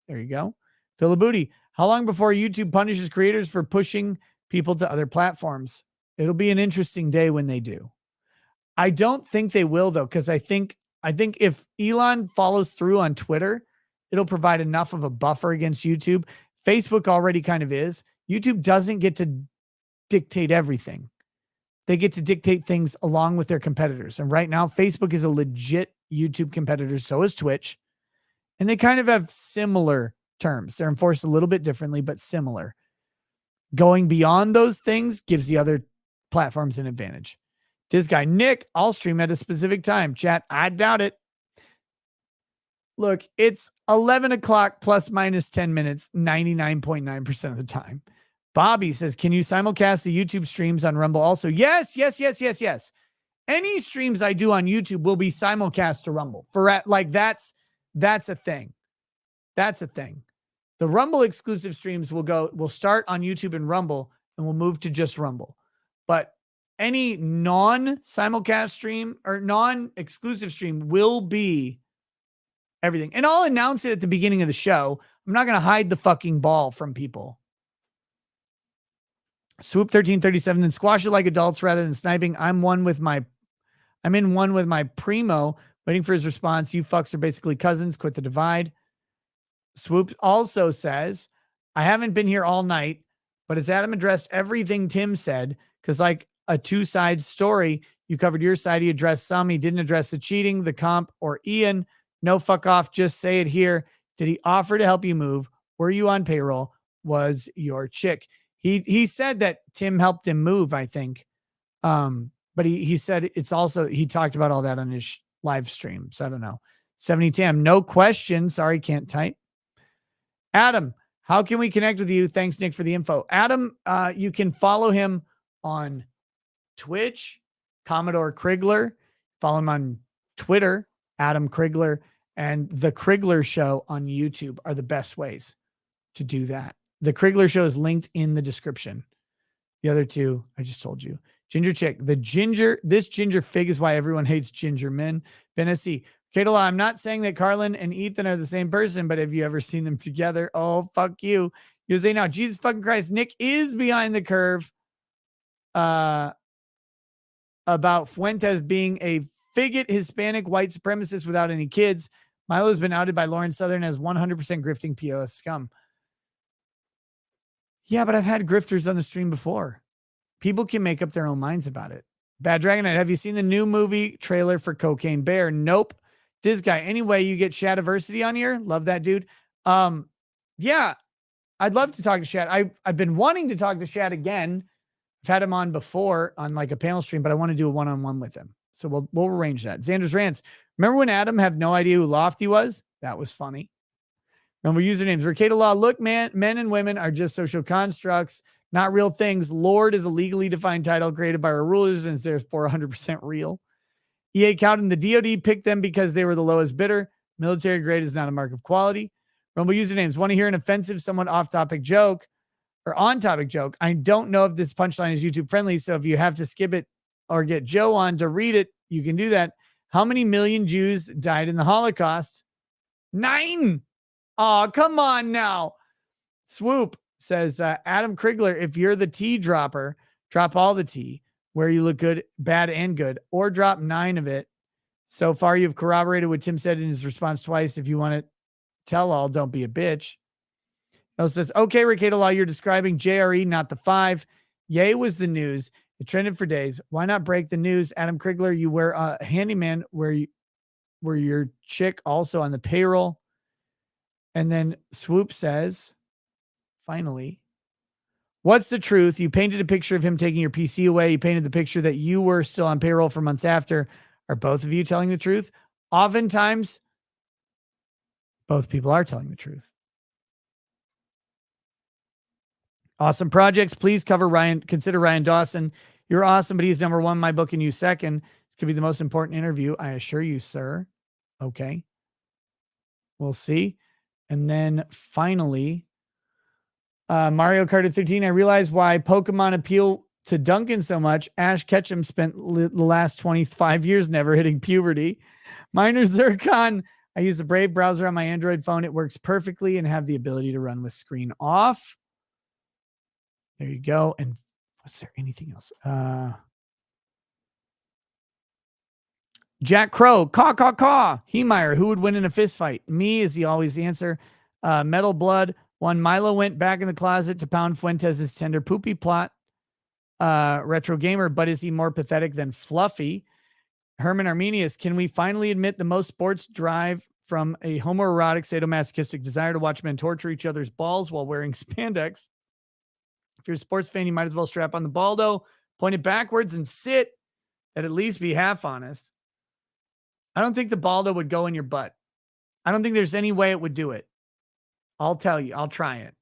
There you go. Philibooty. How long before YouTube punishes creators for pushing people to other platforms? It'll be an interesting day when they do. I don't think they will, though, because I think if Elon follows through on Twitter, it'll provide enough of a buffer against YouTube. Facebook already kind of is. YouTube doesn't get to dictate everything. They get to dictate things along with their competitors. And right now, Facebook is a legit YouTube competitor. So is Twitch. And they kind of have similar terms. They're enforced a little bit differently, but similar. Going beyond those things gives the other platforms an advantage. This guy, Nick, I'll stream at a specific time. Chat, I doubt it. Look, it's 11 o'clock plus minus 10 minutes, 99.9% of the time. Bobby says, can you simulcast the YouTube streams on Rumble also? Yes. Any streams I do on YouTube will be simulcast to Rumble. That's a thing. That's a thing. The Rumble exclusive streams will start on YouTube and Rumble, and we'll move to just Rumble. But any non-simulcast stream or non-exclusive stream will be everything. And I'll announce it at the beginning of the show. I'm not going to hide the fucking ball from people. Swoop 1337, then squash it like adults rather than sniping. I'm in one with my primo, waiting for his response. You fucks are basically cousins. Quit the divide. Swoop also says, I haven't been here all night, but has Adam addressed everything Tim said? Because like a two-side story, you covered your side, he addressed some, he didn't address the cheating, the comp, or Ian. No, fuck off, just say it here. Did he offer to help you move? Were you on payroll? Was your chick? He said that Tim helped him move, I think. But he said it's also, he talked about all that on his live stream. So I don't know. 70 Tam, no question. Sorry, can't type. Adam, how can we connect with you? Thanks, Nick, for the info. Adam, you can follow him on Twitch, Commodore Crigler. Follow him on Twitter, Adam Crigler, and the Crigler Show on YouTube are the best ways to do that. The Crigler Show is linked in the description. The other two, I just told you. Ginger chick. This ginger fig is why everyone hates ginger men. Ben S.C. Katola, I'm not saying that Carlin and Ethan are the same person, but have you ever seen them together? Oh, fuck you. You say now, Jesus fucking Christ, Nick is behind the curve about Fuentes being a faggot Hispanic white supremacist without any kids. Milo has been outed by Lauren Southern as 100% grifting POS scum. Yeah, but I've had grifters on the stream before. People can make up their own minds about it. Bad Dragonite, have you seen the new movie trailer for Cocaine Bear? Nope. Diz guy, anyway, you get Shadiversity on here. Love that dude. Yeah, I'd love to talk to Shad. I've been wanting to talk to Shad again. I've had him on before on like a panel stream, but I want to do a one-on-one with him. So we'll arrange that. Xander's Rants. Remember when Adam had no idea who Lofty was? That was funny. Remember usernames. Mercado Law. Look, man, men and women are just social constructs, not real things. Lord is a legally defined title created by our rulers and is therefore 100% real. EA Cowden, the DOD picked them because they were the lowest bidder. Military grade is not a mark of quality. Rumble usernames. Want to hear an offensive, somewhat off-topic joke or on-topic joke? I don't know if this punchline is YouTube friendly, so if you have to skip it or get Joe on to read it, you can do that. How many million Jews died in the Holocaust? 9. Oh, come on now. Swoop says, Adam Crigler, if you're the tea dropper, drop all the tea where you look good, bad, and good, or drop 9 of it. So far, you've corroborated what Tim said in his response twice. If you want to tell all, don't be a bitch. He also says, okay, Ricardo Law, you're describing JRE, not the 5. Yay was the news. It trended for days. Why not break the news? Adam Crigler, you wear a handyman where your chick also on the payroll. And then Swoop says, finally, what's the truth? You painted a picture of him taking your PC away. You painted the picture that you were still on payroll for months after. Are both of you telling the truth? Oftentimes, both people are telling the truth. Awesome projects. Please consider Ryan Dawson. You're awesome, but he's number 1 in my book and you second. This could be the most important interview. I assure you, sir. Okay. We'll see. And then finally, Mario Kart 13. I realized why Pokemon appeal to Duncan so much. Ash Ketchum spent the last 25 years never hitting puberty. Miner Zircon. I use the Brave browser on my Android phone. It works perfectly and have the ability to run with screen off. There you go. And was there anything else? Jack Crow, caw. Hemeyer, who would win in a fist fight? Me, is he always the answer? Metal Blood, one Milo went back in the closet to pound Fuentes' tender poopy plot. Retro Gamer, but is he more pathetic than Fluffy? Herman Arminius, can we finally admit the most sports drive from a homoerotic sadomasochistic desire to watch men torture each other's balls while wearing spandex? If you're a sports fan, you might as well strap on the baldo, point it backwards, and sit. That'd at least be half honest. I don't think the baldo would go in your butt. I don't think there's any way it would do it. I'll tell you. I'll try it.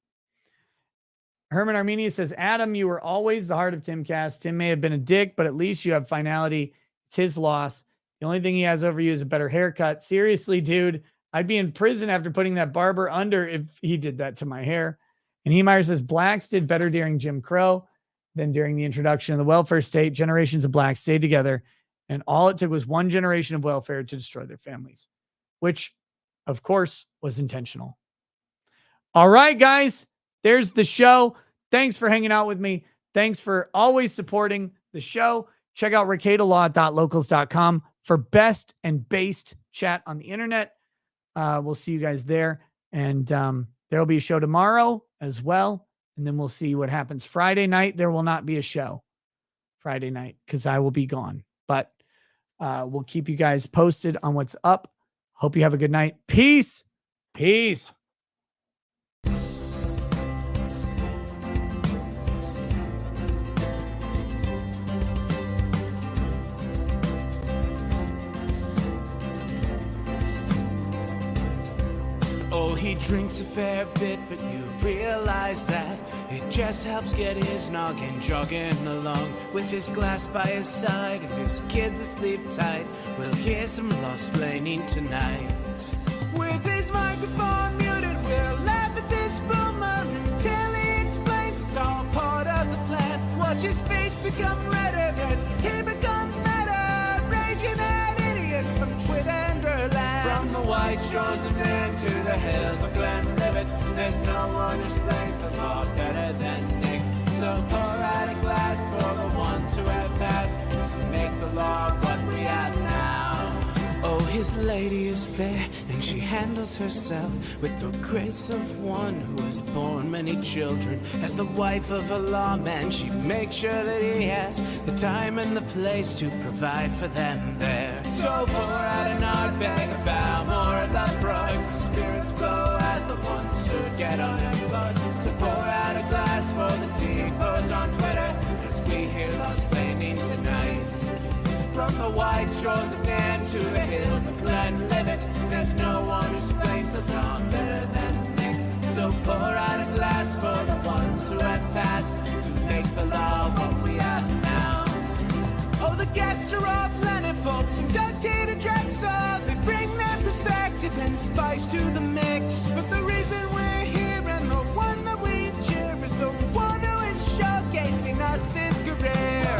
Herman Armenia says, Adam, you were always the heart of Timcast. Tim may have been a dick, but at least you have finality. It's his loss. The only thing he has over you is a better haircut. Seriously, dude, I'd be in prison after putting that barber under if he did that to my hair. And Hemeyer says, blacks did better during Jim Crow than during the introduction of the welfare state. Generations of blacks stayed together, and all it took was one generation of welfare to destroy their families, which, of course, was intentional. All right, guys, there's the show. Thanks for hanging out with me. Thanks for always supporting the show. Check out ricadalaw.locals.com for best and based chat on the internet. We'll see you guys there. And there will be a show tomorrow as well. And then we'll see what happens Friday night. There will not be a show Friday night because I will be gone. But we'll keep you guys posted on what's up. Hope you have a good night. Peace. Peace. Oh, he drinks a fair bit, but you realize that it just helps get his noggin jogging along. With his glass by his side and his kids asleep tight, we'll hear some lost-plaining tonight. With his microphone muted, we'll laugh at this boomer until he explains it's all part of the plan. Watch his face become redder. white shores of Maine to the hills of Glenlivet, there's no one who explains the law better than Nick. So pour out a glass for the ones who have passed to make the law what we have now. Oh, his lady is fair, and she handles herself with the grace of one who has borne many children. As the wife of a lawman, she makes sure that he has the time and the place to provide for them there. So pour out an Ardbeg, a Balmore, a Lutbrug. The spirits blow as the ones who get unemployed. So pour out a glass for the tea post on Twitter, as we hear lost blaming tonight. From the white shores of Nairn to the hills of Glenlivet, there's no one who explains the law better than Nick. So pour out a glass for the ones who have passed to make the law what we have now. Oh, the guests are all plentiful, from Doug T to Drexel. They bring their perspective and spice to the mix. But the reason we're here and the one that we cheer is the one who is showcasing us his career.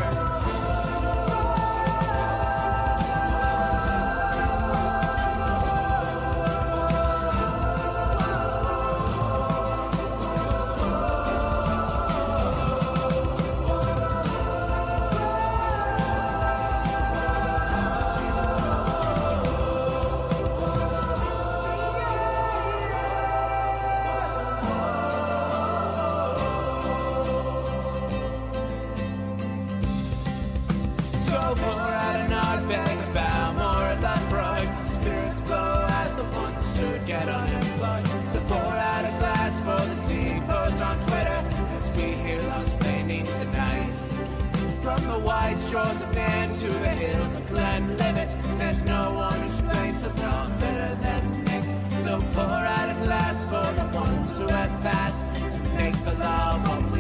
Get unemployed. So pour out a glass for the tea post on Twitter, as we hear lost blaming tonight. From the white shores of Nairn to the hills of Glenlivet, there's no one who explains the law better than Nick. So pour out a glass for the ones who have passed to make the law what